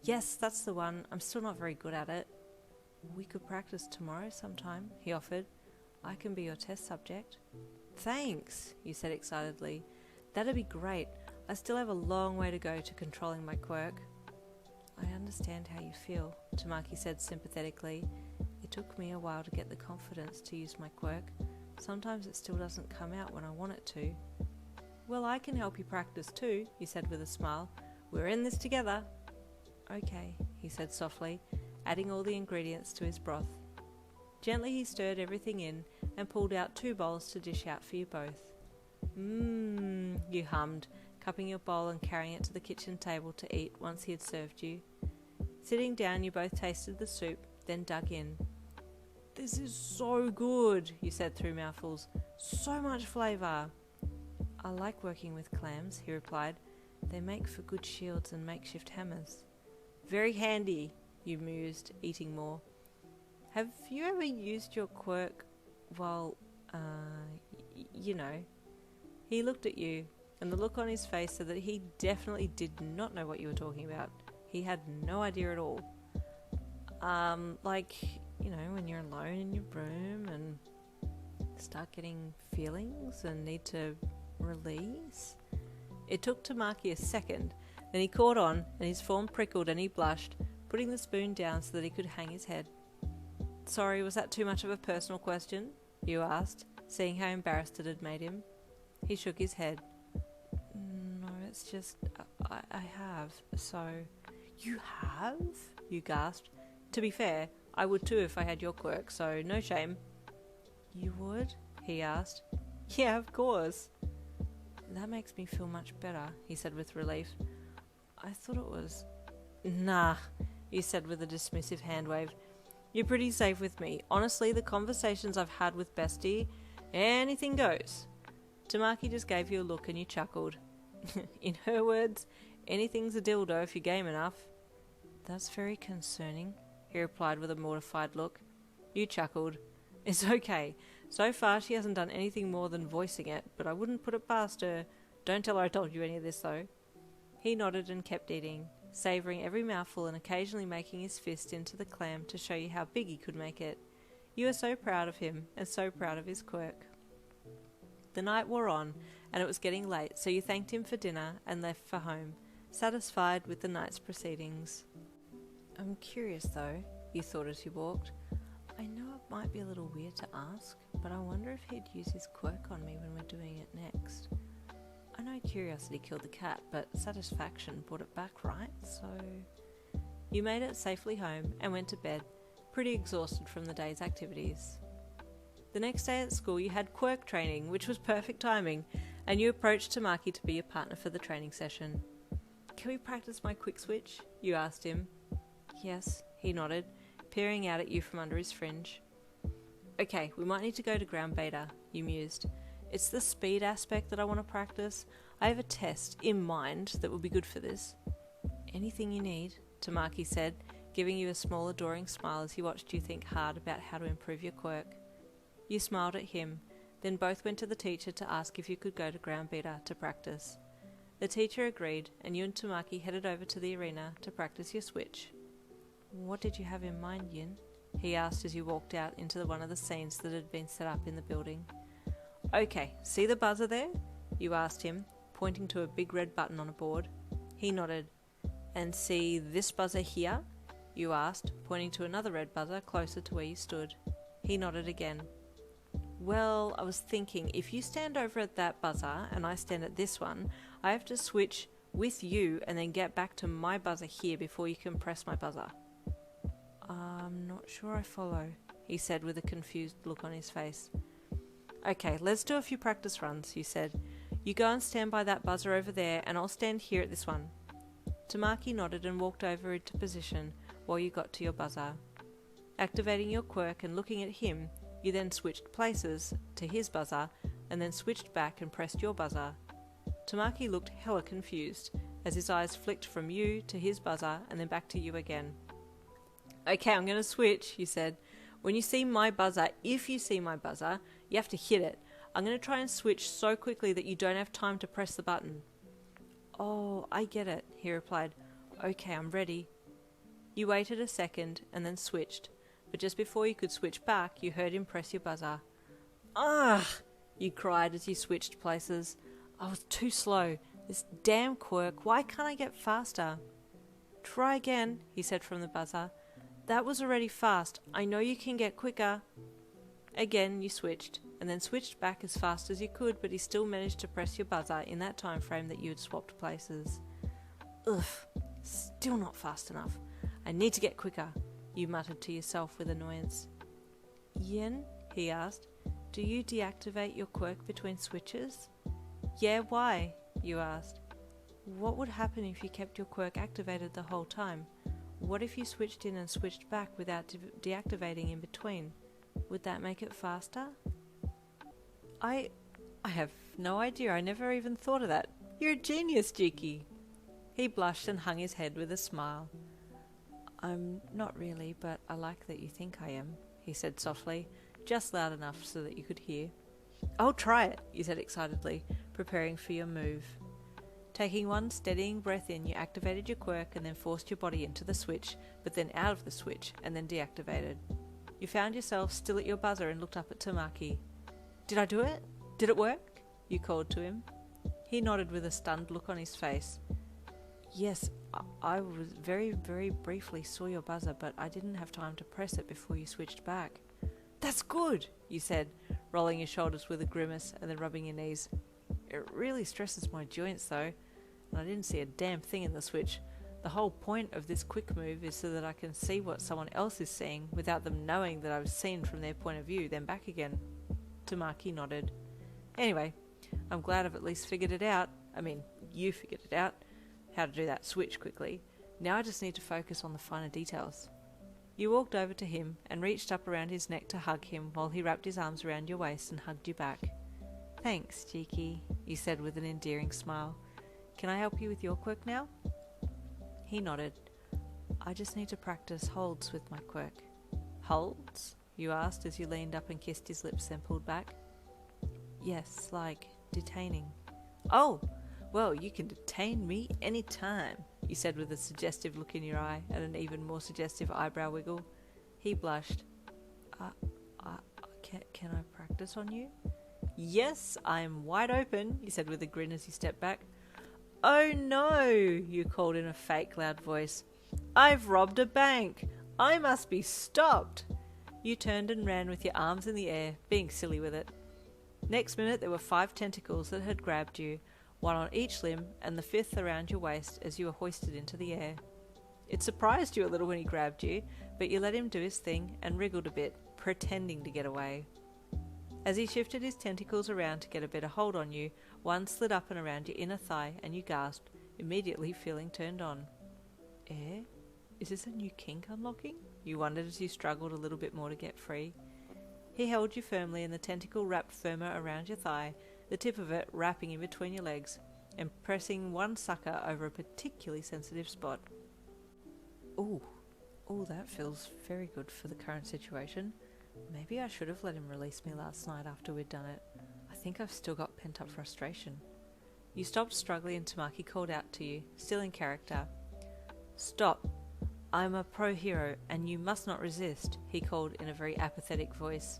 C: Yes, that's the one. I'm still not very good at it. We could practice tomorrow sometime, he offered. I can be your test subject. Thanks, you said excitedly. That'd be great. I still have a long way to go to controlling my quirk. I understand how you feel, Tamaki said sympathetically. It took me a while to get the confidence to use my quirk. Sometimes it still doesn't come out when I want it to. Well, I can help you practice too, he said with a smile. We're in this together. Okay, he said softly, adding all the ingredients to his broth. Gently he stirred everything in and pulled out 2 bowls to dish out for you both. You hummed, cupping your bowl and carrying it to the kitchen table to eat once he had served you. Sitting down, you both tasted the soup, then dug in. This is so good, you said through mouthfuls. So much flavour. I like working with clams, he replied. They make for good shields and makeshift hammers. Very handy, you mused, eating more. Have you ever used your quirk while, you know? He looked at you, and the look on his face said that he definitely did not know what you were talking about. He had no idea at all. Like, you know, when you're alone in your room and start getting feelings and need to release. It took Tamaki a second, then he caught on, and his form prickled and he blushed, putting the spoon down so that he could hang his head. Sorry, was that too much of a personal question? You asked, seeing how embarrassed it had made him. He shook his head. No, it's just, I have, so... You have? You gasped. To be fair, I would too if I had your quirk, so no shame. You would? He asked. Yeah, of course. That makes me feel much better, he said with relief. I thought it was... Nah, you said with a dismissive hand wave. You're pretty safe with me. Honestly, the conversations I've had with Bestie, anything goes. Tamaki just gave you a look and you chuckled. In her words, anything's a dildo if you're game enough. That's very concerning, he replied with a mortified look. You chuckled. It's okay. So far she hasn't done anything more than voicing it, but I wouldn't put it past her. Don't tell her I told you any of this though. He nodded and kept eating, savouring every mouthful and occasionally making his fist into the clam to show you how big he could make it. You were so proud of him and so proud of his quirk. The night wore on, and it was getting late, so you thanked him for dinner and left for home, satisfied with the night's proceedings. I'm curious though, you thought as you walked. I know it might be a little weird to ask, but I wonder if he'd use his quirk on me when we're doing it next. I know curiosity killed the cat, but satisfaction brought it back, right? So... You made it safely home and went to bed, pretty exhausted from the day's activities. The next day at school you had quirk training, which was perfect timing, and you approached Tamaki to be your partner for the training session. Can we practice my quick switch? You asked him. Yes, he nodded, peering out at you from under his fringe. Okay, we might need to go to ground beta, you mused. It's the speed aspect that I want to practice. I have a test in mind that will be good for this. Anything you need, Tamaki said, giving you a small adoring smile as he watched you think hard about how to improve your quirk. You smiled at him, then both went to the teacher to ask if you could go to ground beta to practice. The teacher agreed, and you and Tamaki headed over to the arena to practice your switch. What did you have in mind, Yin? He asked as you walked out into one of the scenes that had been set up in the building. Okay, see the buzzer there? You asked him, pointing to a big red button on a board. He nodded. And see this buzzer here? You asked, pointing to another red buzzer closer to where you stood. He nodded again. Well, I was thinking, if you stand over at that buzzer and I stand at this one, I have to switch with you and then get back to my buzzer here before you can press my buzzer. I'm not sure I follow, he said with a confused look on his face. Okay, let's do a few practice runs, you said. You go and stand by that buzzer over there and I'll stand here at this one. Tamaki nodded and walked over into position while you got to your buzzer. Activating your quirk and looking at him, you then switched places to his buzzer and then switched back and pressed your buzzer. Tamaki looked hella confused as his eyes flicked from you to his buzzer and then back to you again. Okay, I'm going to switch, you said. When you see my buzzer, if you see my buzzer, you have to hit it. I'm going to try and switch so quickly that you don't have time to press the button. Oh, I get it, he replied. Okay, I'm ready. You waited a second and then switched, but just before you could switch back, you heard him press your buzzer. Ugh, you cried as you switched places. I was too slow. This damn quirk, why can't I get faster? Try again, he said from the buzzer. That was already fast. I know you can get quicker. Again, you switched, and then switched back as fast as you could, but he still managed to press your buzzer in that time frame that you had swapped places. Ugh, still not fast enough. I need to get quicker, you muttered to yourself with annoyance. Yin, he asked, do you deactivate your quirk between switches? Yeah, why? You asked. What would happen if you kept your quirk activated the whole time? What if you switched in and switched back without deactivating in between? Would that make it faster? I have no idea. I never even thought of that. You're a genius, Jiki. He blushed and hung his head with a smile. I'm not really, but I like that you think I am, he said softly, just loud enough so that you could hear. I'll try it, you said excitedly, preparing for your move. Taking one steadying breath in, you activated your quirk and then forced your body into the switch, but then out of the switch, and then deactivated. You found yourself still at your buzzer and looked up at Tamaki. Did I do it? Did it work? You called to him. He nodded with a stunned look on his face. Yes, I was very, very briefly saw your buzzer, but I didn't have time to press it before you switched back. That's good, you said, rolling your shoulders with a grimace and then rubbing your knees. It really stresses my joints though, and I didn't see a damn thing in the switch. The whole point of this quick move is so that I can see what someone else is seeing without them knowing that I've seen from their point of view, then back again. Tamaki nodded. Anyway, I'm glad I've at least figured it out. I mean, you figured it out. How to do that switch quickly. Now I just need to focus on the finer details. You walked over to him and reached up around his neck to hug him while he wrapped his arms around your waist and hugged you back. Thanks, Jiki, you said with an endearing smile. Can I help you with your quirk now? He nodded. I just need to practice holds with my quirk. Holds? You asked as you leaned up and kissed his lips, then pulled back. Yes, like detaining. Oh, well, you can detain me any time, you said with a suggestive look in your eye and an even more suggestive eyebrow wiggle. He blushed. Can I practice on you? Yes, I'm wide open, you said with a grin as you stepped back. Oh no, you called in a fake loud voice. I've robbed a bank. I must be stopped. You turned and ran with your arms in the air, being silly with it. Next minute there were 5 tentacles that had grabbed you, one on each limb and the 5th around your waist as you were hoisted into the air. It surprised you a little when he grabbed you, but you let him do his thing and wriggled a bit, pretending to get away. As he shifted his tentacles around to get a better hold on you, one slid up and around your inner thigh and you gasped, immediately feeling turned on. Eh? Is this a new kink unlocking? You wondered as you struggled a little bit more to get free. He held you firmly and the tentacle wrapped firmer around your thigh, the tip of it wrapping in between your legs and pressing one sucker over a particularly sensitive spot. Ooh, that feels very good for the current situation. Maybe I should have let him release me last night after we'd done it. I think I've still got pent-up frustration. You stopped struggling and Tamaki called out to you, still in character. "Stop. I'm a pro hero and you must not resist," he called in a very apathetic voice.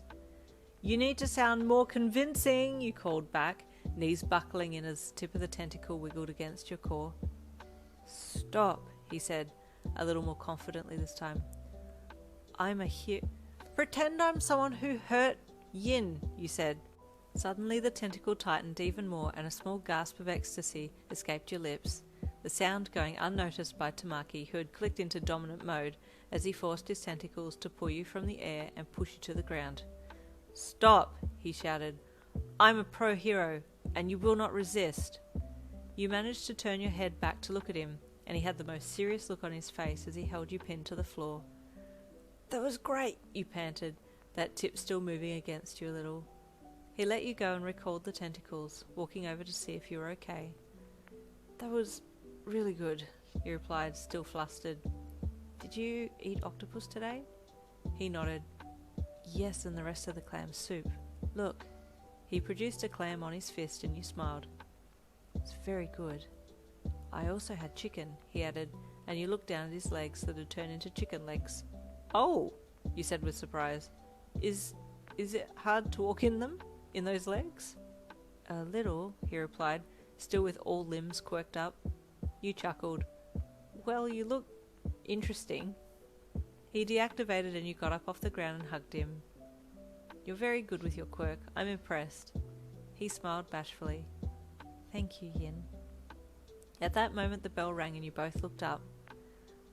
C: "You need to sound more convincing," you called back, knees buckling in as the tip of the tentacle wiggled against your core. "Stop," he said, a little more confidently this time. "I'm a hero." "Pretend I'm someone who hurt Yin," you said. Suddenly the tentacle tightened even more and a small gasp of ecstasy escaped your lips, the sound going unnoticed by Tamaki, who had clicked into dominant mode as he forced his tentacles to pull you from the air and push you to the ground. "Stop," he shouted. "I'm a pro hero, and you will not resist." You managed to turn your head back to look at him, and he had the most serious look on his face as he held you pinned to the floor. "That was great," you panted, that tip still moving against you a little. He let you go and recalled the tentacles, walking over to see if you were okay. "That was really good," you replied, still flustered. "Did you eat octopus today?" He nodded. "Yes, and the rest of the clam soup. Look." He produced a clam on his fist and you smiled. "It's very good. I also had chicken," he added, and you looked down at his legs that had turned into chicken legs. "Oh," you said with surprise. Is it hard to walk in them? In those legs?" "A little," he replied, still with all limbs quirked up. You chuckled. "Well, you look interesting." He deactivated and you got up off the ground and hugged him. "You're very good with your quirk. I'm impressed." He smiled bashfully. "Thank you, Yin." At that moment the bell rang and you both looked up.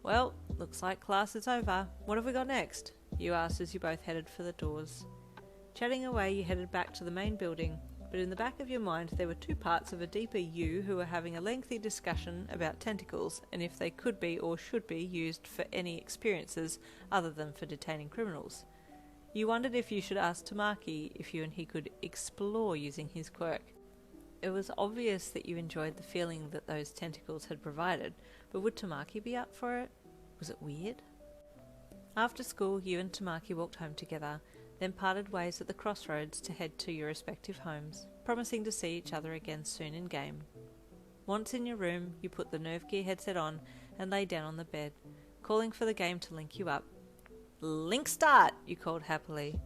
C: "Well, looks like class is over. What have we got next?" you asked as you both headed for the doors. Chatting away, you headed back to the main building, but in the back of your mind there were two parts of a deeper you who were having a lengthy discussion about tentacles and if they could be or should be used for any experiences other than for detaining criminals. You wondered if you should ask Tamaki if you and he could explore using his quirk. It was obvious that you enjoyed the feeling that those tentacles had provided, but would Tamaki be up for it? Was it weird? After school, you and Tamaki walked home together, then parted ways at the crossroads to head to your respective homes, promising to see each other again soon in game. Once in your room, you put the Nerve Gear headset on and lay down on the bed, calling for the game to link you up. "Link start!" you called happily.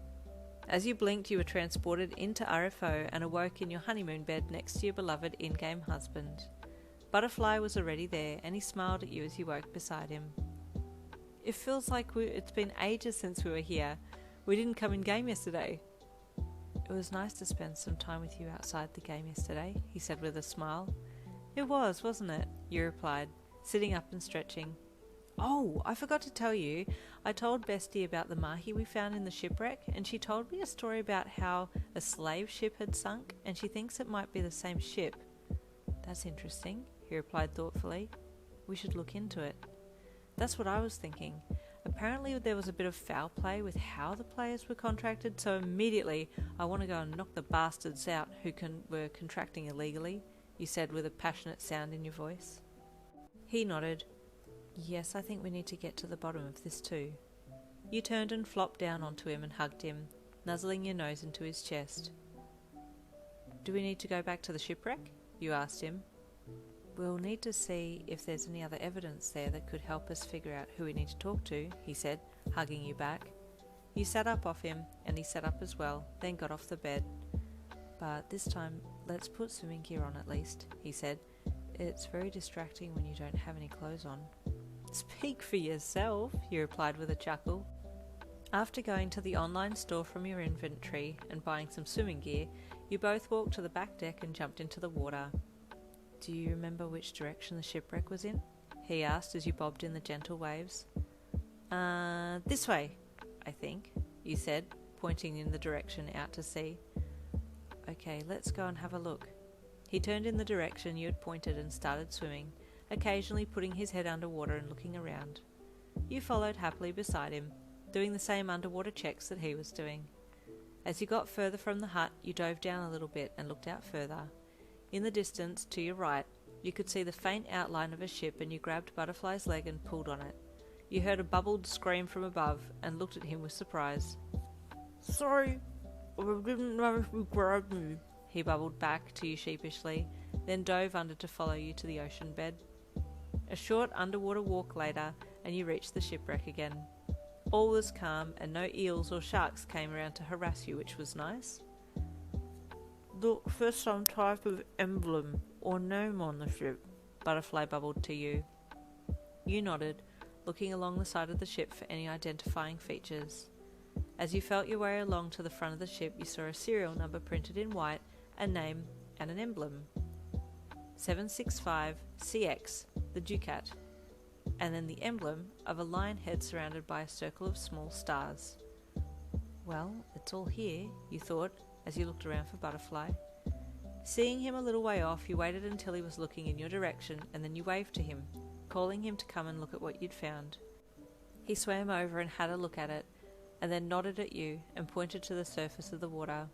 C: As you blinked, you were transported into RFO and awoke in your honeymoon bed next to your beloved in-game husband. Butterfly was already there, and he smiled at you as you woke beside him. "It feels like it's been ages since we were here. We didn't come in game yesterday." "It was nice to spend some time with you outside the game yesterday," he said with a smile. "It was, wasn't it?" you replied, sitting up and stretching. "Oh, I forgot to tell you. I told Bestie about the mahi we found in the shipwreck, and she told me a story about how a slave ship had sunk, and she thinks it might be the same ship." "That's interesting," he replied thoughtfully. "We should look into it." "That's what I was thinking. Apparently there was a bit of foul play with how the players were contracted, so immediately I want to go and knock the bastards out who were contracting illegally," you said with a passionate sound in your voice. He nodded. "Yes, I think we need to get to the bottom of this too." You turned and flopped down onto him and hugged him, nuzzling your nose into his chest. "Do we need to go back to the shipwreck?" you asked him. "We'll need to see if there's any other evidence there that could help us figure out who we need to talk to," he said, hugging you back. You sat up off him, and he sat up as well, then got off the bed. "But this time, let's put swimming gear on at least," he said. "It's very distracting when you don't have any clothes on." "Speak for yourself," you replied with a chuckle. After going to the online store from your inventory and buying some swimming gear, you both walked to the back deck and jumped into the water. "Do you remember which direction the shipwreck was in?" he asked as you bobbed in the gentle waves. This way, I think," you said, pointing in the direction out to sea. "Okay, let's go and have a look." He turned in the direction you had pointed and started swimming, occasionally putting his head underwater and looking around. You followed happily beside him, doing the same underwater checks that he was doing. As you got further from the hut, you dove down a little bit and looked out further. In the distance, to your right, you could see the faint outline of a ship and you grabbed Butterfly's leg and pulled on it. You heard a bubbled scream from above and looked at him with surprise. "Sorry, I didn't know if you grabbed me," he bubbled back to you sheepishly, then dove under to follow you to the ocean bed. A short underwater walk later, and you reached the shipwreck again. All was calm, and no eels or sharks came around to harass you, which was nice. Look for some type of emblem or name on the ship, Butterfly bubbled to you. You nodded, looking along the side of the ship for any identifying features. As you felt your way along to the front of the ship, you saw a serial number printed in white, a name, and an emblem. 765CX, the Ducat, and then the emblem of a lion head surrounded by a circle of small stars. Well, it's all here, you thought, as you looked around for Butterfly. Seeing him a little way off, you waited until he was looking in your direction, and then you waved to him, calling him to come and look at what you'd found. He swam over and had a look at it, and then nodded at you and pointed to the surface of the water.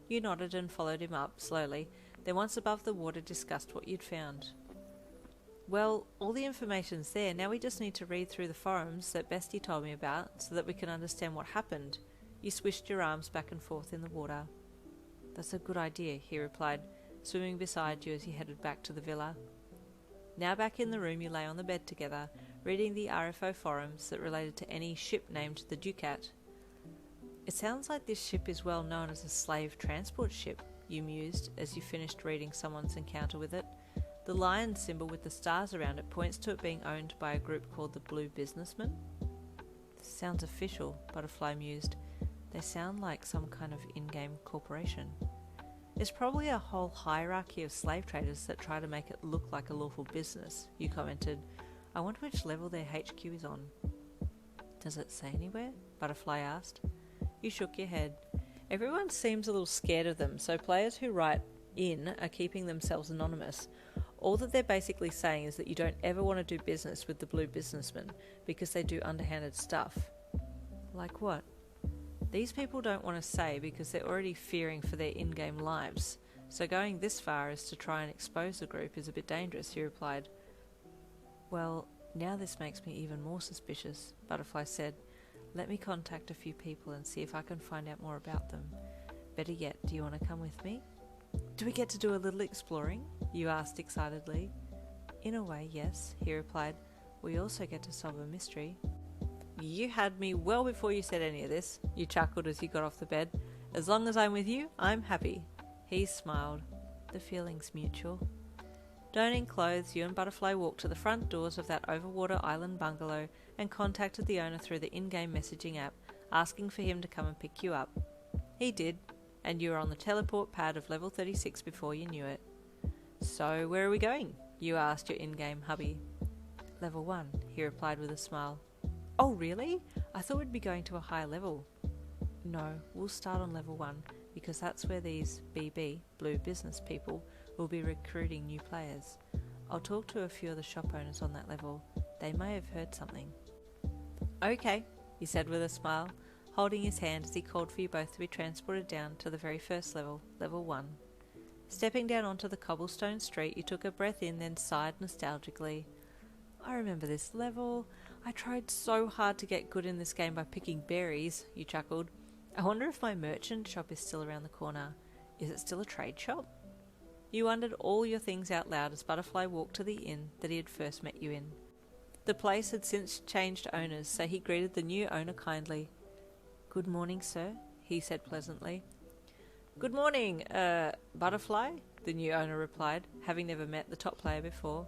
C: You nodded and followed him up, slowly, then once above the water discussed what you'd found. Well, all the information's there, now we just need to read through the forums that Bestie told me about so that we can understand what happened. You swished your arms back and forth in the water. That's a good idea, he replied, swimming beside you as you headed back to the villa. Now back in the room, you lay on the bed together, reading the RFO forums that related to any ship named the Ducat. It sounds like this ship is well known as a slave transport ship, you mused as you finished reading someone's encounter with it. The lion symbol with the stars around it points to it being owned by a group called the Blue Businessmen. This sounds official, Butterfly mused. They sound like some kind of in-game corporation. There's probably a whole hierarchy of slave traders that try to make it look like a lawful business, you commented. I wonder which level their HQ is on. Does it say anywhere? Butterfly asked. You shook your head. Everyone seems a little scared of them, so players who write in are keeping themselves anonymous. All that they're basically saying is that you don't ever want to do business with the Blue Businessmen because they do underhanded stuff. Like what? These people don't want to say because they're already fearing for their in-game lives, so going this far as to try and expose the group is a bit dangerous, he replied. Well, now this makes me even more suspicious, Butterfly said. Let me contact a few people and see if I can find out more about them. Better yet, do you want to come with me? Do we get to do a little exploring? You asked excitedly. In a way, yes, he replied. We also get to solve a mystery. You had me well before you said any of this, you chuckled as you got off the bed. As long as I'm with you, I'm happy. He smiled. The feeling's mutual. Donning clothes, you and Butterfly walked to the front doors of that overwater island bungalow and contacted the owner through the in-game messaging app, asking for him to come and pick you up. He did, and you were on the teleport pad of level 36 before you knew it. So, where are we going? You asked your in-game hubby. Level 1, he replied with a smile. Oh, really? I thought we'd be going to a higher level. No, we'll start on level 1, because that's where these BB, Blue Business people, will be recruiting new players. I'll talk to a few of the shop owners on that level. They may have heard something. Okay, he said with a smile, holding his hand as he called for you both to be transported down to the very first level, level 1. Stepping down onto the cobblestone street, you took a breath in, then sighed nostalgically. I remember this level. I tried so hard to get good in this game by picking berries, you chuckled. I wonder if my merchant shop is still around the corner. Is it still a trade shop? You wondered all your things out loud as Butterfly walked to the inn that he had first met you in. The place had since changed owners, so he greeted the new owner kindly. Good morning, sir, he said pleasantly. Good morning, Butterfly, the new owner replied, having never met the top player before.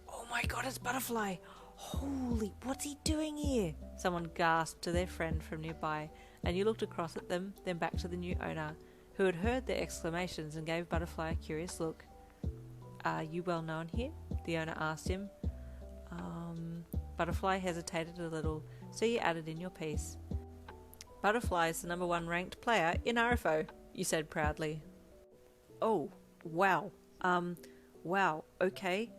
C: Oh my god, it's Butterfly! Holy, what's he doing here? Someone gasped to their friend from nearby, and you looked across at them, then back to the new owner, who had heard their exclamations and gave Butterfly a curious look. Are you well known here? The owner asked him. Butterfly hesitated a little, so you added in your piece. Butterfly is the number 1 ranked player in RFO, you said proudly. Oh, wow. Wow, okay.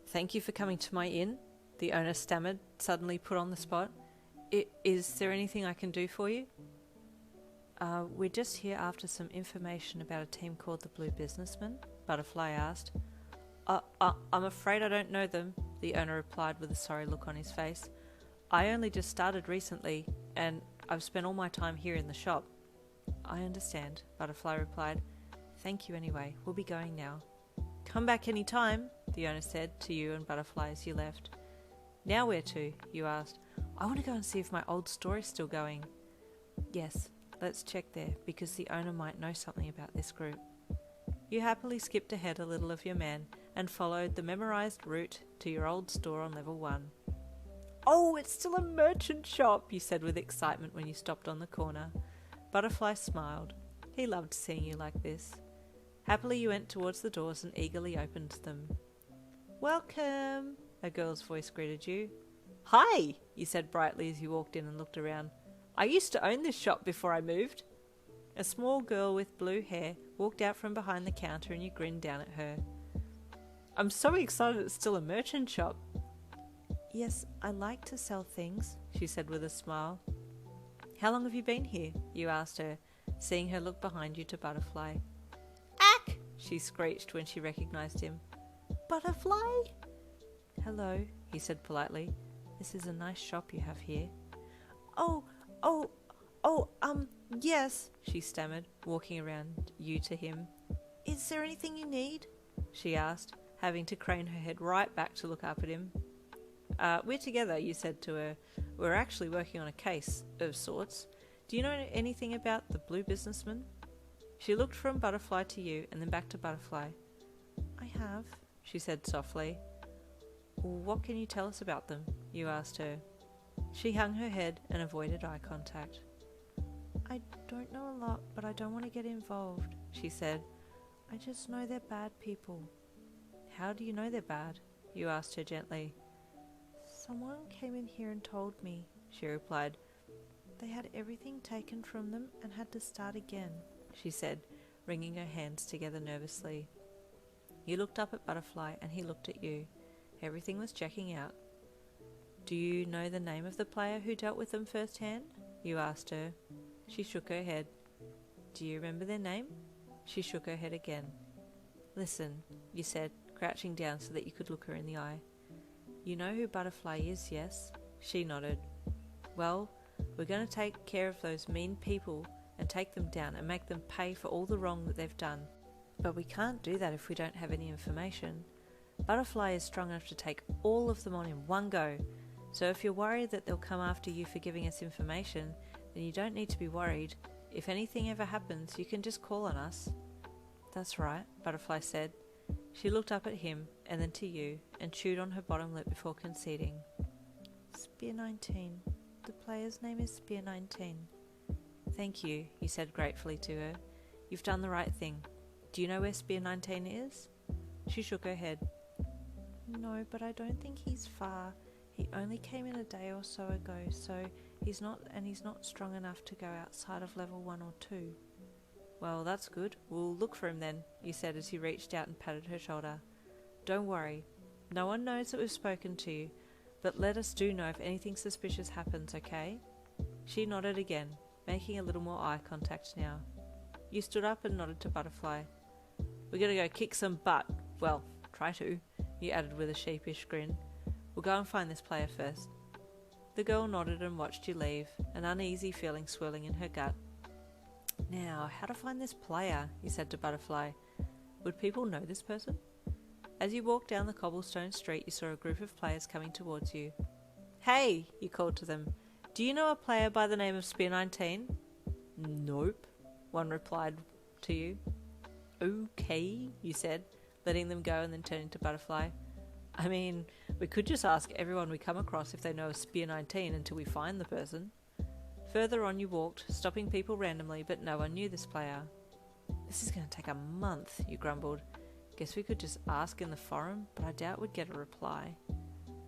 C: Thank you for coming to my inn, the owner stammered, suddenly put on the spot. Is there anything I can do for you? We're just here after some information about a team called the Blue Businessmen, Butterfly asked. I'm afraid I don't know them, the owner replied with a sorry look on his face. I only just started recently, and I've spent all my time here in the shop. I understand, Butterfly replied. Thank you anyway. We'll be going now. Come back any time, the owner said to you and Butterfly as you left. Now where to? You asked. I want to go and see if my old store is still going. Yes, let's check there, because the owner might know something about this group. You happily skipped ahead a little of your man and followed the memorised route to your old store on level 1. Oh, it's still a merchant shop, you said with excitement when you stopped on the corner. Butterfly smiled. He loved seeing you like this. Happily you went towards the doors and eagerly opened them. Welcome, a girl's voice greeted you. Hi, you said brightly as you walked in and looked around. I used to own this shop before I moved. A small girl with blue hair walked out from behind the counter and you grinned down at her. I'm so excited it's still a merchant shop. Yes, I like to sell things, she said with a smile. How long have you been here? You asked her, seeing her look behind you to Butterfly. Ack! She screeched when she recognised him. Butterfly? Hello, he said politely. This is a nice shop you have here. Yes, she stammered, walking around you to him. Is there anything you need? She asked, having to crane her head right back to look up at him. We're together, you said to her. We're actually working on a case of sorts. Do you know anything about the blue businessman? She looked from Butterfly to you and then back to Butterfly. I have, she said softly. What can you tell us about them? You asked her. She hung her head and avoided eye contact. I don't know a lot, but I don't want to get involved, she said. I just know they're bad people. How do you know they're bad? You asked her gently. Someone came in here and told me, she replied. They had everything taken from them and had to start again, she said, wringing her hands together nervously. You looked up at Butterfly and he looked at you. Everything was checking out. Do you know the name of the player who dealt with them firsthand? You asked her. She shook her head. Do you remember their name? She shook her head again. Listen, you said, crouching down so that you could look her in the eye. You know who Butterfly is, yes? She nodded. Well, we're going to take care of those mean people and take them down and make them pay for all the wrong that they've done. But we can't do that if we don't have any information. Butterfly is strong enough to take all of them on in one go, so if you're worried that they'll come after you for giving us information, then you don't need to be worried. If anything ever happens, you can just call on us. That's right, Butterfly said. She looked up at him and then to you and chewed on her bottom lip before conceding. Spear 19. The player's name is Spear 19. Thank you, you said gratefully to her. You've done the right thing. Do you know where Spear 19 is? She shook her head. No, but I don't think he's far. He only came in a day or so ago, so he's not strong enough to go outside of level 1 or 2. Well, that's good. We'll look for him then, you said as he reached out and patted her shoulder. Don't worry. No one knows that we've spoken to you, but let us do know if anything suspicious happens, okay? She nodded again, making a little more eye contact now. You stood up and nodded to Butterfly. We're going to go kick some butt. Well, try to, you added with a sheepish grin. We'll go and find this player first. The girl nodded and watched you leave, an uneasy feeling swirling in her gut. Now, how to find this player, you said to Butterfly. Would people know this person? As you walked down the cobblestone street, you saw a group of players coming towards you. Hey, you called to them. Do you know a player by the name of Spear 19? Nope, one replied to you. Okay, you said, letting them go and then turning to Butterfly. I mean, we could just ask everyone we come across if they know a Spear 19 until we find the person. Further on you walked, stopping people randomly, but no one knew this player. This is going to take a month, you grumbled. Guess we could just ask in the forum, but I doubt we'd get a reply.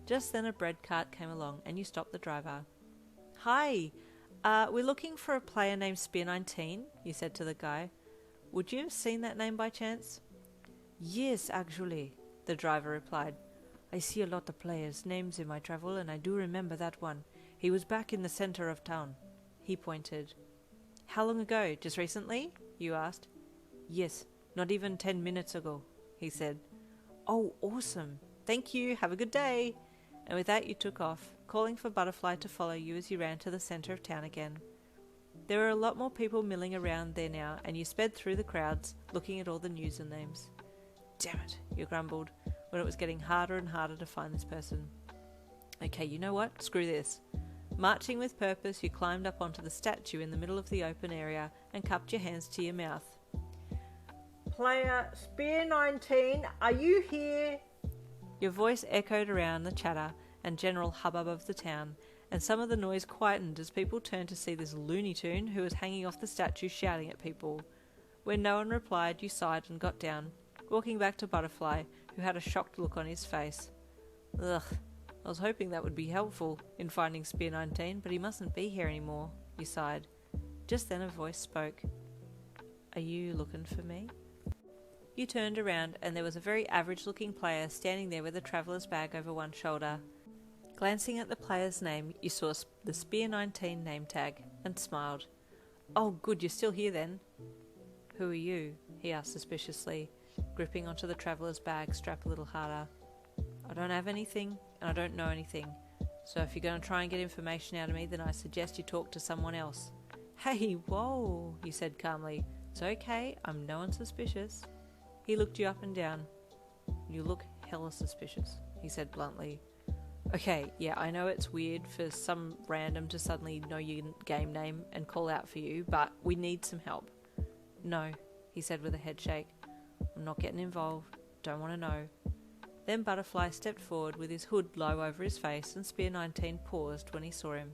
C: Just then a bread cart came along and you stopped the driver. Hi, we're looking for a player named Spear 19, you said to the guy. Would you have seen that name by chance? Yes, actually, the driver replied. I see a lot of players' names in my travel and I do remember that one. He was back in the centre of town. He pointed. How long ago? Just recently? You asked. Yes, not even 10 minutes ago, he said. Oh, awesome. Thank you. Have a good day. And with that you took off, calling for Butterfly to follow you as you ran to the centre of town again. There were a lot more people milling around there now, and you sped through the crowds, looking at all the news and names. Damn it, you grumbled, when it was getting harder and harder to find this person. Okay, you know what? Screw this. Marching with purpose, you climbed up onto the statue in the middle of the open area and cupped your hands to your mouth. Player Spear 19, are you here? Your voice echoed around the chatter and general hubbub of the town, and some of the noise quietened as people turned to see this Looney Tune who was hanging off the statue shouting at people. When no one replied, you sighed and got down, walking back to Butterfly, who had a shocked look on his face. Ugh, I was hoping that would be helpful in finding Spear 19, but he mustn't be here anymore, you sighed. Just then a voice spoke. Are you looking for me? You turned around, and there was a very average-looking player standing there with a traveller's bag over one shoulder. Glancing at the player's name, you saw the Spear 19 name tag, and smiled. Oh, good, you're still here then. Who are you? He asked suspiciously, gripping onto the traveller's bag strapped a little harder. I don't have anything, and I don't know anything, so if you're going to try and get information out of me, then I suggest you talk to someone else. Hey, whoa, you said calmly. It's okay, I'm no one suspicious. He looked you up and down. You look hella suspicious, he said bluntly. Okay, yeah, I know it's weird for some random to suddenly know your game name and call out for you, but we need some help. No, he said with a head shake. I'm not getting involved. Don't want to know. Then Butterfly stepped forward with his hood low over his face, and Spear 19 paused when he saw him.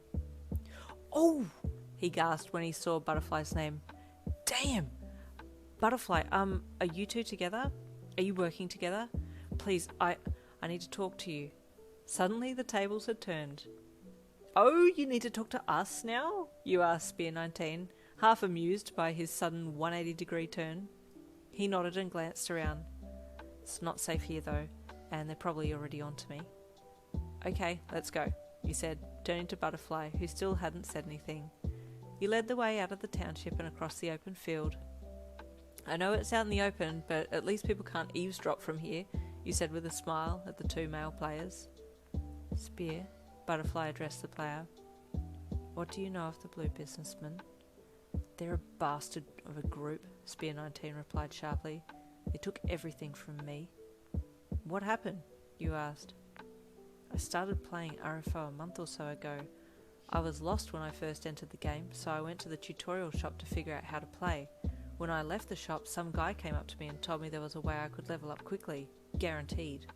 C: Oh! He gasped when he saw Butterfly's name. Damn! Butterfly, are you two together? Are you working together? Please, I need to talk to you. Suddenly the tables had turned. Oh, you need to talk to us now? You asked Spear 19, half amused by his sudden 180-degree turn. He nodded and glanced around. It's not safe here though, and they're probably already on to me. Okay, let's go, you said, turning to Butterfly, who still hadn't said anything. You led the way out of the township and across the open field. I know it's out in the open, but at least people can't eavesdrop from here, you said with a smile at the two male players. Spear, Butterfly addressed the player. What do you know of the blue businessmen? They're a bastard of a group, Spear 19 replied sharply. They took everything from me. What happened? You asked. I started playing RFO a month or so ago. I was lost when I first entered the game, so I went to the tutorial shop to figure out how to play. When I left the shop, some guy came up to me and told me there was a way I could level up quickly. Guaranteed.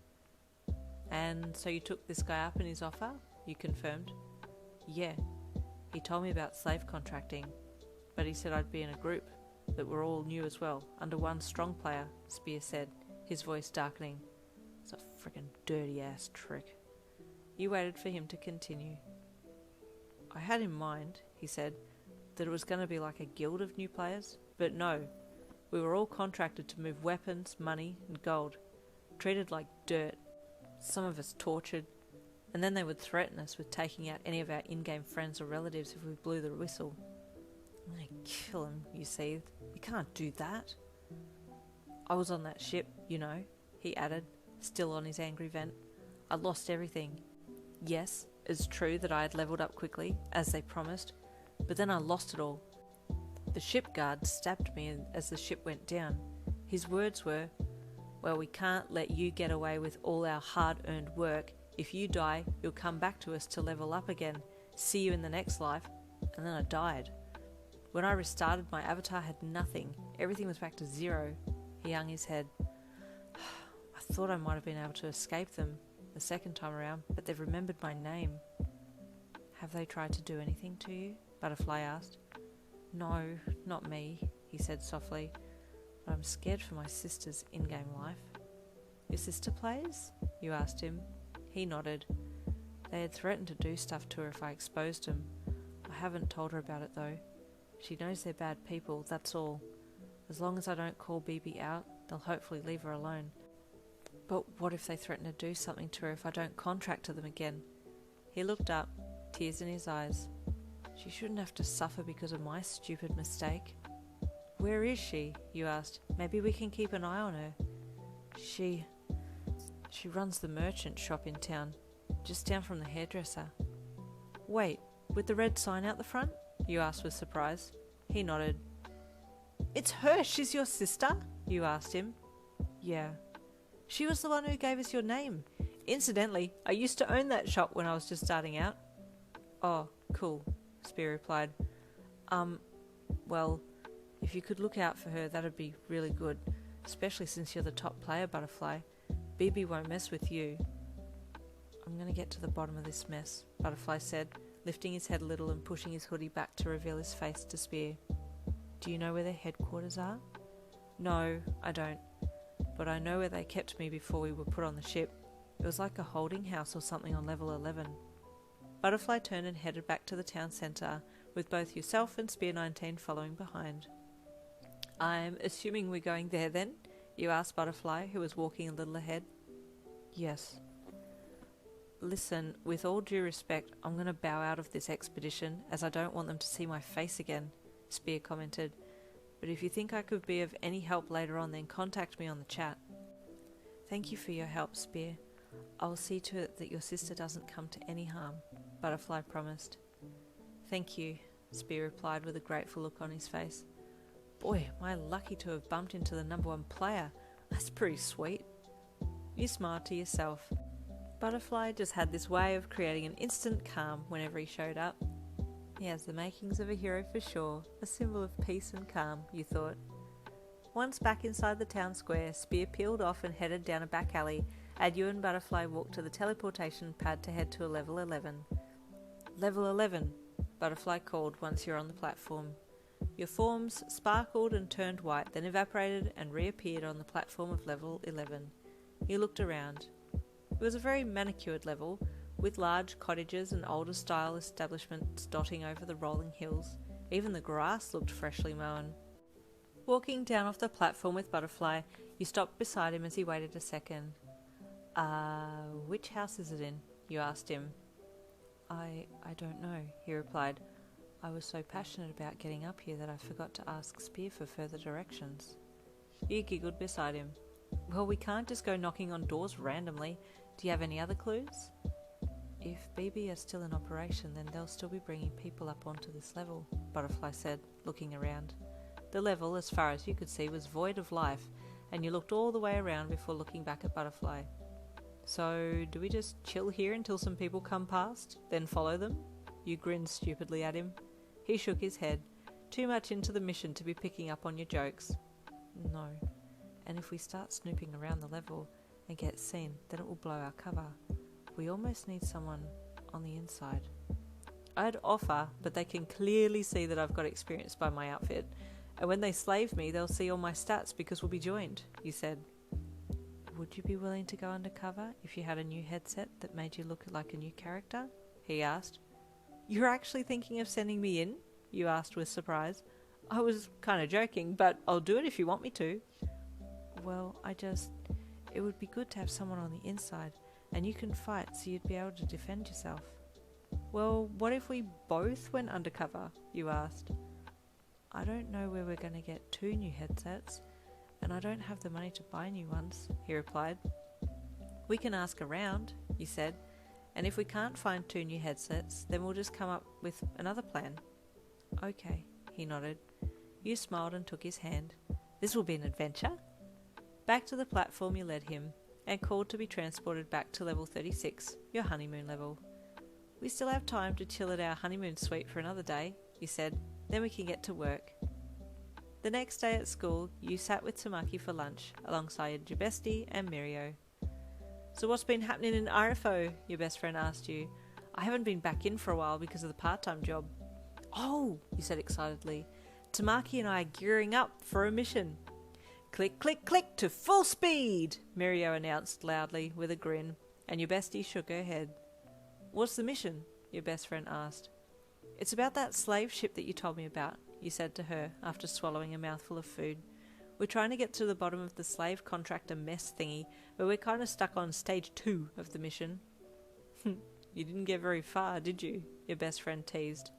C: And so you took this guy up in his offer? You confirmed. Yeah. He told me about slave contracting, but he said I'd be in a group, that we're all new as well, under one strong player, Spear said, his voice darkening. It's a frickin' dirty-ass trick. You waited for him to continue. I had in mind, he said, that it was going to be like a guild of new players, but no. We were all contracted to move weapons, money, and gold, treated like dirt. Some of us tortured, and then they would threaten us with taking out any of our in-game friends or relatives if we blew the whistle. I'm gonna kill him, you seethed. You can't do that. I was on that ship, you know, he added, still on his angry vent. I lost everything. Yes, it's true that I had levelled up quickly, as they promised, but then I lost it all. The ship guard stabbed me as the ship went down. His words were, well, we can't let you get away with all our hard-earned work. If you die, you'll come back to us to level up again. See you in the next life. And then I died. When I restarted, my avatar had nothing. Everything was back to zero. He hung his head. I thought I might have been able to escape them the second time around, but they've remembered my name. Have they tried to do anything to you? Butterfly asked. No, not me, he said softly. But I'm scared for my sister's in-game life. Your sister plays? You asked him. He nodded. They had threatened to do stuff to her if I exposed them. I haven't told her about it though. She knows they're bad people, that's all. As long as I don't call BB out, they'll hopefully leave her alone. But what if they threaten to do something to her if I don't contract to them again? He looked up, tears in his eyes. She shouldn't have to suffer because of my stupid mistake. Where is she? You asked. Maybe we can keep an eye on her. She runs the merchant shop in town, just down from the hairdresser. Wait, with the red sign out the front? you asked with surprise. He nodded. It's her, she's your sister? You asked him. Yeah. She was the one who gave us your name. Incidentally, I used to own that shop when I was just starting out. Oh, cool, Spear replied. Well, if you could look out for her, that'd be really good, especially since you're the top player, Butterfly. BB won't mess with you. I'm going to get to the bottom of this mess, Butterfly said, lifting his head a little and pushing his hoodie back to reveal his face to Spear. Do you know where their headquarters are? No, I don't. But I know where they kept me before we were put on the ship. It was like a holding house or something on level 11. Butterfly turned and headed back to the town centre, with both yourself and Spear 19 following behind. I'm assuming we're going there then? You asked Butterfly, who was walking a little ahead. Yes. Listen, with all due respect, I'm going to bow out of this expedition, as I don't want them to see my face again, Spear commented. But if you think I could be of any help later on, then contact me on the chat. Thank you for your help, Spear. I'll see to it that your sister doesn't come to any harm, Butterfly promised. Thank you, Spear replied with a grateful look on his face. Boy, am I lucky to have bumped into the #1 player. That's pretty sweet. You smiled to yourself. Butterfly just had this way of creating an instant calm whenever he showed up. He has the makings of a hero for sure, a symbol of peace and calm, you thought. Once back inside the town square, Spear peeled off and headed down a back alley, and you and Butterfly walked to the teleportation pad to head to a level 11. Level 11, Butterfly called once you're on the platform. Your forms sparkled and turned white, then evaporated and reappeared on the platform of level 11. You looked around. It was a very manicured level, with large cottages and older-style establishments dotting over the rolling hills. Even the grass looked freshly mown. Walking down off the platform with Butterfly, you stopped beside him as he waited a second. Which house is it in? You asked him. I don't know, he replied. I was so passionate about getting up here that I forgot to ask Spear for further directions. You giggled beside him. Well, we can't just go knocking on doors randomly. Do you have any other clues? If BB are still in operation, then they'll still be bringing people up onto this level, Butterfly said, looking around. The level, as far as you could see, was void of life, and you looked all the way around before looking back at Butterfly. So, do we just chill here until some people come past, then follow them? You grinned stupidly at him. He shook his head. Too much into the mission to be picking up on your jokes. No. And if we start snooping around the level and get seen, then it will blow our cover. We almost need someone on the inside. I'd offer, but they can clearly see that I've got experience by my outfit. And when they slave me, they'll see all my stats because we'll be joined, you said. Would you be willing to go undercover if you had a new headset that made you look like a new character? He asked. You're actually thinking of sending me in? You asked with surprise. I was kind of joking, but I'll do it if you want me to. Well, it would be good to have someone on the inside, and you can fight so you'd be able to defend yourself. Well, what if we both went undercover? You asked. I don't know where we're going to get 2 new headsets, and I don't have the money to buy new ones, he replied. We can ask around, you said, and if we can't find 2 new headsets, then we'll just come up with another plan. Okay, he nodded. You smiled and took his hand. This will be an adventure. Back to the platform you led him, and called to be transported back to level 36, your honeymoon level. We still have time to chill at our honeymoon suite for another day, you said, then we can get to work. The next day at school, you sat with Tamaki for lunch, alongside your bestie and Mirio. So what's been happening in RFO? Your best friend asked you. I haven't been back in for a while because of the part-time job. Oh, you said excitedly. Tamaki and I are gearing up for a mission. Click, click, click to full speed, Mirio announced loudly with a grin, and your bestie shook her head. What's the mission? Your best friend asked. It's about that slave ship that you told me about, you said to her after swallowing a mouthful of food. We're trying to get to the bottom of the slave contractor mess thingy, but we're kind of stuck on stage 2 of the mission. You didn't get very far, did you? Your best friend teased.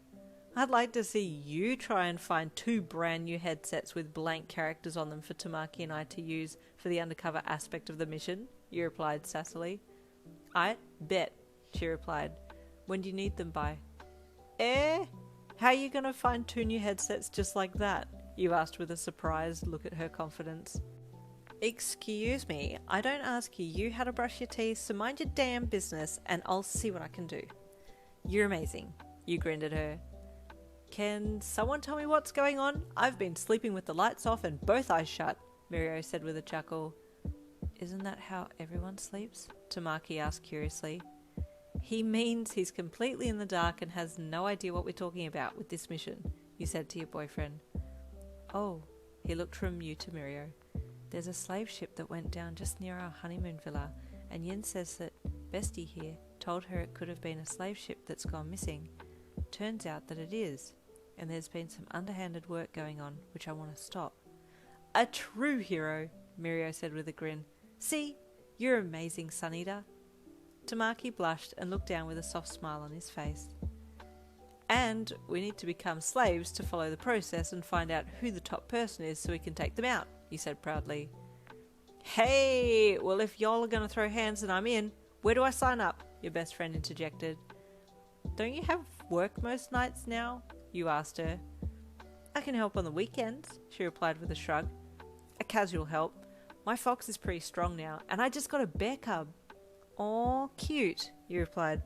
C: I'd like to see you try and find 2 brand new headsets with blank characters on them for Tamaki and I to use for the undercover aspect of the mission, you replied sassily. I bet, she replied. When do you need them by? How are you going to find 2 new headsets just like that? You asked with a surprised look at her confidence. Excuse me, I don't ask you how to brush your teeth, so mind your damn business and I'll see what I can do. You're amazing. You grinned at her. Can someone tell me what's going on? I've been sleeping with the lights off and both eyes shut, Mirio said with a chuckle. Isn't that how everyone sleeps? Tamaki asked curiously. He means he's completely in the dark and has no idea what we're talking about with this mission, you said to your boyfriend. Oh, he looked from you to Mirio. There's a slave ship that went down just near our honeymoon villa, and Yin says that Bestie here told her it could have been a slave ship that's gone missing. Turns out that it is, and there's been some underhanded work going on, which I want to stop. A true hero, Mirio said with a grin. See, you're amazing, Sun-Eater. Tamaki blushed and looked down with a soft smile on his face. And we need to become slaves to follow the process and find out who the top person is so we can take them out, he said proudly. Hey, well if y'all are going to throw hands and I'm in, where do I sign up? Your best friend interjected. Don't you have work most nights now? You asked her. I can help on the weekends, she replied with a shrug. A casual help. My fox is pretty strong now, and I just got a bear cub. Aw, cute, you replied.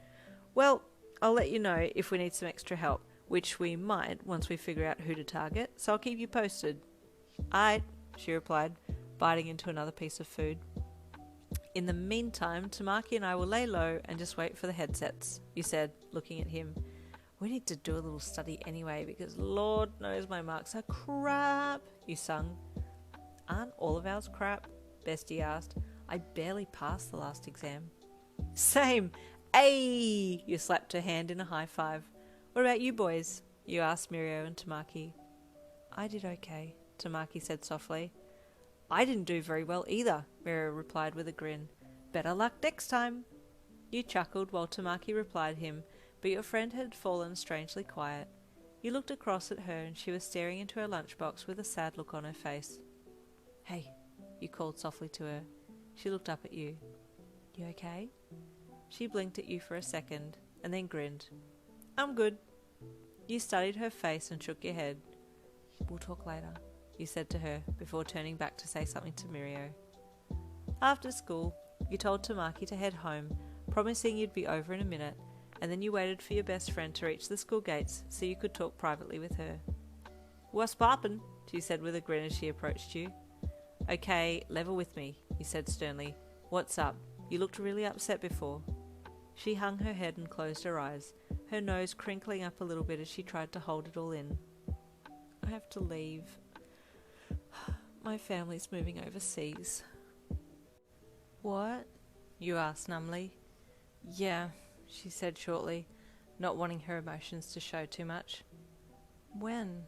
C: Well, I'll let you know if we need some extra help, which we might once we figure out who to target, so I'll keep you posted. Aight, she replied, biting into another piece of food. In the meantime, Tamaki and I will lay low and just wait for the headsets, you said, looking at him. We need to do a little study anyway, because Lord knows my marks are crap, you sung. Aren't all of ours crap? Bestie asked. I barely passed the last exam. Same! Ayy! You slapped her hand in a high five. What about you boys? You asked Mirio and Tamaki. I did okay, Tamaki said softly. I didn't do very well either, Mirio replied with a grin. Better luck next time. You chuckled while Tamaki replied him, but your friend had fallen strangely quiet. You looked across at her and she was staring into her lunchbox with a sad look on her face. Hey, you called softly to her. She looked up at you. You okay? She blinked at you for a second, and then grinned. I'm good. You studied her face and shook your head. We'll talk later, you said to her, before turning back to say something to Mirio. After school, you told Tamaki to head home, promising you'd be over in a minute, and then you waited for your best friend to reach the school gates so you could talk privately with her. What's poppin'? She said with a grin as she approached you. Okay, level with me, he said sternly. What's up? You looked really upset before. She hung her head and closed her eyes, her nose crinkling up a little bit as she tried to hold it all in. I have to leave. My family's moving overseas. What? You asked numbly. Yeah, she said shortly, not wanting her emotions to show too much. When?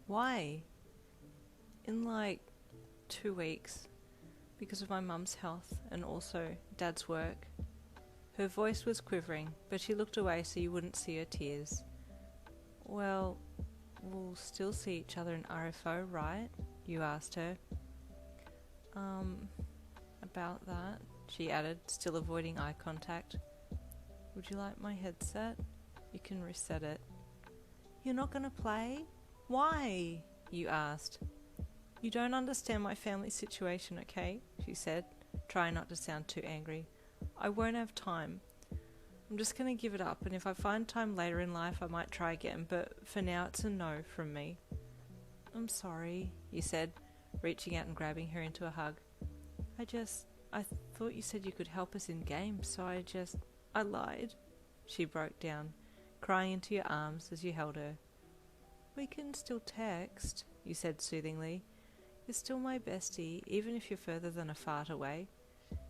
C: Why? In 2 weeks, because of my mum's health and also Dad's work. Her voice was quivering, but she looked away so you wouldn't see her tears. Well, we'll still see each other in RFO, right? You asked her. About that, she added, still avoiding eye contact. Would you like my headset? You can reset it. You're not going to play? Why? You asked. You don't understand my family situation, okay? She said, trying not to sound too angry. I won't have time. I'm just going to give it up, and if I find time later in life I might try again, but for now it's a no from me. I'm sorry, you said, reaching out and grabbing her into a hug. I thought you said you could help us in games, so I lied. She broke down, crying into your arms as you held her. We can still text, you said soothingly. You're still my bestie, even if you're further than a fart away.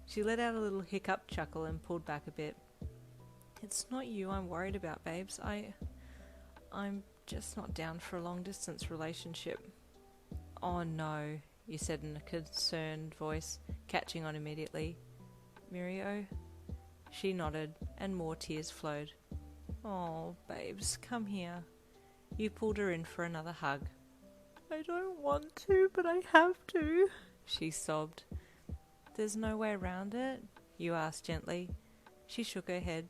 C: She let out a little hiccup chuckle and pulled back a bit. It's not you I'm worried about, babes. I'm just not down for a long-distance relationship. Oh no, you said in a concerned voice, catching on immediately. Mirio? She nodded, and more tears flowed. Oh, babes, come here. You pulled her in for another hug. I don't want to, but I have to, she sobbed. There's no way around it? You asked gently. She shook her head.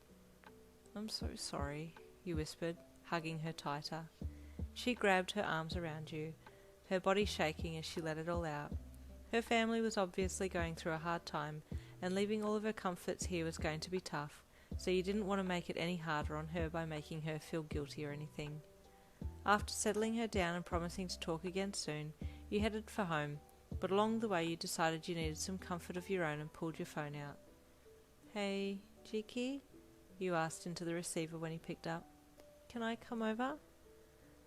C: I'm so sorry, you whispered, hugging her tighter. She grabbed her arms around you, her body shaking as she let it all out. Her family was obviously going through a hard time, and leaving all of her comforts here was going to be tough, so you didn't want to make it any harder on her by making her feel guilty or anything. After settling her down and promising to talk again soon, you headed for home, but along the way you decided you needed some comfort of your own and pulled your phone out. "Hey, Jiki?" you asked into the receiver when he picked up. "Can I come over?"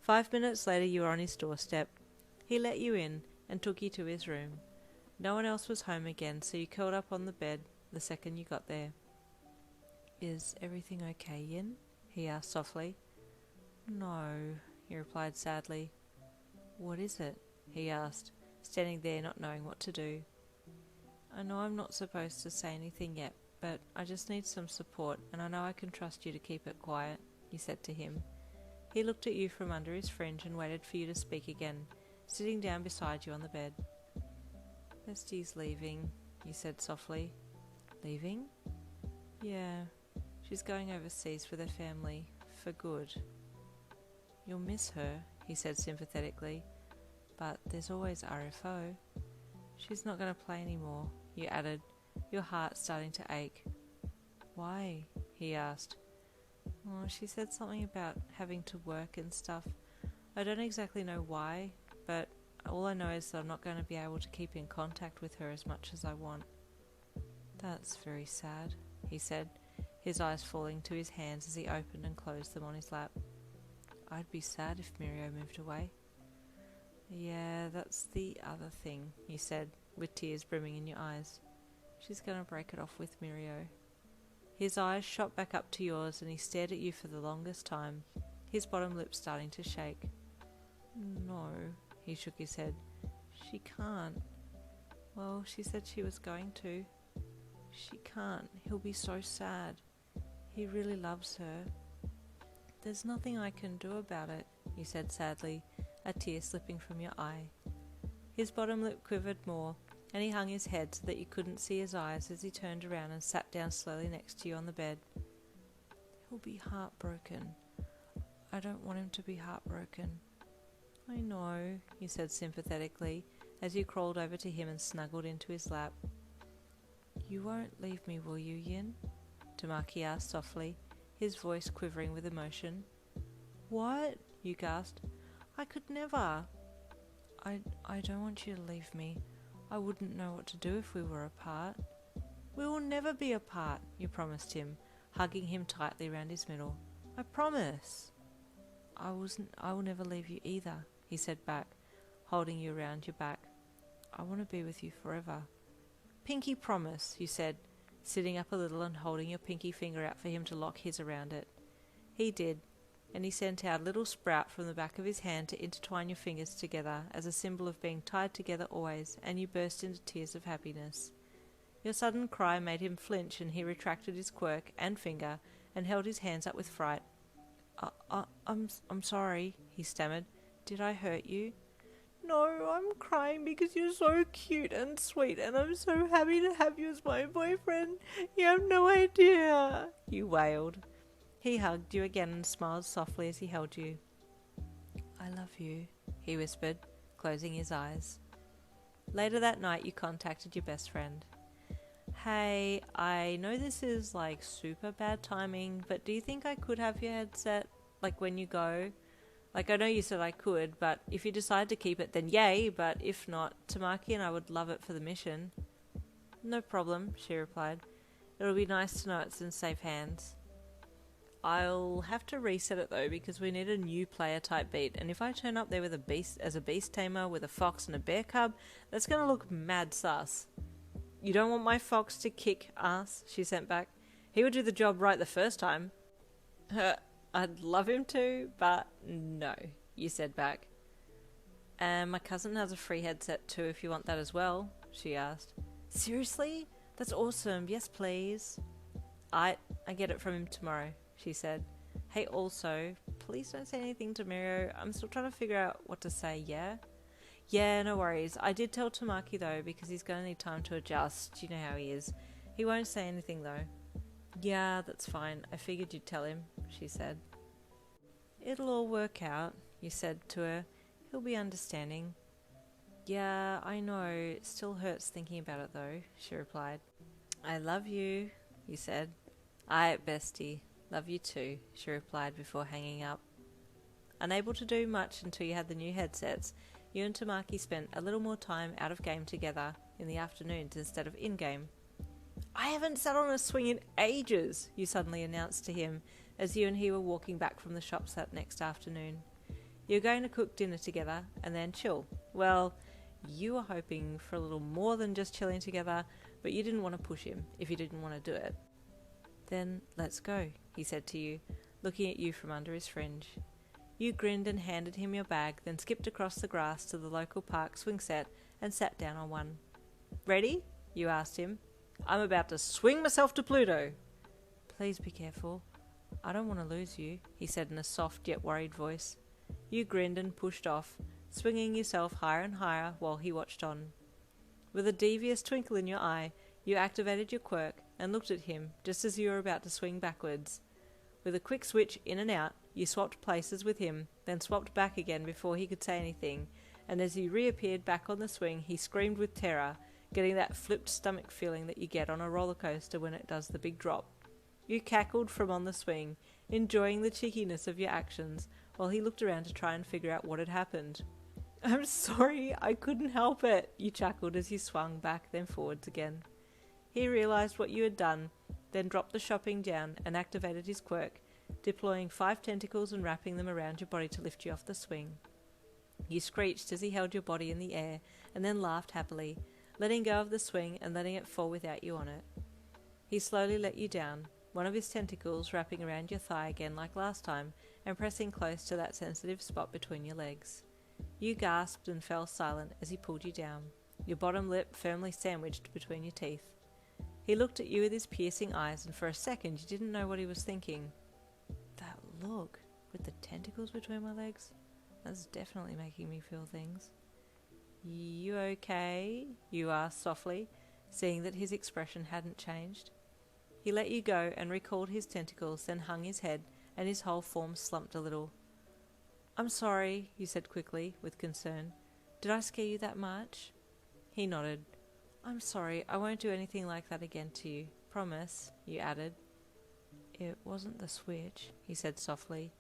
C: 5 minutes later you were on his doorstep. He let you in and took you to his room. No one else was home again, so you curled up on the bed the second you got there. "Is everything okay, Yin?" he asked softly. "No," he replied sadly. "What is it?" he asked, standing there not knowing what to do. "I know I'm not supposed to say anything yet, but I just need some support, and I know I can trust you to keep it quiet," you said to him. He looked at you from under his fringe and waited for you to speak again, sitting down beside you on the bed. "Bestie's leaving," you said softly. "Leaving?" "Yeah, she's going overseas with her family, for good." "You'll miss her," he said sympathetically, "but there's always RFO." "She's not going to play anymore," you added, your heart starting to ache. "Why?" he asked. "Oh, she said something about having to work and stuff. I don't exactly know why, but all I know is that I'm not going to be able to keep in contact with her as much as I want." "That's very sad," he said, his eyes falling to his hands as he opened and closed them on his lap. "I'd be sad if Mirio moved away." "Yeah, that's the other thing," you said, with tears brimming in your eyes. "She's going to break it off with Mirio." His eyes shot back up to yours and he stared at you for the longest time, his bottom lip starting to shake. "No," he shook his head. "She can't." "Well, she said she was going to." "She can't. He'll be so sad. He really loves her." "There's nothing I can do about it," you said sadly, a tear slipping from your eye. His bottom lip quivered more, and he hung his head so that you couldn't see his eyes as he turned around and sat down slowly next to you on the bed. "He'll be heartbroken. I don't want him to be heartbroken." "I know," you said sympathetically, as you crawled over to him and snuggled into his lap. "You won't leave me, will you, Yin?" Tamaki asked softly, his voice quivering with emotion. "What?" you gasped. "I could never." I don't want you to leave me. I wouldn't know what to do if we were apart." "We will never be apart," you promised him, hugging him tightly round his middle. "I promise." I will never leave you either," he said back, holding you around your back. "I want to be with you forever." "Pinky promise," you said, sitting up a little and holding your pinky finger out for him to lock his around it. He did, and he sent out a little sprout from the back of his hand to intertwine your fingers together as a symbol of being tied together always, and you burst into tears of happiness. Your sudden cry made him flinch, and he retracted his quirk and finger and held his hands up with fright. I'm sorry," he stammered. "Did I hurt you?" "No, I'm crying because you're so cute and sweet, and I'm so happy to have you as my boyfriend. You have no idea," you wailed. He hugged you again and smiled softly as he held you. "I love you," he whispered, closing his eyes. Later that night you contacted your best friend. "Hey, I know this is like super bad timing, but do you think I could have your headset, like when you go? Like, I know you said I could, but if you decide to keep it, then yay, but if not, Tamaki and I would love it for the mission." "No problem," she replied. "It'll be nice to know it's in safe hands." "I'll have to reset it though, because we need a new player type beat, and if I turn up there with a beast tamer with a fox and a bear cub, that's gonna look mad sus." "You don't want my fox to kick ass," she sent back. "He would do the job right the first time." "I'd love him to, but no," you said back. "And my cousin has a free headset too if you want that as well," she asked. "Seriously? That's awesome. Yes, please." I get it from him tomorrow," she said. "Hey, also, please don't say anything to Mirio. I'm still trying to figure out what to say, yeah?" "Yeah, no worries. I did tell Tamaki though, because he's going to need time to adjust. You know how he is. He won't say anything though." "Yeah, that's fine. I figured you'd tell him," she said. It'll all work out, you said to her. He'll be understanding. Yeah, I know. It still hurts thinking about it, though, she replied. I love you, you said. Aye, bestie. Love you too, she replied before hanging up. Unable to do much until you had the new headsets, you and Tamaki spent a little more time out of game together in the afternoons instead of in-game. I haven't sat on a swing in ages, you suddenly announced to him as you and he were walking back from the shops that next afternoon. You were going to cook dinner together and then chill. Well, you were hoping for a little more than just chilling together, but you didn't want to push him if he didn't want to do it. Then let's go, he said to you, looking at you from under his fringe. You grinned and handed him your bag, then skipped across the grass to the local park swing set and sat down on one. Ready? You asked him. I'm about to swing myself to Pluto. Please be careful. I don't want to lose you, he said in a soft yet worried voice. You grinned and pushed off, swinging yourself higher and higher while he watched on. With a devious twinkle in your eye, you activated your quirk and looked at him just as you were about to swing backwards. With a quick switch in and out, you swapped places with him, then swapped back again before he could say anything, and as you reappeared back on the swing, he screamed with terror, getting that flipped stomach feeling that you get on a roller coaster when it does the big drop. You cackled from on the swing, enjoying the cheekiness of your actions, while he looked around to try and figure out what had happened. I'm sorry, I couldn't help it, you chuckled as you swung back then forwards again. He realised what you had done, then dropped the shopping down and activated his quirk, deploying 5 tentacles and wrapping them around your body to lift you off the swing. You screeched as he held your body in the air, and then laughed happily, letting go of the swing and letting it fall without you on it. He slowly let you down, one of his tentacles wrapping around your thigh again like last time, and pressing close to that sensitive spot between your legs. You gasped and fell silent as he pulled you down, your bottom lip firmly sandwiched between your teeth. He looked at you with his piercing eyes, and for a second you didn't know what he was thinking. That look, with the tentacles between my legs, that's definitely making me feel things. You okay? You asked softly, seeing that his expression hadn't changed. He let you go and recalled his tentacles, then hung his head, and his whole form slumped a little. I'm sorry, you said quickly, with concern. Did I scare you that much? He nodded. I'm sorry, I won't do anything like that again to you. Promise, you added. It wasn't the switch, he said softly.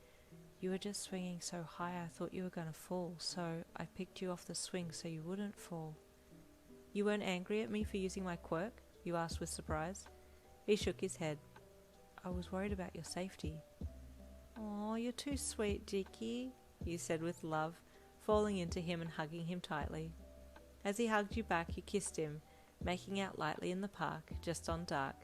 C: You were just swinging so high I thought you were going to fall, so I picked you off the swing so you wouldn't fall. You weren't angry at me for using my quirk? You asked with surprise. He shook his head. I was worried about your safety. Oh, you're too sweet, Dickie, you said with love, falling into him and hugging him tightly. As he hugged you back, you kissed him, making out lightly in the park, just on dark.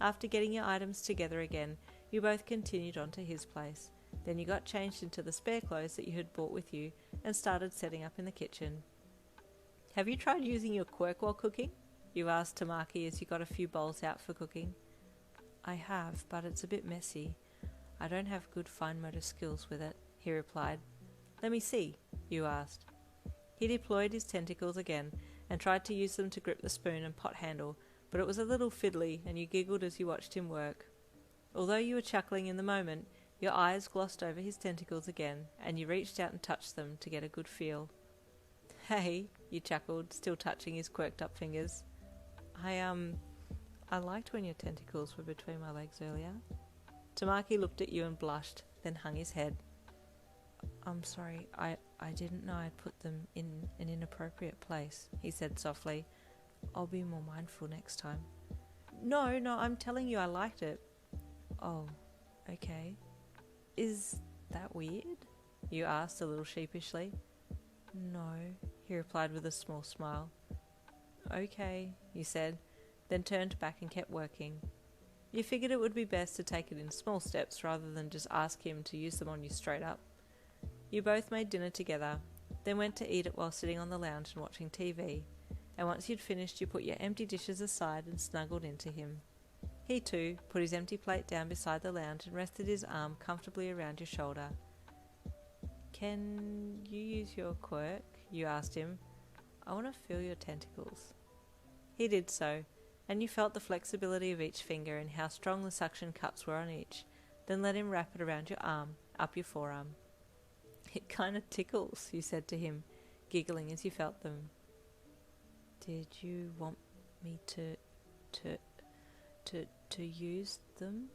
C: After getting your items together again, you both continued on to his place. Then you got changed into the spare clothes that you had brought with you and started setting up in the kitchen. Have you tried using your quirk while cooking? You asked Tamaki as you got a few bowls out for cooking. I have, but it's a bit messy. I don't have good fine motor skills with it, he replied. Let me see, you asked. He deployed his tentacles again and tried to use them to grip the spoon and pot handle, but it was a little fiddly and you giggled as you watched him work. Although you were chuckling in the moment, your eyes glossed over his tentacles again, and you reached out and touched them to get a good feel. Hey, you chuckled, still touching his quirked up fingers. I liked when your tentacles were between my legs earlier. Tamaki looked at you and blushed, then hung his head. I'm sorry, I didn't know I'd put them in an inappropriate place, he said softly. I'll be more mindful next time. No, I'm telling you I liked it. Oh, okay. Is that weird? You asked a little sheepishly. No, he replied with a small smile. Okay, you said, then turned back and kept working. You figured it would be best to take it in small steps rather than just ask him to use them on you straight up. You both made dinner together, then went to eat it while sitting on the lounge and watching TV, and once you'd finished you put your empty dishes aside and snuggled into him. He too put his empty plate down beside the lounge and rested his arm comfortably around your shoulder. Can you use your quirk? You asked him. I want to feel your tentacles. He did so, and you felt the flexibility of each finger and how strong the suction cups were on each, Then let him wrap it around your arm, up your forearm. It kind of tickles, you said to him, giggling as you felt them. Did you want me to use them?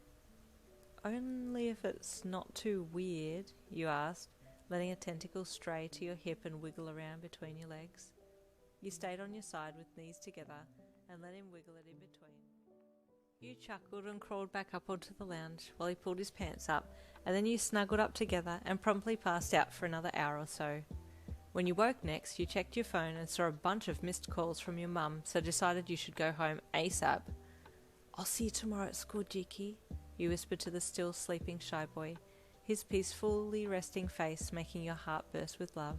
C: Only if it's not too weird, you asked, letting a tentacle stray to your hip and wiggle around between your legs. You stayed on your side with knees together and let him wiggle it in between. You chuckled and crawled back up onto the lounge while he pulled his pants up, and then you snuggled up together and promptly passed out for another hour or so. When you woke next, you checked your phone and saw a bunch of missed calls from your mum, so decided you should go home ASAP. I'll see you tomorrow at school, Jiki, you whispered to the still sleeping shy boy, his peacefully resting face making your heart burst with love.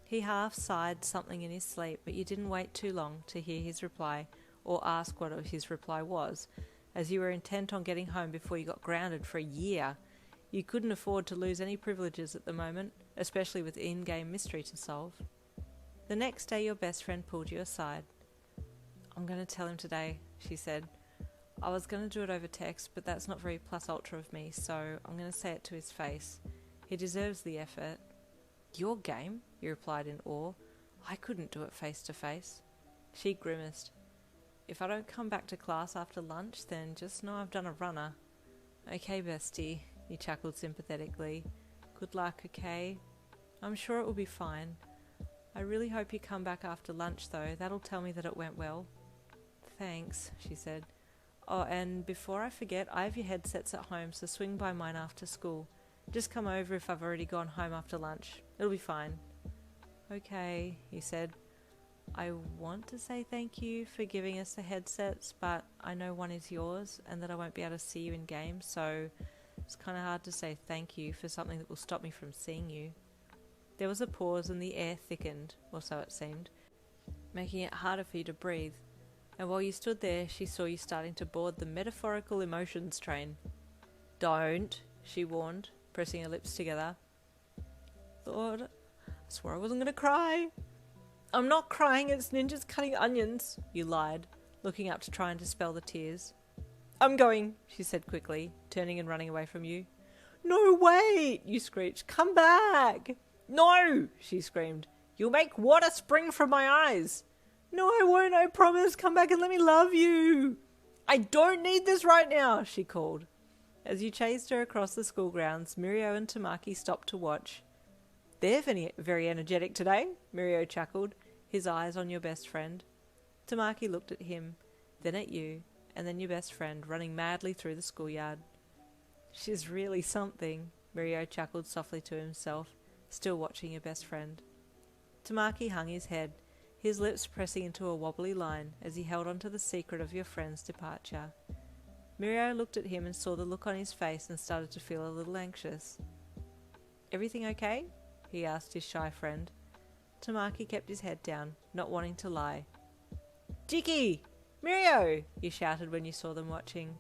C: He half sighed something in his sleep, but you didn't wait too long to hear his reply, or ask what his reply was, as you were intent on getting home before you got grounded for a year. You couldn't afford to lose any privileges at the moment, especially with in-game mystery to solve. The next day your best friend pulled you aside. I'm going to tell him today, she said. I was going to do it over text, but that's not very plus ultra of me, so I'm going to say it to his face. He deserves the effort. Your game? You replied in awe. I couldn't do it face to face. She grimaced. If I don't come back to class after lunch, then just know I've done a runner. Okay, bestie, you chuckled sympathetically. Good luck, okay? I'm sure it will be fine. I really hope you come back after lunch, though. That'll tell me that it went well. Thanks, she said. Oh, and before I forget, I have your headsets at home, so swing by mine after school. Just come over if I've already gone home after lunch. It'll be fine. Okay, he said. I want to say thank you for giving us the headsets, but I know one is yours and that I won't be able to see you in game, so it's kind of hard to say thank you for something that will stop me from seeing you. There was a pause and the air thickened, or so it seemed, making it harder for you to breathe, and while you stood there, she saw you starting to board the metaphorical emotions train. Don't, she warned, pressing her lips together. Thought, I swore I wasn't going to cry. I'm not crying, it's ninjas cutting onions, you lied, looking up to try and dispel the tears. I'm going, she said quickly, turning and running away from you. No, wait, you screeched. Come back. No, she screamed. You'll make water spring from my eyes. No, I won't, I promise. Come back and let me love you. I don't need this right now, she called. As you chased her across the school grounds, Mirio and Tamaki stopped to watch. They're very energetic today, Mirio chuckled, his eyes on your best friend. Tamaki looked at him, then at you, and then your best friend running madly through the schoolyard. She's really something, Mirio chuckled softly to himself, still watching your best friend. Tamaki hung his head, his lips pressing into a wobbly line as he held on to the secret of your friend's departure. Mirio looked at him and saw the look on his face and started to feel a little anxious. Everything okay? He asked his shy friend. Tamaki kept his head down, not wanting to lie. Jiki! Mirio! You shouted when you saw them watching.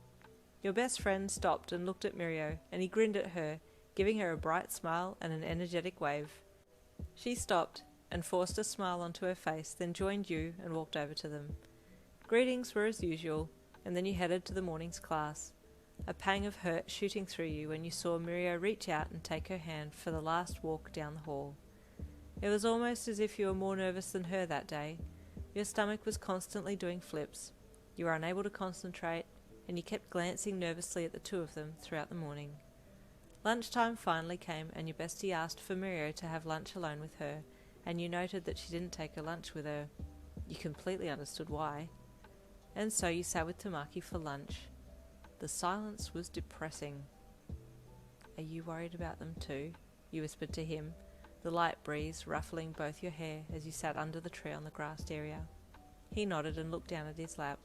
C: Your best friend stopped and looked at Mirio, and he grinned at her, giving her a bright smile and an energetic wave. She stopped and forced a smile onto her face, then joined you and walked over to them. Greetings were as usual, and then you headed to the morning's class, a pang of hurt shooting through you when you saw Mirio reach out and take her hand for the last walk down the hall. It was almost as if you were more nervous than her that day. Your stomach was constantly doing flips. You were unable to concentrate, and you kept glancing nervously at the two of them throughout the morning. Lunchtime finally came, and your bestie asked for Mirio to have lunch alone with her, and you noted that she didn't take her lunch with her. You completely understood why. And so you sat with Tamaki for lunch. The silence was depressing. Are you worried about them too? You whispered to him, the light breeze ruffling both your hair as you sat under the tree on the grassed area. He nodded and looked down at his lap.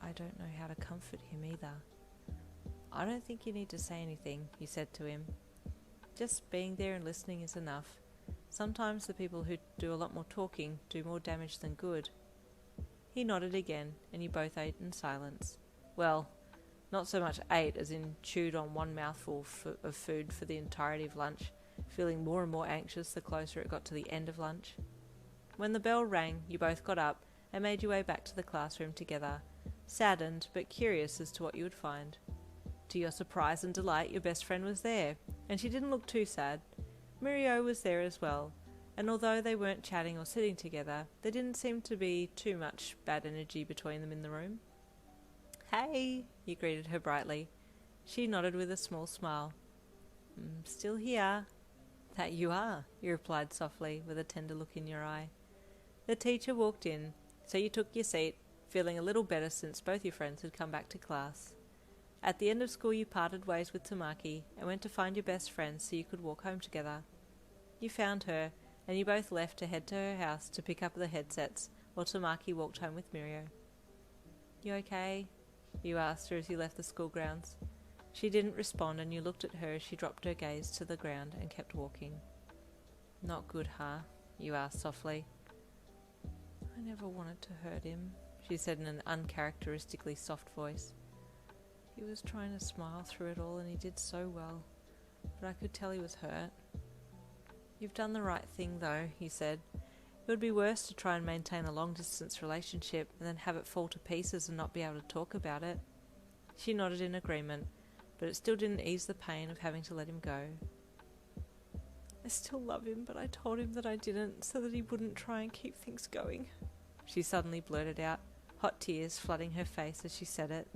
C: I don't know how to comfort him either. I don't think you need to say anything, you said to him. Just being there and listening is enough. Sometimes the people who do a lot more talking do more damage than good. He nodded again, and you both ate in silence. Well, not so much ate as in chewed on one mouthful of food for the entirety of lunch, feeling more and more anxious the closer it got to the end of lunch. When the bell rang, you both got up and made your way back to the classroom together, saddened but curious as to what you would find. To your surprise and delight, your best friend was there, and she didn't look too sad. Mirio was there as well, and although they weren't chatting or sitting together, there didn't seem to be too much bad energy between them in the room. "Hey," you greeted her brightly. She nodded with a small smile. "Still here." "That you are," you replied softly, with a tender look in your eye. The teacher walked in, so you took your seat, feeling a little better since both your friends had come back to class. At the end of school you parted ways with Tamaki and went to find your best friend so you could walk home together. You found her, and you both left to head to her house to pick up the headsets while Tamaki walked home with Mirio. "You okay?" you asked her as you left the school grounds. She didn't respond, and you looked at her as she dropped her gaze to the ground and kept walking. "Not good, huh?" you asked softly. "I never wanted to hurt him," she said in an uncharacteristically soft voice. "He was trying to smile through it all, and he did so well, but I could tell he was hurt." "You've done the right thing, though," he said. "It would be worse to try and maintain a long-distance relationship and then have it fall to pieces and not be able to talk about it." She nodded in agreement, but it still didn't ease the pain of having to let him go. "I still love him, but I told him that I didn't so that he wouldn't try and keep things going," she suddenly blurted out, hot tears flooding her face as she said it.